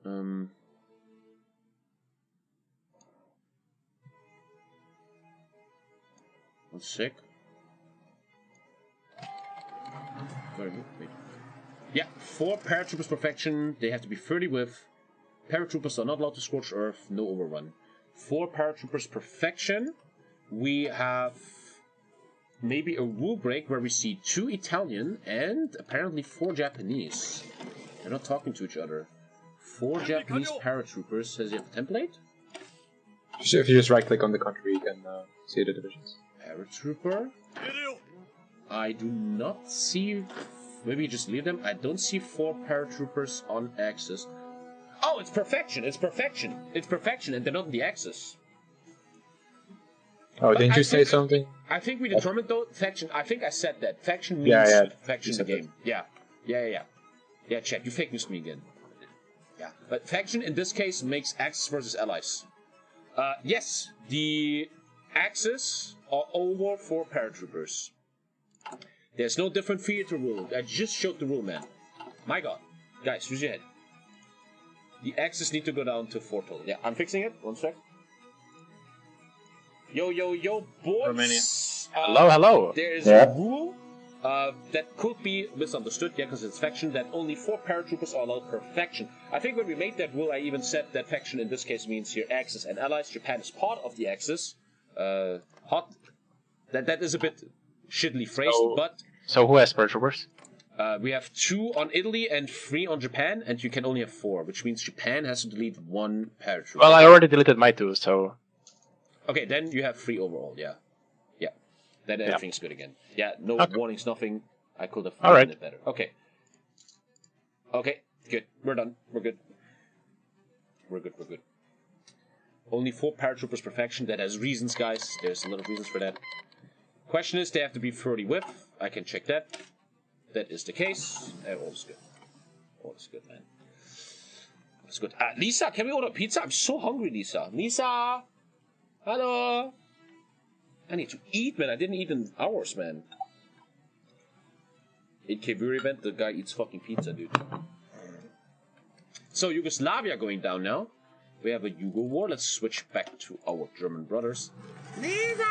1 sec. Very good. Wait. Yeah, 4 paratroopers perfection. They have to be 30 with. Paratroopers are not allowed to scorch earth. No overrun. 4 paratroopers perfection. We have maybe a rule break where we see 2 Italian and apparently 4 Japanese. They're not talking to each other. 4 Japanese paratroopers. Does he have a template? So if you just right click on the country, you can see the divisions. Paratrooper. I do not see. Maybe just leave them. I don't see 4 paratroopers on Axis. Oh, it's perfection. It's perfection, and they're not on the Axis. Oh, didn't you say something? I think we determined though faction. I think I said that faction means faction in the game. Yeah. Yeah, chat. You fake news me again. Yeah, but faction in this case makes Axis versus allies. Yes, the Axis are over 4 paratroopers. There's no different theater rule. I just showed the rule, man. My god. Guys, use your head. The Axis need to go down to 4 total. Yeah, I'm fixing it. 1 sec. Yo, boys. Romania. Hello. There is a rule that could be misunderstood, because it's faction, that only 4 paratroopers are allowed per faction. I think when we made that rule, I even said that faction in this case means here Axis and allies. Japan is part of the Axis. That is a bit shittily phrased, but... So who has paratroopers? We have 2 on Italy and 3 on Japan, and you can only have 4, which means Japan has to delete 1 paratrooper. Well, I already deleted my 2, so... Okay, then you have 3 overall, yeah. Then everything's good again. Yeah, no warnings, nothing. I could have done it better. Okay, good. We're done. We're good. Only 4 paratroopers perfection. That has reasons, guys. There's a lot of reasons for that. Question is, they have to be 30 width. I can check that. That is the case. All is good. All is good, man. That's good. Lisa, can we order pizza? I'm so hungry, Lisa. Lisa! Hello! I need to eat, man. I didn't eat in hours, man. 8K viewer event, the guy eats fucking pizza, dude. So, Yugoslavia going down now. We have a Yugo war. Let's switch back to our German brothers. Lisa!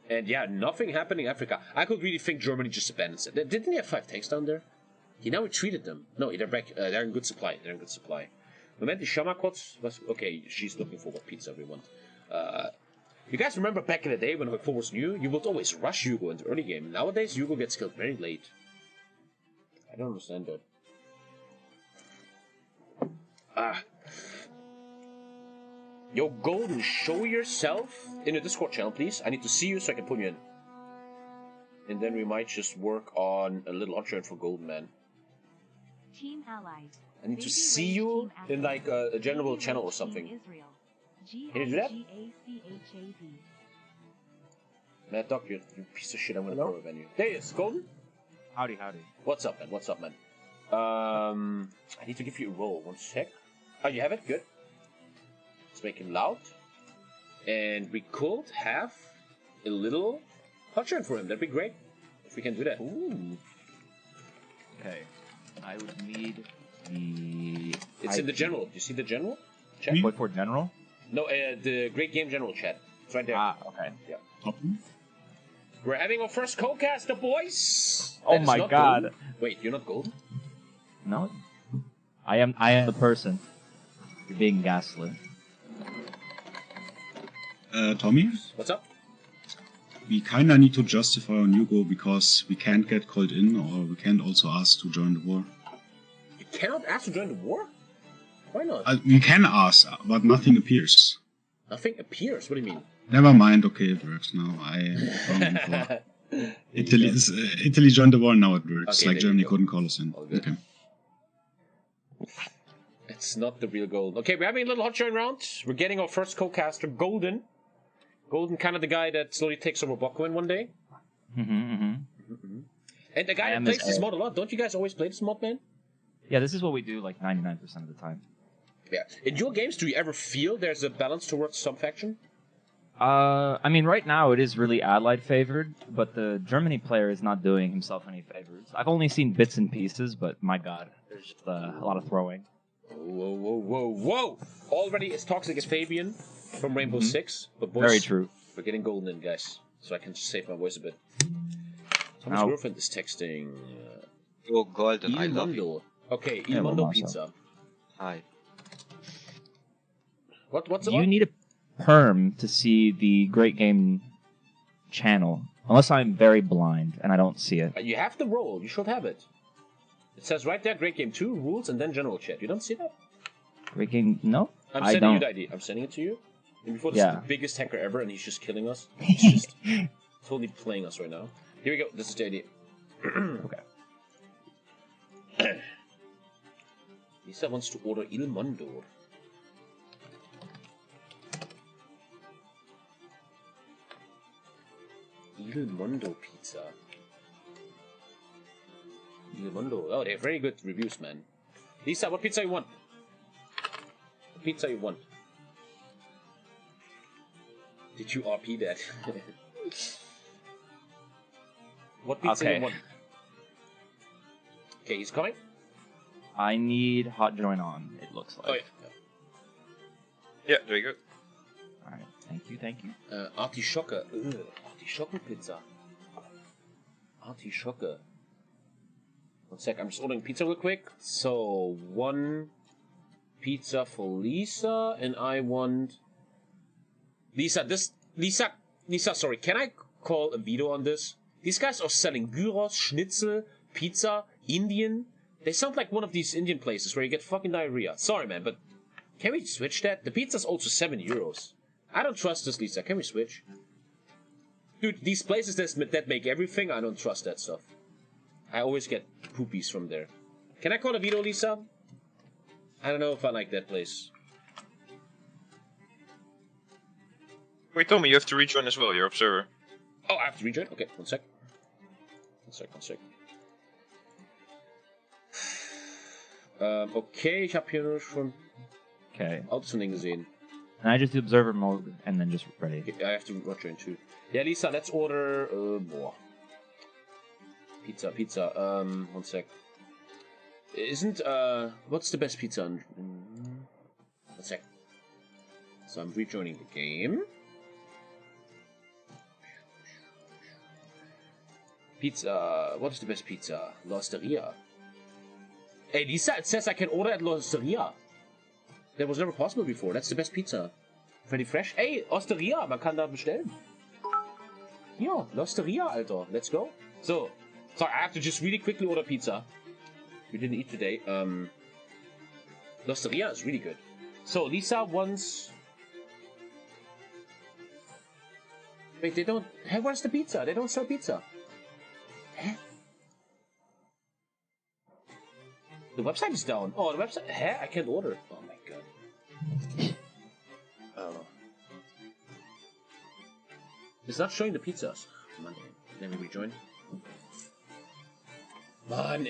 And yeah, nothing happening in Africa. I could really think Germany just abandons it. Didn't he have 5 tanks down there? He now retreated them. No, they're back. They're in good supply. Moment, die Shamakots. Okay, she's looking for what pizza we want. You guys remember back in the day when HOI4 was new? You would always rush Hugo into early game. Nowadays, Hugo gets killed very late. I don't understand that. Yo, Golden, show yourself in the Discord channel, please. I need to see you so I can put you in. And then we might just work on a little option for Golden, man. Team allied. I need to see you in like a general channel or something. Can you do that? Mad Dog, you piece of shit, I'm gonna throw a venue. There he is, Golden. Howdy, howdy. What's up, man? What's up, man? I need to give you a roll. 1 sec. Oh, you have it? Good. Let's make him loud. And we could have a little hotshot for him. That'd be great. If we can do that. Ooh. Okay. I would need the... It's in the general. Do you see the general? Chat? HOI4 general? No, the Great Game General chat. It's right there. Ah, okay. Yeah. We're having our first co-caster, boys! Oh my god. Golden. Wait, you're not Golden? No. I am the person. You're being gaslit. Tommy? What's up? We kinda need to justify on Hugo because we can't get called in, or we can't also ask to join the war. You cannot ask to join the war? Why not? We can ask, but nothing appears. Nothing appears? What do you mean? Never mind, okay, it works now. I am wrong before. Italy joined the war, now it works. Okay, like Germany couldn't call us in. Okay. It's not the real gold. Okay, we're having a little hot showing round. We're getting our first co-caster, Golden. Golden, kind of the guy that slowly takes over Bokuin one day. And the guy that plays this mod a lot. Don't you guys always play this mod, man? Yeah, this is what we do like 99% of the time. Yeah. In your games, do you ever feel there's a balance towards some faction? I mean, right now it is really Allied favored, but the Germany player is not doing himself any favors. I've only seen bits and pieces, but my god, there's just a lot of throwing. Whoa, whoa, whoa, whoa! Already as toxic as Fabian from Rainbow Six, but boys, very true. We're getting Golden in, guys, so I can just save my voice a bit. Tommy's girlfriend is texting. Yo, Golden, I love you. Okay, Il Mondo Pizza. Hi. What's You need a perm to see the Great Game channel, unless I'm very blind and I don't see it. You have the role. You should have it. It says right there, Great Game 2, rules, and then general chat. You don't see that? Great Game, no? I'm I sending don't. you the ID. I'm sending it to you. And before this is the biggest hacker ever, and he's just killing us. He's just totally playing us right now. Here we go. This is the ID. Okay. Lisa wants to order Il Mondo. Il Mondo pizza. Il Mondo. Oh, they have very good reviews, man. Lisa, what pizza you want? What pizza you want? Did you RP that? What pizza you want? Okay, he's coming. I need hot join on, it looks like. Oh, yeah. Yeah, there you go. Alright, thank you, thank you. Artischocke. Artischockenpizza. Artischocke. 1 sec, I'm just ordering pizza real quick. So, 1 pizza for Lisa, and I want... Lisa, sorry, can I call a veto on this? These guys are selling gyros, schnitzel, pizza, Indian. They sound like one of these Indian places where you get fucking diarrhea. Sorry, man, but can we switch that? The pizza's also 7 euros. I don't trust this, Lisa. Can we switch? Dude, these places that make everything, I don't trust that stuff. I always get poopies from there. Can I call a veto, Lisa? I don't know if I like that place. Wait, Tommy, you have to rejoin as well, your observer. Oh, I have to rejoin? Okay, 1 sec. 1 sec. Okay, ich habe hier nur schon Autos von denen gesehen. And I just do observer mode and then just ready. Okay, I have to rejoin too. Yeah, Lisa, let's order pizza. 1 sec. Isn't what's the best pizza? 1 sec. So I'm rejoining the game. Pizza. What is the best pizza? L'Osteria. Hey, Lisa, it says I can order at L'Osteria. That was never possible before. That's the best pizza. Freddy Fresh. Ey, Osteria, man kann da bestellen. Ja, Osteria, Alter. Let's go. So, sorry, I have to just really quickly order pizza. We didn't eat today. Osteria is really good. So, Lisa wants... Wait, they don't... Hey, where's the pizza? They don't sell pizza. Huh? The website is down. Oh, the website... Huh? I can't order. Oh my god. Oh. It's not showing the pizzas. Man, let me rejoin. Man,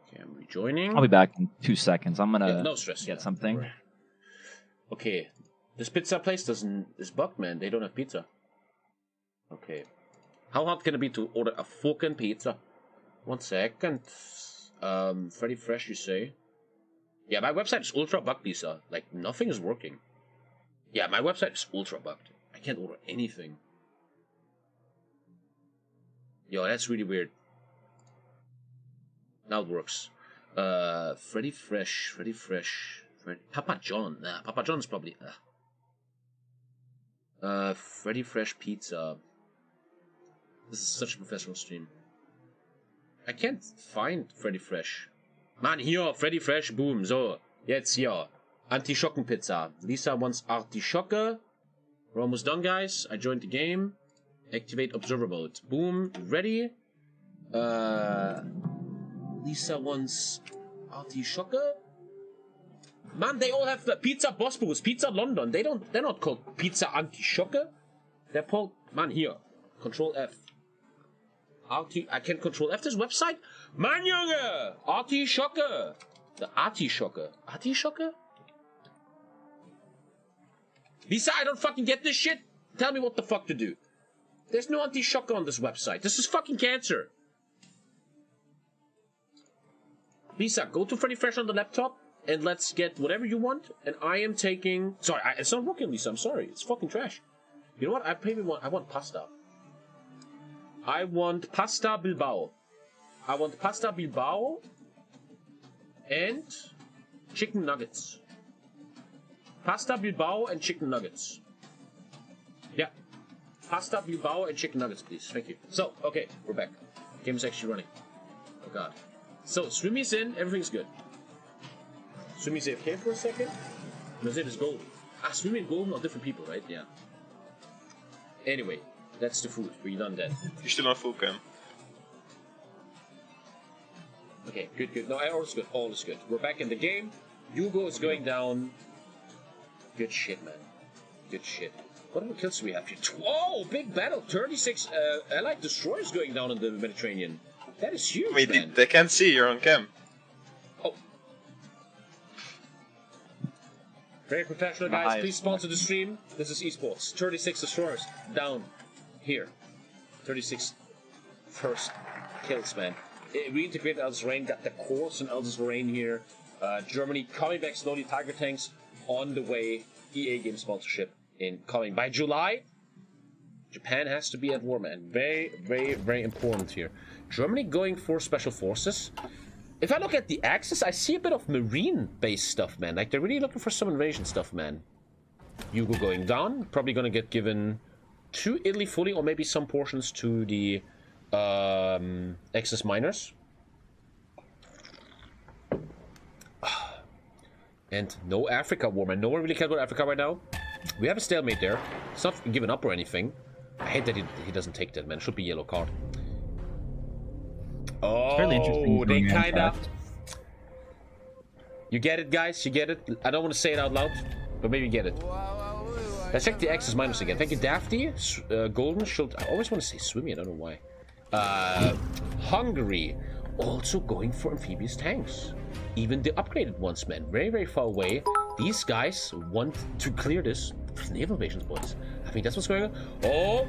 Okay, I'm rejoining. I'll be back in 2 seconds. I'm gonna no stress, get something. Right. Okay, this pizza place is bugged, man. They don't have pizza. Okay, how hard can it be to order a fucking pizza? 1 second. Freddy Fresh, you say? Yeah, my website is ultra bugged, Lisa. Like nothing is working. Yeah, my website is ultra bugged. I can't order anything. Yo, that's really weird. Now it works. Freddy Fresh. Papa John. Nah, Papa John's probably... Freddy Fresh Pizza. This is such a professional stream. I can't find Freddy Fresh. Man, hier, Freddy Fresh, boom, so. Jetzt hier. Artischockenpizza. Lisa wants Artischocke. We're almost done, guys. I joined the game. Activate observer mode. Boom, ready. Lisa wants Artischocke. Man, they all have the Pizza Bosporus, Pizza London. They're not called Pizza Artischocke. They're called, man, here. Control F. I can control F this website? Man, Junge! Artischocke! The Artischocke. Artischocke? Lisa, I don't fucking get this shit. Tell me what the fuck to do. There's no Artischocke on this website. This is fucking cancer. Lisa, go to Freddy Fresh on the laptop and let's get whatever you want. And I am taking... Sorry, it's not working, Lisa. I'm sorry. It's fucking trash. You know what? I want pasta. I want pasta Bilbao. I want pasta Bilbao and chicken nuggets. Pasta Bilbao and chicken nuggets. Yeah. Pasta Bilbao and chicken nuggets, please. Thank you. So, okay, we're back. Game is actually running. Oh god. So, Swimmi's in, everything's good. Swimmi's AFK for a second. Mazet is golden. Swimmy and golden are different people, right? Yeah. Anyway, that's the food. We're done then. You're still on full cam. Okay, good. No, all is good. All is good. We're back in the game. Hugo is going down. Good shit, man. Good shit. What other kills do we have here? Oh, big battle. 36 Allied destroyers going down in the Mediterranean. That is huge, Wait, man. they can't see you're on cam. Oh. Very professional, guys. Please sponsor the stream. This is esports. 36 destroyers down here. 36 first kills, man. Reintegrate Elder's Reign. Got the course in Elder's Reign here. Germany coming back slowly. Tiger tanks on the way. EA game sponsorship incoming. By July, Japan has to be at war, man. Very, very, very important here. Germany going for special forces. If I look at the Axis, I see a bit of marine-based stuff, man. Like, they're really looking for some invasion stuff, man. Hugo going down. Probably gonna get given to Italy fully, or maybe some portions to the Axis miners. And no Africa war, man. No one really cares about Africa right now. We have a stalemate there. It's not given up or anything. I hate that he doesn't take that, man. Should be yellow card. Oh, It's fairly interesting they going kind of... fast. You get it, guys? You get it? I don't want to say it out loud, but maybe you get it. Let's check the Axis minus again. Thank you, Dafty. Golden Shield. I always want to say Swimmy. I don't know why. Hungary. Also going for amphibious tanks. Even the upgraded ones, man. Very, very far away. These guys want to clear this with naval invasions, boys. I think that's what's going on. Oh!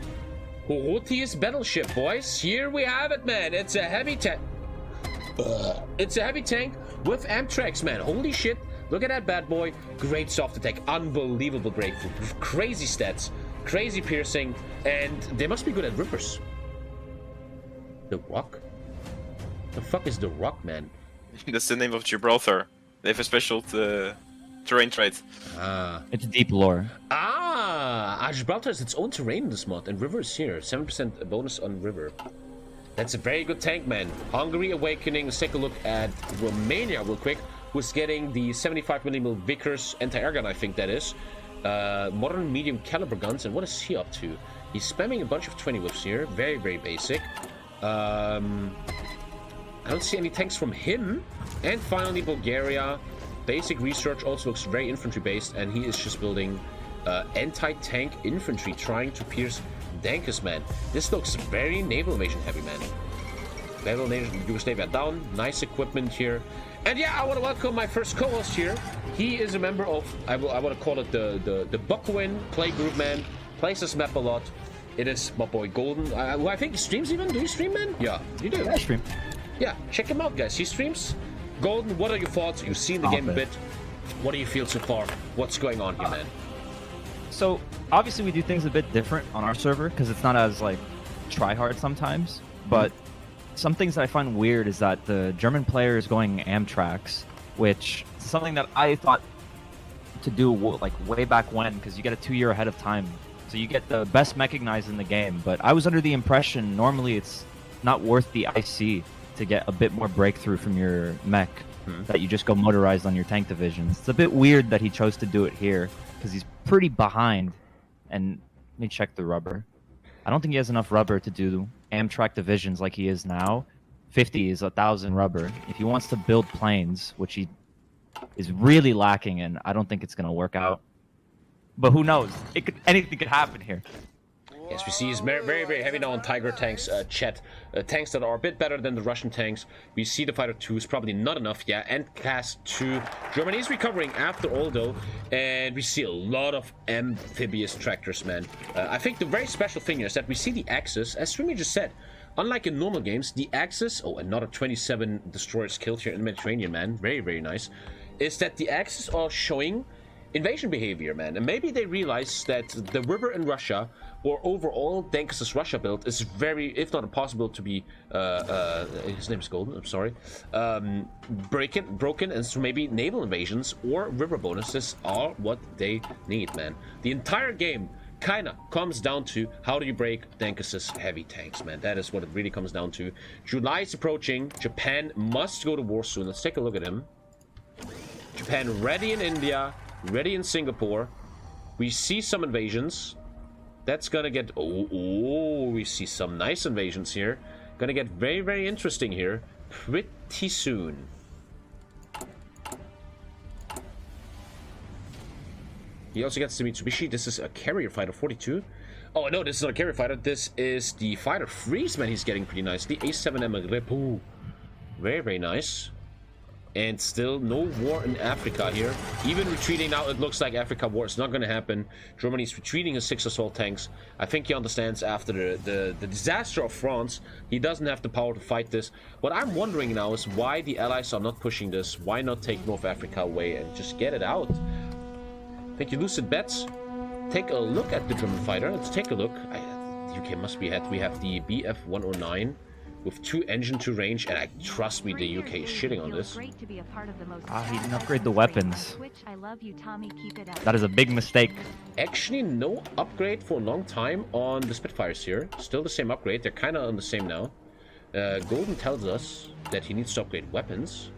Horatius battleship, boys. Here we have it, man. It's a heavy tank. It's a heavy tank with Amtrax, man. Holy shit. Look at that bad boy. Great soft attack. Unbelievable breakthrough. Crazy stats. Crazy piercing. And they must be good at rippers. The Rock? The fuck is the Rock, man? That's the name of Gibraltar. They have a special terrain trait. It's deep lore. Gibraltar has its own terrain in this mod, and river is here. 7% bonus on river. That's a very good tank, man. Hungary Awakening. Let's take a look at Romania real quick, who's getting the 75mm Vickers anti-air gun, I think that is. Modern medium caliber guns, and what is he up to? He's spamming a bunch of 20 whips here. Very, very basic. I don't see any tanks from him. And finally, Bulgaria. Basic research also looks very infantry-based, and he is just building anti-tank infantry, trying to pierce Dankers, man. This looks very naval invasion heavy, man. Naval invasion Yugoslavia down. Nice equipment here. And yeah, I want to welcome my first co-host here. He is a member of, I want to call it the Buckwin play group, man. Plays this map a lot. It is my boy Golden, who I think he streams even. Do you stream, man? Yeah, you do. Yeah, I stream. Yeah, check him out, guys. He streams. Golden, what are your thoughts? You've seen the game a bit. What do you feel so far? What's going on here, man? So obviously we do things a bit different on our server because it's not as like try hard sometimes. But some things that I find weird is that the German player is going Amtrax, which is something that I thought to do like way back when, because you get a 2 year ahead of time. So you get the best mechanized in the game. But I was under the impression normally it's not worth the IC to get a bit more breakthrough from your mech, that you just go motorized on your tank divisions. It's a bit weird that he chose to do it here, because he's pretty behind. And let me check the rubber. I don't think he has enough rubber to do Amtrak divisions like he is now. 50 is 1,000 rubber. If he wants to build planes, which he is really lacking in, I don't think it's going to work out. But who knows? Anything could happen here. Yes, we see he's very, very heavy now on Tiger tanks, Chet. Tanks that are a bit better than the Russian tanks. We see the Fighter 2 is probably not enough, yeah, and Class 2. Germany is recovering after all, though, and we see a lot of amphibious tractors, man. I think the very special thing here is that we see the Axis, as Swimmy just said. Unlike in normal games, the Axis, oh, another 27 destroyers killed here in the Mediterranean, man. Very, very nice. Is that the Axis are showing invasion behavior, man, and maybe they realize that the river in Russia, or overall Dankers' Russia build, is very, if not impossible, to be his name's Golden, I'm sorry, broken, and so maybe naval invasions or river bonuses are what they need, man. The entire game kinda comes down to how do you break Dankers' heavy tanks, man. That is what it really comes down to. July is approaching. Japan must go to war soon. Let's take a look at him. Japan ready in India, ready in Singapore. We see some invasions. That's gonna get... Oh, we see some nice invasions here. Gonna get very, very interesting here pretty soon. He also gets the Mitsubishi. This is a carrier fighter 42. Oh, no, this is not a carrier fighter. This is the fighter Freeze, man. He's getting pretty nicely. A7M Repu. Very, very nice. And still no war in Africa here. Even retreating now, it looks like Africa war is not going to happen. Germany's retreating his 6 assault tanks. I think he understands after the disaster of France, he doesn't have the power to fight this. What I'm wondering now is why the Allies are not pushing this. Why not take North Africa away and just get it out? Thank you, Lucid Bets. Take a look at the German fighter. Let's take a look. The UK must be ahead. We have the BF-109. With 2 engine, 2 range, and I trust me, the UK is shitting on this. He didn't upgrade the weapons. That is a big mistake. Actually, no upgrade for a long time on the Spitfires here. Still the same upgrade. They're kind of on the same now. Golden tells us that he needs to upgrade weapons.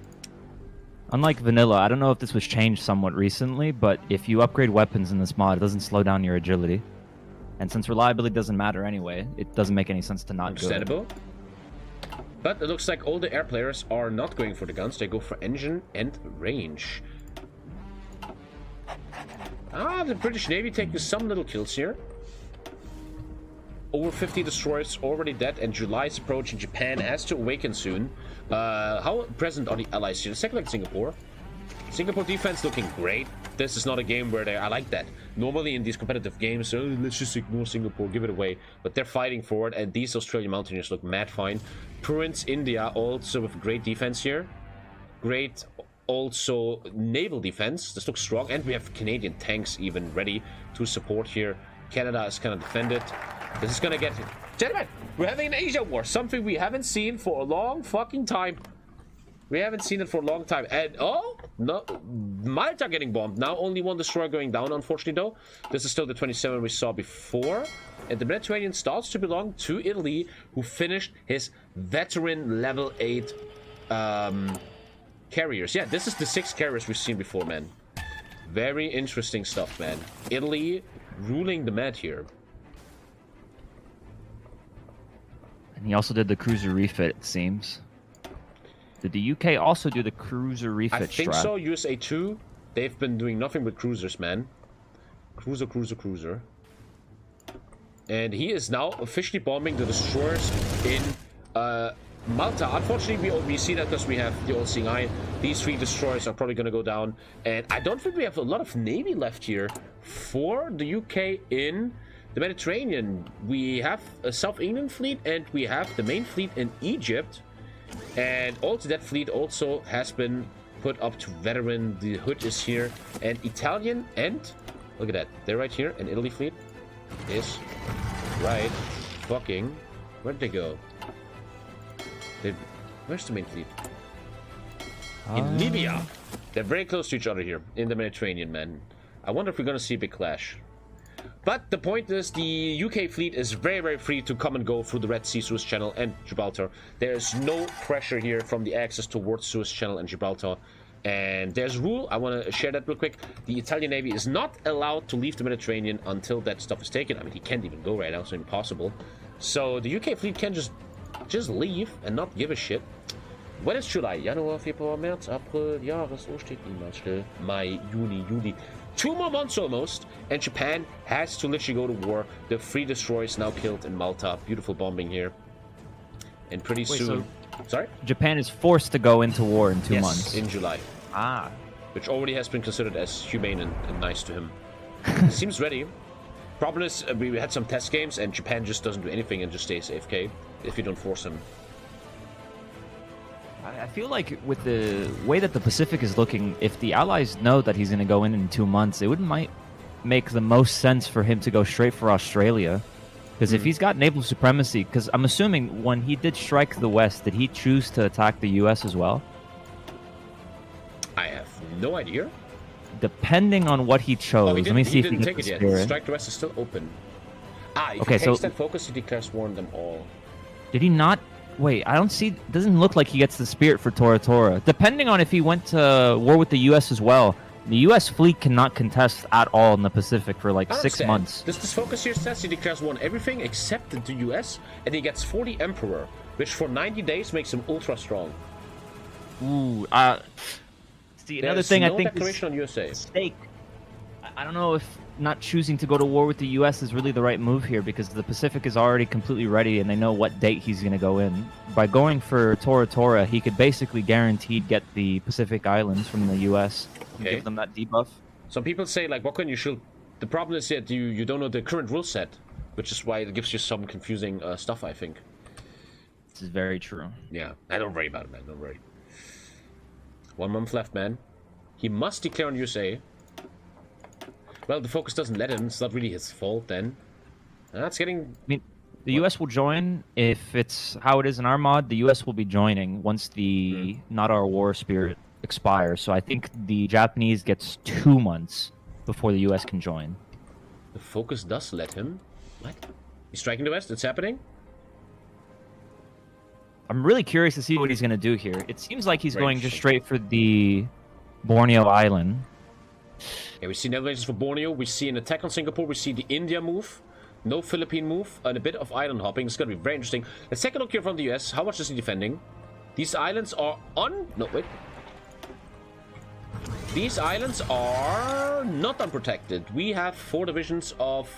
Unlike vanilla, I don't know if this was changed somewhat recently, but if you upgrade weapons in this mod, it doesn't slow down your agility. And since reliability doesn't matter anyway, it doesn't make any sense to not do it. Understandable. But it looks like all the air players are not going for the guns. They go for engine and range. The British Navy taking some little kills here. Over 50 destroyers already dead, and July is approaching. Japan has to awaken soon. How present are the Allies here? Second like Singapore. Singapore defense looking great. This is not a game where I like that. Normally in these competitive games, let's just ignore Singapore, give it away. But they're fighting for it, and these Australian mountaineers look mad fine. Prince India also with great defense here. Great also naval defense. This looks strong, and we have Canadian tanks even ready to support here. Canada is kind of defended. This is gonna get... Gentlemen, we're having an Asia war, something we haven't seen for a long fucking time. We haven't seen it for a long time. And oh no, Malta getting bombed now. Only one destroyer going down, unfortunately though. This is still the 27 we saw before. And the Mediterranean starts to belong to Italy, who finished his veteran level 8 carriers. Yeah, this is the 6 carriers we've seen before, man. Very interesting stuff, man. Italy ruling the Med here. And he also did the cruiser refit, it seems. Did the UK also do the cruiser refit I think strat? so. USA 2. They've been doing nothing but cruisers, man. Cruiser, cruiser, cruiser. And he is now officially bombing the destroyers in Malta. Unfortunately, we see that because we have the all-seeing eye. These 3 destroyers are probably going to go down. And I don't think we have a lot of navy left here for the UK in the Mediterranean. We have a South England fleet and we have the main fleet in Egypt. And also that fleet also has been put up to veteran. The hood is here. And Italian and... Look at that. They're right here. An Italy fleet is right fucking... Where'd they go? Where's the main fleet? In Libya. They're very close to each other here in the Mediterranean, man. I wonder if we're gonna see a big clash. But the point is, the UK fleet is very, very free to come and go through the Red Sea, Suez Channel, and Gibraltar. There's no pressure here from the axis towards Suez Channel and Gibraltar. And there's a rule, I want to share that real quick. The Italian Navy is not allowed to leave the Mediterranean until that stuff is taken. I mean, he can't even go right now, so impossible. So the UK fleet can just leave and not give a shit. When is July? Januar, Februar, März, April, Mai, Juni, Juli. 2 more months almost, and Japan has to literally go to war. The 3 destroyers now killed in Malta. Beautiful bombing here. And pretty soon... Sorry? Japan is forced to go into war in 2 months. In July. Ah. Which already has been considered as humane and nice to him. Seems ready. Problem is, we had some test games, and Japan just doesn't do anything and just stays AFK if you don't force him. I feel like with the way that the Pacific is looking, if the Allies know that he's going to go in 2 months, it might make the most sense for him to go straight for Australia. Because if he's got naval supremacy, because I'm assuming when he did strike the West, did he choose to attack the US as well? I have no idea. Depending on what he chose. Let me see if he didn't can take it yet. Strike the West is still open. If he takes that focus, he declares war on them all. Did he not? Wait, I don't see... Doesn't look like he gets the Spirit for Tora Tora. Depending on if he went to war with the US as well, the US fleet cannot contest at all in the Pacific for like 6 months. This focus here says he declares war on everything except the US, and he gets 40 Emperor, which for 90 days makes him ultra strong. Ooh, see, another thing I think declaration on USA. Mistake. I don't know if not choosing to go to war with the US is really the right move here, because the Pacific is already completely ready and they know what date he's going to go in. By going for Tora Tora, he could basically guaranteed get the Pacific Islands from the US and give them that debuff. Some people say, like, what can you shoot? The problem is that you don't know the current rule set, which is why it gives you some confusing stuff, I think. This is very true. Yeah, don't worry about it, man. Don't worry. 1 month left, man. He must declare on USA. Well, the focus doesn't let him. It's not really his fault then. That's getting... I mean, the US will join. If it's how it is in our mod, the US will be joining once the Not Our War Spirit expires. So I think the Japanese gets 2 months before the US can join. The focus does let him? What? He's striking the West? It's happening? I'm really curious to see what he's going to do here. It seems like he's going just straight for the Borneo Island. Yeah, we see Netherlands for Borneo. We see an attack on Singapore. We see the India move. No Philippine move. And a bit of island hopping. It's going to be very interesting. Let's take a look here from the US. How much is he defending? These islands are No, wait. These islands are not unprotected. We have 4 divisions of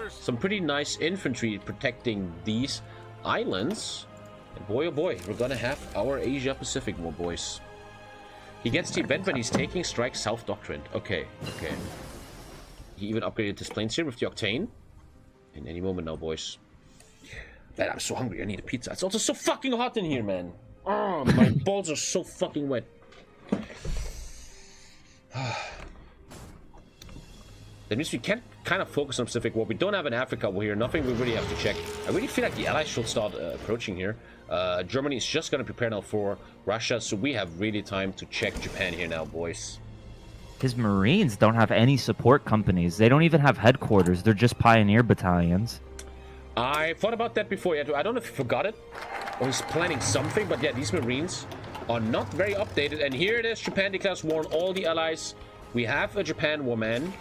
some pretty nice infantry protecting these islands. And boy, oh boy, we're going to have our Asia-Pacific war, boys. He gets the event when he's taking strike South Doctrine. Okay. He even upgraded his planes here with the Octane. In any moment now, boys. Man, I'm so hungry. I need a pizza. It's also so fucking hot in here, man. Oh, my balls are so fucking wet. That means we can't kind of focus on Pacific War. We don't have an Africa war here. Nothing we really have to check. I really feel like the Allies should start approaching here. Germany is just going to prepare now for Russia, so we have really time to check Japan here now, boys. His Marines don't have any support companies. They don't even have headquarters. They're just pioneer battalions. I thought about that before. Yeah, I don't know if he forgot it or he's planning something, but yeah, these Marines are not very updated. And here it is. Japan declares war on all the allies. We have a Japan war, man.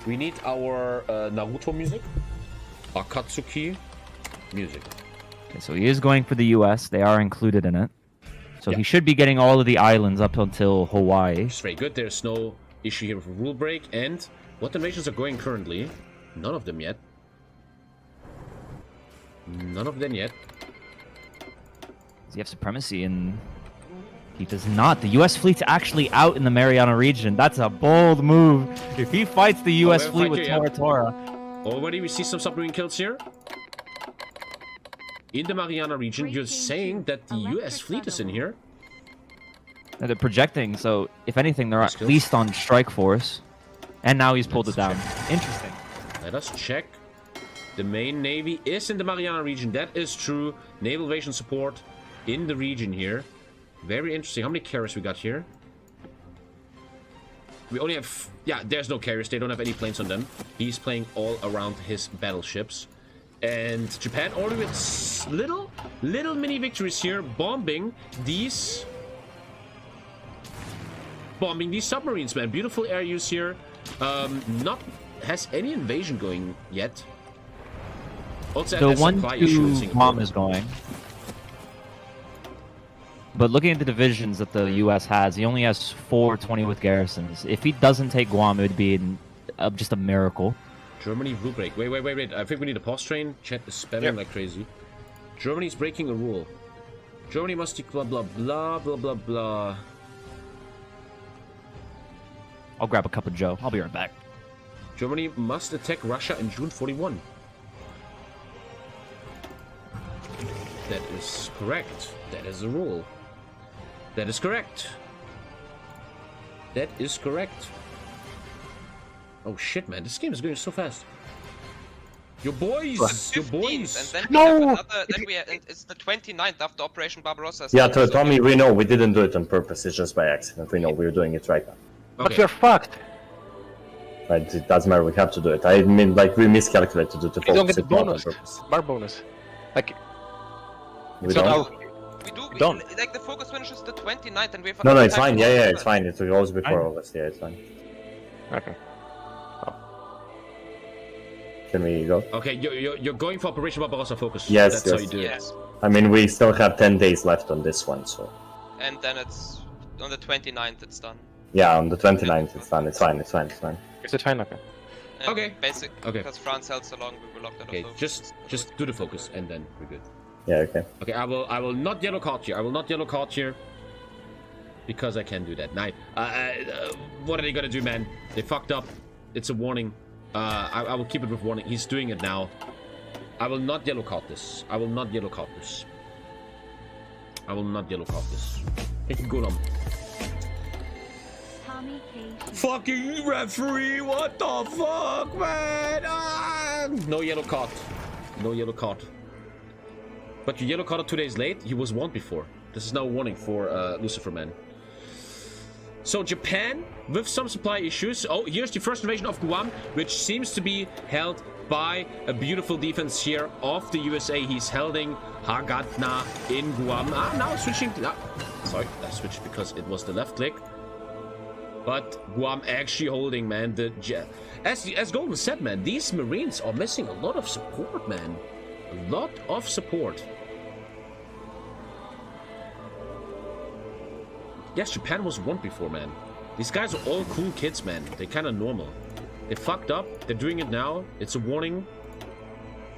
We need our Naruto music. Akatsuki music. Okay, so he is going for the US. They are included in it. So he should be getting all of the islands up until Hawaii. It's very good. There's no issue here with a rule break. And what the nations are going currently? None of them yet. None of them yet. Does he have supremacy? And he does not. The U.S. fleet's actually out in the Mariana region. That's a bold move. If he fights the U.S. fleet with Tora Tora. Already we see some submarine kills here. In the Mariana region, you're saying that the U.S. fleet is in here? And they're projecting, so if anything, they're at least on strike force. And now he's pulled it down. Interesting. Let us check. The main navy is in the Mariana region. That is true. Naval invasion support in the region here. Very interesting. How many carriers we got here? We only have... Yeah, there's no carriers. They don't have any planes on them. He's playing all around his battleships. And Japan already with little mini victories here. Bombing these submarines, man. Beautiful air use here. Not has any invasion going yet. Also, the 1-2 bomb is going. But looking at the divisions that the U.S. has, he only has 420 with garrisons. If he doesn't take Guam, it would be just a miracle. Germany rule break. Wait. I think we need a pause train. Chat is spamming like crazy. Germany's breaking a rule. Germany must do blah blah blah blah blah blah. I'll grab a cup of Joe. I'll be right back. Germany must attack Russia in June 41. That is correct. That is a rule. That is correct. That is correct. Oh shit, man. This game is going so fast. Your boys! Your boys! And then it's the 29th after Operation Barbarossa. Yeah, Tommy, we know we didn't do it on purpose. It's just by accident. We know we're doing it right now. But we're fucked. Right, it doesn't matter. We have to do it. I mean, like, we miscalculated to We don't get the it not on bonus. purpose. Bar bonus. Like, We don't? We don't. Like, the focus finishes the 29th and we have... No, it's fine. Yeah, it's fine. It goes before August. Yeah, it's fine. Okay. Can we go? Okay, you're going for Operation Barbarossa focus. Yes, That's how you do it. I mean, we still have 10 days left on this one, so... And then it's... On the 29th it's done. Yeah, on the 29th it's done. It's fine. Is it fine? Okay. And Okay. Okay. Because France held so long, we were locked out of focus. Just do the focus and then we're good. Yeah, okay. Okay, I will not yellow card here. I will not yellow card here. Because I can do that. What are they gonna do, man? They fucked up. It's a warning. I will keep it with warning. He's doing it now. I will not yellow card this. I will not yellow card this. I will not yellow card this. Go on. Fucking referee, what the fuck, man? No yellow card. No yellow card. But you yellow carded 2 days late? He was warned before. This is now a warning for Lucifer Man. So Japan, with some supply issues. Oh, here's the first invasion of Guam, which seems to be held by a beautiful defense here of the USA. He's holding Hagatna in Guam. Now switching to... sorry, I switched because it was the left click. But Guam actually holding, man. As Golden said, man, these Marines are missing a lot of support, man. A lot of support. Yes, Japan was warned before, man. These guys are all cool kids, man. They're kind of normal. They fucked up. They're doing it now. It's a warning.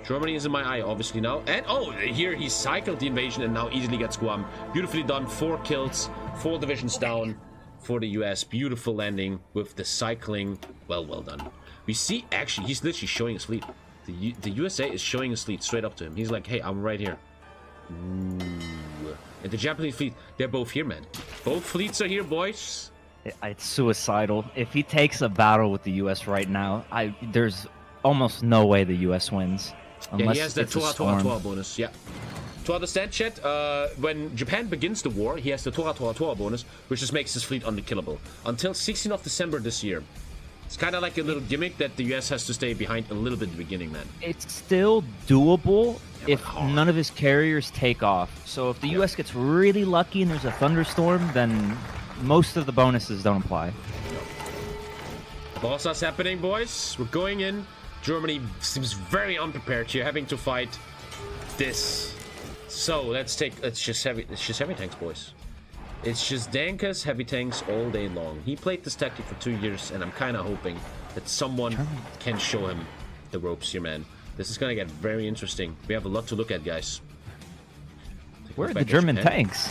Germany is in my eye, obviously, now. And, oh, here he cycled the invasion and now easily gets Guam. Beautifully done. 4 kills. 4 divisions down for the US. Beautiful landing with the cycling. Well done. We see, actually, he's literally showing his fleet. The USA is showing his fleet straight up to him. He's like, hey, I'm right here. Ooh. And the Japanese fleet, they're both here, man. Both fleets are here, boys. It's suicidal. If he takes a battle with the U.S. right now, there's almost no way the US wins. Unless Yeah, he has that it's a Tora storm. bonus. Yeah. To understand, chat, when Japan begins the war, he has the Tora bonus, which just makes his fleet unkillable. Until 16th of December this year. It's kind of like a little gimmick that the US has to stay behind a little bit at the beginning, man. It's still doable if none of his carriers take off. So if the US gets really lucky and there's a thunderstorm, then most of the bonuses don't apply. Boss, that's happening, boys. We're going in. Germany seems very unprepared here, having to fight this. So let's just heavy tanks, boys. It's just Danka's heavy tanks all day long. He played this tactic for 2 years, and I'm kind of hoping that someone can show him the ropes here, man. This is gonna get very interesting. We have a lot to look at, guys. Where are the German tanks?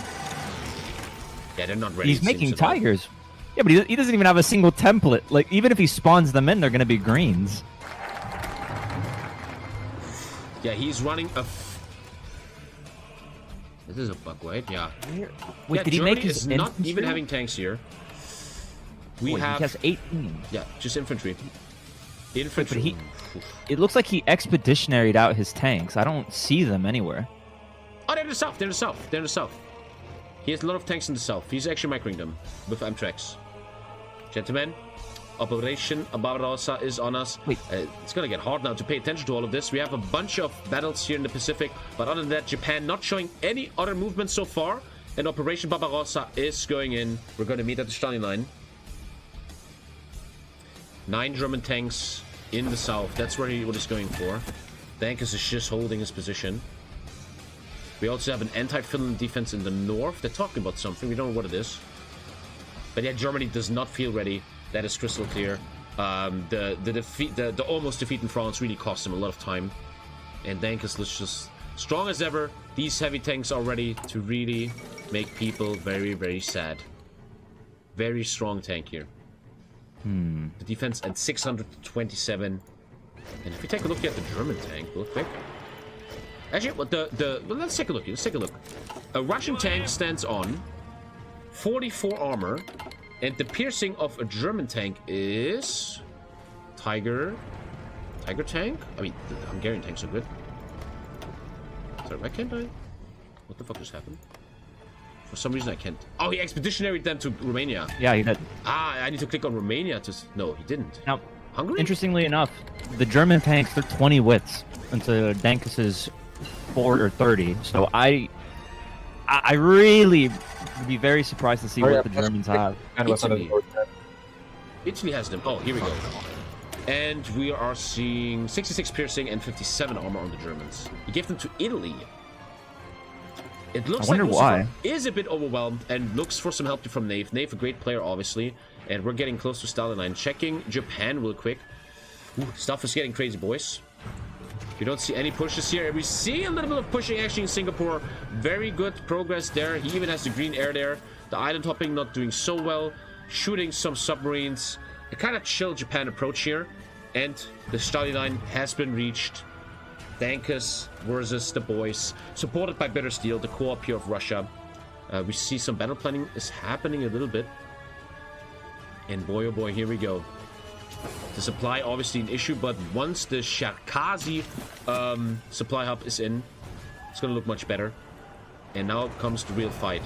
Yeah, they're not ready. He's making tigers. Yeah, but he doesn't even have a single template. Like, even if he spawns them in, they're gonna be greens. Yeah, he's running a... This is a bug, right? Yeah. Wait, yeah, did he Germany make his is not infantry? even having tanks here. He has 18. Yeah, just infantry. Infantry. But it looks like he expeditionaried out his tanks. I don't see them anywhere. Oh, they're in the south. They're in the south. They're in the south. He has a lot of tanks in the south. He's actually microing them with Amtrax. Gentlemen, Operation Barbarossa is on us. It's gonna get hard now to pay attention to all of this. We have a bunch of battles here in the Pacific, but other than that, Japan not showing any other movement so far. And Operation Barbarossa is going in. We're gonna meet at the starting line. 9 German tanks in the south. That's what he's going for. Dankus is just holding his position. We also have an anti-Finland defense in the north. They're talking about something. We don't know what it is. But yeah, Germany does not feel ready. That is crystal clear. The almost defeat in France really cost him a lot of time. And Dankus looks just strong as ever. These heavy tanks are ready to really make people very, very sad. Very strong tank here. The defense at 627. And if we take a look at the German tank real quick. Actually, well, let's take a look here. Let's take a look. A Russian tank stands on 44 armor. And the piercing of a German tank is... Tiger tank? I mean, the Hungarian tanks are good. Sorry, why can't I? What the fuck just happened? For some reason I can't. Oh, he expeditionaried them to Romania. Yeah, he did. Ah, I need to click on Romania to... No, he didn't. Now, Hungary? Interestingly enough, the German tanks, they're 20 widths into Dankus's 4 or 30. So I really would be very surprised to see what the Germans have. Italy has them. Oh, here we go. And we are seeing 66 piercing and 57 armor on the Germans. He gave them to Italy. It looks like Lucifer is a bit overwhelmed and looks for some help from Nave. Nave, a great player, obviously. And we're getting close to starting line. Checking Japan real quick. Ooh, stuff is getting crazy, boys. We don't see any pushes here. We see a little bit of pushing actually in Singapore. Very good progress there. He even has the green air there. The island hopping not doing so well. Shooting some submarines. A kind of chill Japan approach here. And the starting line has been reached. Dankus versus the boys. Supported by Bitter Steel, the co-op here of Russia. We see some battle planning is happening a little bit. And boy, oh boy, here we go. The supply obviously an issue, but once the Cherkasy supply hub is in, it's gonna look much better. And now comes the real fight.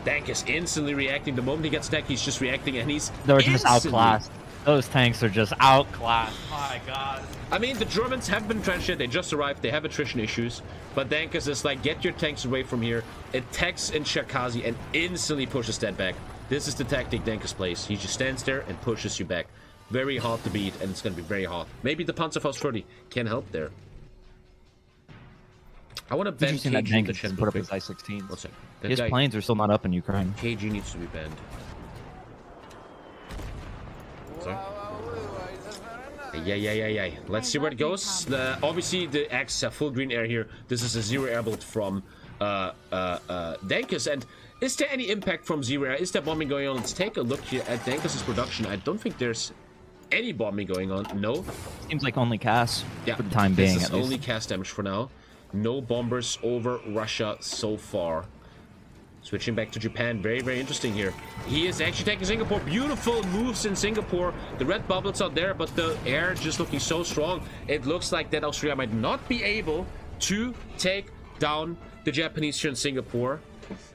Dankus instantly reacting. The moment he gets attacked, he's just reacting, and they're just outclassed. Those tanks are just outclassed. My god. I mean, the Germans have been trenched. They just arrived. They have attrition issues. But Dankus is like, get your tanks away from here. Attacks in Cherkasy and instantly pushes that back. This is the tactic Dankus plays. He just stands there and pushes you back. Very hard to beat, and it's going to be very hard. Maybe the Panzerfaust 30 can help there. I want to ban Interesting that Dankus can put up his I-16s. What's that? His planes are still not up in Ukraine. KG needs to be banned. Sorry? Yeah. Let's see where it goes. Obviously, the X have full green air here. This is a zero air build from Dankus. And is there any impact from zero air? Is there bombing going on? Let's take a look here at Dankus' production. I don't think there's any bombing going on. No. Seems like only CAS for the time being. This is only CAS damage for now. No bombers over Russia so far. Switching back to Japan. Very, very interesting here. He is actually taking Singapore. Beautiful moves in Singapore. The red bubbles are there, but the air just looking so strong. It looks like that Australia might not be able to take down the Japanese here in Singapore.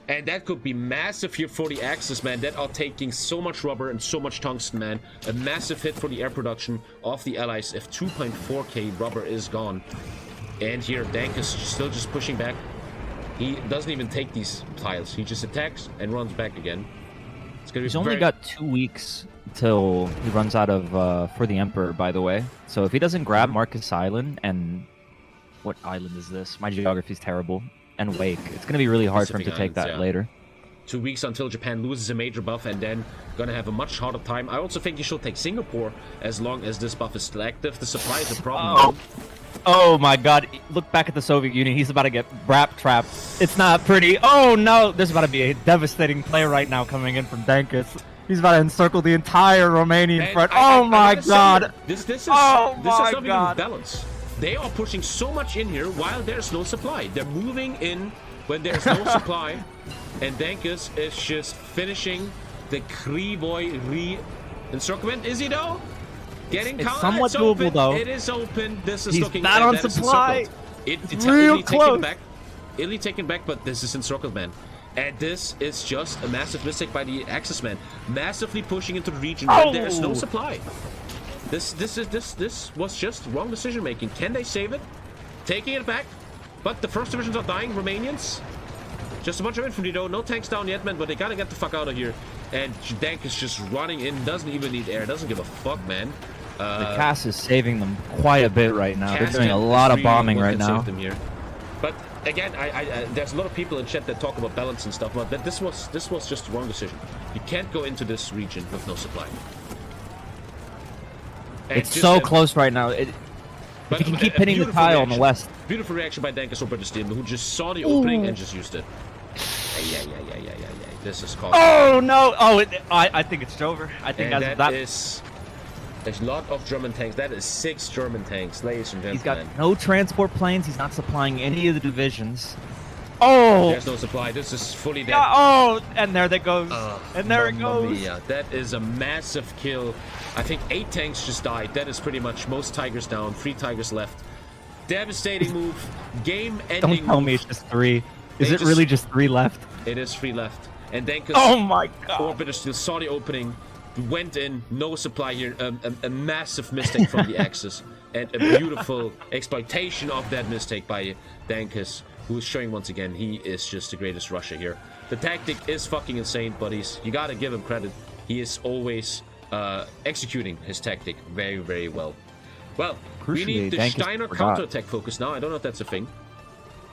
And that could be massive here for the Axis, man. That are taking so much rubber and so much tungsten, man. A massive hit for the air production of the Allies if 2.4k rubber is gone. And here, Dank is still just pushing back. He doesn't even take these tiles. He just attacks and runs back again. It's gonna be He's only got 2 weeks till he runs out of for the Emperor, by the way. So if he doesn't grab Marcus Island, and what island is this? My geography is terrible. And Wake, it's gonna be really hard for him to take that later. 2 weeks until Japan loses a major buff and then gonna have a much harder time. I also think he should take Singapore as long as this buff is still active. The supply is a problem. Oh my god, look back at the Soviet Union. He's about to get brap trapped. It's not pretty. Oh no, there's about to be a devastating play right now coming in from Dankus. He's about to encircle the entire Romanian front. Oh my god. This is not even with balance. They are pushing so much in here while there's no supply. They're moving in when there's no supply. And Dankus is just finishing the Krivoy re-encirclement. Is he though? Getting it's somewhat doable though. It is open. This is He's looking not on supply. It's real Italy close. taken back. Italy taken back, but this is encircled, man. And this is just a massive mistake by the Axis, man. Massively pushing into the region where there's no supply. This was just wrong decision making. Can they save it? Taking it back, but the first divisions are dying. Romanians, just a bunch of infantry though. No tanks down yet, man. But they gotta get the fuck out of here. And Dank is just running in. Doesn't even need air. Doesn't give a fuck, man. The CAS is saving them quite a bit right now. They're doing a lot of bombing right now. Them here. But again, there's a lot of people in chat that talk about balance and stuff, but this was just the wrong decision. You can't go into this region with no supply. It's so close right now. If you can keep hitting the tile on the west. Beautiful reaction by Dankus or British who just saw the opening and just used it. Yeah. This is called. Oh no! Oh, I think it's over. I think there's a lot of German tanks. That is 6 German tanks, ladies and gentlemen. He's got no transport planes. He's not supplying any of the divisions. Oh! There's no supply. This is fully dead. Yeah, oh! And there that goes. And there it goes. Yeah, that is a massive kill. I think 8 tanks just died. That is pretty much most Tigers down. 3 Tigers left. Devastating move. Game-ending Don't tell me it's just 3. Is it really just 3 left? It is 3 left. And then oh my god! Orbiter still saw the opening. Went in, no supply here, a massive mistake from the Axis, and a beautiful exploitation of that mistake by Dankus, who is showing once again he is just the greatest rusher here. The tactic is fucking insane, buddies. You gotta give him credit. He is always executing his tactic very, very well. Well, we need the Steiner counterattack focus now. I don't know if that's a thing.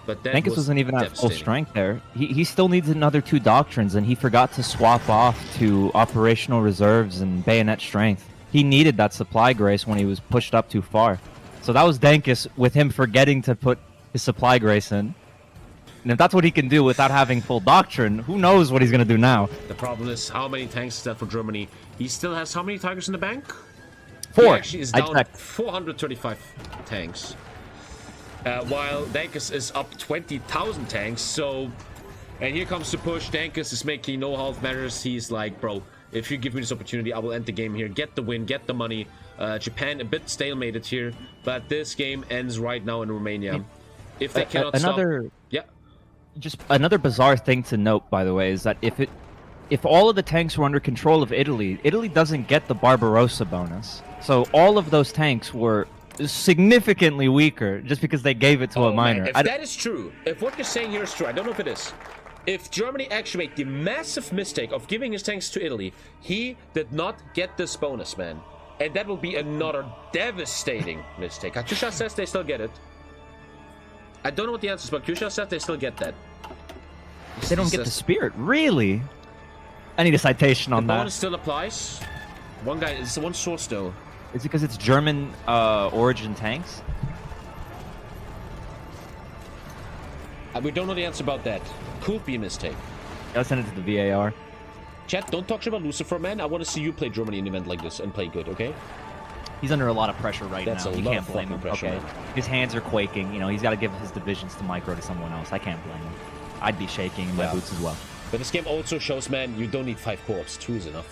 But Dankus wasn't even at full strength there. He still needs another 2 doctrines, and he forgot to swap off to operational reserves and bayonet strength. He needed that supply grace when he was pushed up too far. So that was Dankus with him forgetting to put his supply grace in. And if that's what he can do without having full doctrine, who knows what he's going to do now? The problem is how many tanks is that for Germany? He still has how many Tigers in the bank? 4. He actually is down 435 tanks. While Dankus is up 20,000 tanks, so... And here comes the push. Dankus is making no half measures. He's like, bro, if you give me this opportunity, I will end the game here. Get the win, get the money. Japan a bit stalemated here, but this game ends right now in Romania. If they cannot stop... Yeah. Just another bizarre thing to note, by the way, is that if all of the tanks were under control of Italy, Italy doesn't get the Barbarossa bonus. So all of those tanks were significantly weaker just because they gave it to a minor. Man, if that is true, if what you're saying here is true, I don't know if it is. If Germany actually made the massive mistake of giving his tanks to Italy, he did not get this bonus, man. And that will be another devastating mistake. Katusha says they still get it. I don't know what the answer is, but Katusha says they still get that. They don't get the spirit, really? I need a citation on that. The bonus still applies. One guy, it's one source though. Is it because it's German origin tanks? We don't know the answer about that. Could be a mistake. I'll send it to the VAR. Chat, don't talk about Lucifer, man. I want to see you play Germany in an event like this and play good, okay? He's under a lot of pressure right now. You can't blame him. Pressure, okay, man. His hands are quaking. You know, he's got to give his divisions to micro to someone else. I can't blame him. I'd be shaking in my boots as well. But this game also shows, man, you don't need 5 co-ops. 2 is enough.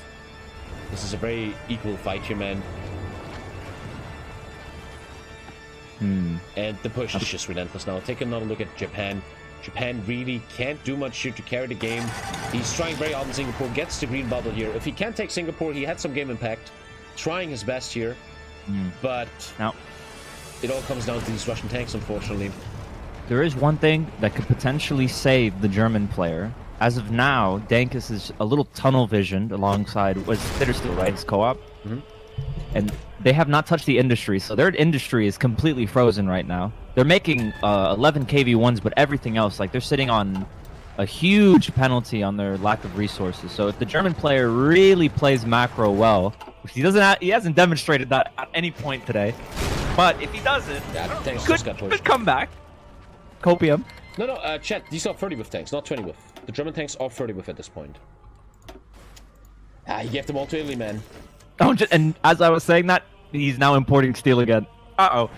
This is a very equal fight here, man. And the push is just relentless now. Take another look at Japan. Japan really can't do much here to carry the game. He's trying very hard in Singapore. Gets the green bubble here. If he can't take Singapore, he had some game impact. Trying his best here. But now, it all comes down to these Russian tanks, unfortunately. There is one thing that could potentially save the German player. As of now, Dankus is a little tunnel visioned alongside was Bittersteel, right? His co-op. And they have not touched the industry, so their industry is completely frozen right now. They're making 11 KV1s, but everything else, like they're sitting on a huge penalty on their lack of resources. So if the German player really plays macro well, which he hasn't demonstrated that at any point today, but if he doesn't, could come back. Copium. No, chat, these are 30 with tanks, not 20 with. The German tanks are 30 with at this point. He gave them all to Italy, man. Oh, and as I was saying that, he's now importing steel again. Uh-oh.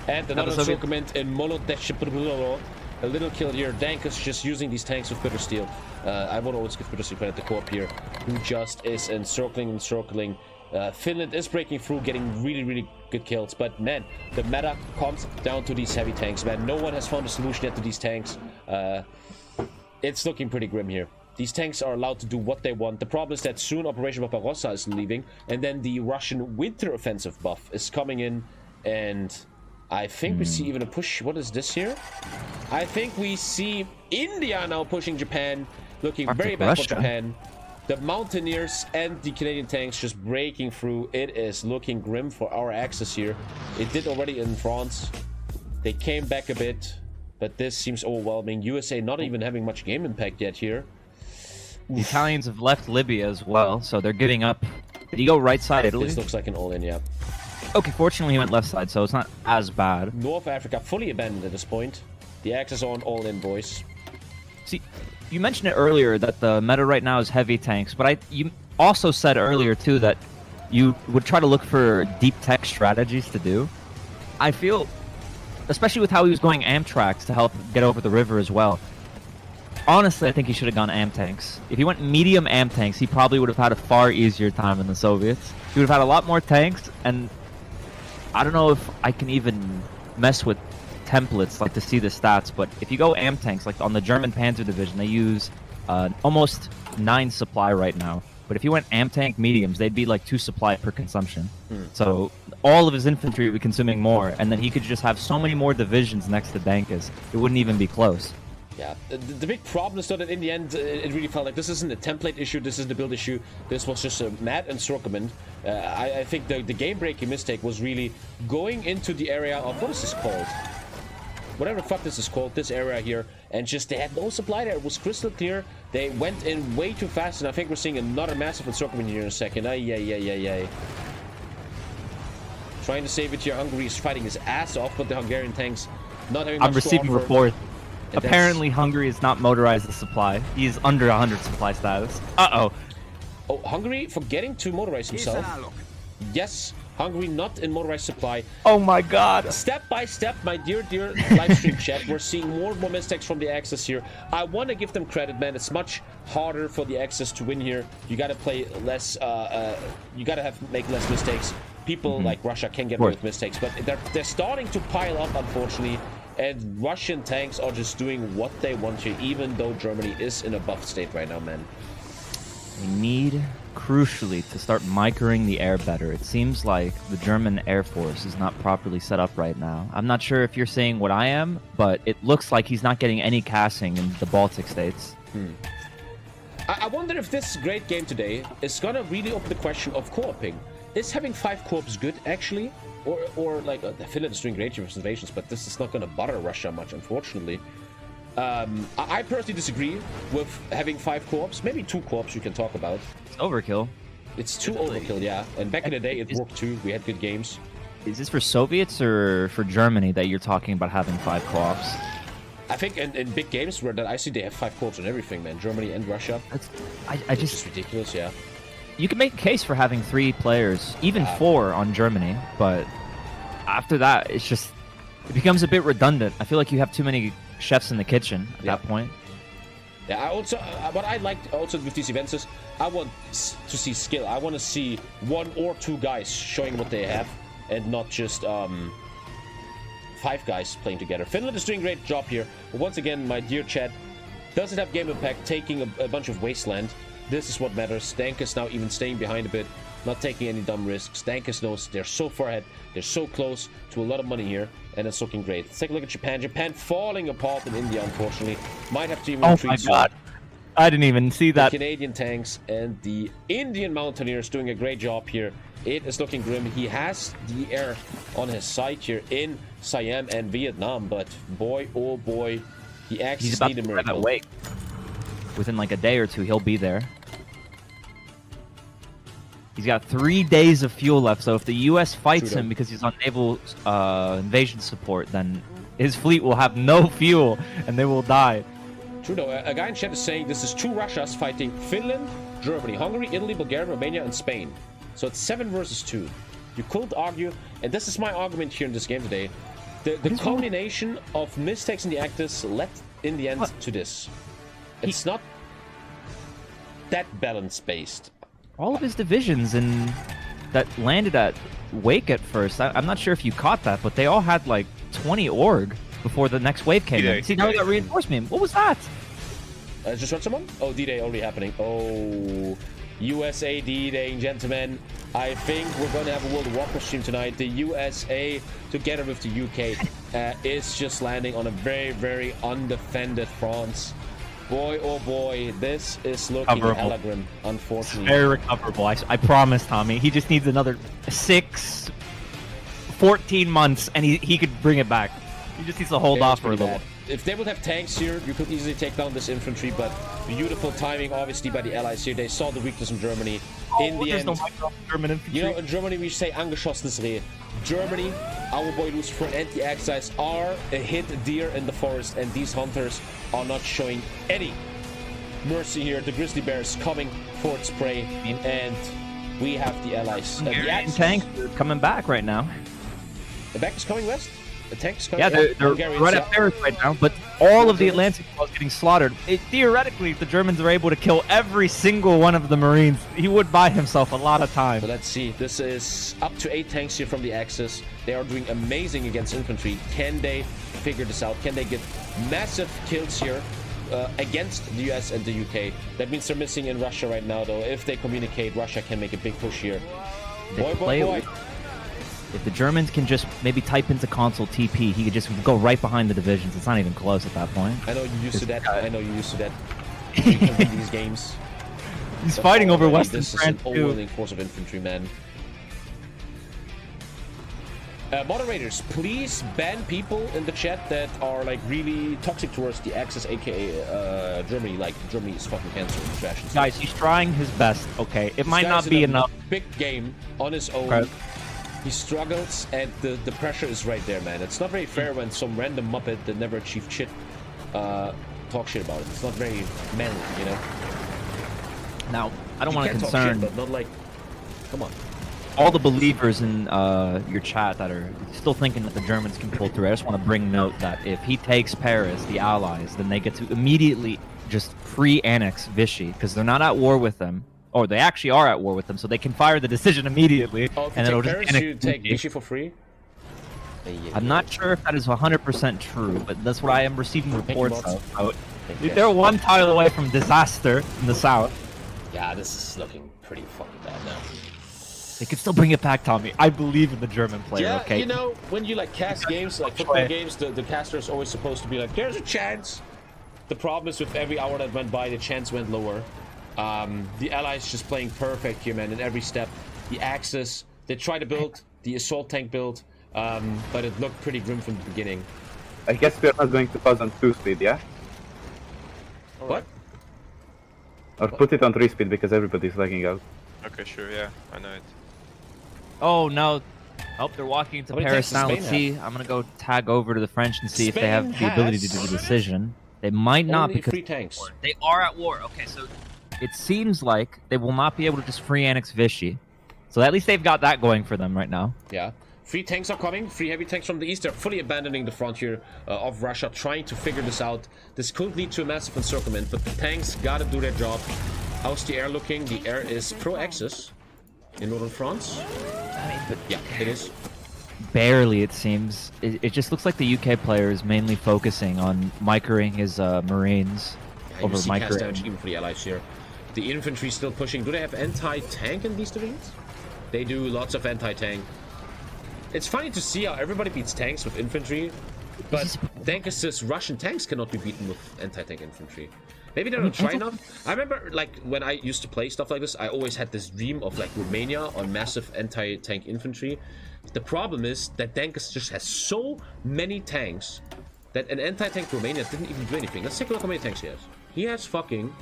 And another comment in Molotech. A little kill here. Dankus just using these tanks with Bittersteel. I would always give Bittersteel credit, the co-op here, who just is encircling and circling. Finland is breaking through, getting really, really good kills. But, man, the meta comes down to these heavy tanks, man. No one has found a solution yet to these tanks. It's looking pretty grim here. These tanks are allowed to do what they want. The problem is that soon Operation Barbarossa is leaving, and then the Russian winter offensive buff is coming in, and I think we see even a push. What is this here? I think we see India now pushing Japan, looking very bad for Japan. The Mountaineers and the Canadian tanks just breaking through. It is looking grim for our axis here. It did already in France. They came back a bit, but this seems overwhelming. USA not even having much game impact yet here. The Italians have left Libya as well, so they're giving up. Did he go right side Italy? This looks like an all-in, yeah. Okay, fortunately he went left side, so it's not as bad. North Africa fully abandoned at this point. The Axis on all-in, boys. See, you mentioned it earlier that the meta right now is heavy tanks, but you also said earlier too that you would try to look for deep tech strategies to do. I feel, especially with how he was going Amtrax to help get over the river as well. Honestly, I think he should have gone AM tanks. If he went medium AM tanks, he probably would have had a far easier time than the Soviets. He would have had a lot more tanks, and I don't know if I can even mess with templates like to see the stats, but if you go AM tanks, like on the German Panzer Division, they use almost 9 supply right now. But if you went AM tank mediums, they'd be like 2 supply per consumption. So all of his infantry would be consuming more, and then he could just have so many more divisions next to Dankus. It wouldn't even be close. Yeah, the big problem is though that in the end, it really felt like this isn't a template issue, this isn't a build issue, this was just a mad encirclement. I think the game-breaking mistake was really going into the area of, what is this called? Whatever the fuck this is called, this area here, and just they had no supply there, it was crystal clear. They went in way too fast, and I think we're seeing another massive encirclement here in a second. Ay. Trying to save it here, Hungary is fighting his ass off, but the Hungarian tanks not having much I'm receiving to offer. report. Apparently, Hungary is not motorized the supply. He is under 100 supply status. Uh-oh. Oh, Hungary forgetting to motorize himself. Yes, Hungary not in motorized supply. Oh my god. Step by step, my dear live stream chat, we're seeing more and more mistakes from the Axis here. I want to give them credit, man. It's much harder for the Axis to win here. You got to play less, you got to make less mistakes. People like Russia can get away with mistakes, but they're starting to pile up, unfortunately. And Russian tanks are just doing what they want here, even though Germany is in a buff state right now, man. We need, crucially, to start microing the air better. It seems like the German Air Force is not properly set up right now. I'm not sure if you're saying what I am, but it looks like he's not getting any casting in the Baltic states. I wonder if this great game today is gonna really open the question of co-oping. Is having 5 co-ops good, actually? Or like, Finland is doing great invasions, but this is not going to butter Russia much, unfortunately. I personally disagree with having 5 co-ops. Maybe 2 co-ops you can talk about. It's overkill. It's too overkill, yeah. And back in the day, it worked too. We had good games. Is this for Soviets or for Germany that you're talking about having 5 co-ops? I think in big games where that I see they have 5 co-ops on everything, man. Germany and Russia. It's just ridiculous, yeah. You can make a case for having 3 players, even 4 on Germany, but after that, it becomes a bit redundant. I feel like you have too many chefs in the kitchen at that point. Yeah, I also what I like also with these events is I want to see skill. I want to see 1 or 2 guys showing what they have, and not just 5 guys playing together. Finland is doing a great job here, but once again, my dear chat, doesn't have game impact, taking a bunch of wasteland. This is what matters. Dankus now even staying behind a bit, not taking any dumb risks. Dankus knows they're so far ahead, they're so close to a lot of money here, and it's looking great. Let's take a look at Japan. Japan falling apart in India, unfortunately. Might have to even retreat soon. God. I didn't even see that. The Canadian tanks and the Indian mountaineers doing a great job here. It is looking grim. He has the air on his side here in Siam and Vietnam, but boy, oh boy, the Axis need a miracle. Wait. Within like a day or 2, he'll be there. He's got 3 days of fuel left, so if the U.S. fights him because he's on naval invasion support, then his fleet will have no fuel, and they will die. Trudeau, a guy in chat is saying this is 2 Russias fighting Finland, Germany, Hungary, Italy, Bulgaria, Romania, and Spain. So it's 7 versus 2. You could argue, and this is my argument here in this game today, the culmination of mistakes in the Axis led in the end to this. It's not that balance-based. All of his divisions that landed at Wake at first, I'm not sure if you caught that, but they all had like 20 org before the next wave came in. See, now we got reinforcement. What was that? Just heard someone? Oh, D-Day already happening. Oh, USA D-Day, gentlemen. I think we're going to have a World of Warcraft stream tonight. The USA, together with the UK, is just landing on a very, very undefended France. Boy, oh boy, this is looking hella grim, unfortunately. Very recoverable, I promise, Tommy. He just needs another 14 months, and he could bring it back. He just needs to hold off for a little. If they would have tanks here, you could easily take down this infantry, but beautiful timing, obviously, by the Allies here. They saw the weakness in Germany. In the end, no German infantry. You know, in Germany, we say angeschossenes Reh. Germany, our boy Lucifer and the Axis are a hit deer in the forest, and these hunters are not showing any mercy here. The grizzly bear is coming for its prey, and we have the Allies. The tanks are coming back right now. The back is coming west? The tanks coming they're right at Paris right now, but all of the Atlantic was getting slaughtered. Theoretically, if the Germans are able to kill every single one of the Marines, he would buy himself a lot of time. But let's see. This is up to 8 tanks here from the Axis. They are doing amazing against infantry. Can they figure this out? Can they get massive kills here against the US and the UK? That means they're missing in Russia right now, though. If they communicate, Russia can make a big push here. Boy. If the Germans can just maybe type into console TP, he could just go right behind the divisions. It's not even close at that point. I know you're used to that. I know you're used to that. You can win these games. He's fighting over Western France too. This is an overwhelming force of infantry, man. Moderators, please ban people in the chat that are like really toxic towards the Axis, aka Germany. Like Germany is fucking cancer and trash. Guys, he's trying his best. Okay, it might not be enough. Big game on his own. Right. He struggles, and the pressure is right there, man. It's not very fair when some random muppet that never achieved shit talk shit about it. It's not very manly, you know. Now, I don't want to concern, but not like, come on. All the believers in your chat that are still thinking that the Germans can pull through. I just want to bring note that if he takes Paris, the Allies, then they get to immediately just pre-annex Vichy because they're not at war with them. Or they actually are at war with them, so they can fire the decision immediately, and it'll just you take Vichy for free. I'm not sure if that is 100% true, but that's what I am receiving reports of. They're one tile away from disaster in the south. Yeah, this is looking pretty fucking bad now. They can still bring it back, Tommy. I believe in the German player. Yeah, okay. You know, when you like cast games, like football games, the caster is always supposed to be like, "There's a chance." The problem is with every hour that went by, the chance went lower. The Allies just playing perfect here, man, in every step. The Axis, they try to build the assault tank build, but it looked pretty grim from the beginning. I guess we're not going to pause on 2-speed, yeah? What? Or put it on 3-speed because everybody's lagging out. Okay, sure, yeah, I know it. Oh, no. Oh, they're walking into Paris now. Let's see. I'm going to go tag over to the French and see if they have the ability to do the decision. They might not because they are at war. Okay, so it seems like they will not be able to just free annex Vichy. So at least they've got that going for them right now. Yeah. 3 tanks are coming, 3 heavy tanks from the east. They're fully abandoning the frontier of Russia, trying to figure this out. This could lead to a massive encirclement, but the tanks gotta do their job. How's the air looking? The air is pro-Axis in northern France. I mean, but yeah, it is. Barely, it seems. It just looks like the UK player is mainly focusing on microing his Marines over cast damage microing. even for the allies here. The infantry still pushing. Do they have anti-tank in these divisions? They do, lots of anti-tank. It's funny to see how everybody beats tanks with infantry, but Dankis' Russian tanks cannot be beaten with anti-tank infantry. Maybe they don't try enough. I remember, like, when I used to play stuff like this, I always had this dream of, like, Romania on massive anti-tank infantry. The problem is that Dankis just has so many tanks that an anti-tank Romania didn't even do anything. Let's take a look how many tanks he has. He has fucking...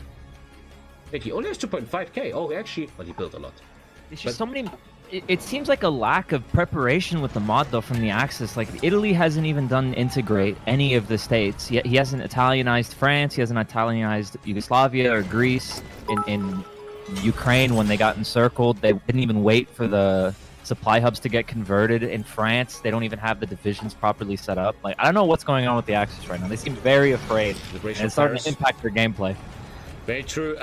Wait, he only has 2.5k. Oh, actually... Well, he built a lot. It's just so many... It seems like a lack of preparation with the mod, though, from the Axis. Like, Italy hasn't even done integrate any of the states. He hasn't Italianized France. He hasn't Italianized Yugoslavia or Greece. In Ukraine, when they got encircled, they didn't even wait for the supply hubs to get converted. In France, they don't even have the divisions properly set up. Like, I don't know what's going on with the Axis right now. They seem very afraid. And it's starting to impact their gameplay. Very true.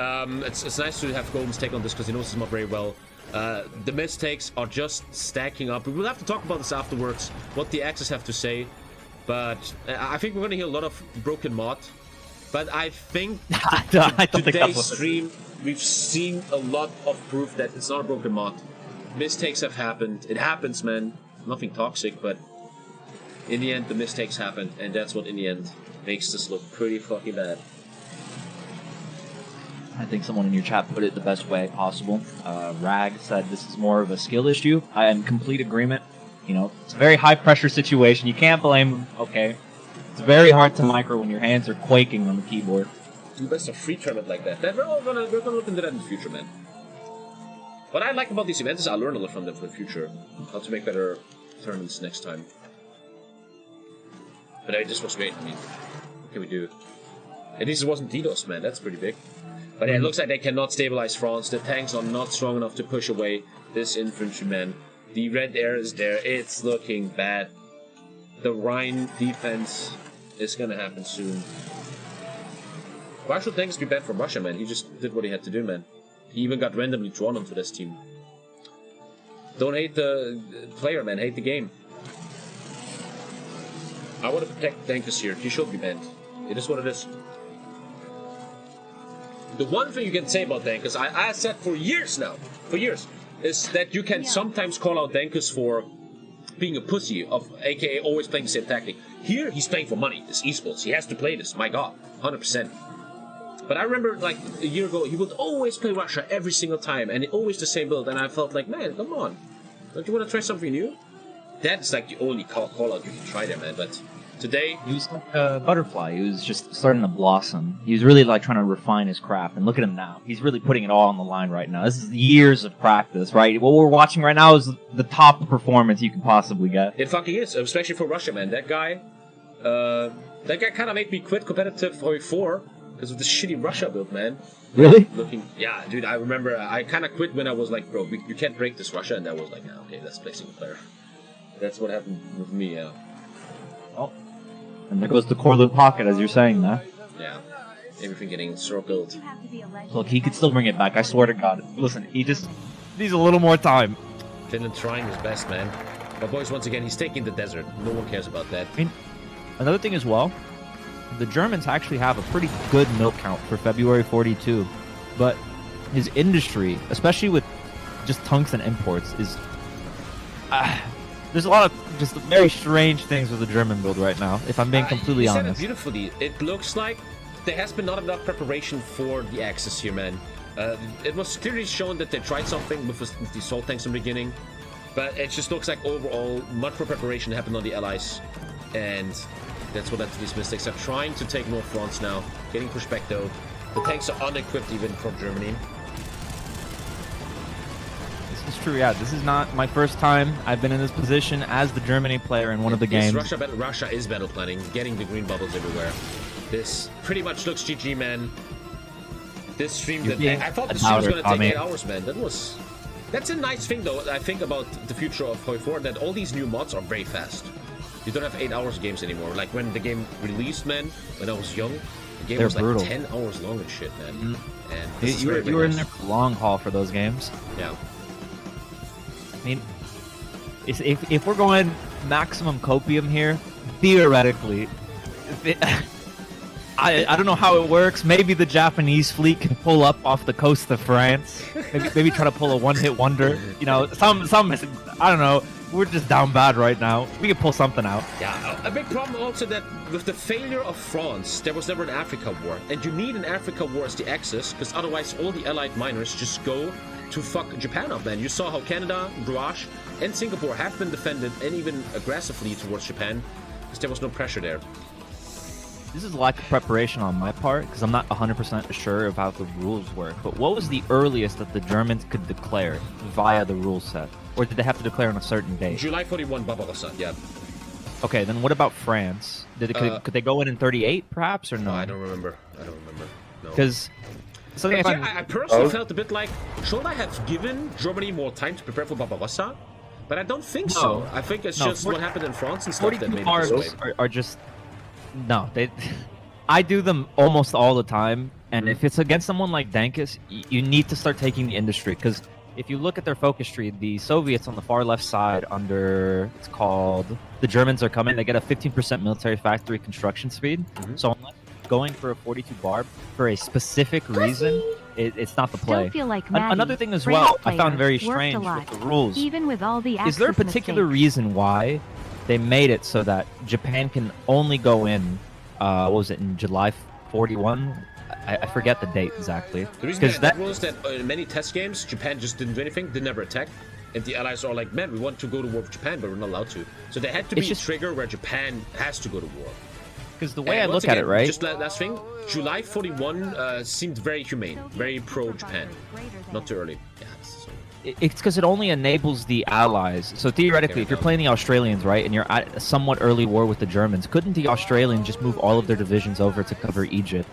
It's nice to have Goldman's take on this because he knows this mod very well. The mistakes are just stacking up. We will have to talk about this afterwards, what the Axis have to say. But I think we're going to hear a lot of broken mod. But I think today's stream, we've seen a lot of proof that it's not a broken mod. Mistakes have happened. It happens, man. Nothing toxic, but in the end, the mistakes happened. And that's what, in the end, makes this look pretty fucking bad. I think someone in your chat put it the best way possible. Rag said this is more of a skill issue. I am in complete agreement. You know, it's a very high pressure situation. You can't blame them. Okay. It's very hard to micro when your hands are quaking on the keyboard. Do best a free tournament like that. We're gonna look into that in the future, man. What I like about these events is I learn a lot from them for the future. How to make better tournaments next time. But this was great. I mean, what can we do? At least it wasn't DDoS, man. That's pretty big. But it looks like they cannot stabilize France. The tanks are not strong enough to push away this infantryman. The red air is there. It's looking bad. The Rhine defense is gonna happen soon. Why should tanks be bad for Russia, man? He just did what he had to do, man. He even got randomly drawn onto this team. Don't hate the player, man. Hate the game. I want to protect Dankis here. He should be banned. It is what it is. The one thing you can say about Dankis, I said for years now, is that you can sometimes call out Dankis for being a pussy, aka always playing the same tactic. Here, he's playing for money. It's esports. He has to play this. My god, 100%. But I remember, like, a year ago, he would always play Russia every single time, and always the same build, and I felt like, man, come on. Don't you want to try something new? That's like the only call out you can try there, man, but... Today, he was like a butterfly. He was just starting to blossom. He was really like trying to refine his craft. And look at him now. He's really putting it all on the line right now. This is years of practice, right? What we're watching right now is the top performance you can possibly get. It fucking is, especially for Russia, man. That guy kind of made me quit competitive HOI4 because of this shitty Russia build, man. Really? Yeah, dude. I remember I kind of quit when I was like, bro, you can't break this Russia, and I was like, nah, okay, let's play single player. That's what happened with me. Yeah. Oh. And there goes the Corlin pocket, as you're saying that. Yeah. Everything getting circled. Look, he could still bring it back, I swear to God. Listen, he just needs a little more time. Finland trying his best, man. But boys, once again, he's taking the desert. No one cares about that. I mean, another thing as well, the Germans actually have a pretty good milk count for February 42. But his industry, especially with just tungsten imports, is... there's a lot of just very strange things with the German build right now, if I'm being completely honest. You said it beautifully. It looks like there has been not enough preparation for the Axis here, man. It was clearly shown that they tried something with the assault tanks in the beginning, but it just looks like overall much more preparation happened on the Allies, and that's what led to these mistakes. They're trying to take North France now, getting pushed back though. The tanks are unequipped even from Germany. It's true, yeah. This is not my first time I've been in this position as the Germany player in one of the games. Russia is battle planning, getting the green bubbles everywhere. This pretty much looks GG, man. This stream, I thought the stream was going to take 8 hours, man. That was That's a nice thing, though, I think, about the future of HOI4, that all these new mods are very fast. You don't have 8 hours games anymore. Like, when the game released, man, when I was young, the game was brutal. like 10 hours long and shit, man. And You were in there for long haul for those games. Yeah. I mean, if we're going maximum copium here, theoretically, I don't know how it works. Maybe the Japanese fleet can pull up off the coast of France. Maybe try to pull a one-hit wonder. You know, some I don't know. We're just down bad right now. We can pull something out. Yeah, a big problem also that with the failure of France, there was never an Africa war. And you need an Africa war as the axis, because otherwise all the allied miners just go to fuck Japan up, man. You saw how Canada, Gouache, and Singapore have been defended, and even aggressively towards Japan, because there was no pressure there. This is lack of preparation on my part, because I'm not 100% sure of how the rules work. But what was the earliest that the Germans could declare via the rule set? Or did they have to declare on a certain date? July 41, Barbarossa, yeah. Okay, then what about France? Could they go in 38, perhaps, or no? I don't remember. No. Because I personally felt a bit like, should I have given Germany more time to prepare for Barbarossa? But I don't think so. I think it's just what happened in France and stuff that made it this way. Are just... No, I do them almost all the time, and if it's against someone like Dankus, you need to start taking the industry, because if you look at their focus tree, the Soviets on the far left side under, it's called, the Germans are coming, they get a 15% military factory construction speed, so unless going for a 42 barb for a specific reason, it's not the play. Don't feel like Maddie, another thing as well, I found very worked strange a lot, with the rules. Even with all the Is there a particular reason why they made it so that Japan can only go in, what was it, in July 41? I forget the date exactly. The reason that was that in many test games, Japan just didn't do anything, they never attacked. And the allies are like, man, we want to go to war with Japan, but we're not allowed to. So there had to be a trigger where Japan has to go to war. Because the way I look at it, right? Just last thing, July 41 seemed very humane, very pro-Japan. Not too early. Yeah. It's because it only enables the allies. So theoretically, if you're playing the Australians, right, and you're at a somewhat early war with the Germans, couldn't the Australians just move all of their divisions over to cover Egypt?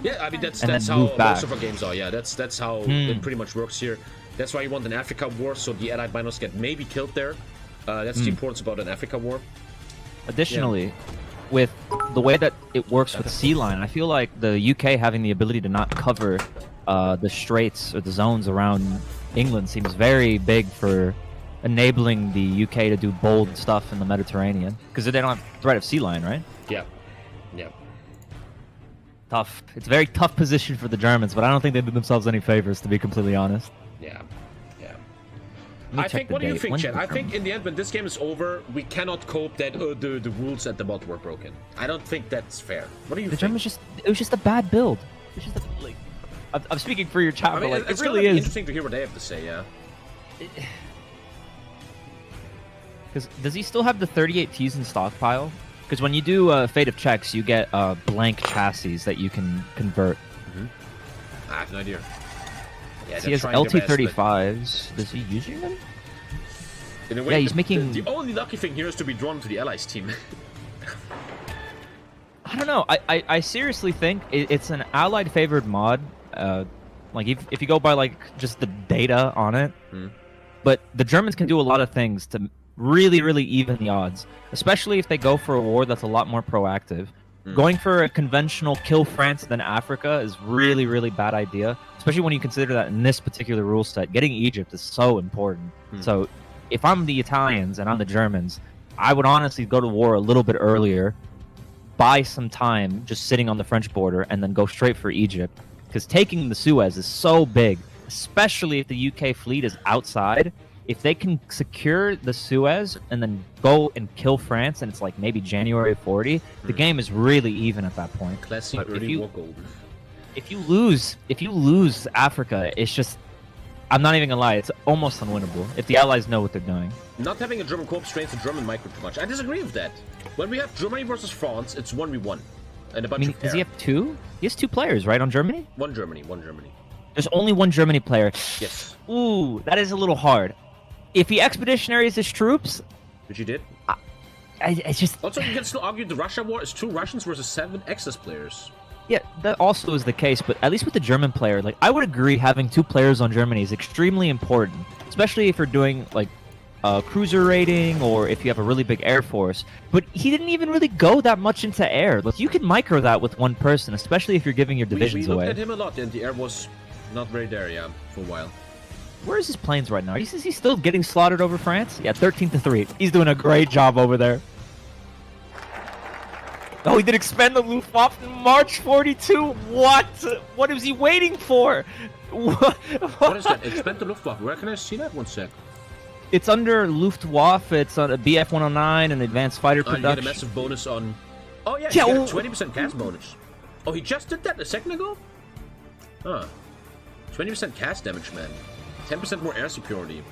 Yeah, I mean that's how most of our games are. Yeah, that's how it pretty much works here. That's why you want an Africa war, so the allied miners get maybe killed there. That's the importance about an Africa war. Additionally, with the way that it works with Sea Line, I feel like the UK having the ability to not cover the straits or the zones around England seems very big for enabling the UK to do bold stuff in the Mediterranean, because they don't have threat of Sea Line, right? Yeah. Tough. It's a very tough position for the Germans, but I don't think they did themselves any favors, to be completely honest. Yeah. I think, what do you think, Chad? I think in the end, when this game is over, we cannot cope that the rules at the mod were broken. I don't think that's fair. What do you think? Germans it was just a bad build. It's just I'm speaking for your chat, but like, it's it really is interesting to hear what they have to say, yeah. Because does he still have the 38 Ts in stockpile? Because when you do Fate of Checks, you get blank chassis that you can convert. I have no idea. Yeah, he has LT-35s. Is he using them? In a way, yeah, he's making... The only lucky thing here is to be drawn to the Allies team. I don't know. I seriously think it's an allied favored mod. Like if you go by like just the data on it, but the Germans can do a lot of things to really even the odds, especially if they go for a war that's a lot more proactive. Going for a conventional kill France than Africa is really bad idea, especially when you consider that in this particular rule set, getting Egypt is so important. So if I'm the Italians and I'm the Germans, I would honestly go to war a little bit earlier, buy some time just sitting on the French border, and then go straight for Egypt. Because taking the Suez is so big, especially if the UK fleet is outside. If they can secure the Suez and then go and kill France, and it's like maybe January 40, the game is really even at that point. Classic But early war gold. if you lose Africa, it's just, I'm not even gonna lie, it's almost unwinnable if the Allies know what they're doing. Not having a German corps strains the German micro too much. I disagree with that. When we have Germany versus France, it's 1v1. And a bunch of does he have two? He has two players, right, on Germany? One Germany. There's only one Germany player. Yes. Ooh, that is a little hard. If he expeditionaries his troops... Which he did. It's just... Also, you can still argue the Russia war is 2 Russians versus 7 Axis players. Yeah, that also is the case, but at least with the German player, like, I would agree having 2 players on Germany is extremely important, especially if you're doing, like, cruiser rating or if you have a really big air force. But he didn't even really go that much into air. Like, you can micro that with one person, especially if you're giving your divisions we looked away. at him a lot, and the air was not very there, yeah, for a while. Where is his planes right now? Is he still getting slaughtered over France? Yeah, 13-3. He's doing a great job over there. Oh, he did expend the Luftwaffe in March 42. What? What is he waiting for? What is that? Expend the Luftwaffe. Where can I see that? 1 sec. It's under Luftwaffe. It's on a BF-109 and advanced fighter You production. get a massive bonus on... Oh, yeah, Yeah, you get a 20% cast bonus. Oh, he just did that a second ago? Huh. 20% cast damage, man. 10% more air superiority.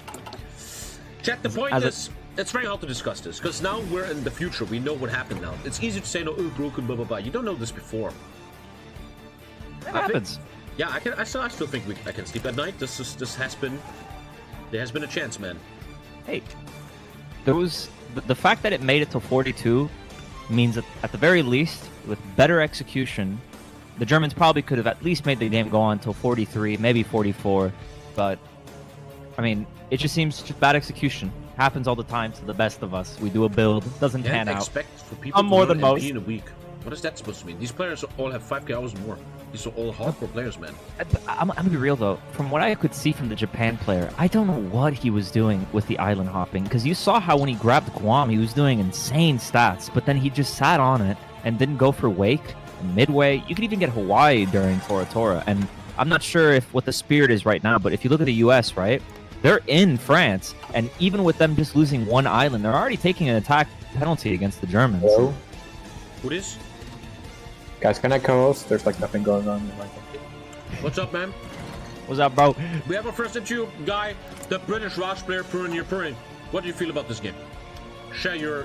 Chat, the point is... It's very hard to discuss this, because now we're in the future. We know what happened now. It's easy to say, no, broken, blah, blah, blah. You don't know this before. That happens. Yeah, I still think I can sleep at night. This has been... There has been a chance, man. Hey, the fact that it made it to 42 means that at the very least, with better execution, the Germans probably could have at least made the game go on until 43, maybe 44. But I mean, it just seems just bad execution. Happens all the time to the best of us. We do a build, doesn't pan out. Expect for people I'm more to than most. in a week. What is that supposed to mean? These players all have 5k hours more. These are all hardcore players, man. I'm gonna be real though. From what I could see from the Japan player, I don't know what he was doing with the island hopping. Because you saw how when he grabbed Guam, he was doing insane stats. But then he just sat on it and didn't go for Wake and Midway. You could even get Hawaii during Tora Tora. And I'm not sure if what the spirit is right now. But if you look at the U.S., right? They're in France, and even with them just losing 1 island, they're already taking an attack penalty against the Germans. Hello? Who is? Guys, can I co-host? There's like nothing going on. What's up, man? What's up, bro? We have our first interview guy, the British Raj player, Purin. What do you feel about this game? Share your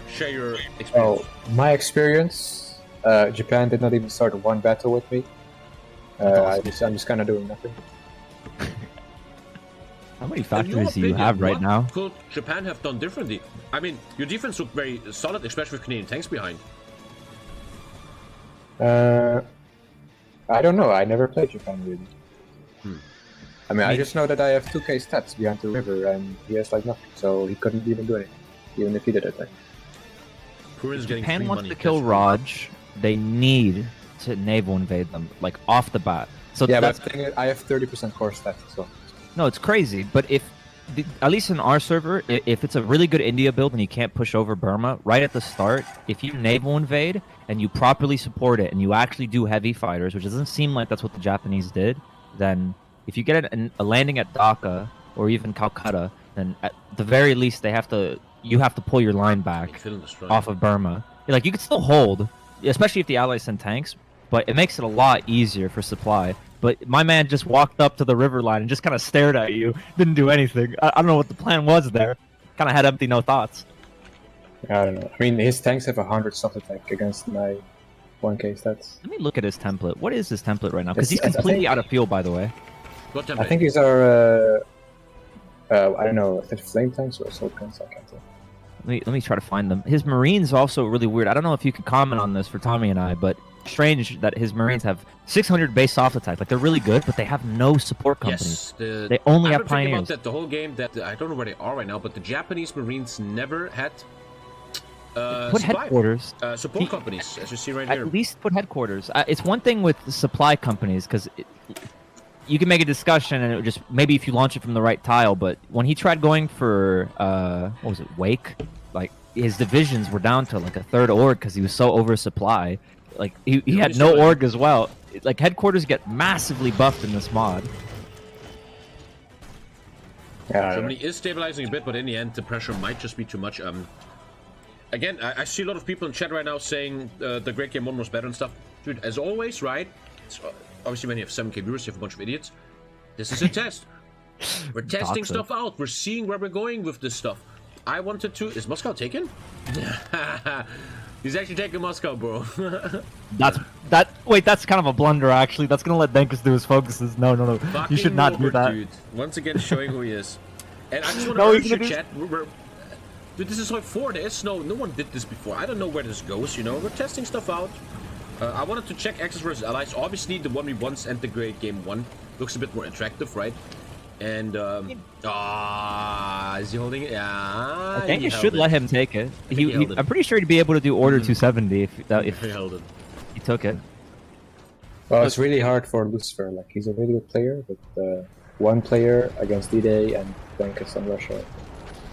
experience. Oh, my experience. Japan did not even start 1 battle with me. I'm just kind of doing nothing. How many factories do you have right now? What could Japan have done differently? I mean, your defense looked very solid, especially with Canadian tanks behind. I don't know. I never played Japan really. I mean, I just know that I have 2k stats behind the river, and he has like nothing, so he couldn't even do anything, even if he did attack. If Japan wants to kill Raj, they need to naval invade them, like off the bat. So yeah, that's... but the thing is, I have 30% core stats as well. No, it's crazy, but if, at least in our server, if it's a really good India build and you can't push over Burma, right at the start, if you naval invade and you properly support it and you actually do heavy fighters, which doesn't seem like that's what the Japanese did, then if you get a landing at Dhaka or even Calcutta, then at the very least you have to pull your line back off of Burma. Like, you could still hold, especially if the Allies send tanks, but it makes it a lot easier for supply. But my man just walked up to the river line and just kind of stared at you. Didn't do anything. I don't know what the plan was there. Kind of had empty, no thoughts. I don't know. I mean, his tanks have 100 soft attack against my 1k stats. Let me look at his template. What is his template right now? Because he's completely out of field, by the way. What template? I think these are, I don't know, if it's flame tanks or assault guns, I can't tell. Let me try to find them. His Marines also really weird. I don't know if you could comment on this for Tommy and I, but strange that his Marines have 600 base soft attack. Like, they're really good, but they have no support companies. Yes, they only have I've been thinking pioneers. about that the whole game. That I don't know where they are right now, but the Japanese Marines never had put headquarters. Support companies, as you see right here. At least put headquarters. It's one thing with the supply companies, because you can make a discussion and it would just, maybe if you launch it from the right tile, but when he tried going for, what was it, Wake? Like, his divisions were down to like a third org because he was so oversupply. Like, he had no org as well. Like, headquarters get massively buffed in this mod. Yeah, Germany is stabilizing a bit, but in the end, the pressure might just be too much. Again, I see a lot of people in chat right now saying the Great Game 1 was better and stuff. Dude, as always, right? Obviously, when you have 7k viewers, you have a bunch of idiots. This is a test. We're testing stuff out. We're seeing where we're going with this stuff. I wanted to... Is Moscow taken? He's actually taking Moscow, bro. Wait, that's kind of a blunder, actually. That's gonna let Denkus do his focuses. No. You should not do that. Dude. Once again, showing who he is. And I just want to urge your chat. Dude, this is HOI4. There is no one did this before. I don't know where this goes, you know. We're testing stuff out. I wanted to check Axis versus Allies. Obviously, the 1v1s and the Great Game 1 looks a bit more attractive, right? And, is he holding it? Yeah, I think you should let him take it. I'm pretty sure he'd be able to do Order 270 if he held it. He took it. Well, it's really hard for Lucifer. Like, he's a really good player, but one player against D-Day and Blankets on Russia.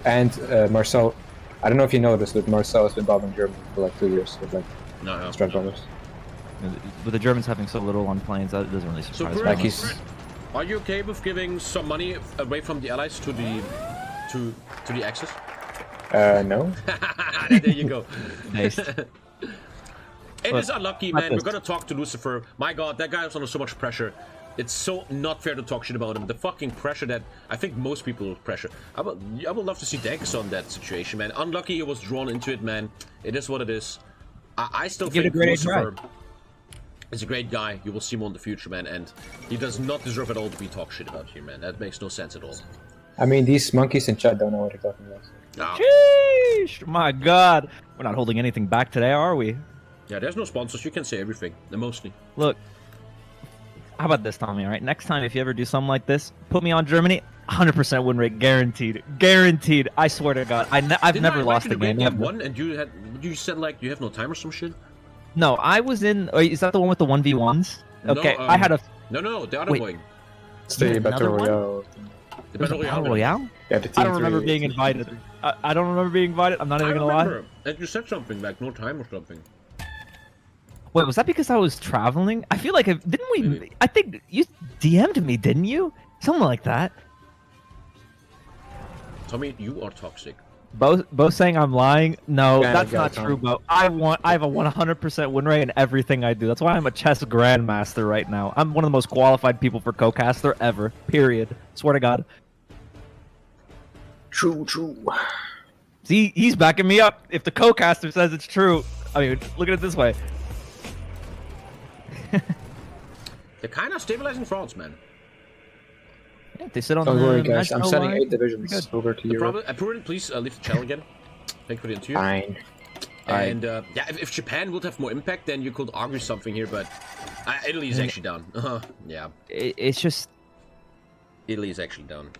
And Marcel, I don't know if you know this, but Marcel has been bombing Germany for like 2 years with like strike bombers. With the Germans having so little on planes, that doesn't really surprise me. Like he's... Are you okay with giving some money away from the Allies to the Axis? No. There you go. Nice. It is unlucky, man. We're gonna talk to Lucifer. My god, that guy is under so much pressure. It's so not fair to talk shit about him. The fucking pressure that I think most people will pressure. I would love to see Dex on that situation, man. Unlucky he was drawn into it, man. It is what it is. I still think Lucifer is a great guy. You will see more in the future, man. And he does not deserve at all to be talked shit about here, man. That makes no sense at all. I mean, these monkeys in chat don't know what they're talking about. No. Sheesh! My god. We're not holding anything back today, are we? Yeah, there's no sponsors. You can say everything. Mostly. Look. How about this, Tommy, all right? Next time, if you ever do something like this, put me on Germany, 100% win rate, guaranteed. Guaranteed. I swear to God. I've never lost a game. One, and you said, like, you have no time or some shit? No, I was in... Is that the one with the 1v1s? Okay, no, I had a... No, the other one. It's the Battle Royale. The Battle Royale? Yeah, the I don't remember being invited. I don't remember being invited. I'm not even gonna lie. And you said something, like, no time or something. Wait, was that because I was traveling? I feel like didn't we? I think you DM'd me, didn't you? Something like that. Tommy, you are toxic. Both saying I'm lying. No, that's not true, Bo. I have a 100% win rate in everything I do. That's why I'm a chess grandmaster right now. I'm one of the most qualified people for co-caster ever. Period. Swear to God. True. See, he's backing me up. If the co-caster says it's true, I mean, look at it this way. They're kind of stabilizing France, man. Yeah, they sit on Don't the worry, guys. I'm national sending line. 8 divisions over to Europe. Purin, please leave the channel again. Thank you for the interview. Fine. And yeah, if Japan would have more impact, then you could argue something here. But Italy is actually down. Yeah. It's just Italy is actually down.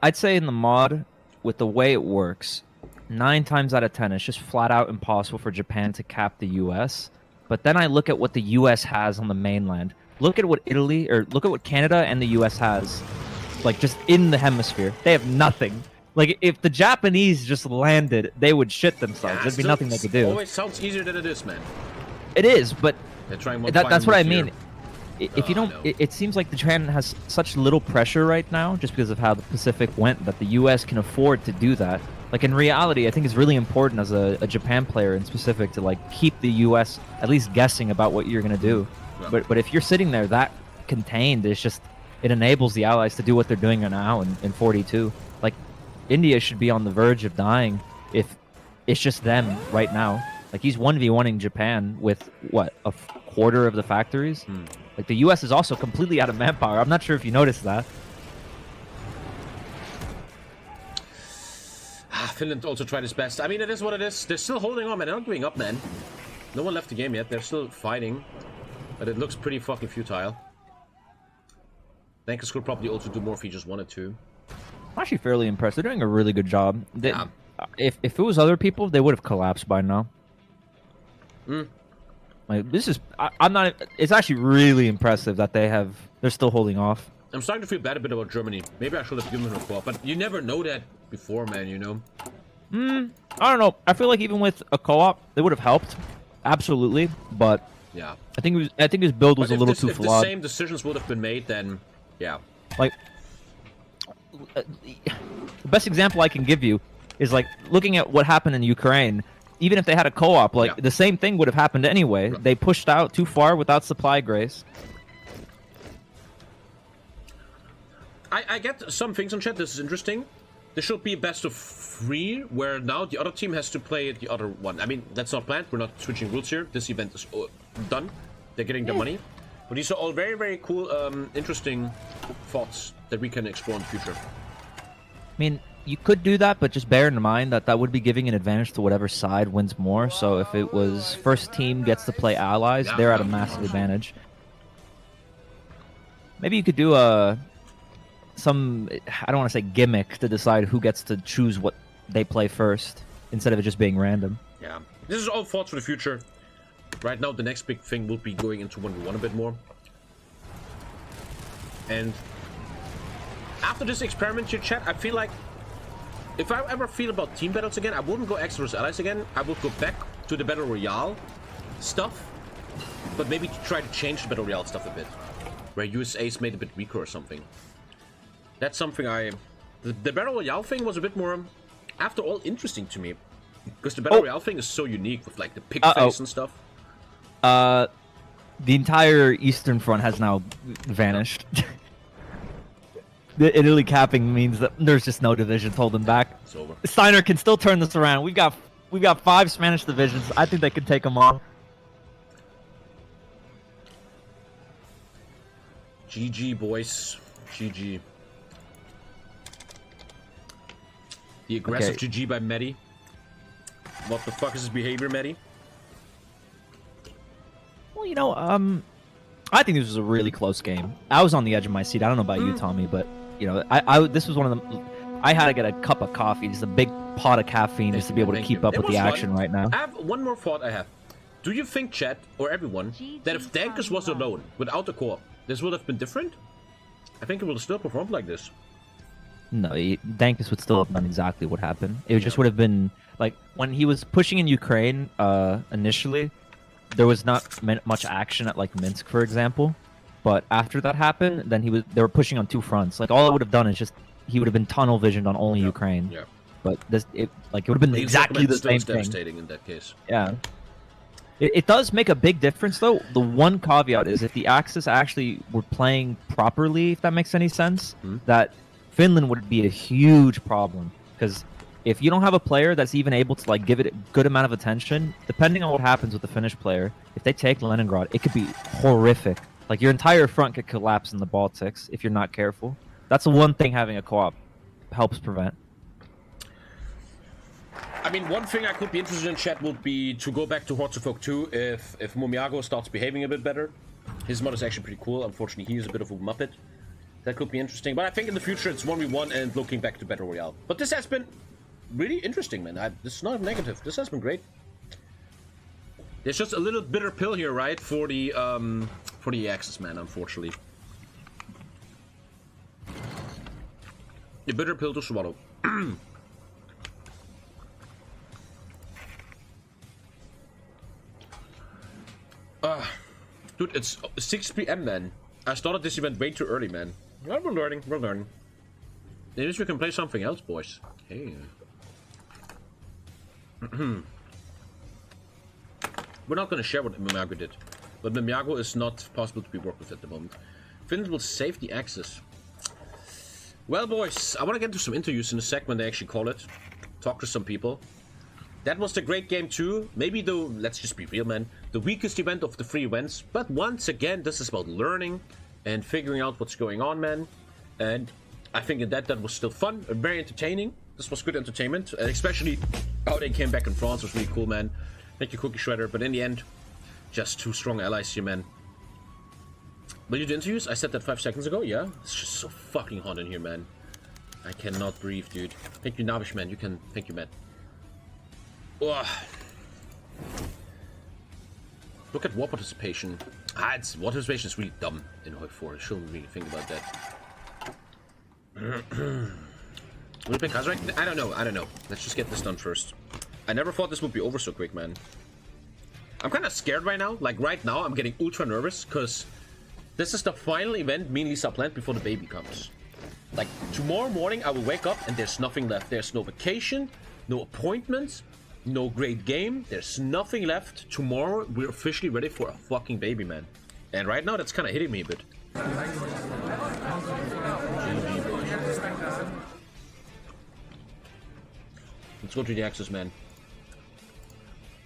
I'd say in the mod, with the way it works, 9 times out of 10, it's just flat out impossible for Japan to cap the U.S. But then I look at what the U.S. has on the mainland. Look at what look at what Canada and the U.S. has, like, just in the hemisphere. They have nothing. Like, if the Japanese just landed, they would shit themselves. There'd be nothing they could do. Always sounds easier than it is, man. It is, but they're trying that's what I mean. If you don't, it seems like the Japan has such little pressure right now, just because of how the Pacific went, that the U.S. can afford to do that. Like, in reality, I think it's really important as a Japan player in specific to, like, keep the U.S. at least guessing about what you're going to do. Yeah. But if you're sitting there that contained, it enables the Allies to do what they're doing now in 42. Like, India should be on the verge of dying if it's just them right now. Like, he's 1v1ing Japan with, what, a quarter of the factories? Like, the U.S. is also completely out of manpower. I'm not sure if you noticed that. Finland also tried his best. I mean, it is what it is. They're still holding on, man. They're not giving up, man. No one left the game yet. They're still fighting. But it looks pretty fucking futile. Dankers could probably also do more if he just wanted to. I'm actually fairly impressed. They're doing a really good job. If it was other people, they would have collapsed by now. Like, this is... I'm not... It's actually really impressive that they're still holding off. I'm starting to feel bad a bit about Germany. Maybe I should have given them a co-op, but you never know that before, man, you know? I don't know. I feel like even with a co-op, they would have helped. Absolutely. But... Yeah. I think his build was a little too flawed. If the same decisions would have been made, then... Yeah. Like... the best example I can give you is, like, looking at what happened in Ukraine. Even if they had a co-op, like, the same thing would have happened anyway. Right. They pushed out too far without supply grace. I get some things on chat. This is interesting. There should be a best of 3, where now the other team has to play the other one. I mean, that's not planned. We're not switching rules here. This event is done. They're getting their money. But these are all very, very cool, interesting thoughts that we can explore in the future. I mean, You could do that, but just bear in mind that that would be giving an advantage to whatever side wins more. So if it was first team gets to play allies, they're at a massive advantage. Maybe you could do some, I don't want to say gimmick, to decide who gets to choose what they play first, instead of it just being random. Yeah, this is all thoughts for the future. Right now, the next big thing will be going into 1v1 a bit more. And after this experiment, your chat, I feel like if I ever feel about team battles again, I wouldn't go X versus allies again. I would go back to the Battle Royale stuff, but maybe try to change the Battle Royale stuff a bit, where USA is made a bit weaker or something. That's something the Battle Royale thing was a bit more, after all, interesting to me, because the Battle Royale thing is so unique with like the pig face and stuff. The entire Eastern Front has now vanished. The Italy capping means that there's just no divisions holding back. It's over. Steiner can still turn this around. We've got 5 Spanish divisions. I think they can take them on. GG, boys. GG. The aggressive GG by Medi. What the fuck is his behavior, Medi? Well, you know, I think this was a really close game. I was on the edge of my seat. I don't know about you, Tommy, but you know, this was one of them. I had to get a cup of coffee, just a big pot of caffeine, just to be able to keep up with the action right now. I have one more thought. Do you think, chat or everyone, that if Dankers was alone without the co-op, this would have been different? I think it would have still performed like this. No, Dankus would still have done exactly what happened. It just would have been like when he was pushing in Ukraine initially. There was not much action at like Minsk, for example, but after that happened, then they were pushing on 2 fronts. Like all it would have done is just he would have been tunnel visioned on only Ukraine. Yeah. But it would have been exactly the same thing. Devastating in that case. Yeah. It does make a big difference though. The one caveat is if the Axis actually were playing properly, if that makes any sense, that Finland would be a huge problem, because if you don't have a player that's even able to like give it a good amount of attention, depending on what happens with the Finnish player, if they take Leningrad, it could be horrific. Like your entire front could collapse in the Baltics if you're not careful. That's the one thing having a co-op helps prevent. I mean, one thing I could be interested in, chat, would be to go back to Hordes of Folk 2 if Momiago starts behaving a bit better. His mod is actually pretty cool. Unfortunately, he is a bit of a muppet. That could be interesting. But I think in the future it's 1v1 and looking back to Battle Royale. But this has been really interesting, man. This is not negative. This has been great. There's just a little bitter pill here, right, for the Axis, man, unfortunately. A bitter pill to swallow. Dude, it's 6 PM, man. I started this event way too early, man. Well, we're learning, we're learning. Maybe we can play something else, boys. Hey. We're not gonna share what Momiago did, but Momiago is not possible to be worked with at the moment. Finland will save the Axis. Well, boys, I want to get into some interviews in a sec when they actually call it. Talk to some people. That was the great game too. Maybe though, let's just be real, man, the weakest event of the 3 events. But once again, this is about learning and figuring out what's going on, man. And I think in that was still fun and very entertaining. This was good entertainment, especially how they came back in France was really cool, man. Thank you, Cookie Shredder. But in the end, just 2 strong allies here, man. Will you do interviews? I said that 5 seconds ago. Yeah, it's just so fucking hot in here, man. I cannot breathe, dude. Thank you, Navish, man. You can. Thank you, man. Ugh. Look at war participation. War participation is really dumb in HOI4. I shouldn't really think about that. Will it be Kazakh? I don't know. Let's just get this done first. I never thought this would be over so quick, man. I'm kind of scared right now. Like right now, I'm getting ultra nervous because this is the final event me and Lisa planned before the baby comes. Like tomorrow morning, I will wake up and there's nothing left. There's no vacation, no appointments, no great game. There's nothing left. Tomorrow, we're officially ready for a fucking baby, man. And right now, that's kind of hitting me a bit. Let's go to the Axis, man.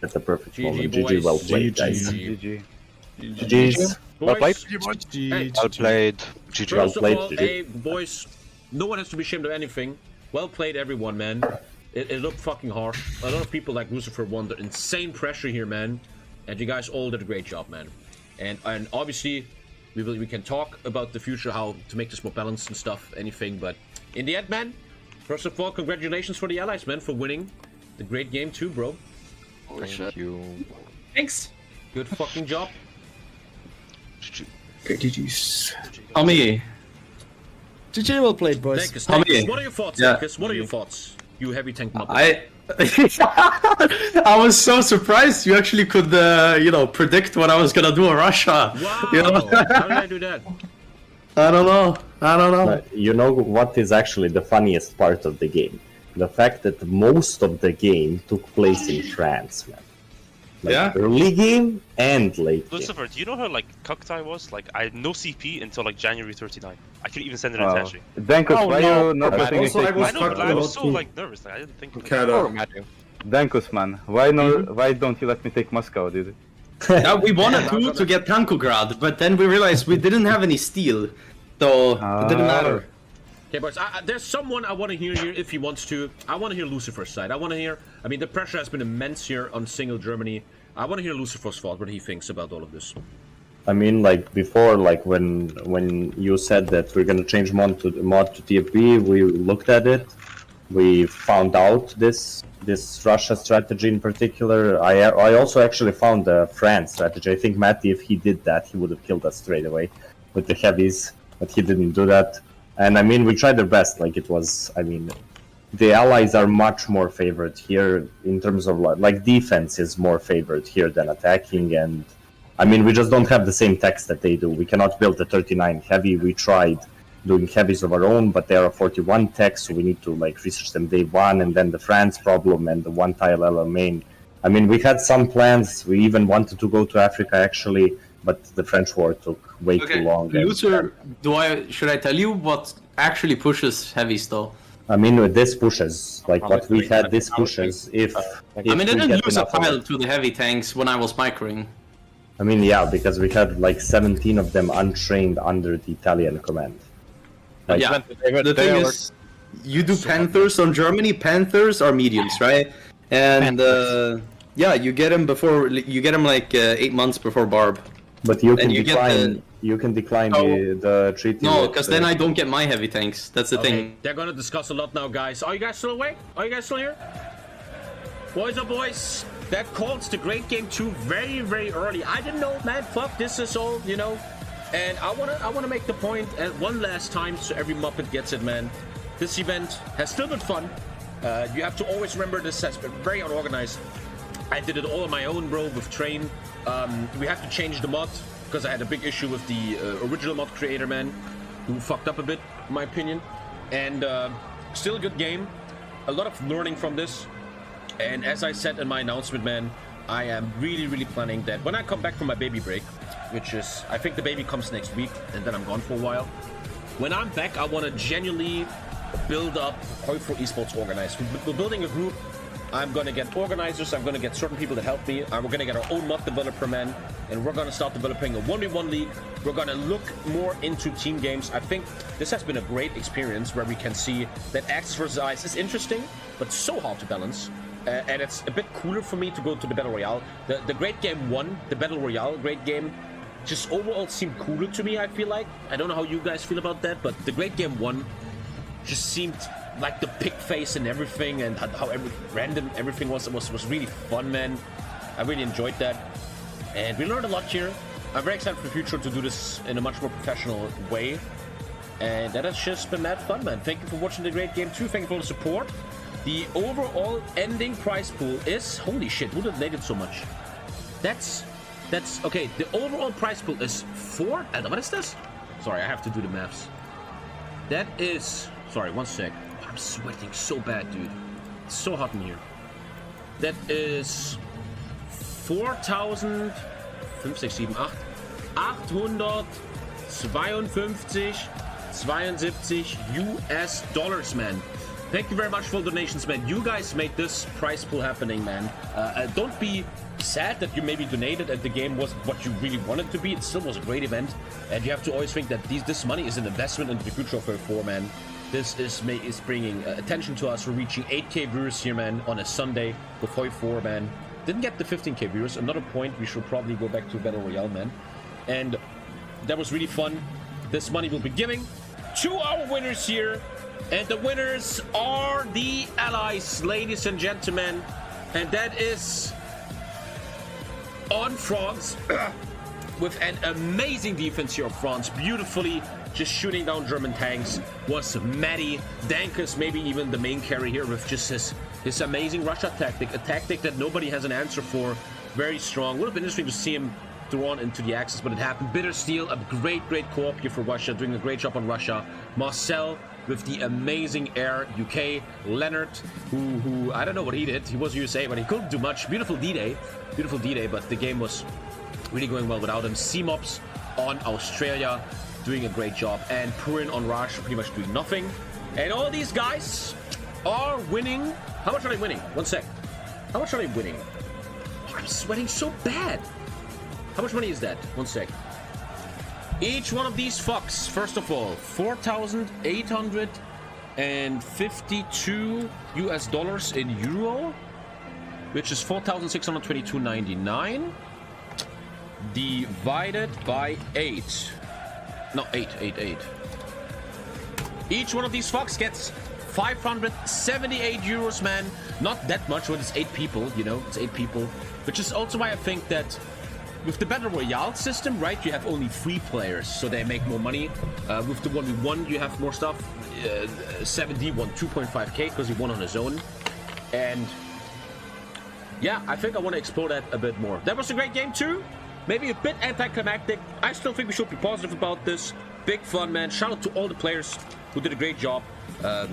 That's a perfect GG, moment. boys. GG, well played, guys. GG. GG's. Well played. Well played. GG. First Well of all, played, hey, boys, no one has to be ashamed of anything. Well played, everyone, man. It looked fucking harsh. A lot of people like Lucifer were under insane pressure here, man. And you guys all did a great job, man. And obviously, we can talk about the future, how to make this more balanced and stuff, anything. But in the end, man, first of all, congratulations for the allies, man, for winning the great game too, bro. Thank you. Thanks. Good fucking job. GG's. Tommy. GG, well played, boys. Tankus, what are your thoughts, Yeah. Tankus? What are your thoughts? You heavy tank mod. I was so surprised you actually could, predict what I was gonna do in Russia. Wow. You know? How did I do that? I don't know. You know what is actually the funniest part of the game? The fact that most of the game took place in France, man. Like, early game and late game. Lucifer, do you know how cucked I was? I had no CP until January 39. I couldn't even send an attachment. Dankus, why you not letting me take I was so nervous. I didn't think. Dankus, man, why don't you let me take Moscow, dude? We wanted to get Tankograd, but then we realized we didn't have any steel, so it didn't matter. Okay, boys, there's someone I want to hear here if he wants to. I want to hear Lucifer's side. I want to hear, the pressure has been immense here on single Germany. I want to hear Lucifer's thought, what he thinks about all of this. Before, when you said that we're gonna change mod to TFB, we looked at it. We found out this Russia strategy in particular. I also actually found the France strategy. I think Matty, if he did that, he would have killed us straight away with the heavies, but he didn't do that. And we tried our best. The allies are much more favored here in terms of defense is more favored here than attacking, and we just don't have the same techs that they do. We cannot build a 39 heavy. We tried doing heavies of our own, but they are a 41 tech, so we need to research them day one, and then the France problem and the one tile LL main. We had some plans. We even wanted to go to Africa actually, but the French war took way too long. Lucifer, should I tell you what actually pushes heavies though? This pushes, what we had, this pushes, if I didn't lose a tile to the heavy tanks when I was microing. Yeah, because we had 17 of them untrained under the Italian command. The thing is, you do Panthers on Germany, Panthers are mediums, right? And you get them before, 8 months before Barb. But you can decline the treaty. No, because then I don't get my heavy tanks. That's the thing. They're gonna discuss a lot now, guys. Are you guys still awake? Are you guys still here? Boys, boys, that calls the Great Game 2 very, very early. I didn't know, man. Fuck, this is all, And I wanna make the point one last time so every Muppet gets it, man. This event has still been fun. You have to always remember this has been very unorganized. I did it all on my own, bro, with Train. We have to change the mod because I had a big issue with the original mod creator, man, who fucked up a bit, in my opinion. And still a good game. A lot of learning from this. And as I said in my announcement, man, I am really, really planning that when I come back from my baby break, which is, I think the baby comes next week, and then I'm gone for a while. When I'm back, I want to genuinely build up HOI4 esports organized. We're building a group. I'm going to get organizers, I'm going to get certain people to help me, and we're going to get our own mod developer, man, and we're going to start developing a 1v1 league. We're going to look more into team games. I think this has been a great experience where we can see that Axis vs. Ice is interesting, but so hard to balance. And it's a bit cooler for me to go to the Battle Royale. The Great Game 1, the Battle Royale Great Game, just overall seemed cooler to me, I feel like. I don't know how you guys feel about that, but the Great Game 1 just seemed like the pick face and everything, and how random everything was. It was really fun, man. I really enjoyed that. And we learned a lot here. I'm very excited for the future to do this in a much more professional way. And that has just been mad fun, man. Thank you for watching the Great Game 2. Thank you for the support. The overall ending prize pool is... Holy shit, who donated so much? That's... Okay, the overall prize pool is 4... What is this? Sorry, I have to do the maths. That is... Sorry, one sec. I'm sweating so bad, dude. It's so hot in here. That is... 4.000... 5, 6, 7, 8... 852... 72 US dollars, man. Thank you very much for the donations, man. You guys made this prize pool happening, man. Don't be sad that you maybe donated and the game wasn't what you really wanted to be. It still was a great event, and you have to always think that this money is an investment into the future of HOI4, man. This is bringing attention to us. We're reaching 8k viewers here, man, on a Sunday with HOI4, man. Didn't get the 15k viewers. Another point, we should probably go back to Battle Royale, man. And that was really fun. This money we'll be giving to our winners here. And the winners are the allies, ladies and gentlemen. And that is on France with an amazing defense here of France. Beautifully just shooting down German tanks was Matty. Dankus, maybe even the main carry here with just his amazing Russia tactic. A tactic that nobody has an answer for. Very strong. Would have been interesting to see him drawn into the axis, but it happened. Bitter Steel, a great co-op here for Russia, doing a great job on Russia. Marcel with the amazing air, UK. Leonard, who I don't know what he did. He was USA, but he couldn't do much. Beautiful D-Day, but the game was really going well without him. C-Mobs on Australia, doing a great job. And Purin on Russia, pretty much doing nothing. And all these guys are winning. How much are they winning? One sec. How much are they winning? Oh, I'm sweating so bad. How much money is that? One sec. Each one of these fucks, first of all, 4,852 US dollars in euro, which is 4,622.99 divided by 8. No, 8. Each one of these fucks gets 578 euros, man. Not that much when it's 8 people, you know, it's 8 people. Which is also why I think that with the Battle Royale system, right, you have only 3 players, so they make more money. With the 1v1, you have more stuff. 7D won 2.5k because he won on his own. And yeah, I think I want to explore that a bit more. That was a great game too. Maybe a bit anticlimactic. I still think we should be positive about this. Big fun, man. Shout out to all the players who did a great job. I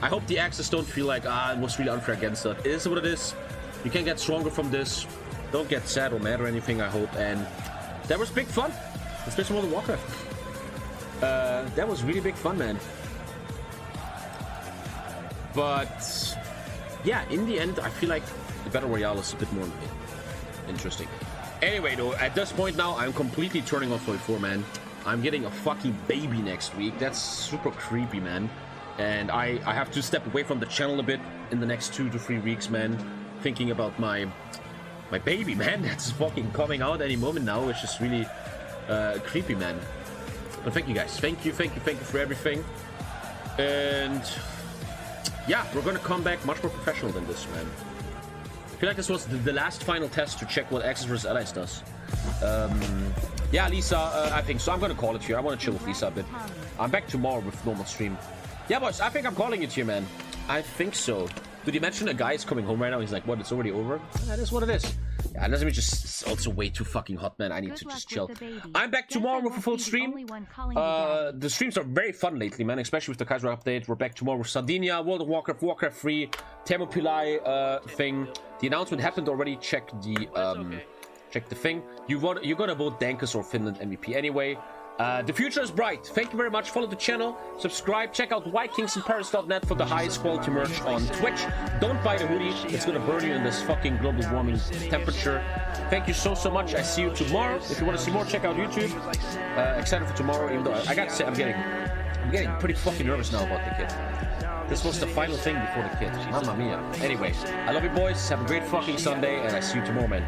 hope the Axis don't feel like, it was really unfair against us. It is what it is. You can get stronger from this. Don't get sad or mad or anything, I hope. And that was big fun. Let's play some World of Warcraft. That was really big fun, man. But yeah, in the end, I feel like the Battle Royale is a bit more interesting. Anyway, though, at this point now, I'm completely turning off HOI4, man. I'm getting a fucking baby next week. That's super creepy, man. And I have to step away from the channel a bit in the next 2 to 3 weeks, man. Thinking about my baby, man. That's fucking coming out any moment now, which is really creepy, man. But thank you, guys. Thank you for everything. And yeah, we're gonna come back much more professional than this, man. I feel like this was the last final test to check what Axis vs Allies does. Yeah, Lisa, I think so. I'm gonna call it here. I want to chill with Lisa a bit. I'm back tomorrow with normal stream. Yeah, boys, I think I'm calling it here, man. I think so. Did you mention a guy is coming home right now? He's like, what, it's already over? That is what it is. Yeah, let me just... It's also way too fucking hot, man. I need to just chill. I'm back tomorrow with a full stream. The streams are very fun lately, man, especially with the Kaiser update. We're back tomorrow with Sardinia, World of Warcraft, Warcraft 3, Thermopylae thing. The announcement happened already. Check the thing. You're gonna vote Dankus or Finland MVP anyway. The future is bright. Thank you very much. Follow the channel, subscribe, check out vikingsinparis.net for the highest quality merch on Twitch. Don't buy the hoodie, it's gonna burn you in this fucking global warming temperature. Thank you so much. I see you tomorrow. If you want to see more, check out YouTube. Excited for tomorrow, even though I gotta say I'm getting pretty fucking nervous now about the kid. This was the final thing before the kid. Mamma mia. Anyway, I love you, boys. Have a great fucking Sunday, and I see you tomorrow, man.